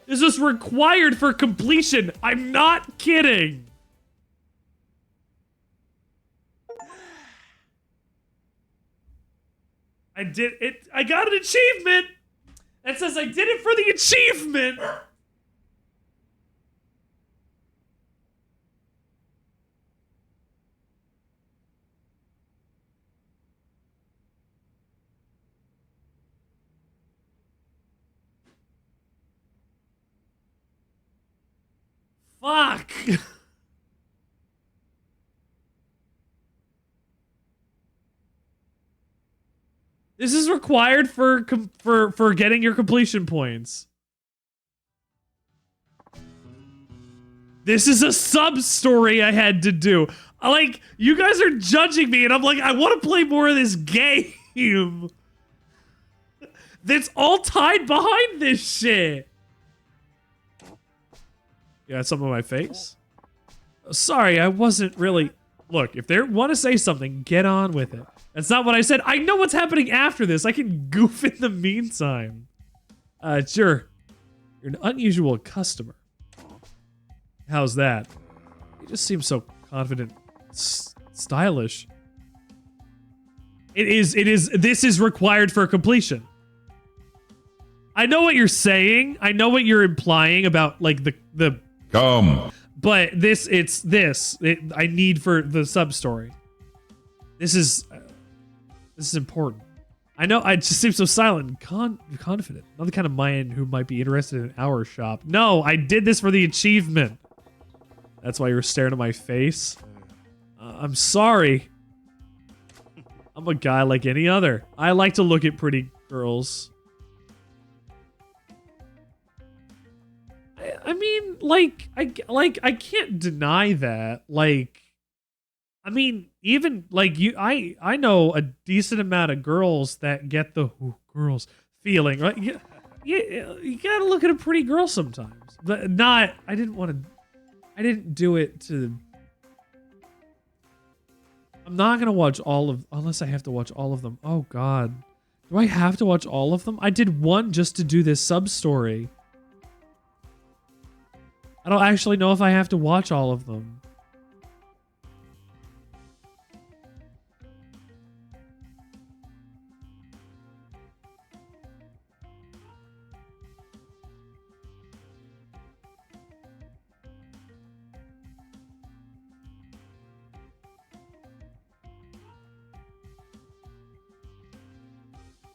S1: This was required for completion. I'm not kidding. I did it. I got an achievement. That says I did it for the achievement. Fuck. This is required for getting your completion points. This is a sub-story I had to do. Like, you guys are judging me, and I'm like, I want to play more of this game. That's all tied behind this shit. You got something on my face? Sorry, I wasn't really... Look, if they want to say something, get on with it. That's not what I said. I know what's happening after this. I can goof in the meantime. Sure. You're an unusual customer. How's that? You just seem so confident, stylish. This is required for completion. I know what you're saying. I know what you're implying about, like, the
S18: Come.
S1: But I need for the sub-story. This is important. I know I just seem so silent and confident. Not the kind of man who might be interested in our shop. No, I did this for the achievement. That's why you were staring at my face. I'm sorry. I'm a guy like any other. I like to look at pretty girls. I mean, I can't deny that. Like, I mean, even like I know a decent amount of girls that get the girls feeling, right? You gotta look at a pretty girl sometimes. But I didn't do it to. I'm not gonna watch all of, unless I have to watch all of them. Oh God, do I have to watch all of them? I did one just to do this sub story. I don't actually know if I have to watch all of them.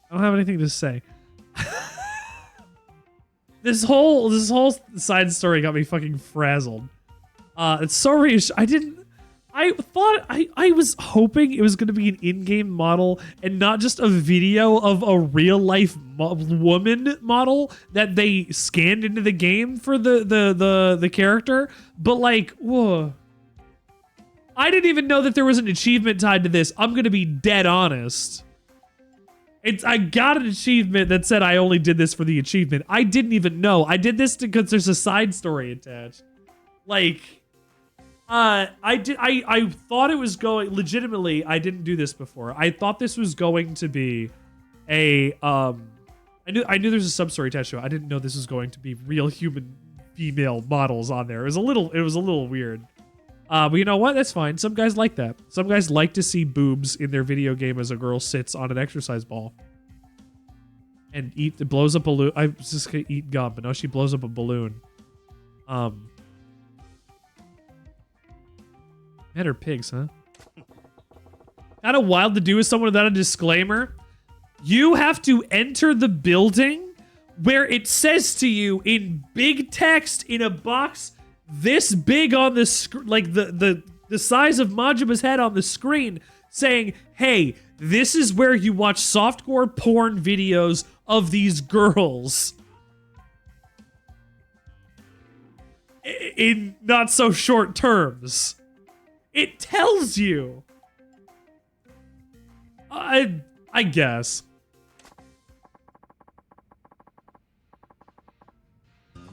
S1: I don't have anything to say. This whole side story got me fucking frazzled. It's so reassuring. I was hoping it was going to be an in-game model and not just a video of a real-life woman model that they scanned into the game for the character. But like, whoa. I didn't even know that there was an achievement tied to this. I'm going to be dead honest. I got an achievement that said I only did this for the achievement. I didn't even know. I did this because there's a side story attached. Like, I thought it was going, legitimately, I didn't do this before. I thought this was going to be a, I knew there's a sub-story attached to it. I didn't know this was going to be real human female models on there. It was a little weird. But you know what? That's fine. Some guys like that. Some guys like to see boobs in their video game as a girl sits on an exercise ball. And blows up a balloon. I was just gonna eat gum, but no, she blows up a balloon. Men are pigs, huh? Kind of wild to do with someone without a disclaimer. You have to enter the building where it says to you in big text in a box this big on the screen, like the size of Majima's head on the screen, saying, hey, this is where you watch softcore porn videos of these girls. In not so short terms. It tells you. I guess.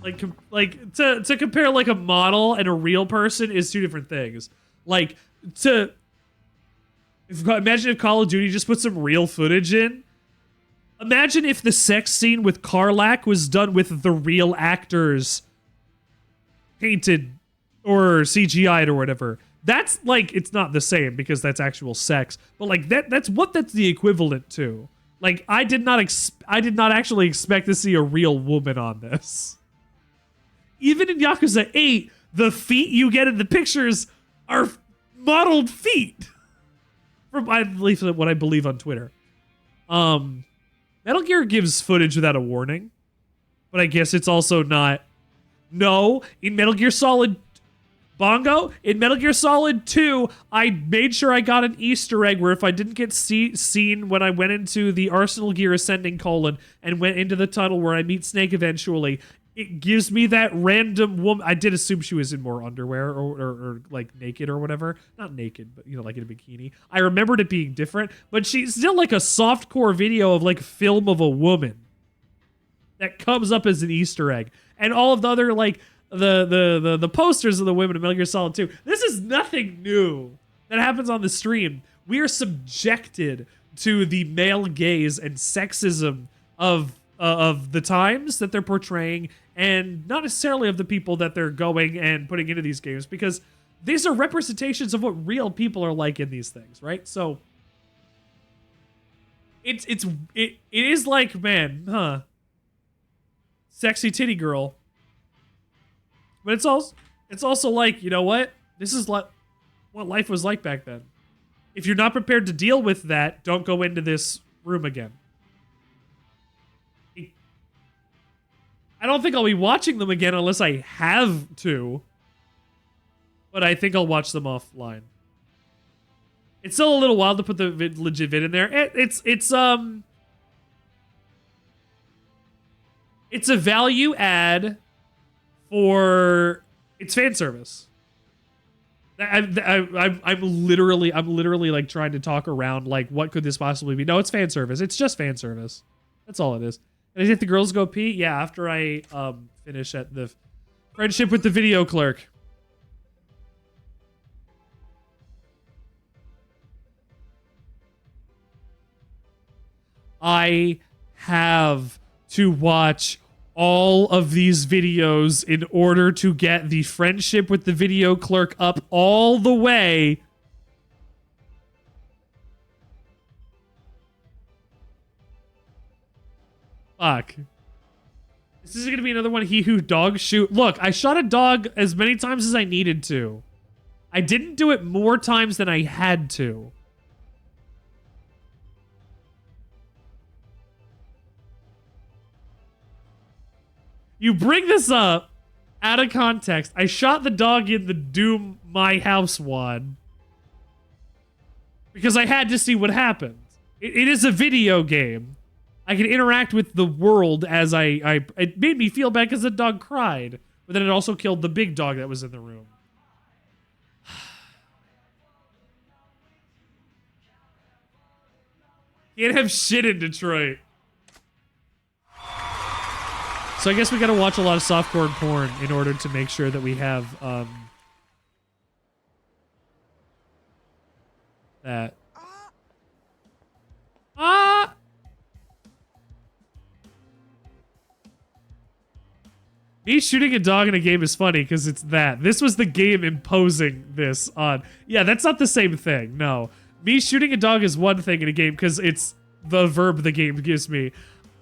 S1: Like to compare like a model and a real person is two different things. Like imagine if Call of Duty just put some real footage in. Imagine if the sex scene with Karlak was done with the real actors painted or CGI'd or whatever. That's like, it's not the same because that's actual sex, but like that's the equivalent to. Like I did not actually expect to see a real woman on this. Even in Yakuza 8, the feet you get in the pictures are modeled feet. From what I believe on Twitter. Metal Gear gives footage without a warning, but I guess it's also not. No, in Metal Gear Solid Bongo, in Metal Gear Solid 2, I made sure I got an Easter egg where if I didn't get seen when I went into the Arsenal Gear Ascending : and went into the tunnel where I meet Snake eventually, it gives me that random woman. I did assume she was in more underwear or like naked or whatever. Not naked, but you know, like in a bikini. I remembered it being different, but she's still like a softcore video of like film of a woman that comes up as an Easter egg. And all of the other like the posters of the women in Metal Gear Solid 2. This is nothing new that happens on the stream. We are subjected to the male gaze and sexism of the times that they're portraying, and not necessarily of the people that they're going and putting into these games, because these are representations of what real people are like in these things, right? So it is like, man, sexy titty girl, but it's also like, you know what? This is what life was like back then. If you're not prepared to deal with that, don't go into this room again. I don't think I'll be watching them again unless I have to. But I think I'll watch them offline. It's still a little wild to put the legit vid in there. It's a value add for it's fan service. I'm literally like trying to talk around like what could this possibly be? No, it's fan service. It's just fan service. That's all it is. And I think the girls go pee. Yeah, after I finish at the friendship with the video clerk. I have to watch all of these videos in order to get the friendship with the video clerk up all the way. Fuck. This is going to be another one. He who dog shoot. Look, I shot a dog as many times as I needed to. I didn't do it more times than I had to. You bring this up out of context. I shot the dog in the Doom My House one because I had to see what happened. It is a video game. I can interact with the world as it made me feel bad because the dog cried, but then it also killed the big dog that was in the room. Can't have shit in Detroit. So I guess we gotta watch a lot of softcore porn in order to make sure that we have that. Me shooting a dog in a game is funny because it's that. This was the game imposing this on. Yeah, that's not the same thing. No. Me shooting a dog is one thing in a game because it's the verb the game gives me.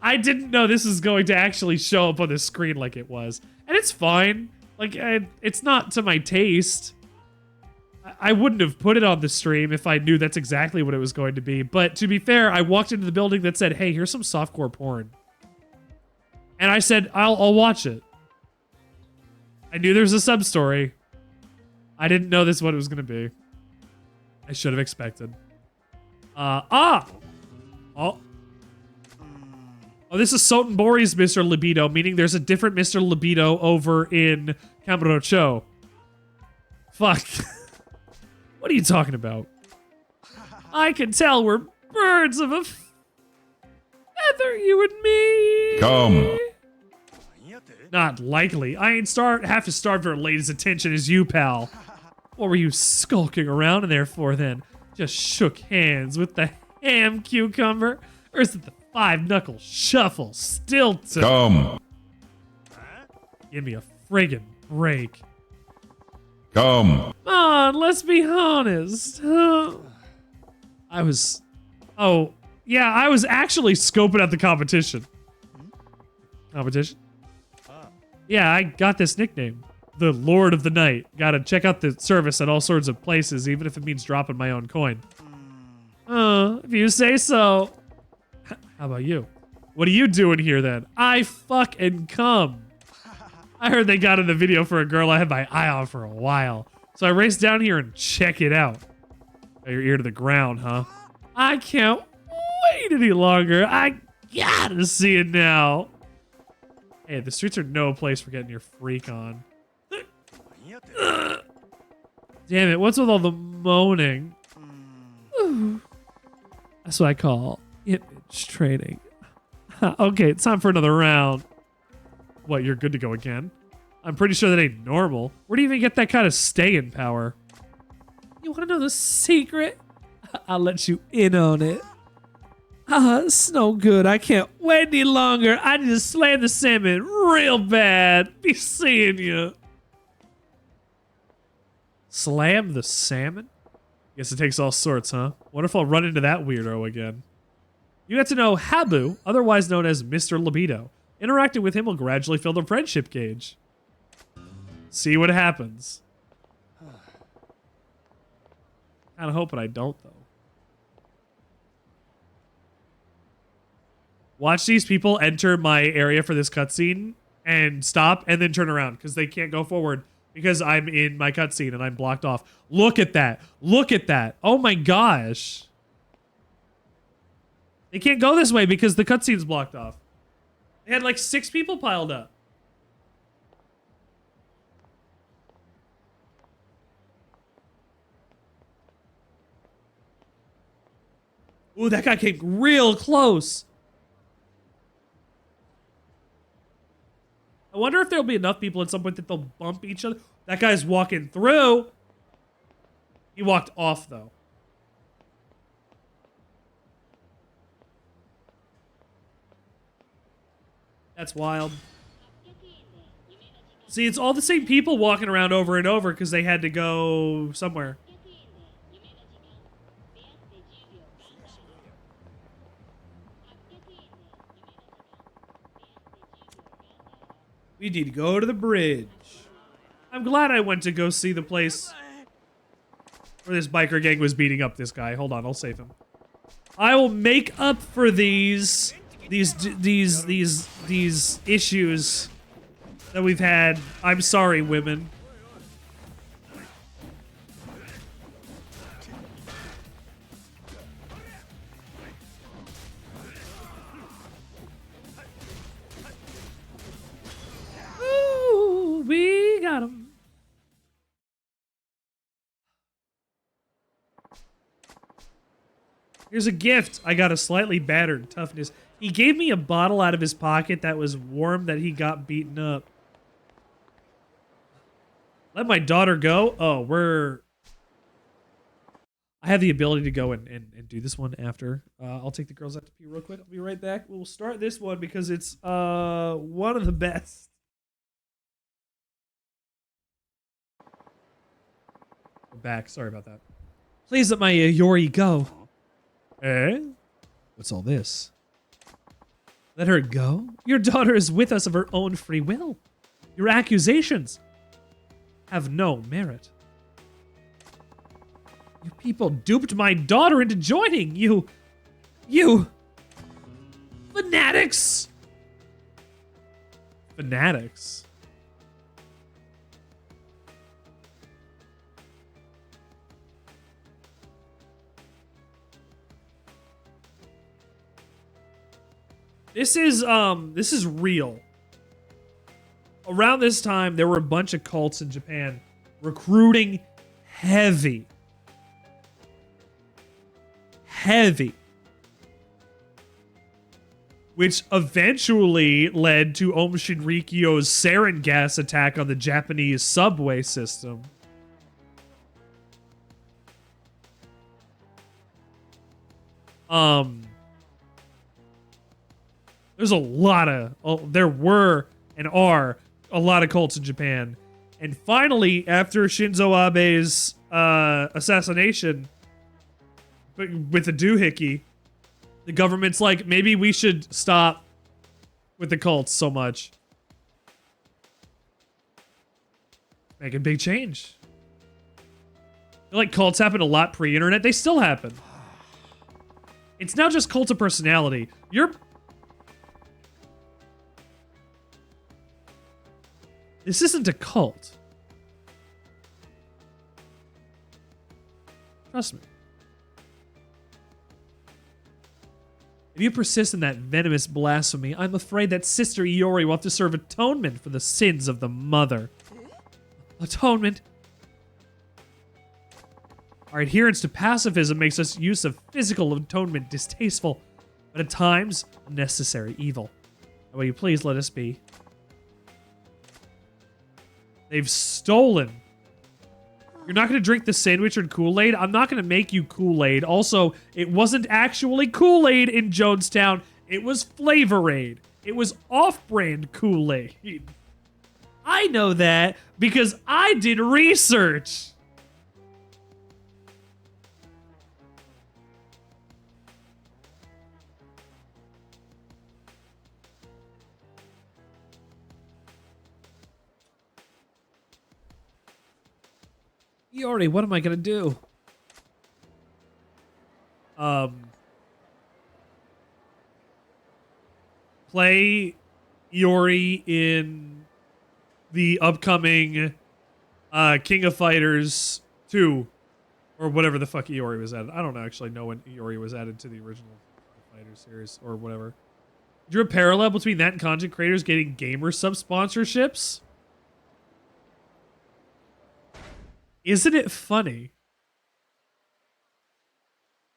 S1: I didn't know this was going to actually show up on the screen like it was. And it's fine. Like, it's not to my taste. I wouldn't have put it on the stream if I knew that's exactly what it was going to be. But to be fair, I walked into the building that said, hey, here's some softcore porn. And I said, I'll watch it. I knew there was a sub-story. I didn't know this is what it was going to be. I should have expected. Oh, this is Sotenbori's Mr. Libido, meaning there's a different Mr. Libido over in Kamurocho. Fuck. What are you talking about? I can tell we're birds of a feather, you and me.
S18: Come.
S1: Not likely. I ain't half as starved for a lady's attention as you, pal. What were you skulking around in there for then? Just shook hands with the ham cucumber? Or is it the five-knuckle shuffle still to...
S18: Come.
S1: Give me a friggin' break.
S18: Come.
S1: Come on, let's be honest. I was actually scoping out the competition. Competition? Yeah, I got this nickname. The Lord of the Night. Gotta check out the service at all sorts of places, even if it means dropping my own coin. If you say so. How about you? What are you doing here then? I fuck and come. I heard they got in the video for a girl I had my eye on for a while. So I raced down here and check it out. Got your ear to the ground, huh? I can't wait any longer. I gotta see it now. Hey, the streets are no place for getting your freak on. Damn it, what's with all the moaning? That's what I call image training. Okay, it's time for another round. What, you're good to go again? I'm pretty sure that ain't normal. Where do you even get that kind of staying power? You want to know the secret? I'll let you in on it. It's no good. I can't wait any longer. I need to slay the salmon real bad. Be seeing you. Slam the salmon? Guess it takes all sorts, huh? What if I'll run into that weirdo again? You get to know Habu, otherwise known as Mr. Libido. Interacting with him will gradually fill the friendship gauge. See what happens. Kinda hoping I don't, though. Watch these people enter my area for this cutscene and stop and then turn around because they can't go forward because I'm in my cutscene and I'm blocked off. Look at that. Look at that. Oh my gosh. They can't go this way because the cutscene's blocked off. They had like 6 people piled up. Ooh, that guy came real close. I wonder if there'll be enough people at some point that they'll bump each other. That guy's walking through. He walked off, though. That's wild. See, it's all the same people walking around over and over because they had to go somewhere. We need to go to the bridge. I'm glad I went to go see the place where this biker gang was beating up this guy. Hold on, I'll save him. I will make up for these issues that we've had. I'm sorry, women. Ooh, we got him. Here's a gift. I got a slightly battered toughness. He gave me a bottle out of his pocket that was warm that he got beaten up. Let my daughter go? Oh, I have the ability to go and do this one after. I'll take the girls out to pee real quick. I'll be right back. We'll start this one because it's one of the best. We're back. Sorry about that. Please let my Yori go. Eh? What's all this? Let her go? Your daughter is with us of her own free will. Your accusations have no merit. You people duped my daughter into joining. You fanatics. fanatics. This is real. Around this time, there were a bunch of cults in Japan recruiting heavy. Which eventually led to Om Shinrikyo's sarin gas attack on the Japanese subway system. There's a lot of, there were and are a lot of cults in Japan. And finally, after Shinzo Abe's assassination with the doohickey, the government's like, maybe we should stop with the cults so much. Make a big change. I feel like cults happen a lot pre-internet. They still happen. It's now just cult of personality. This isn't a cult. Trust me. If you persist in that venomous blasphemy, I'm afraid that Sister Iori will have to serve atonement for the sins of the mother. Atonement? Our adherence to pacifism makes us use of physical atonement distasteful, but at times, necessary evil. Will you please let us be? They've stolen. You're not going to drink the Sandwichard Kool-Aid? I'm not going to make you Kool-Aid. Also, it wasn't actually Kool-Aid in Jonestown. It was Flavor-Aid. It was off-brand Kool-Aid. I know that because I did research. Iori, what am I gonna do? Play Iori in the upcoming King of Fighters 2, or whatever the fuck Iori was added. I don't actually know when Iori was added to the original Fighter series or whatever. Drew a parallel between that and content creators getting gamer sub sponsorships. Isn't it funny?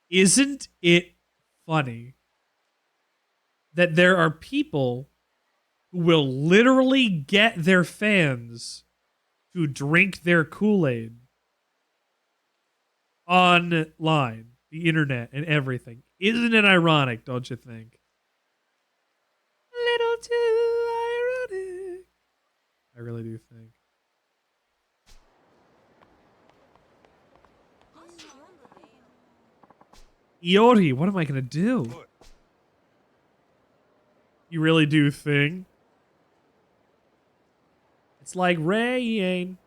S1: Isn't it funny that there are people who will literally get their fans to drink their Kool-Aid online, the internet, and everything? Isn't it ironic, don't you think? A little too ironic. I really do think. Iori, what am I gonna do? You really do think? It's like rain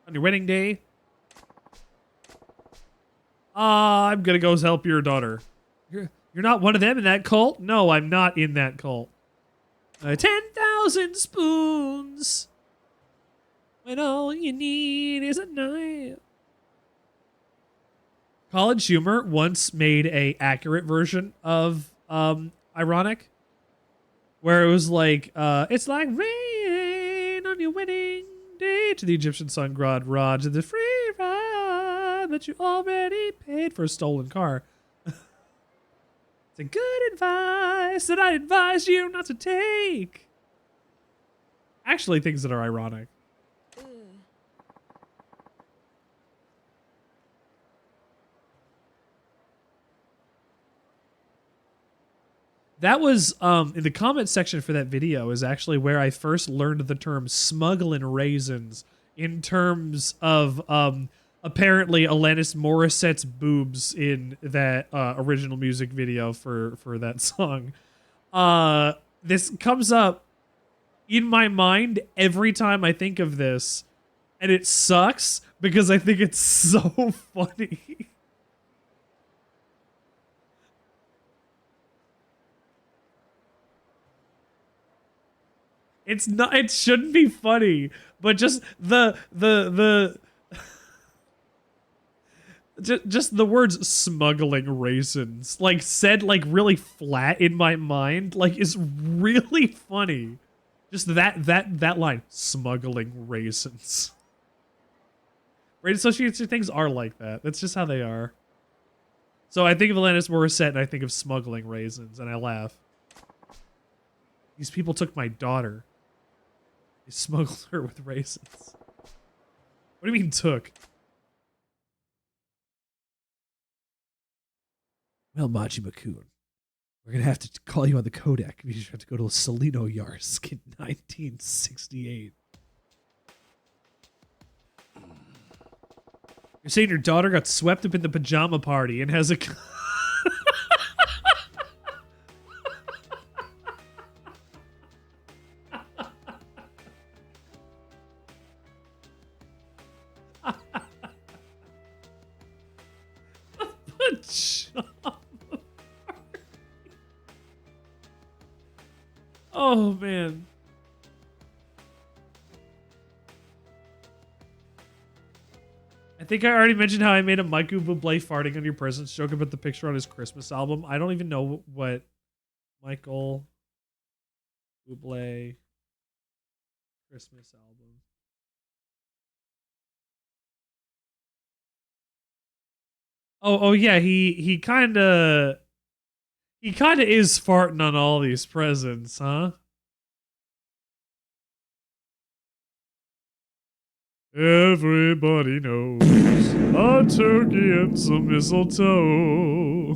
S1: on your wedding day. I'm gonna go help your daughter. You're not one of them in that cult? No, I'm not in that cult. 10,000 spoons when all you need is a knife. College Humor once made a accurate version of ironic, where it was like, it's like rain on your wedding day to the Egyptian sun god Ra, to the free ride that you already paid for a stolen car. It's a good advice that I advise you not to take. Actually, things that are ironic. That was, in the comment section for that video is actually where I first learned the term smuggling raisins in terms of, apparently Alanis Morissette's boobs in that, original music video for that song. This comes up in my mind every time I think of this, and it sucks because I think it's so funny. It's not. It shouldn't be funny, but just just the words smuggling raisins, like said like really flat in my mind, like is really funny. Just that line, smuggling raisins. Right, associated things are like that. That's just how they are. So I think of Alanis Morissette and I think of smuggling raisins and I laugh. These people took my daughter. They smuggled her with raisins. What do you mean took? Well, Majima-kun, we're going to have to call you on the Kodak. You just have to go to Salino Yarsk in 1968. You're saying your daughter got swept up in the pajama party and has a... pajama party. Oh, man. I think I already mentioned how I made a Michael Bublé farting on your presents joke about the picture on his Christmas album. I don't even know what Michael Bublé Christmas album. Oh yeah, he kind of is farting on all these presents, huh? Everybody knows a turkey and some mistletoe.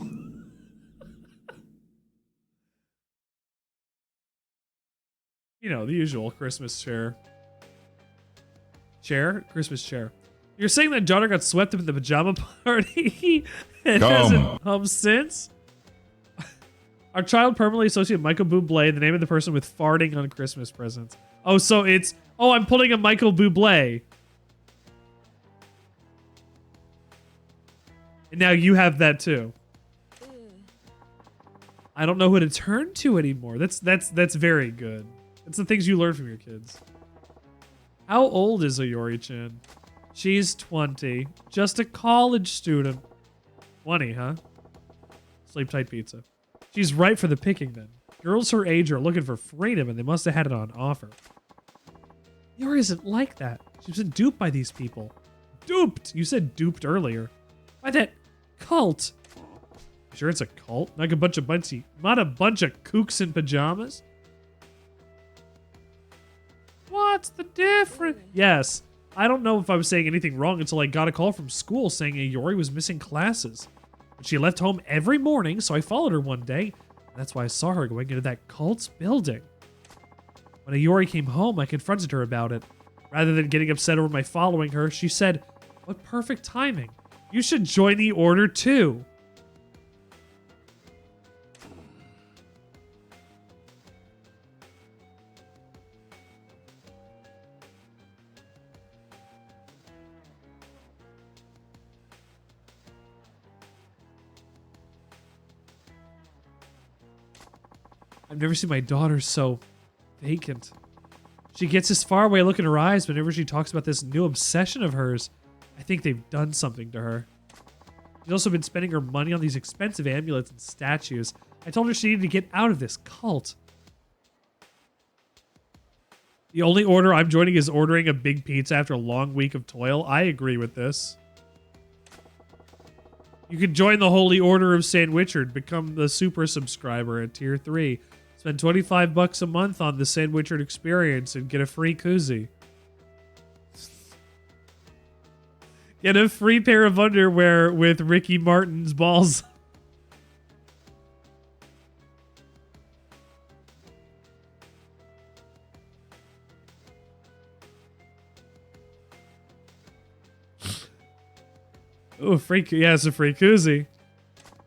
S1: You know, the usual Christmas chair. Christmas chair. You're saying that daughter got swept up in the pajama party and hasn't hummed since? Our child permanently associated Michael Bublé, the name of the person with farting on Christmas presents. Oh, so it's... Oh, I'm pulling a Michael Bublé. And now you have that too. I don't know who to turn to anymore. That's very good. That's the things you learn from your kids. How old is Ayori-chan? She's 20. Just a college student. 20, huh? Sleep tight pizza. She's ripe for the picking then. Girls her age are looking for freedom and they must have had it on offer. Ayori isn't like that. She's been duped by these people. Duped! You said duped earlier. By that cult. You sure it's a cult? Not a bunch of kooks in pajamas? What's the difference? Yes. I don't know if I was saying anything wrong until I got a call from school saying Ayori was missing classes. But she left home every morning, so I followed her one day. That's why I saw her going into that cult's building. When Ayori came home, I confronted her about it. Rather than getting upset over my following her, she said, "What perfect timing. You should join the order too." I've never seen my daughter so vacant. She gets this faraway look in her eyes whenever she talks about this new obsession of hers. I think they've done something to her. She's also been spending her money on these expensive amulets and statues. I told her she needed to get out of this cult. The only order I'm joining is ordering a big pizza after a long week of toil. I agree with this. You can join the Holy Order of Sandwichard. Become the super subscriber at tier 3. Spend $25 a month on the Sandwichard experience and get a free koozie. Get a free pair of underwear with Ricky Martin's balls. Oh, it's a free koozie.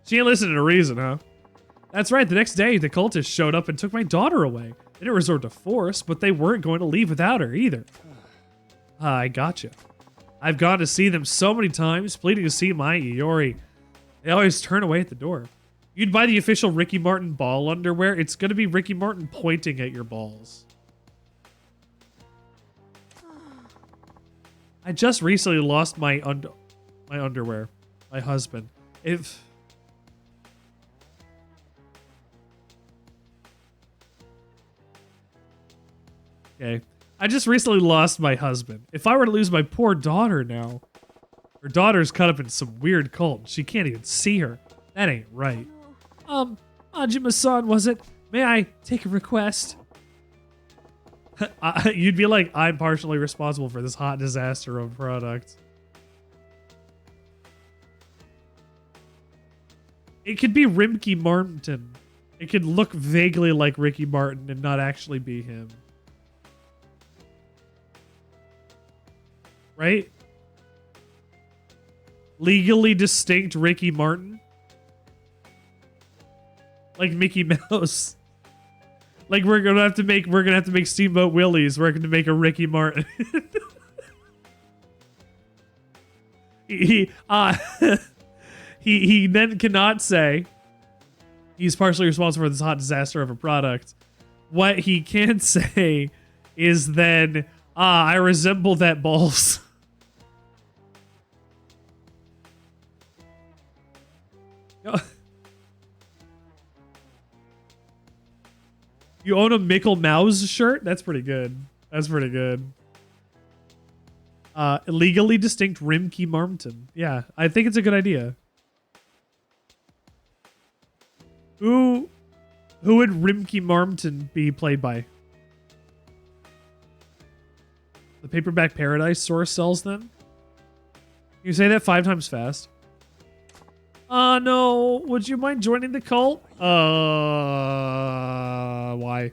S1: She ain't listening to reason, huh? That's right, the next day, the cultists showed up and took my daughter away. They didn't resort to force, but they weren't going to leave without her either. I gotcha. I've gone to see them so many times, pleading to see my Ayori. They always turn away at the door. You'd buy the official Ricky Martin ball underwear, it's gonna be Ricky Martin pointing at your balls. I just recently lost my underwear. My husband. If okay, I just recently lost my husband. If I were to lose my poor daughter now, her daughter's caught up in some weird cult. She can't even see her. That ain't right. Majima-san, was it? May I take a request? You'd be like, I'm partially responsible for this hot disaster of product. It could be Ricky Martin. It could look vaguely like Ricky Martin and not actually be him. Right? Legally distinct Ricky Martin? Like Mickey Mouse. Like we're gonna have to make Steamboat Willies. We're gonna make a Ricky Martin. he then cannot say he's partially responsible for this hot disaster of a product. What he can say is then, I resemble that balls. You own a Mickle Mouse shirt? That's pretty good. That's pretty good. Legally distinct Rimkey Martin. Yeah, I think it's a good idea. Who would Rimkey Martin be played by? The Paperback Paradise source sells them? You say that 5 times fast. No. Would you mind joining the cult? Why?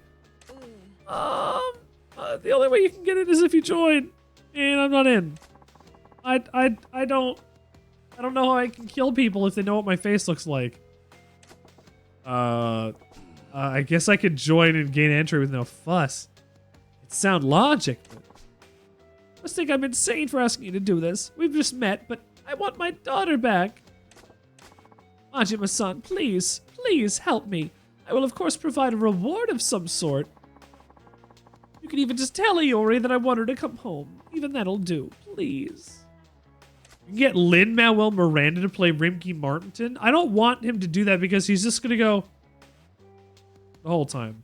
S1: The only way you can get it is if you join. And I'm not in. I don't know how I can kill people if they know what my face looks like. I guess I could join and gain entry with no fuss. It sounds logic, but I must think I'm insane for asking you to do this. We've just met, but I want my daughter back. Majima-san, please help me. I will of course provide a reward of some sort. You can even just tell Iori that I want her to come home. Even that'll do, please. You can get Lin-Manuel Miranda to play Rimkey Martin. I don't want him to do that because he's just gonna go the whole time.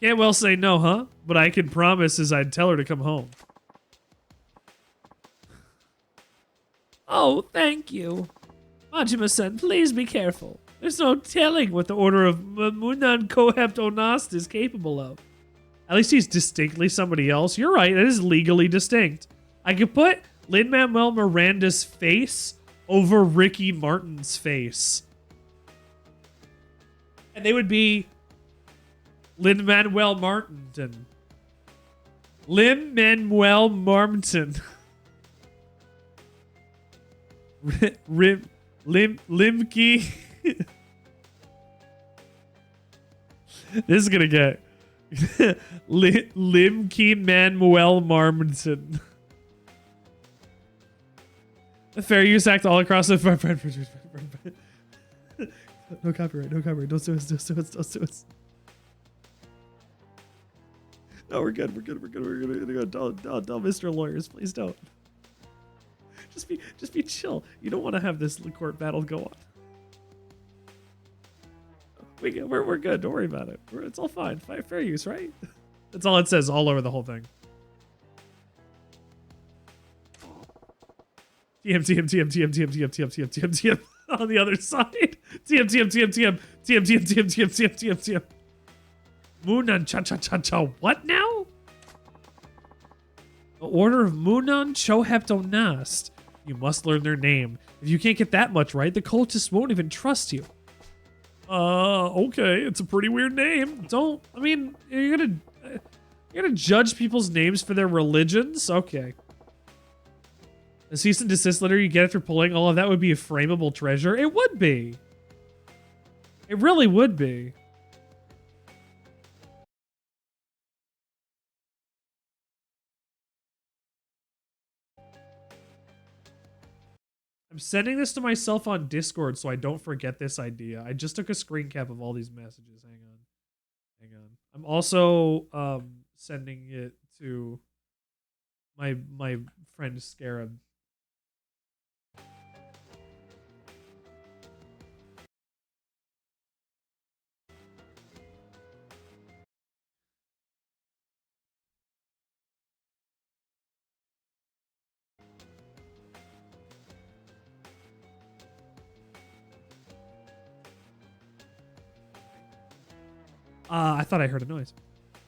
S1: Can't well say no, huh? But I can promise is I'd tell her to come home. Oh, thank you. Majima-san, please be careful. There's no telling what the Order of Munan Kohept Onast is capable of. At least he's distinctly somebody else. You're right, it is legally distinct. I could put Lin-Manuel Miranda's face over Ricky Martin's face. And they would be Lin-Manuel Martin. Lin-Manuel Martin. Limkey. This is gonna get Limkey Manuel Marmon. A fair use act all across the no copyright, no copyright. Don't sue us, don't sue us, don't sue us. No, we're good. Don't, Mr. Lawyers, please don't. Just be chill. You don't want to have this court battle go on. We're good. Don't worry about it. It's all fine. Fair use, right? That's all it says all over the whole thing. TM on the other side. TM. Munan cha. What now? The Order of Munan Choheptonast. You must learn their name. If you can't get that much right, the cultists won't even trust you. Okay, it's a pretty weird name. You're gonna judge people's names for their religions? Okay. The cease and desist letter you get after pulling all of that would be a frameable treasure. It would be. It really would be. I'm sending this to myself on Discord so I don't forget this idea. I just took a screen cap of all these messages. Hang I'm also sending it to my friend Scarab. I thought I heard a noise.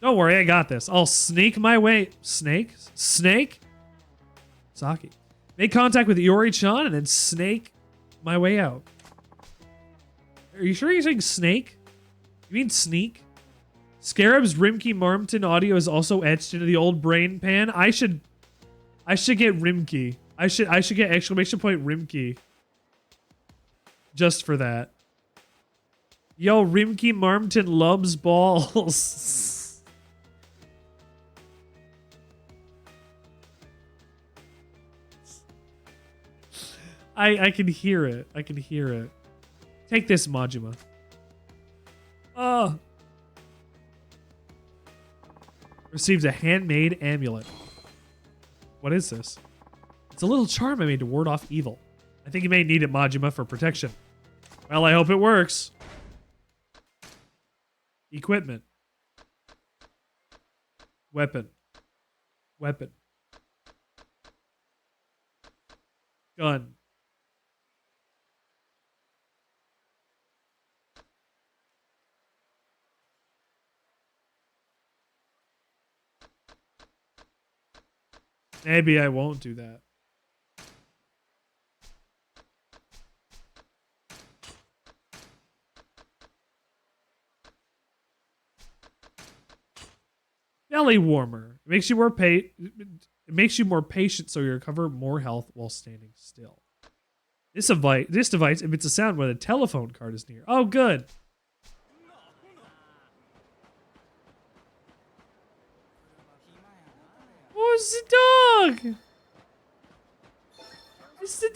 S1: Don't worry, I got this. I'll snake my way. Snake? Snake? Saki. Make contact with Iori-chan and then snake my way out. Are you sure you're saying snake? You mean sneak? Scarab's Rimkey Marmton audio is also etched into the old brain pan. I should get Rimkey. I should get exclamation point Rimkey. Just for that. Yo, Rimkey Marmton loves balls. I can hear it. I can hear it. Take this, Majima. Oh. Received a handmade amulet. What is this? It's a little charm I made to ward off evil. I think you may need it, Majima, for protection. Well, I hope it works. Equipment. Weapon. Weapon. Gun. Maybe I won't do that. Belly warmer. It makes you more patient so you recover more health while standing still. This device emits a sound when a telephone card is near. Oh, good. Oh, it's the dog. It's the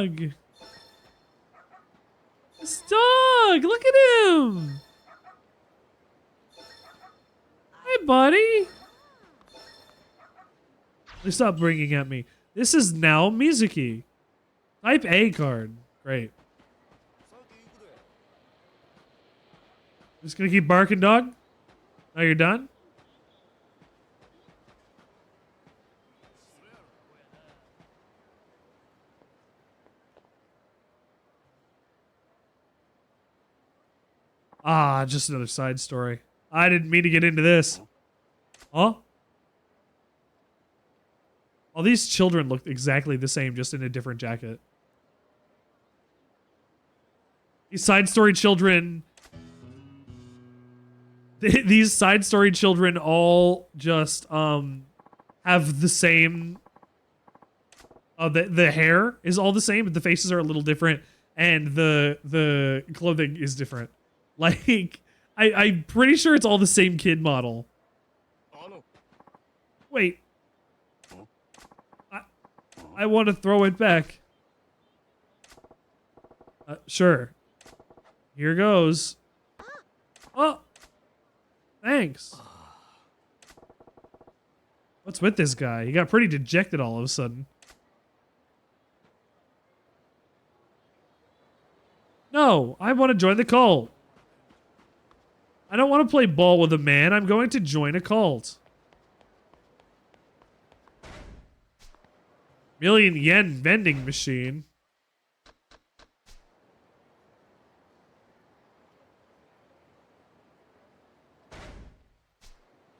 S1: dog. It's the dog. Look at him. Hey, buddy. They stopped bringing at me. This is now Mizuki. Type A card. Great. Just gonna keep barking, dog? Now you're done? Ah, just another side story. I didn't mean to get into this. Huh? All these children look exactly the same, just in a different jacket. These side story children... These side story children all just, have the same... the hair is all the same, but the faces are a little different, and the clothing is different. Like, I'm pretty sure it's all the same kid model. Wait. I want to throw it back. Sure. Here goes. Oh. Thanks. What's with this guy? He got pretty dejected all of a sudden. No, I want to join the cult. I don't want to play ball with a man. I'm going to join a cult. Million yen vending machine.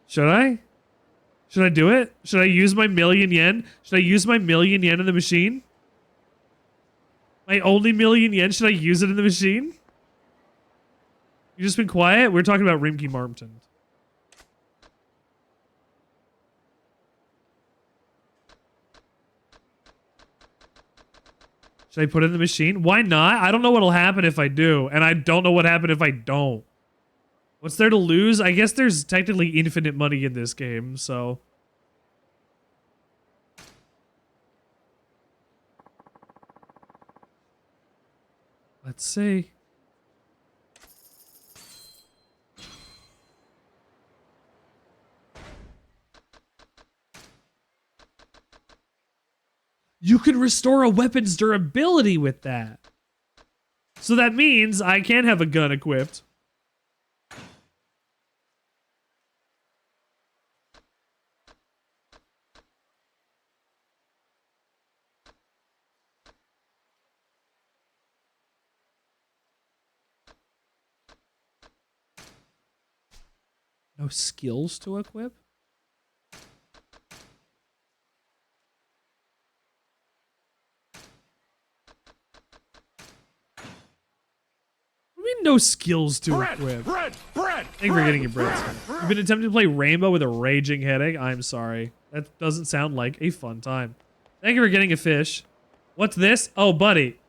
S1: Should I? Should I do it? Should I use my million yen? Should I use my million yen in the machine? My only million yen? Should I use it in the machine? You just been quiet? We're talking about Rimkey Marmton. Should I put it in the machine? Why not? I don't know what'll happen if I do, and I don't know what happened if I don't. What's there to lose? I guess there's technically infinite money in this game, so... Let's see. can restore a weapon's durability with that. So that means I can have a gun equipped. No skills to equip? What do you mean no skills to equip?
S12: Bread!
S1: Thank you for getting your bread. You've been attempting to play Rainbow with a raging headache? I'm sorry. That doesn't sound like a fun time. Thank you for getting a fish. What's this? Oh, buddy.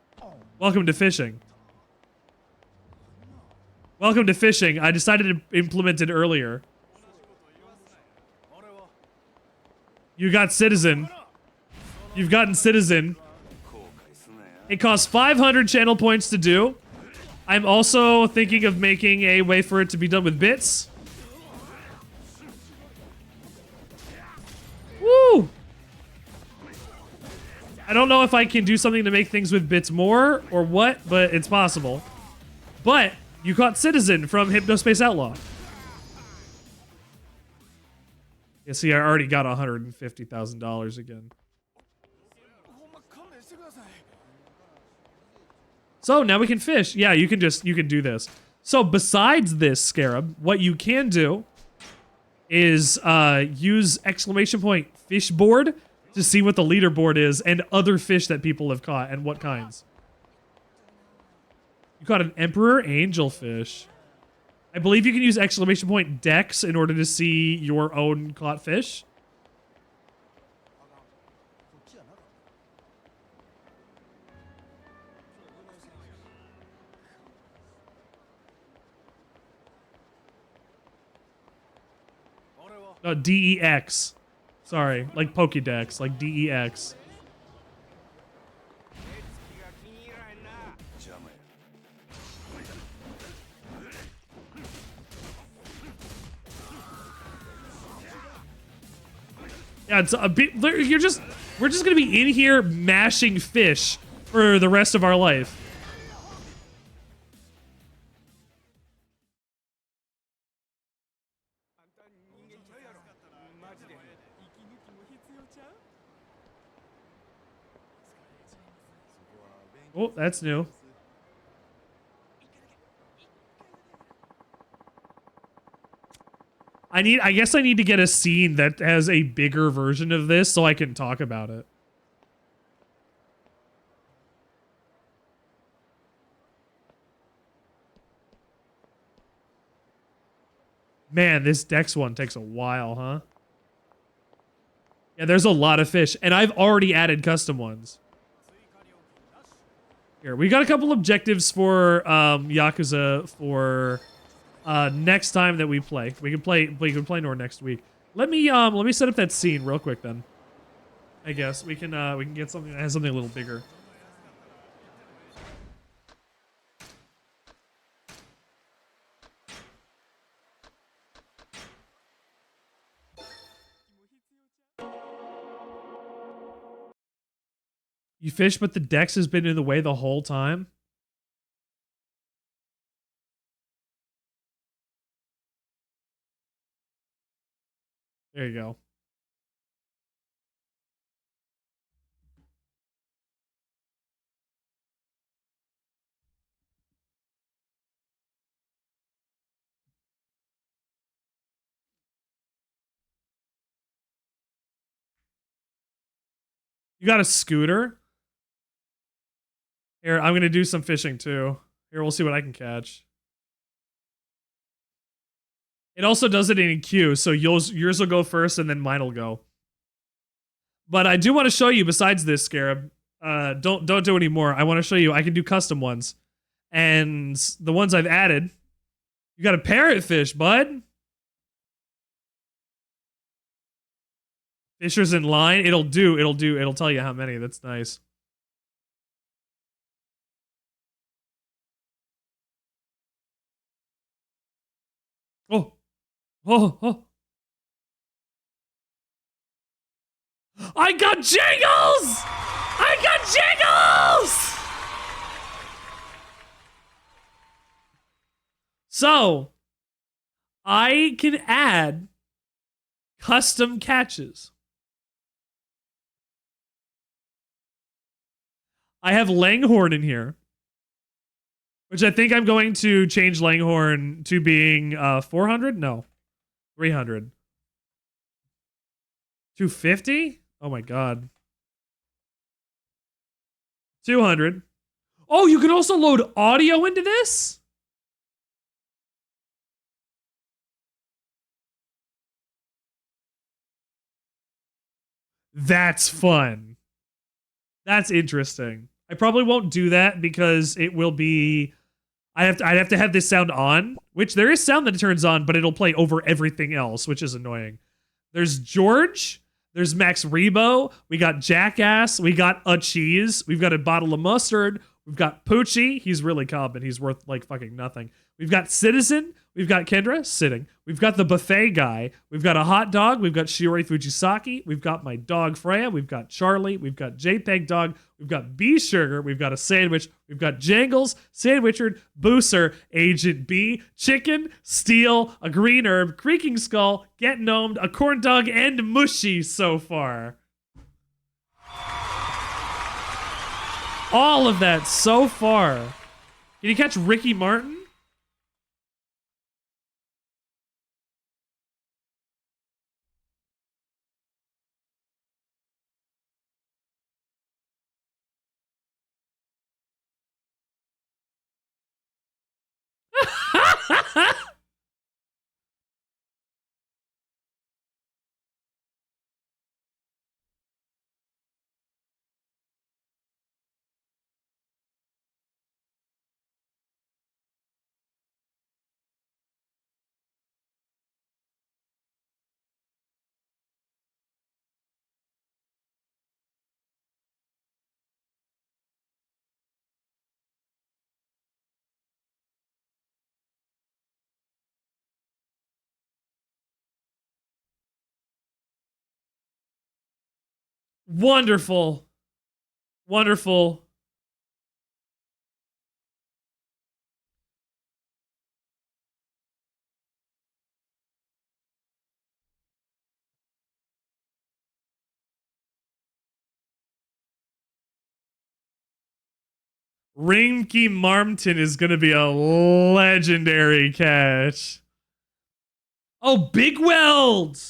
S1: Welcome to fishing. Welcome to fishing. I decided to implement it earlier. You got citizen. You've gotten citizen. It costs 500 channel points to do. I'm also thinking of making a way for it to be done with bits. Woo! I don't know if I can do something to make things with bits more or what, but it's possible. But you caught Citizen from Hypnospace Outlaw. Yeah, see, I already got $150,000 again. So now we can fish. Yeah, you can do this. So besides this, Scarab, what you can do is use ! fish board to see what the leaderboard is and other fish that people have caught and what kinds. You caught an emperor angelfish. I believe you can use ! dex in order to see your own caught fish. No, DEX. Sorry, like Pokédex, like DEX. Yeah, it's a bit. We're just gonna be in here mashing fish for the rest of our life. Oh, that's new. I guess I need to get a scene that has a bigger version of this so I can talk about it. Man, this Dex one takes a while, huh? Yeah, there's a lot of fish, and I've already added custom ones. Here, we got a couple objectives for Yakuza for next time that we play. We can play more next week. Let me set up that scene real quick then. I guess we can get something that has something a little bigger. You fish, but the Dex has been in the way the whole time? There you go. You got a scooter? Here, I'm gonna do some fishing too. Here, we'll see what I can catch. It also does it in queue, so yours will go first and then mine will go. But I do want to show you, besides this, Scarab, don't do any more. I want to show you, I can do custom ones. And the ones I've added, you got a parrotfish, bud. Fishers in line, it'll tell you how many, that's nice. Oh. I got Jingles! I Jiggles! So, I can add custom catches. I have Langhorn in here, which I think I'm going to change Langhorn to being 400? No, 300. 250? Oh my god. 200. Oh, you can also load audio into this? That's fun. That's interesting. I probably won't do that because it will be... I'd have to have this sound on, which there is sound that it turns on, but it'll play over everything else, which is annoying. There's George. There's Max Rebo. We got Jackass. We got a cheese. We've got a bottle of mustard. We've got Poochie. He's really common. He's worth like fucking nothing. We've got Citizen. We've got Kendra sitting. We've got the buffet guy. We've got a hot dog. We've got Shiori Fujisaki. We've got my dog Freya. We've got Charlie. We've got JPEG dog. We've got B Sugar. We've got a sandwich. We've got Jangles, Sandwichard, Booser, Agent B, Chicken, Steel, a Green Herb, Creaking Skull, Get Gnomed, a Corn Dog, and Mushy so far. All of that so far. Can you catch Ricky Martin? Wonderful. Wonderful. Rinky Marmton is going to be a legendary catch. Oh, Big Weld!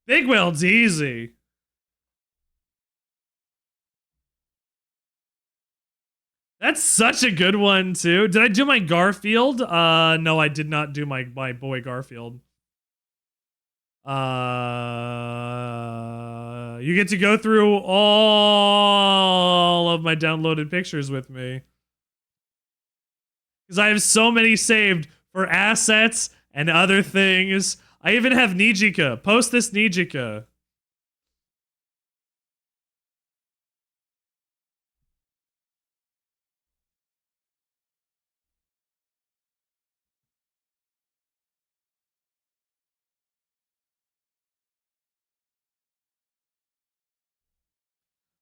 S1: Big Weld's easy. That's such a good one, too. Did I do my Garfield? No, I did not do my boy Garfield. You get to go through all of my downloaded pictures with me. Because I have so many saved for assets and other things. I even have Nijika. Post this Nijika.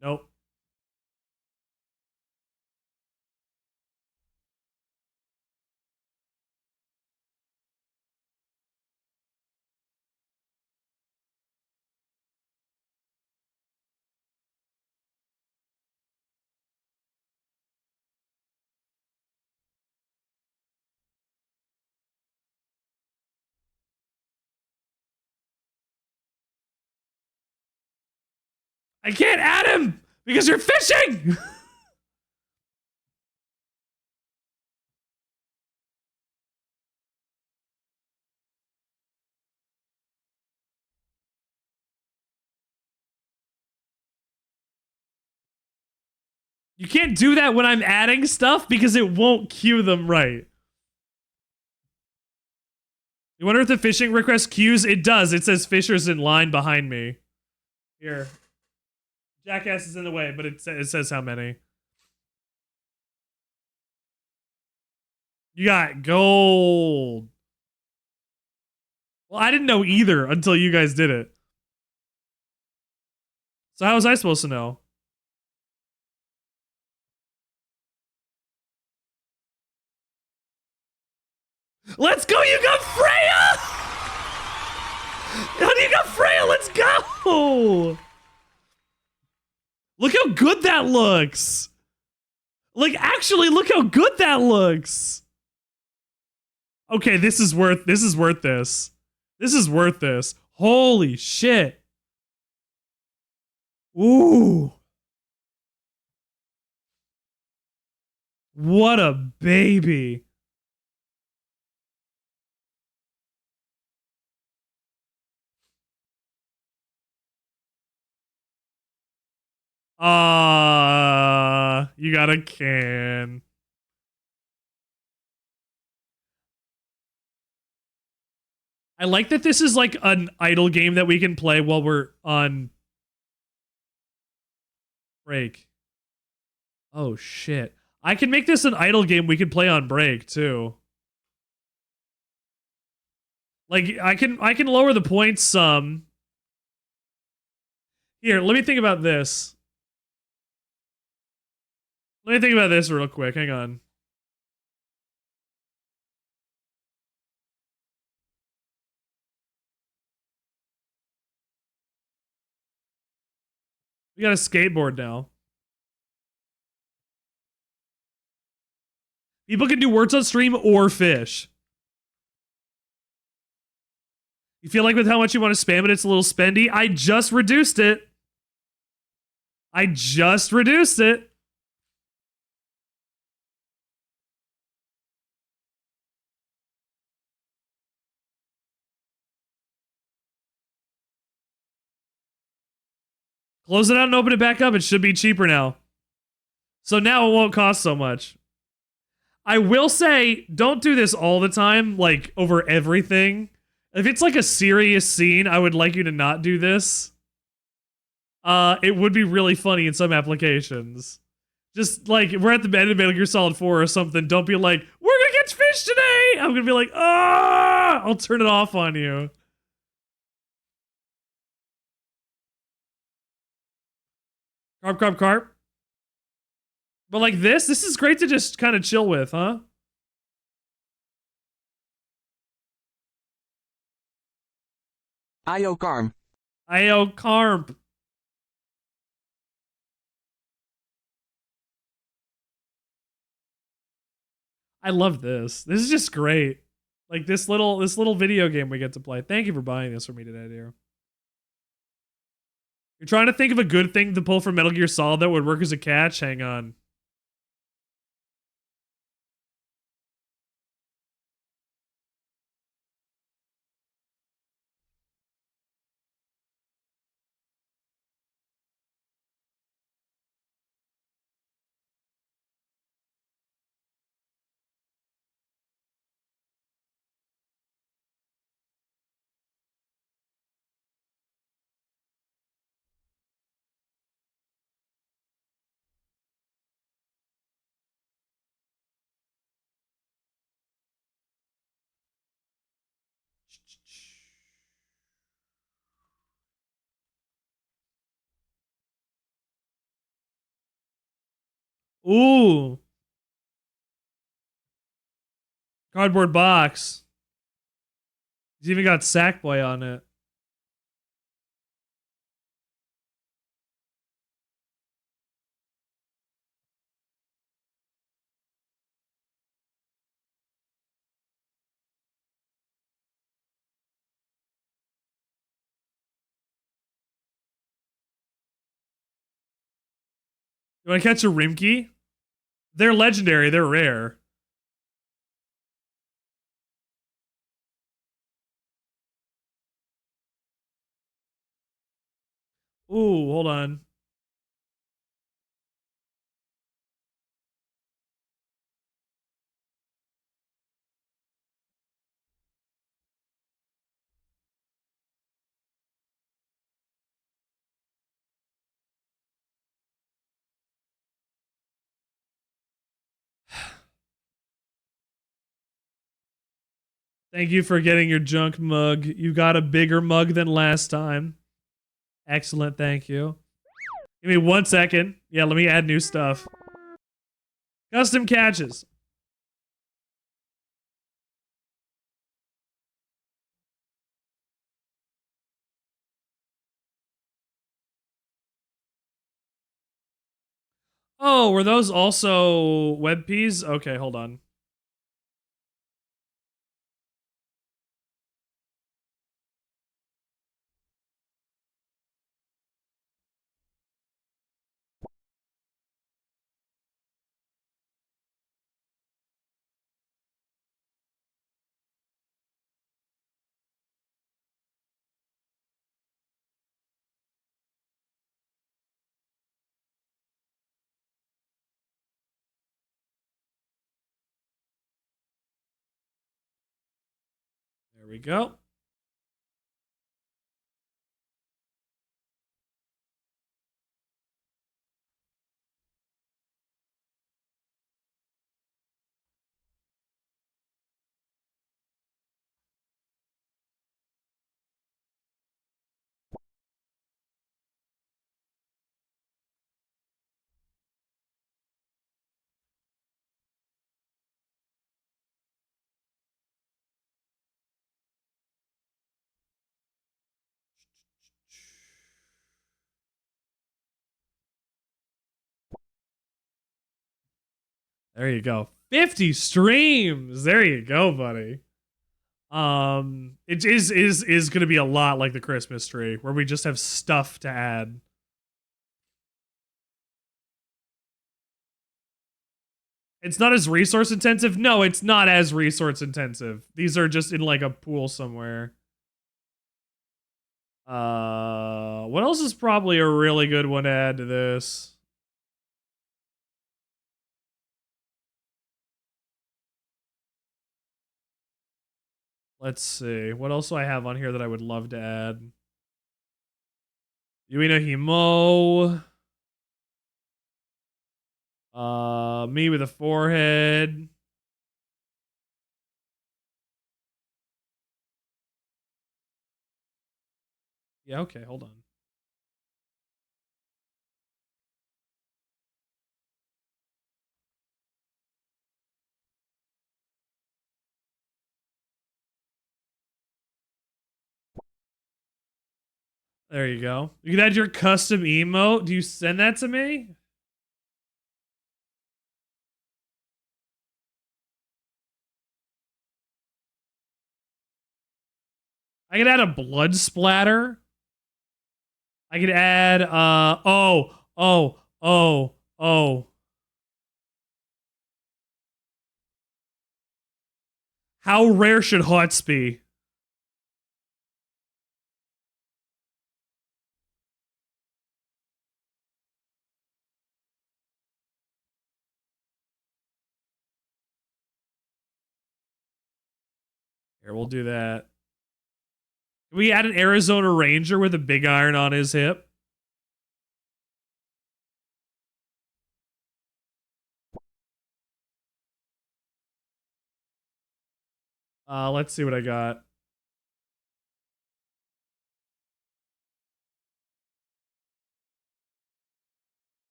S1: Nope. I can't add him because you're fishing. You can't do that when I'm adding stuff because it won't queue them right. You wonder if the fishing request queues? It does. It says Fisher's in line behind me. Here. Jackass is in the way, but it says how many. You got gold. Well, I didn't know either until you guys did it. So how was I supposed to know? Let's go! You got Freya! You got Freya! Let's go! Look how good that looks! Like, actually, look how good that looks! Okay, this is worth this. This is worth this. Holy shit. Ooh. What a baby. You got a can. I like that this is like an idle game that we can play while we're on break. Oh shit. I can make this an idle game we can play on break too. Like I can lower the points some. Here, let me think about this. Let me think about this real quick. Hang on. We got a skateboard now. People can do words on stream or fish. You feel like with how much you want to spam it, it's a little spendy? I just reduced it. I just reduced it. Close it out and open it back up. It should be cheaper now. So now it won't cost so much. I will say, don't do this all the time, like over everything. If it's like a serious scene, I would like you to not do this. It would be really funny in some applications. Just like, we're at the end of Metal Gear Solid 4 or something, don't be like, we're gonna catch fish today! I'm gonna be like, ah! I'll turn it off on you. Carp, carp, carp. But like this is great to just kind of chill with, huh?
S19: Io Carm.
S1: Io Carp. I love this. This is just great. Like this little video game we get to play. Thank you for buying this for me today, dear. You're trying to think of a good thing to pull from Metal Gear Solid that would work as a catch? Hang on. Ooh. Cardboard box. He's even got Sackboy on it. You want to catch a Rimkey? They're legendary. They're rare. Ooh, hold on. Thank you for getting your junk mug. You got a bigger mug than last time. Excellent, thank you. Give me 1 second. Yeah, let me add new stuff. Custom catches. Oh, were those also web peas? Okay, hold on. There we go. There you go. 50 streams. There you go, buddy. It is gonna be a lot like the Christmas tree, where we just have stuff to add. It's not as resource intensive. No, it's not as resource intensive. These are just in like a pool somewhere. What else is probably a really good one to add to this? Let's see. What else do I have on here that I would love to add? Yuino Himo. Me with a forehead. Yeah, okay, hold on. There you go. You can add your custom emote. Do you send that to me? I could add a blood splatter. I could add oh. How rare should Hots be? Here, we'll do that. Can we add an Arizona Ranger with a big iron on his hip? Let's see what I got.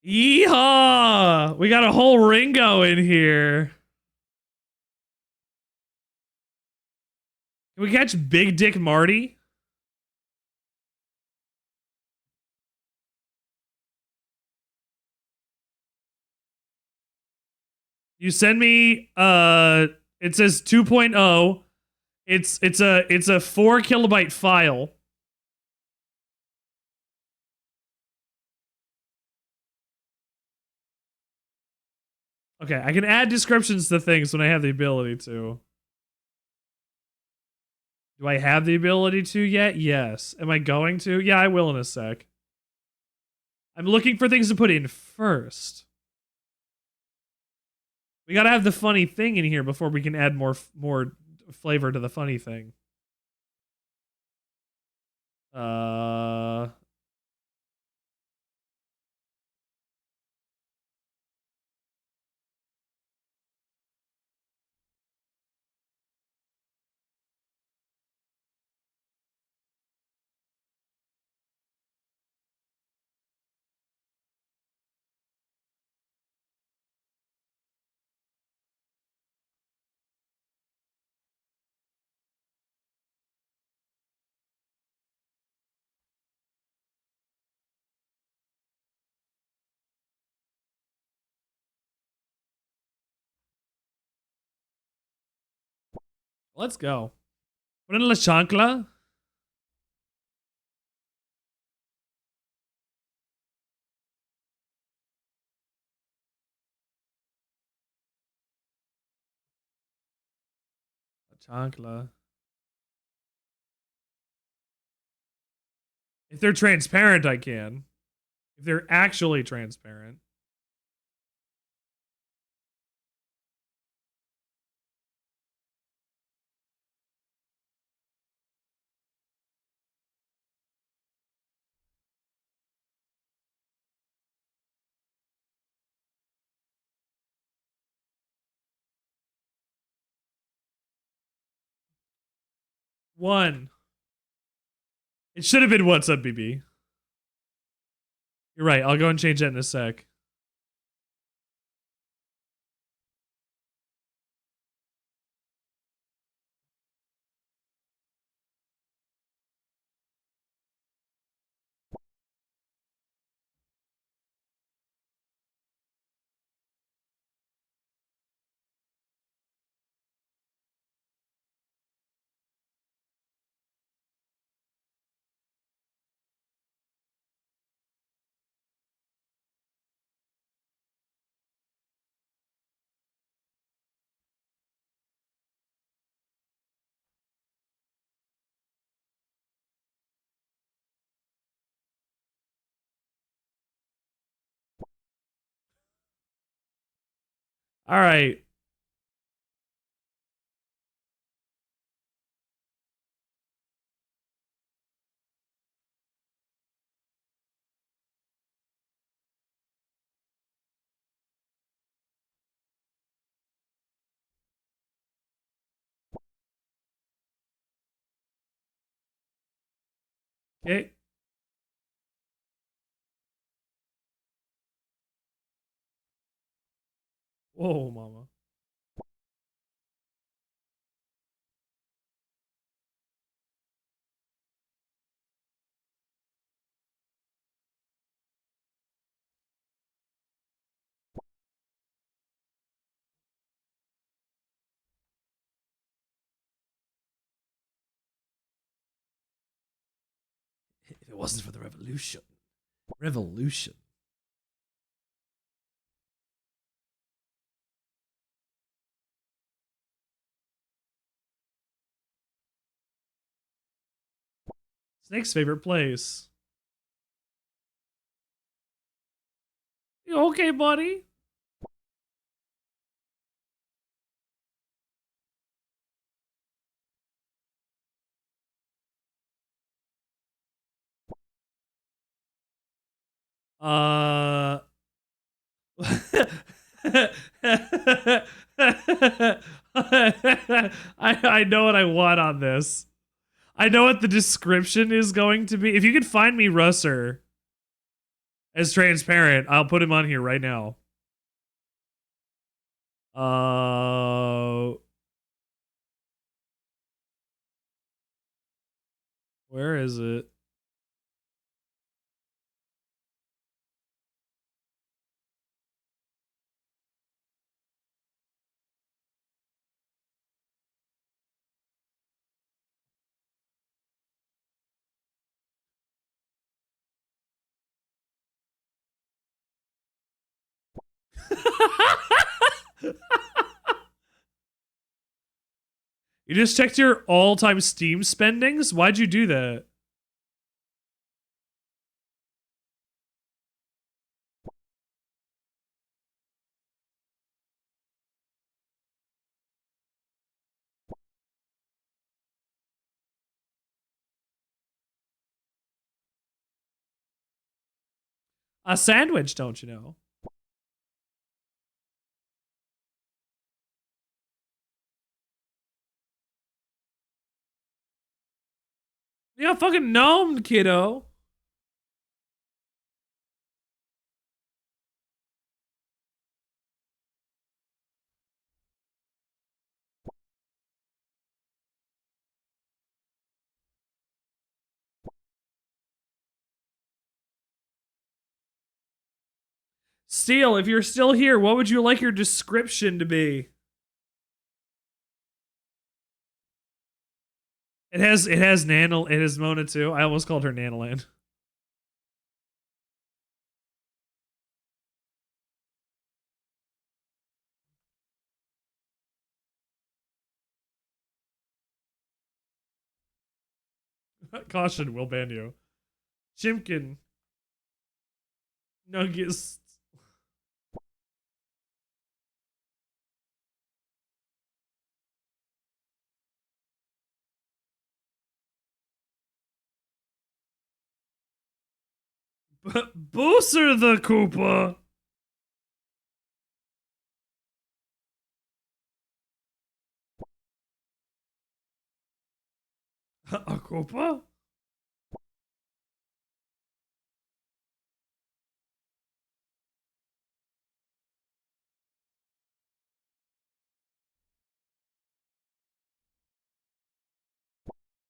S1: Yeehaw! We got a whole Ringo in here. Can we catch Big Dick Marty? You send me it says 2.0. It's a 4 kilobyte file. Okay, I can add descriptions to things when I have the ability to. Do I have the ability to yet? Yes. Am I going to? Yeah, I will in a sec. I'm looking for things to put in first. We gotta have the funny thing in here before we can add more flavor to the funny thing. Let's go. Put in la chancla. La chancla. If they're transparent, I can. If they're actually transparent. One. It should have been what's up, BB. You're right. I'll go and change that in a sec. All right. Okay. Whoa, mama. If it wasn't for the revolution. Revolution. Snake's favorite place. You okay, buddy? I know what I want on this. I know what the description is going to be. If you could find me Russer as transparent, I'll put him on here right now. Where is it? You just checked your all-time Steam spendings? Why'd you do that? A sandwich, don't you know? Yeah, fucking gnome, kiddo. Steel, if you're still here, what would you like your description to be? It has Nana, it has Mona too. I almost called her Nanaland. Caution, we'll ban you. Chimkin. Nuggets. Booster the Koopa. A Koopa?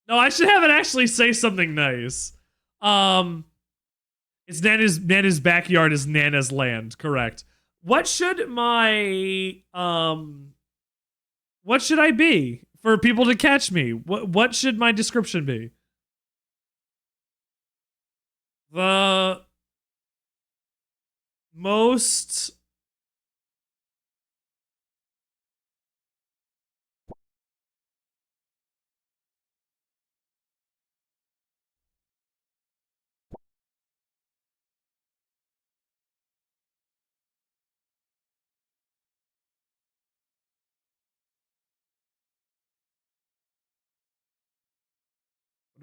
S1: No, I should have it actually say something nice. It's Nana's backyard is Nana's land, correct. What should my what should I be for people to catch me? What should my description be? The most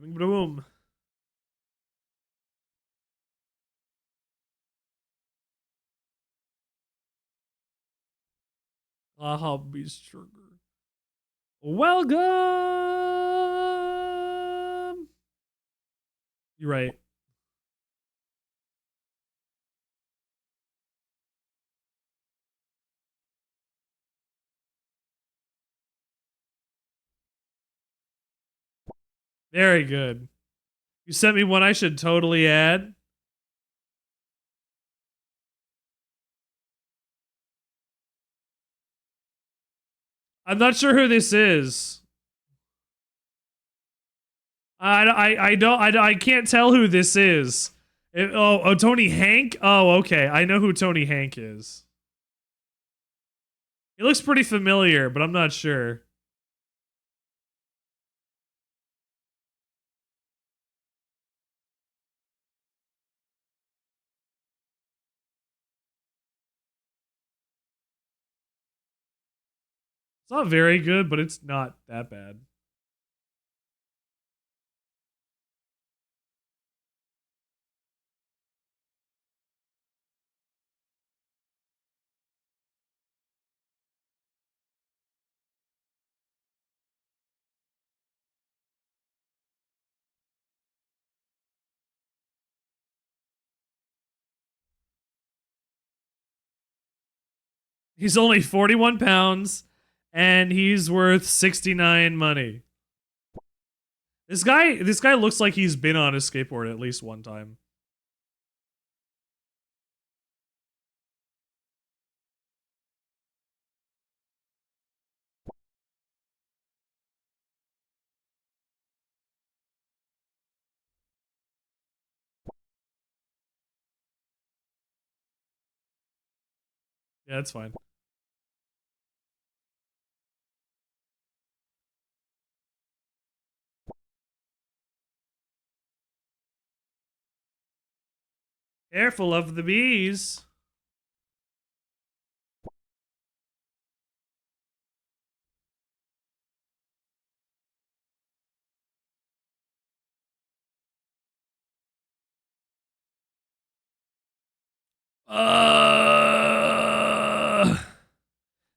S1: boom. Hobby sugar. Welcome. You're right. Very good. You sent me one I should totally add. I'm not sure who this is. I can't tell who this is. Tony Hank? Oh, okay. I know who Tony Hank is. He looks pretty familiar, but I'm not sure. It's not very good, but it's not that bad. He's only 41 pounds, and he's worth 69 money. This guy looks like he's been on a skateboard at least one time. Yeah, that's fine. Careful of the bees.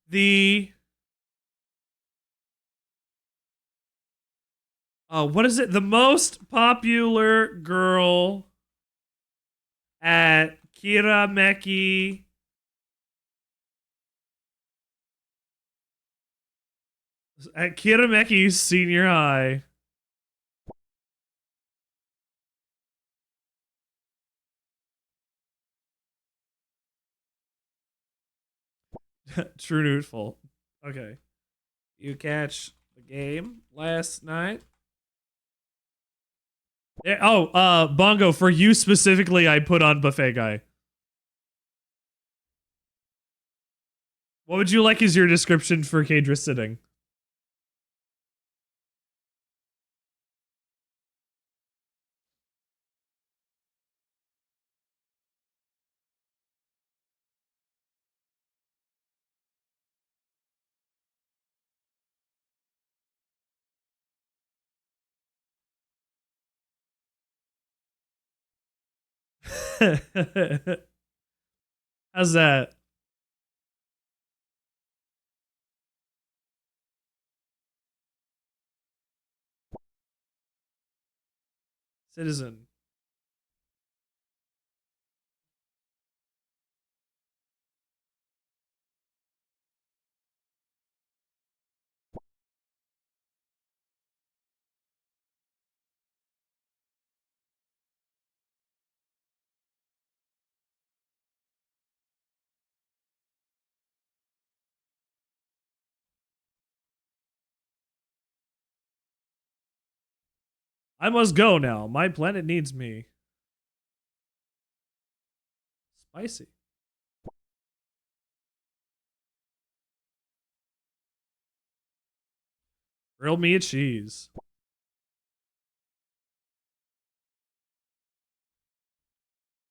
S1: The what is it? The most popular girl at Kirameki Senior High. True neutral. Okay. You catch the game last night? Bongo, for you specifically, I put on Buffet Guy. What would you like as your description for Kadra sitting? How's that? Citizen. I must go now. My planet needs me. Spicy. Grilled me a cheese.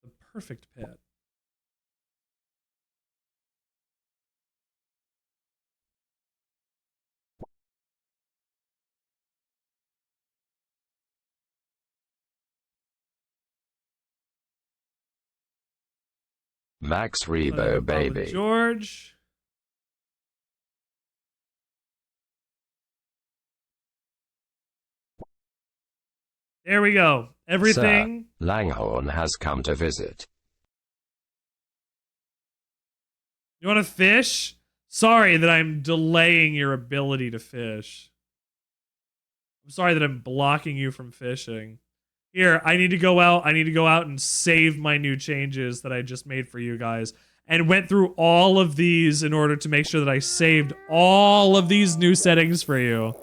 S1: The perfect pet.
S3: Max Rebo, baby.
S1: George. There we go. Everything.
S3: Sir, Langhorn has come to visit.
S1: You want to fish? Sorry that I'm delaying your ability to fish. I'm sorry that I'm blocking you from fishing. Here, I need to go out. I need to go out and save my new changes that I just made for you guys. And went through all of these in order to make sure that I saved all of these new settings for you.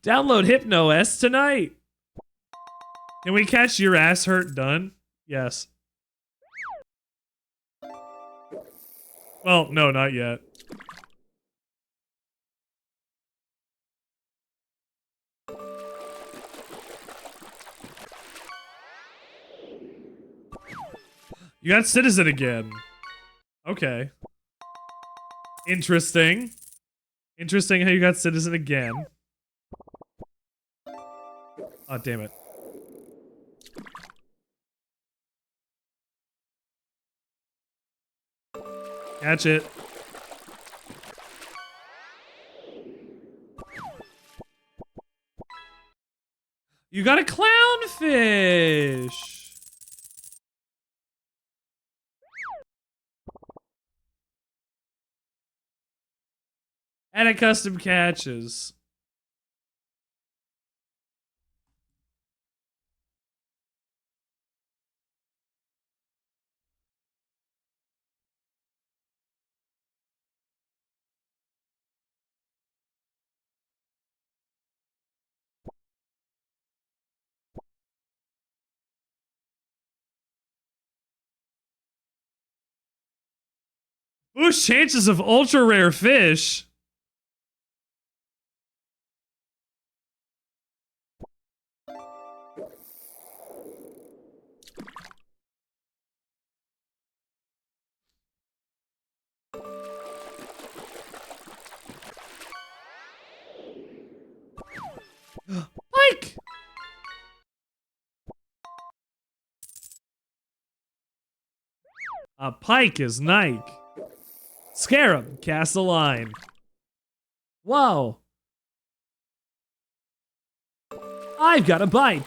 S1: Download Hypno S tonight. Can we catch Your Ass Hurt done? Yes. Well, no, not yet. You got Citizen again. Okay. Interesting. Interesting how you got Citizen again. Oh, damn it. Catch it. You got a clownfish. And a custom catches. Boost chances of ultra rare fish. Pike! A pike is Nike. Scarab, cast a line. Whoa. I've got a bite.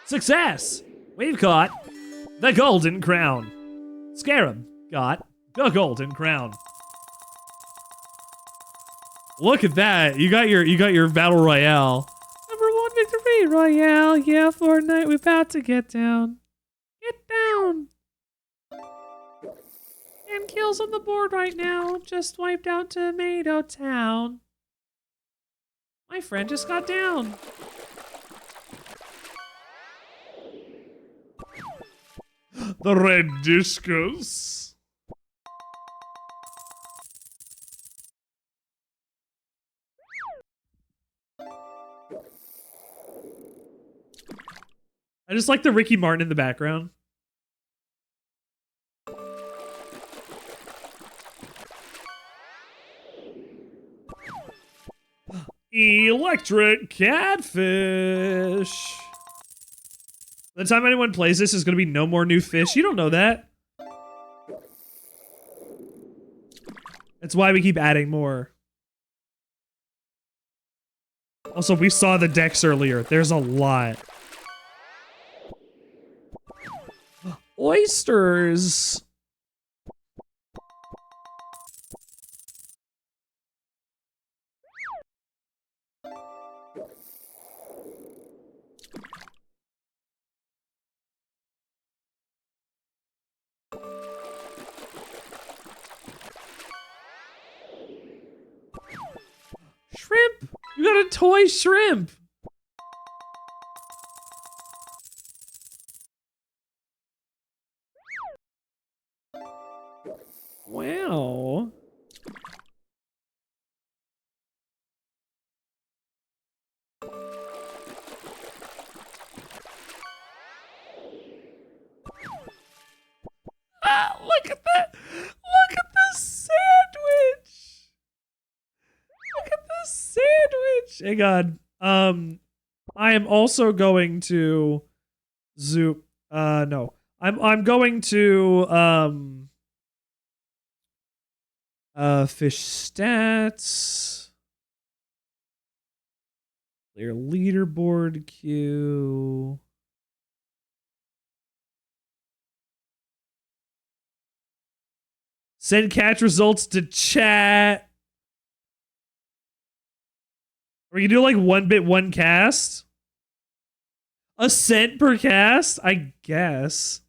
S1: Success! We've caught the golden crown. Scarab got the golden crown. Look at that. You got your battle royale. #1 victory royale. Yeah, Fortnite, we're about to get down. Get down. And kills on the board right now. Just wiped out Tomato Town. My friend just got down. The red discus. I just like the Ricky Martin in the background. Electric catfish. The time anyone plays this is going to be no more new fish. You don't know that. That's why we keep adding more. Also, we saw the decks earlier. There's a lot. Oysters. Shrimp! You got a toy shrimp! Wow. Ah, look at that! Look at the sandwich! Look at the sandwich! Hang on. I am also going to zoom. No. I'm going to fish stats. Clear leaderboard queue. Send catch results to chat. Are we gonna do like 1 bit, 1 cast? A cent per cast? I guess.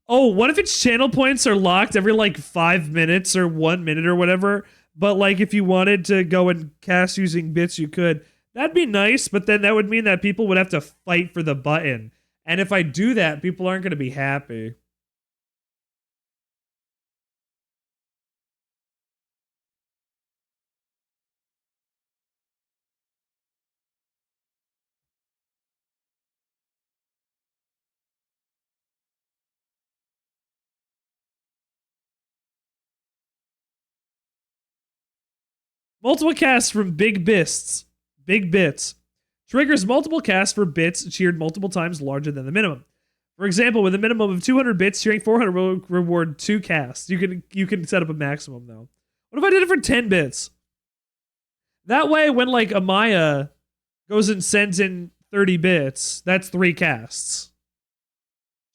S1: Oh, what if its channel points are locked every like 5 minutes or 1 minute or whatever? But like if you wanted to go and cast using bits, you could. That'd be nice, but then that would mean that people would have to fight for the button. And if I do that, people aren't going to be happy. Multiple casts from Big Bists. Big Bits. Triggers multiple casts for bits cheered multiple times larger than the minimum. For example, with a minimum of 200 bits, cheering 400 will reward 2 casts. You can set up a maximum though. What if I did it for 10 bits? That way, when like Amaya goes and sends in 30 bits, that's 3 casts.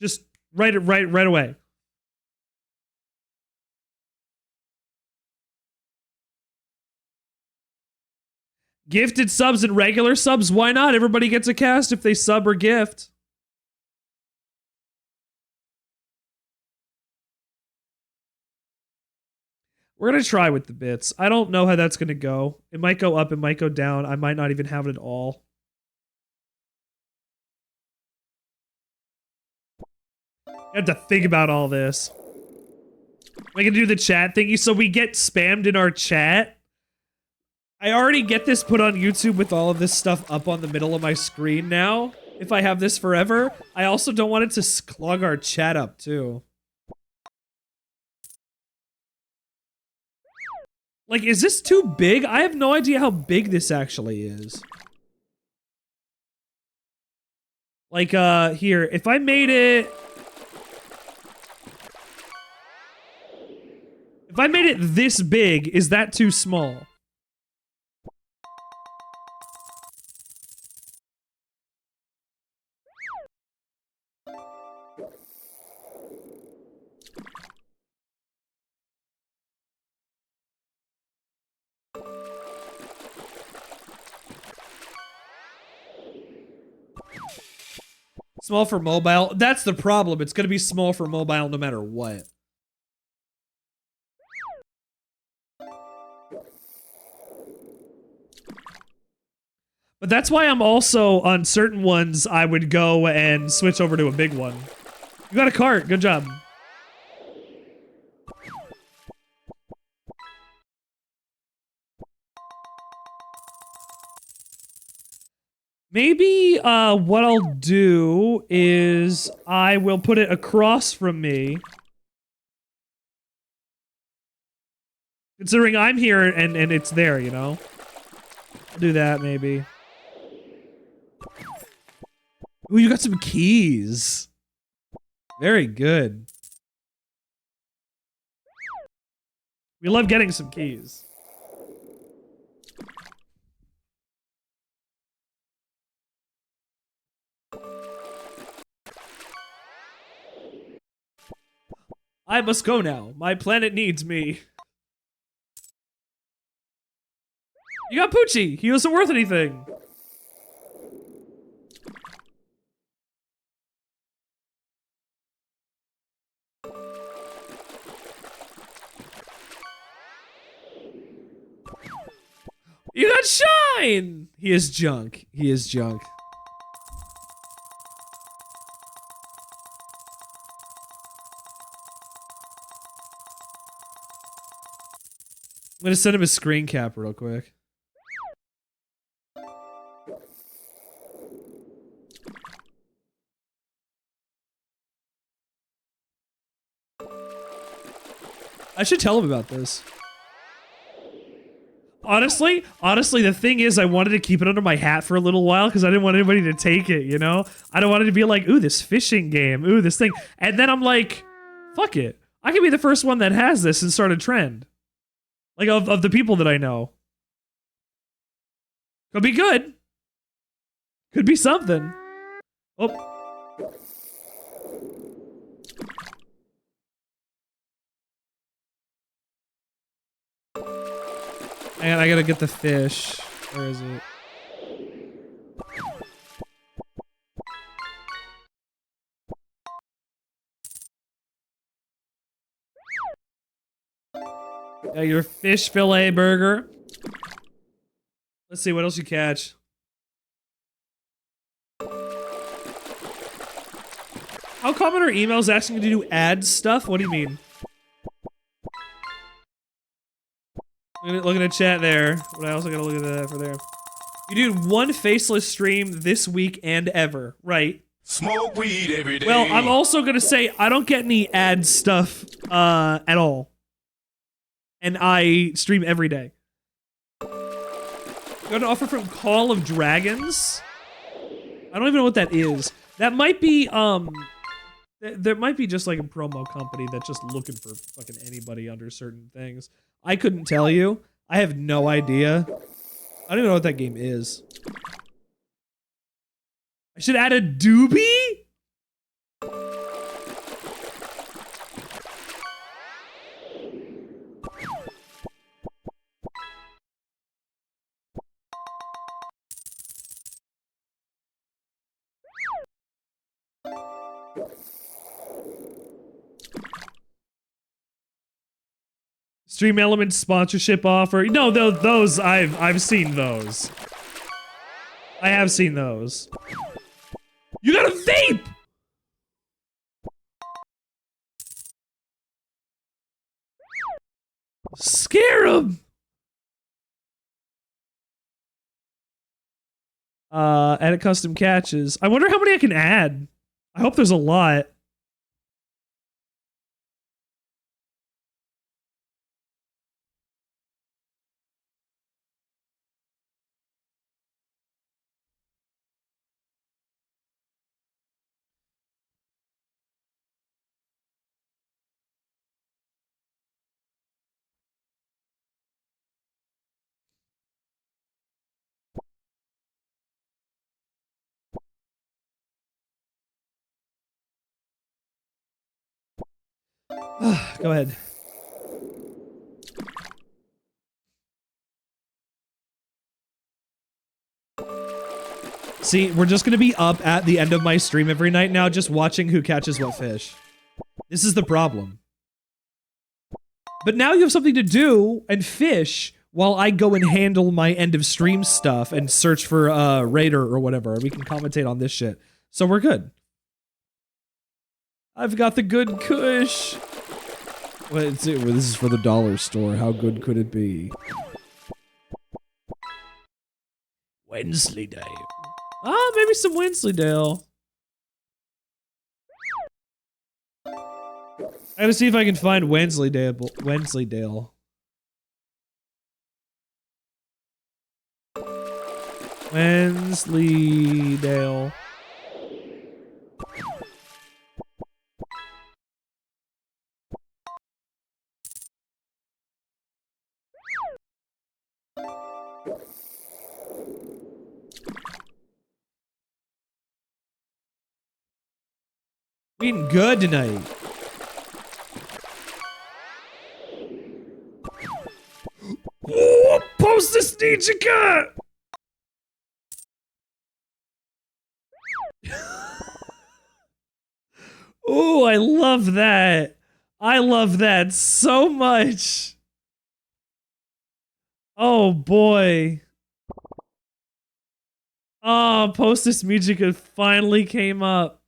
S1: Just right away. Gifted subs and regular subs? Why not? Everybody gets a cast if they sub or gift. We're going to try with the bits. I don't know how that's going to go. It might go up, it might go down. I might not even have it at all. I have to think about all this. I can do the chat thingy so we get spammed in our chat. I already get this put on YouTube with all of this stuff up on the middle of my screen now. If I have this forever, I also don't want it to clog our chat up too. Like, is this too big? I have no idea how big this actually is. Like, here, if I made it... If I made it this big, is that too small? Small for mobile? That's the problem. It's gonna be small for mobile no matter what. But that's why I'm also, on certain ones, I would go and switch over to a big one. You got a cart. Good job. Maybe, what I'll do is I will put it across from me. Considering I'm here and it's there, you know? I'll do that, maybe. Ooh, you got some keys. Very good. We love getting some keys. I must go now. My planet needs me. You got Poochie. He wasn't worth anything. You got Shine! He is junk. He is junk. I'm gonna send him a screen cap real quick. I should tell him about this. Honestly, the thing is I wanted to keep it under my hat for a little while because I didn't want anybody to take it, you know? I don't want it to be like, ooh, this fishing game, ooh, this thing. And then I'm like, fuck it. I can be the first one that has this and start a trend. Like, of the people that I know. Could be good. Could be something. Oh. And I gotta get the fish. Where is it? Yeah, your fish fillet burger. Let's see what else you catch. How common are emails asking you to do ad stuff? What do you mean? Looking at chat there. But I also gotta look at that for there. You did one faceless stream this week and ever, right?
S13: Smoke weed every day.
S1: Well, I'm also gonna say I don't get any ad stuff at all. And I stream every day. Got an offer from Call of Dragons? I don't even know what that is. That might be, there might be just like a promo company that's just looking for fucking anybody under certain things. I couldn't tell you. I have no idea. I don't even know what that game is. I should add a doobie? Stream Elements sponsorship offer. No, those I've seen those. I have seen those. You got a vape! Scare him! Edit custom catches. I wonder how many I can add. I hope there's a lot. Go ahead. See, we're just gonna be up at the end of my stream every night now, just watching who catches what fish. This is the problem. But now you have something to do and fish while I go and handle my end of stream stuff and search for Raider or whatever. We can commentate on this shit. So we're good. I've got the good kush. Wait, this is for the dollar store. How good could it be? Wensleydale. Ah, maybe some Wensleydale. I gotta see if I can find Wensleydale. Wensleydale. We eating good tonight. Oh, post this ninja cut! Oh, I love that. I love that so much. Oh boy. Oh, post this music finally came up.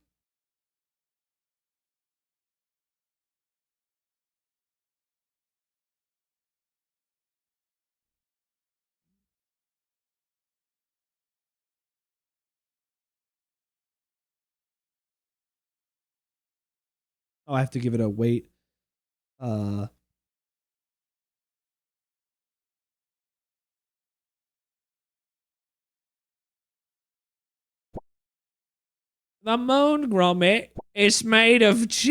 S1: Oh, I have to give it a wait. The moon grommet is made of cheese.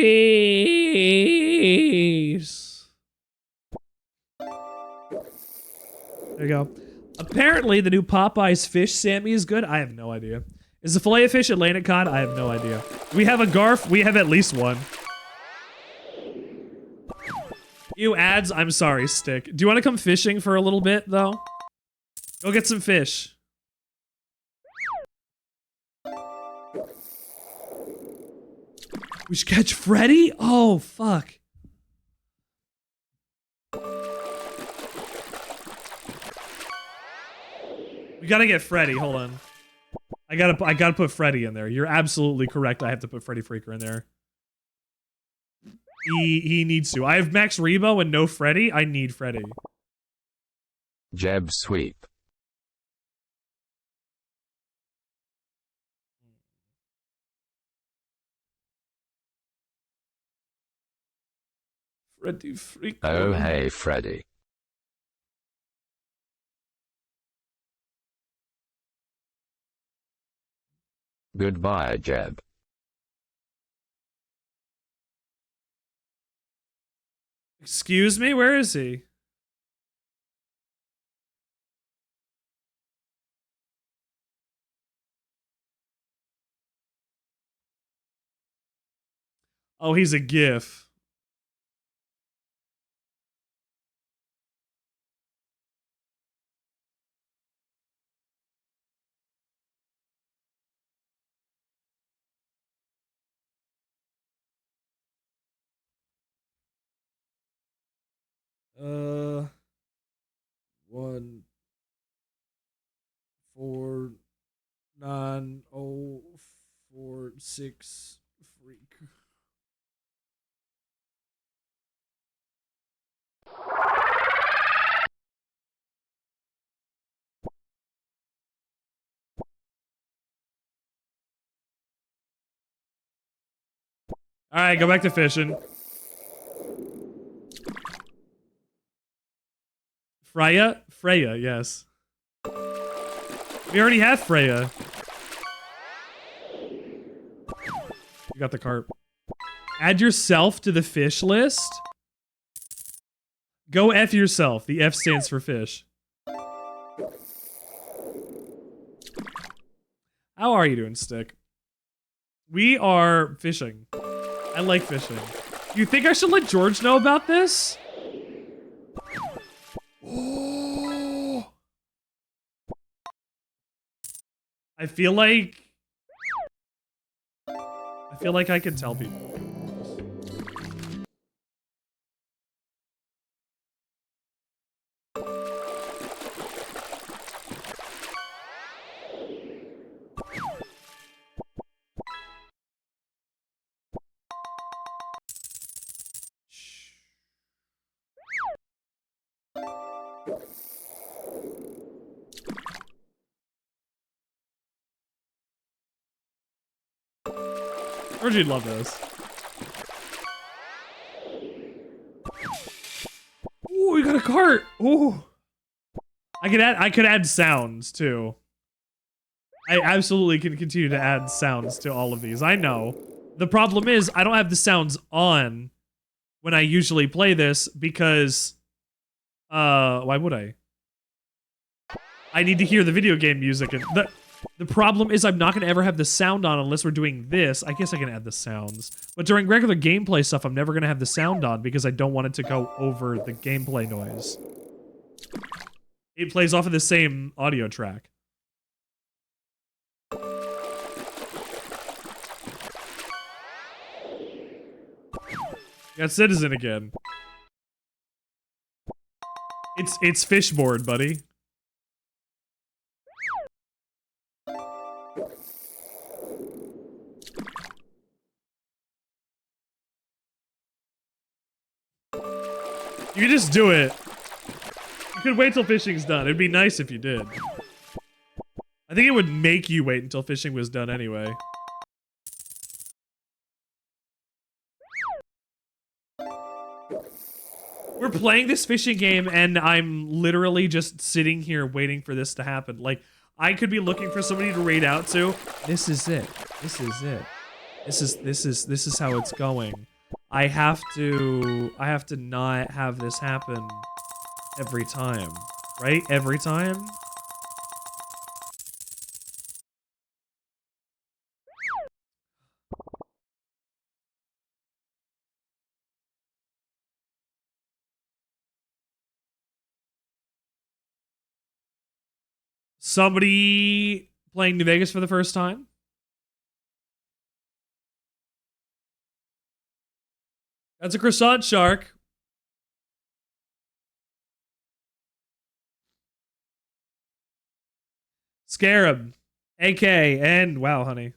S1: There you go. Apparently, the new Popeyes fish Sammy is good. I have no idea. Is the fillet of fish Atlantic cod? I have no idea. We have a Garf. We have at least one. You ads, I'm sorry, Stick. Do you want to come fishing for a little bit, though? Go get some fish. We should catch Freddy? Oh, fuck. We gotta get Freddy, hold on. I gotta put Freddy in there. You're absolutely correct. I have to put Freddy Freaker in there. He needs to. I have Max Rebo and no Freddy. I need Freddy.
S3: Jeb sweep.
S1: Freddy Freaker.
S3: Oh hey Freddy. Goodbye Jeb.
S1: Excuse me? Where is he? Oh, he's a GIF. Uh, 1 4 9 0 4 6 freak. All right, go back to fishing. Freya? Freya, yes. We already have Freya. You got the carp. Add yourself to the fish list. Go F yourself. The F stands for fish. How are you doing, Stick? We are fishing. I like fishing. You think I should let George know about this? Oh. I feel like I can tell people. Georgie'd love this. Ooh, we got a cart. Ooh. I could add sounds too. I absolutely can continue to add sounds to all of these. I know. The problem is I don't have the sounds on when I usually play this because why would I? I need to hear the video game music, and the problem is I'm not going to ever have the sound on unless we're doing this. I guess I can add the sounds. But during regular gameplay stuff, I'm never going to have the sound on because I don't want it to go over the gameplay noise. It plays off of the same audio track. Got Citizen again. It's Fishboard, buddy. You could just do it. You could wait till fishing's done. It'd be nice if you did. I think it would make you wait until fishing was done anyway. We're playing this fishing game and I'm literally just sitting here waiting for this to happen. Like, I could be looking for somebody to raid out to. This is it. This is it. This is how it's going. I have to not have this happen every time, right? Every time? Somebody playing New Vegas for the first time? That's a croissant shark. Scarab. AK and wow, honey.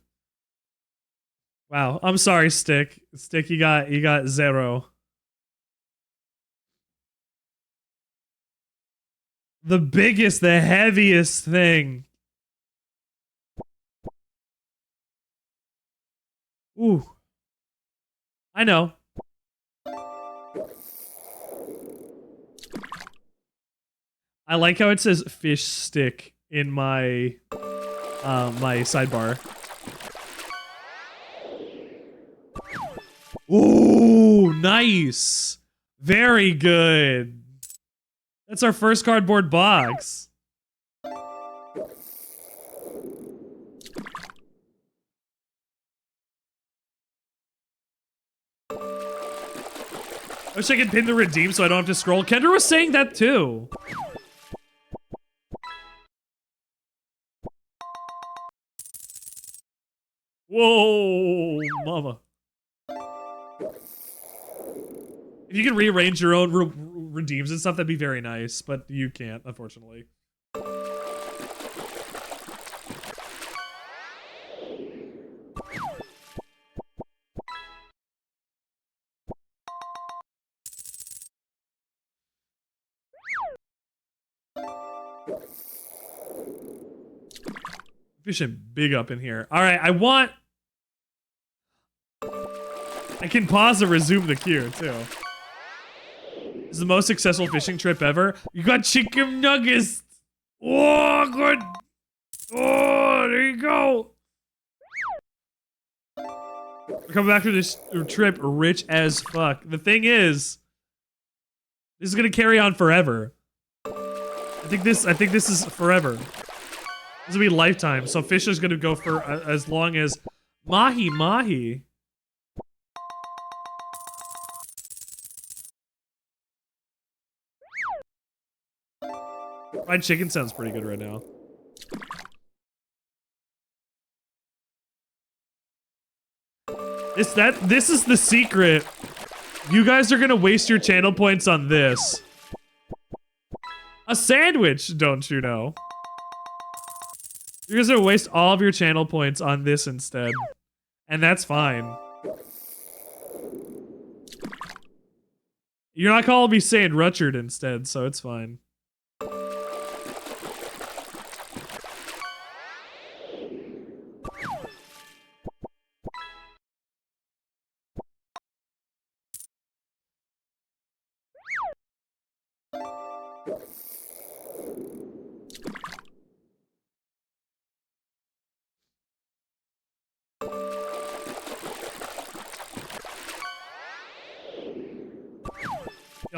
S1: Wow. I'm sorry, Stick. Stick, you got 0. The biggest, the heaviest thing. Ooh. I know. I like how it says fish stick in my my sidebar. Ooh, nice. Very good. That's our first cardboard box. I wish I could pin the redeem so I don't have to scroll. Kendra was saying that too. Whoa, mama. If you can rearrange your own redeems and stuff, that'd be very nice, but you can't, unfortunately. Fishing big up in here. All right, I want I can pause and resume the queue, too. This is the most successful fishing trip ever. You got chicken nuggets. Oh, good. Oh, there you go. We're coming back to this trip rich as fuck. The thing is, this is gonna carry on forever. I think this is forever. This will be lifetime. So fish is gonna go for as long as mahi. Fried chicken sounds pretty good right now. This is the secret. You guys are gonna waste your channel points on this. A sandwich, don't you know? You're gonna waste all of your channel points on this instead. And that's fine. You're not calling me Sandwichard instead, so it's fine.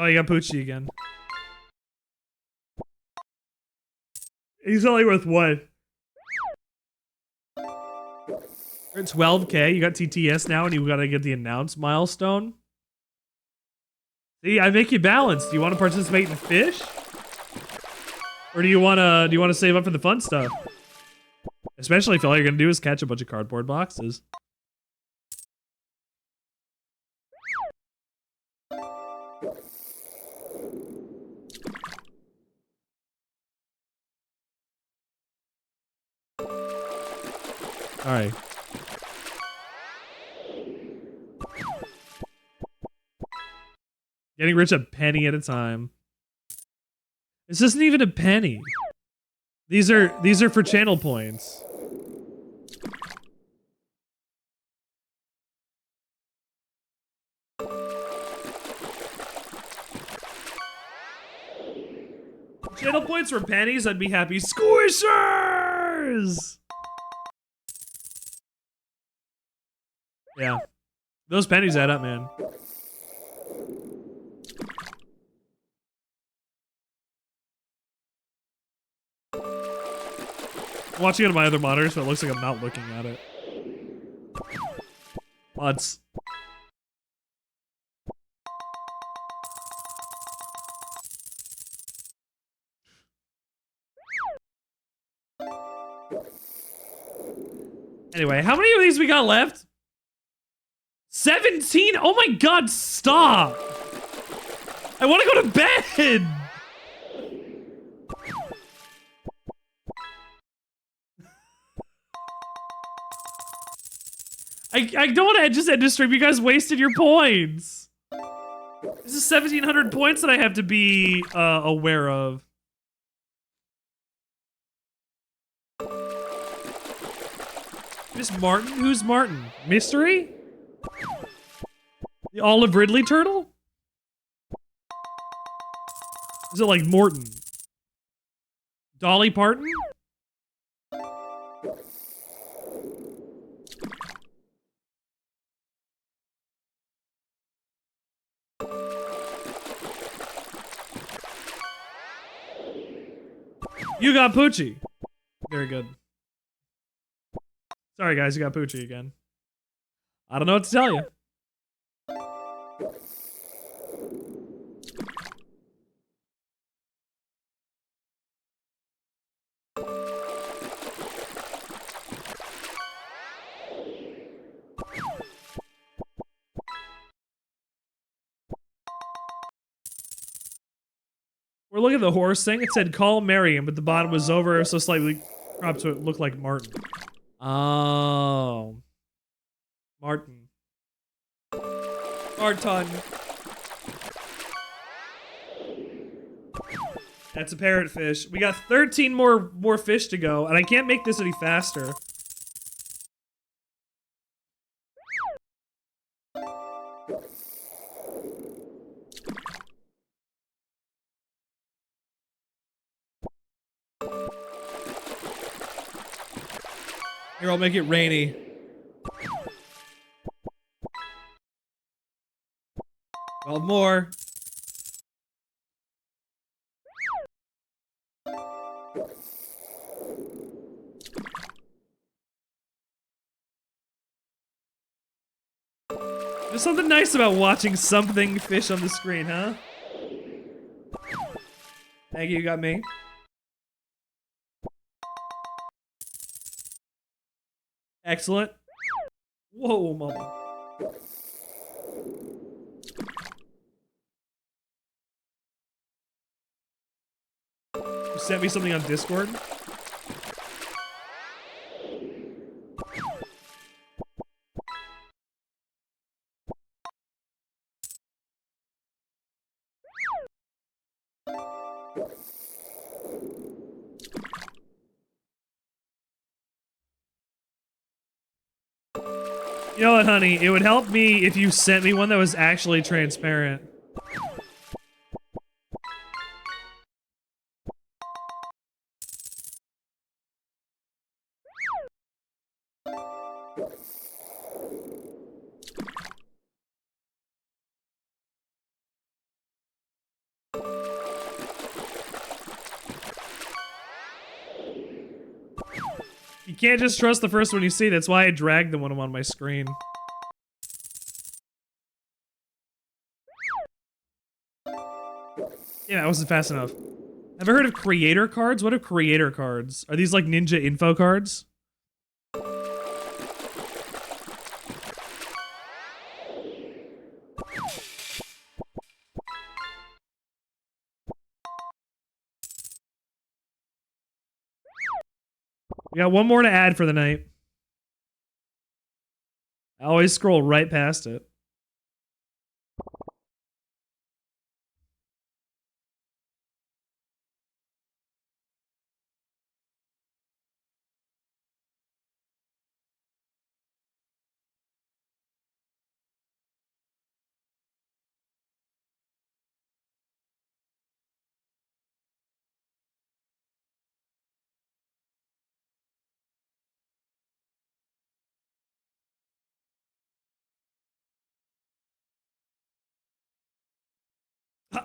S1: Oh, you got Poochie again. He's only worth what? You're at 12k, you got TTS now and you gotta get the announce milestone. See, I make you balance. Do you want to participate in fish? Or do you wanna save up for the fun stuff? Especially if all you're gonna do is catch a bunch of cardboard boxes. Alright. Getting rich a penny at a time. This isn't even a penny. These are for channel points. Channel points for pennies, I'd be happy. Squishers! Yeah. Those pennies add up, man. I'm watching it on my other monitor, so it looks like I'm not looking at it. Mods. Anyway, how many of these we got left? 17? Oh my god, stop! I want to go to bed! I don't want to just end the stream. You guys wasted your points. This is 1,700 points that I have to be aware of. Miss Martin? Who's Martin? Mystery? The Olive Ridley turtle? Is it like Morton? Dolly Parton? You got Poochie. Very good. Sorry guys, you got Poochie again. I don't know what to tell you. We're looking at the horse thing. It said call Marion, but the bottom was over so slightly cropped so it looked like Martin. Oh. Martin. Martin. That's a parrotfish. We got 13 more fish to go, and I can't make this any faster. Here, I'll make it rainy. Well, more. There's something nice about watching something fish on the screen, huh? Thank you, got me. Excellent. Whoa, mama. You sent me something on Discord? You know what, honey? It would help me if you sent me one that was actually transparent. You can't just trust the first one you see. That's why I dragged the one on my screen. Yeah, that wasn't fast enough. Have I heard of creator cards? What are creator cards? Are these like ninja info cards? We got one more to add for the night. I always scroll right past it.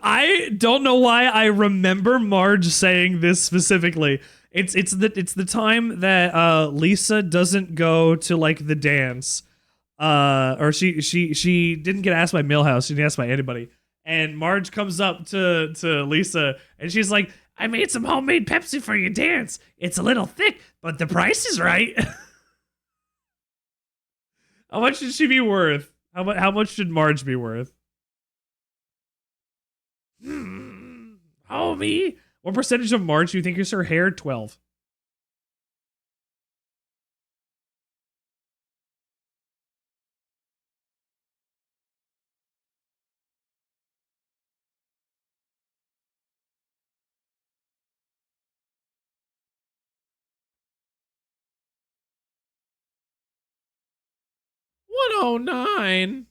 S1: I don't know why I remember Marge saying this specifically. It's the time that Lisa doesn't go to like the dance, or she didn't get asked by Millhouse. She didn't get asked by anybody, and Marge comes up to Lisa and she's like, "I made some homemade Pepsi for your dance. It's a little thick, but the price is right." How much should she be worth? How much should Marge be worth? Homie, what percentage of Marge do you think is her hair? 12. $109.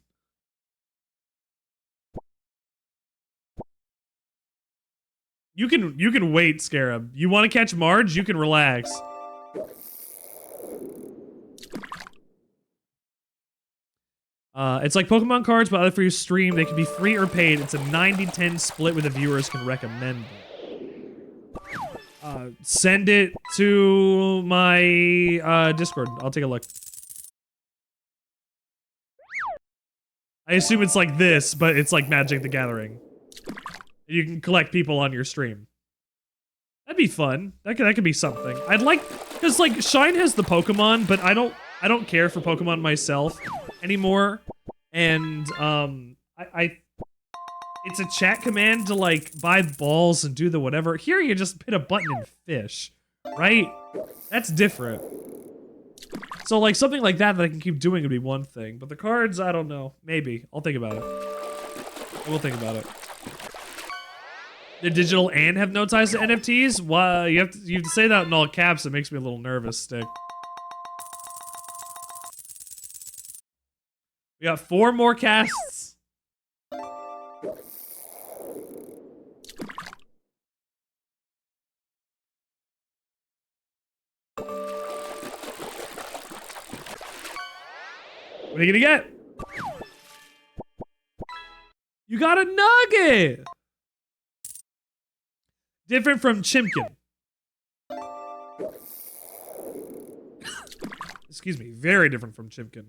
S1: You can wait, Scarab. You want to catch Marge? You can relax. It's like Pokemon cards, but either for your stream, they can be free or paid. It's a 90-10 split where the viewers can recommend them. Send it to my Discord. I'll take a look. I assume it's like this, but it's like Magic the Gathering. You can collect people on your stream. That'd be fun. That could be something. I'd like, because like Shine has the Pokemon, but I don't care for Pokemon myself anymore. And it's a chat command to like buy balls and do the whatever. Here you just hit a button and fish, right? That's different. So like something like that I can keep doing would be one thing. But the cards, I don't know. Maybe. I'll think about it. I will think about it. They're digital and have no ties to NFTs? Why you have to say that in all caps. It makes me a little nervous, Stick. We got 4 more casts. What are you gonna get? You got a nugget! Different from Chimkin. Excuse me, very different from Chimkin.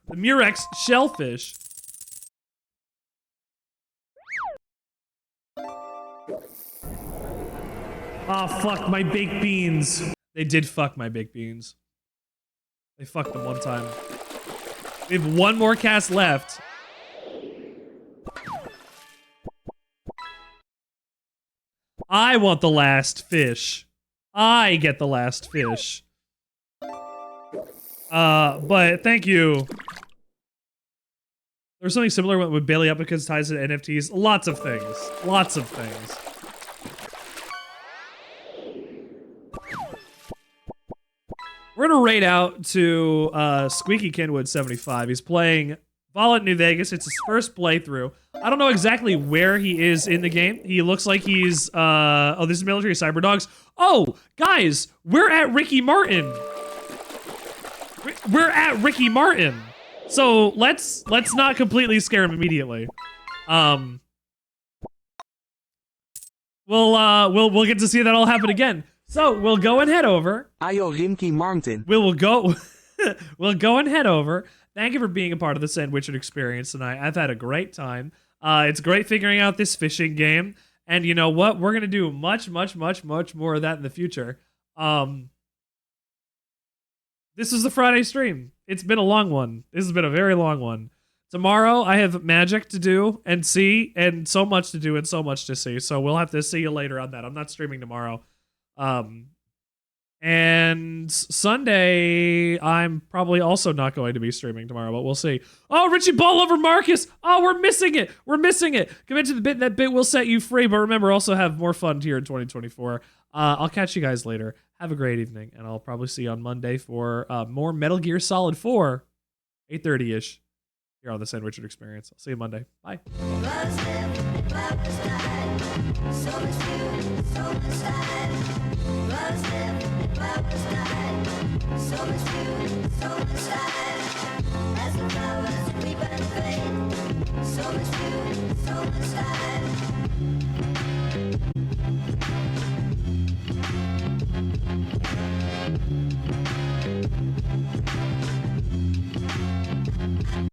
S1: The Murex shellfish. Oh, fuck my baked beans. They did fuck my baked beans. They fucked them one time. We have one more cast left. I want the last fish. I get the last fish. But thank you. There's something similar with Bailey Uppercut's ties to NFTs. Lots of things. Lots of things. We're gonna raid out to Squeaky Kenwood 75. He's playing Fallout New Vegas. It's his first playthrough. I don't know exactly where he is in the game. He looks like he's oh, this is Military Cyber Dogs. Oh, guys, we're at Ricky Martin. We're at Ricky Martin. So let's not completely scare him immediately. We'll get to see that all happen again. So we'll go and head over.
S19: Ayo Ricky Martin.
S1: We'll go and head over. Thank you for being a part of the Sandwichard experience tonight. I've had a great time. It's great figuring out this fishing game. And you know what? We're gonna do much more of that in the future. This is the Friday stream. It's been a long one. This has been a very long one. Tomorrow, I have magic to do and see, and so much to do and so much to see. So we'll have to see you later on that. I'm not streaming tomorrow. And Sunday, I'm probably also not going to be streaming tomorrow, but we'll see. Oh, Richie Ball over Marcus. Oh, we're missing it. We're missing it. Commit to the bit, and that bit will set you free. But remember, also have more fun here in 2024. I'll catch you guys later. Have a great evening, and I'll probably see you on Monday for more Metal Gear Solid 4, 8:30-ish, here on the Sandwichard Experience. I'll see you Monday. Bye.
S5: So much food, so much time.